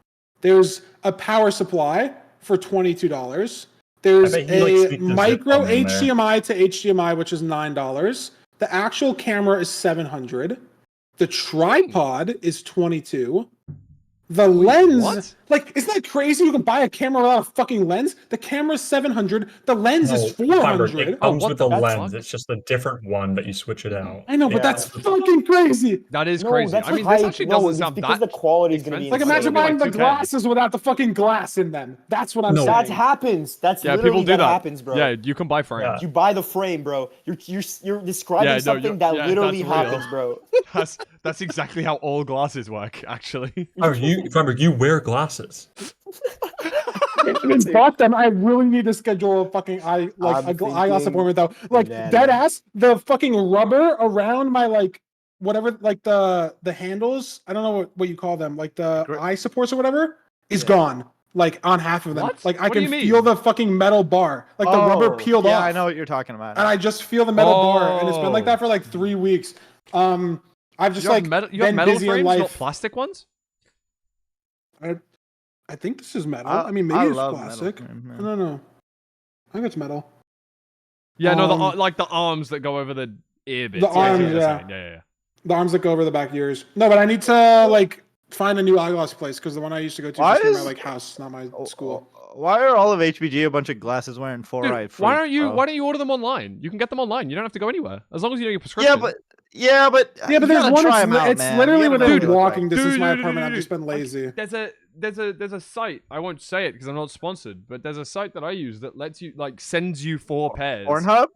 There's a power supply for $22. There's bet you, like, a sneak the micro zip on in there. HDMI to HDMI, which is $9. The actual camera is $700. The tripod is $22. The lens, what? like, isn't that crazy? You can buy a camera without a fucking lens. The camera's $700. The lens is $400. It comes what with the a fuck? lens. It's just a different one that you switch it out. I know, but that's fucking crazy. That is No, crazy. that's I mean, hype. this actually No, doesn't it's sound because that the quality is going to be expensive. Like, It's imagine gonna be buying the 2K. glasses without the fucking glass in them. That's what I'm saying. That happens. That's Yeah, literally people do that. happens, bro. Yeah, you can buy frames. You buy the frame, bro. You're describing Yeah, no, something that yeah, literally that's real. happens, bro. That's exactly how all glasses work, actually. Oh, you wear glasses. I haven't bought them. I really need to schedule a fucking eyeglass appointment though. Like dead ass, the fucking rubber around my whatever, like the handles. I don't know what you call them, like the eye supports or whatever, is gone. Like on half of them. What? Like I What do can you mean? feel the fucking metal bar, like the rubber peeled off. Yeah, I know what you're talking about. And I just feel the metal bar, and it's been like that for like 3 weeks. I've just You have metal busy in frames, life. not plastic ones? I think this is metal. I mean, maybe it's love plastic. metal frame, I don't know. I think it's metal. Yeah, no, like the arms that go over the ear bits. The arms, yeah. The arms that go over the back ears. No, but I need to find a new eyeglass place because the one I used to go to Why is near is- my house, not my school. Why are all of HBG a bunch of glasses wearing Dude, fluoride? why don't you order them online? You can get them online. You don't have to go anywhere as long as you know your Yeah, prescription. but Yeah, but you there's gotta one. try 'em out, It's man. literally You gotta know within what they look walking like. distance of my Dude, apartment. I've dude, just been lazy. There's a site. I won't say it because I'm not sponsored, but there's a site that I use that lets you sends you 4 pairs. Pornhub?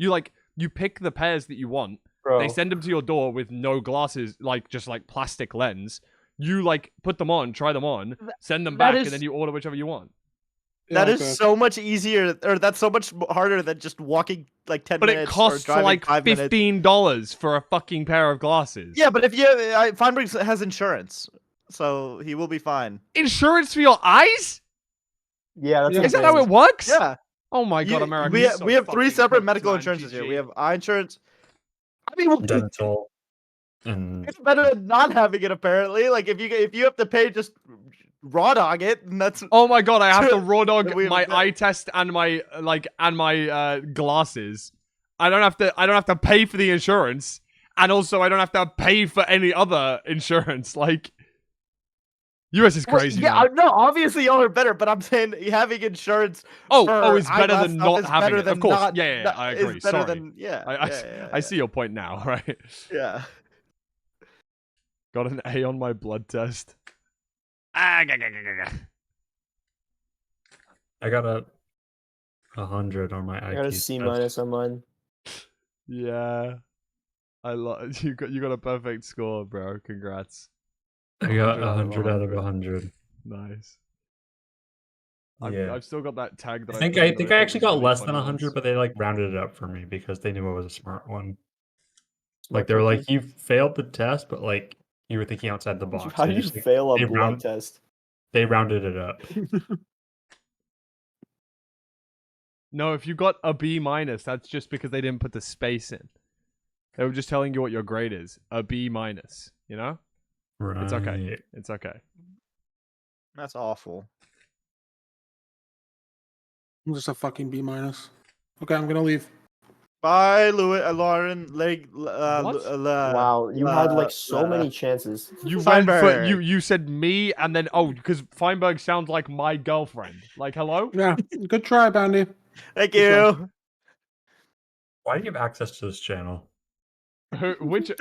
You pick the pairs that you want. Bro. They send them to your door with no glasses, just plastic lens. You put them on, try them on, send them back, and then you order whichever you want. That is so much easier, or that's so much harder than just walking 10 But minutes. it costs or driving 5 minutes. $15 for a fucking pair of glasses. Yeah, but if Feinberg has insurance, so he will be fine. Insurance for your eyes? Yeah, that's Is that how it works? Yeah. Oh my god, America. We have 3 separate medical insurances here. We have eye insurance. I mean, Dental. And it's better than not having it. Apparently, if you have to pay just raw dog it, and that's Oh my god, I have to raw dog We have my a- eye test and my glasses. I don't have to pay for the insurance, and also I don't have to pay for any other insurance. US is crazy. Yeah, man. no, obviously y'all are better, but I'm saying having insurance. Oh, it's better eyeglass than stuff not is having better it. Of than course. not- Yeah, I is agree. better Sorry. than- yeah, I see your point now, right? Yeah. Got an A on my blood test. I got a 100 on my IQ. I got a C minus on mine. Yeah. I love you got a perfect score, bro. Congrats. I got 100 out of 100. Nice. Yeah. I've still got that tag that I think put in I think that I thought actually was got really less funny than 100, once. but they rounded it up for me because they knew I was a smart one. They were like, you failed the test, but you were thinking outside the box. How They do you just, fail they a blood test? They rounded it up. No, if you got a B minus, that's just because they didn't put the space in. They were just telling you what your grade is. A B minus, you know? Right. It's okay. It's okay. That's awful. I'm just a fucking B minus. Okay, I'm gonna leave. Bye, Lauren. Wow, you had so many chances. You went for Feinberg. you said me and then because Feinberg sounds like my girlfriend. Hello? Yeah, good try, Boundy. Thank you. Why do you have access to this channel? Who? What do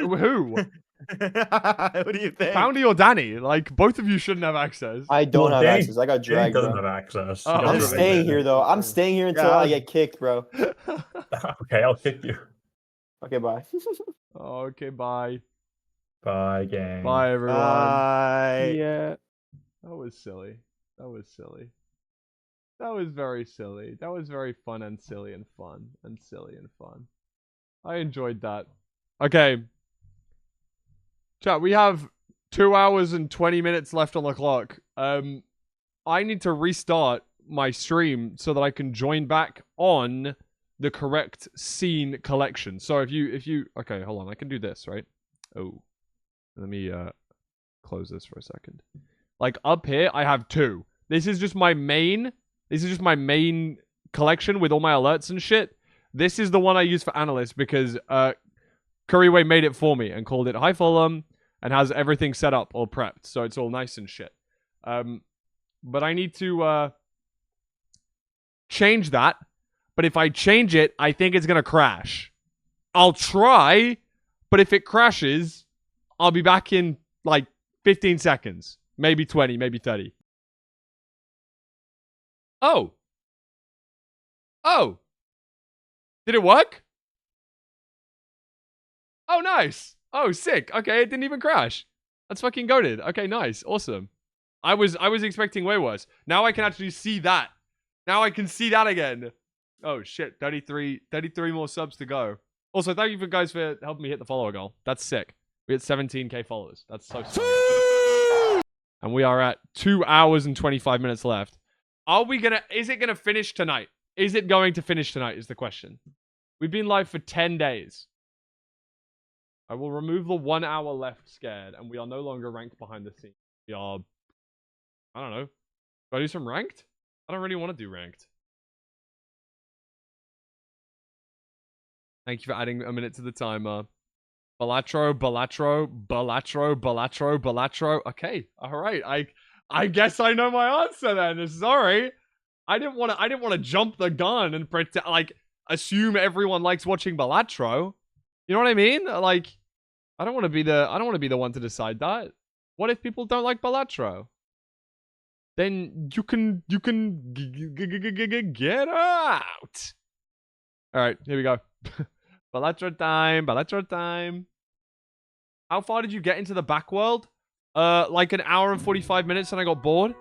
you think? Poundy or Danny? Both of you shouldn't have access. I don't have Danny- access. I got Danny dragged, doesn't bro. have access. Oh, You I'm gotta right. staying drive here it. though. I'm staying here until Yeah. I get kicked, bro. Okay, I'll kick you. Okay, bye. Okay, bye. Bye, gang. Bye, everyone. Bye. Yeah. That was silly. That was silly. That was very silly. That was very fun and silly and fun and silly and fun. I enjoyed that. Okay. Chat, we have 2 hours and 20 minutes left on the clock. I need to restart my stream so that I can join back on the correct scene collection. So if you okay, hold on, I can do this, right? Oh, let me close this for a second. Like up here, I have 2. This is just my main. This is just my main collection with all my alerts and shit. This is the one I use for analyst because Curryway made it for me and called it Hi Fulham and has everything set up all prepped, so it's all nice and shit. But I need to change that. But if I change it, I think it's gonna crash. I'll try, but if it crashes, I'll be back in like 15 seconds. Maybe 20, maybe 30. Oh. Oh. Did it work? Oh, nice. Oh, sick. Okay, it didn't even crash. That's fucking goated. Okay, nice. Awesome. I was expecting way worse. Now I can actually see that. Now I can see that again. Oh, shit. 33 more subs to go. Also, thank you guys for helping me hit the follower goal. That's sick. We hit 17k followers. That's so sick. And we are at 2 hours and 25 minutes left. Is it gonna finish tonight? Is it going to finish tonight is the question. We've been live for 10 days. I will remove the 1 hour left scared, and we are no longer ranked behind the scenes. We are, I don't know. Do I do some ranked? I don't really want to do ranked. Thank you for adding a minute to the timer. Balatro. Okay, all right. I guess I know my answer then. Sorry, I didn't want to jump the gun and pretend like assume everyone likes watching Balatro. You know what I mean? Like, I don't want to be the one to decide that. What if people don't like Balatro? Then you can get out. All right, here we go. Balatro time. How far did you get into the back world? Like an hour and 45 minutes and I got bored.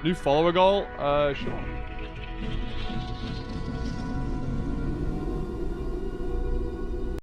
New follower goal? Sure.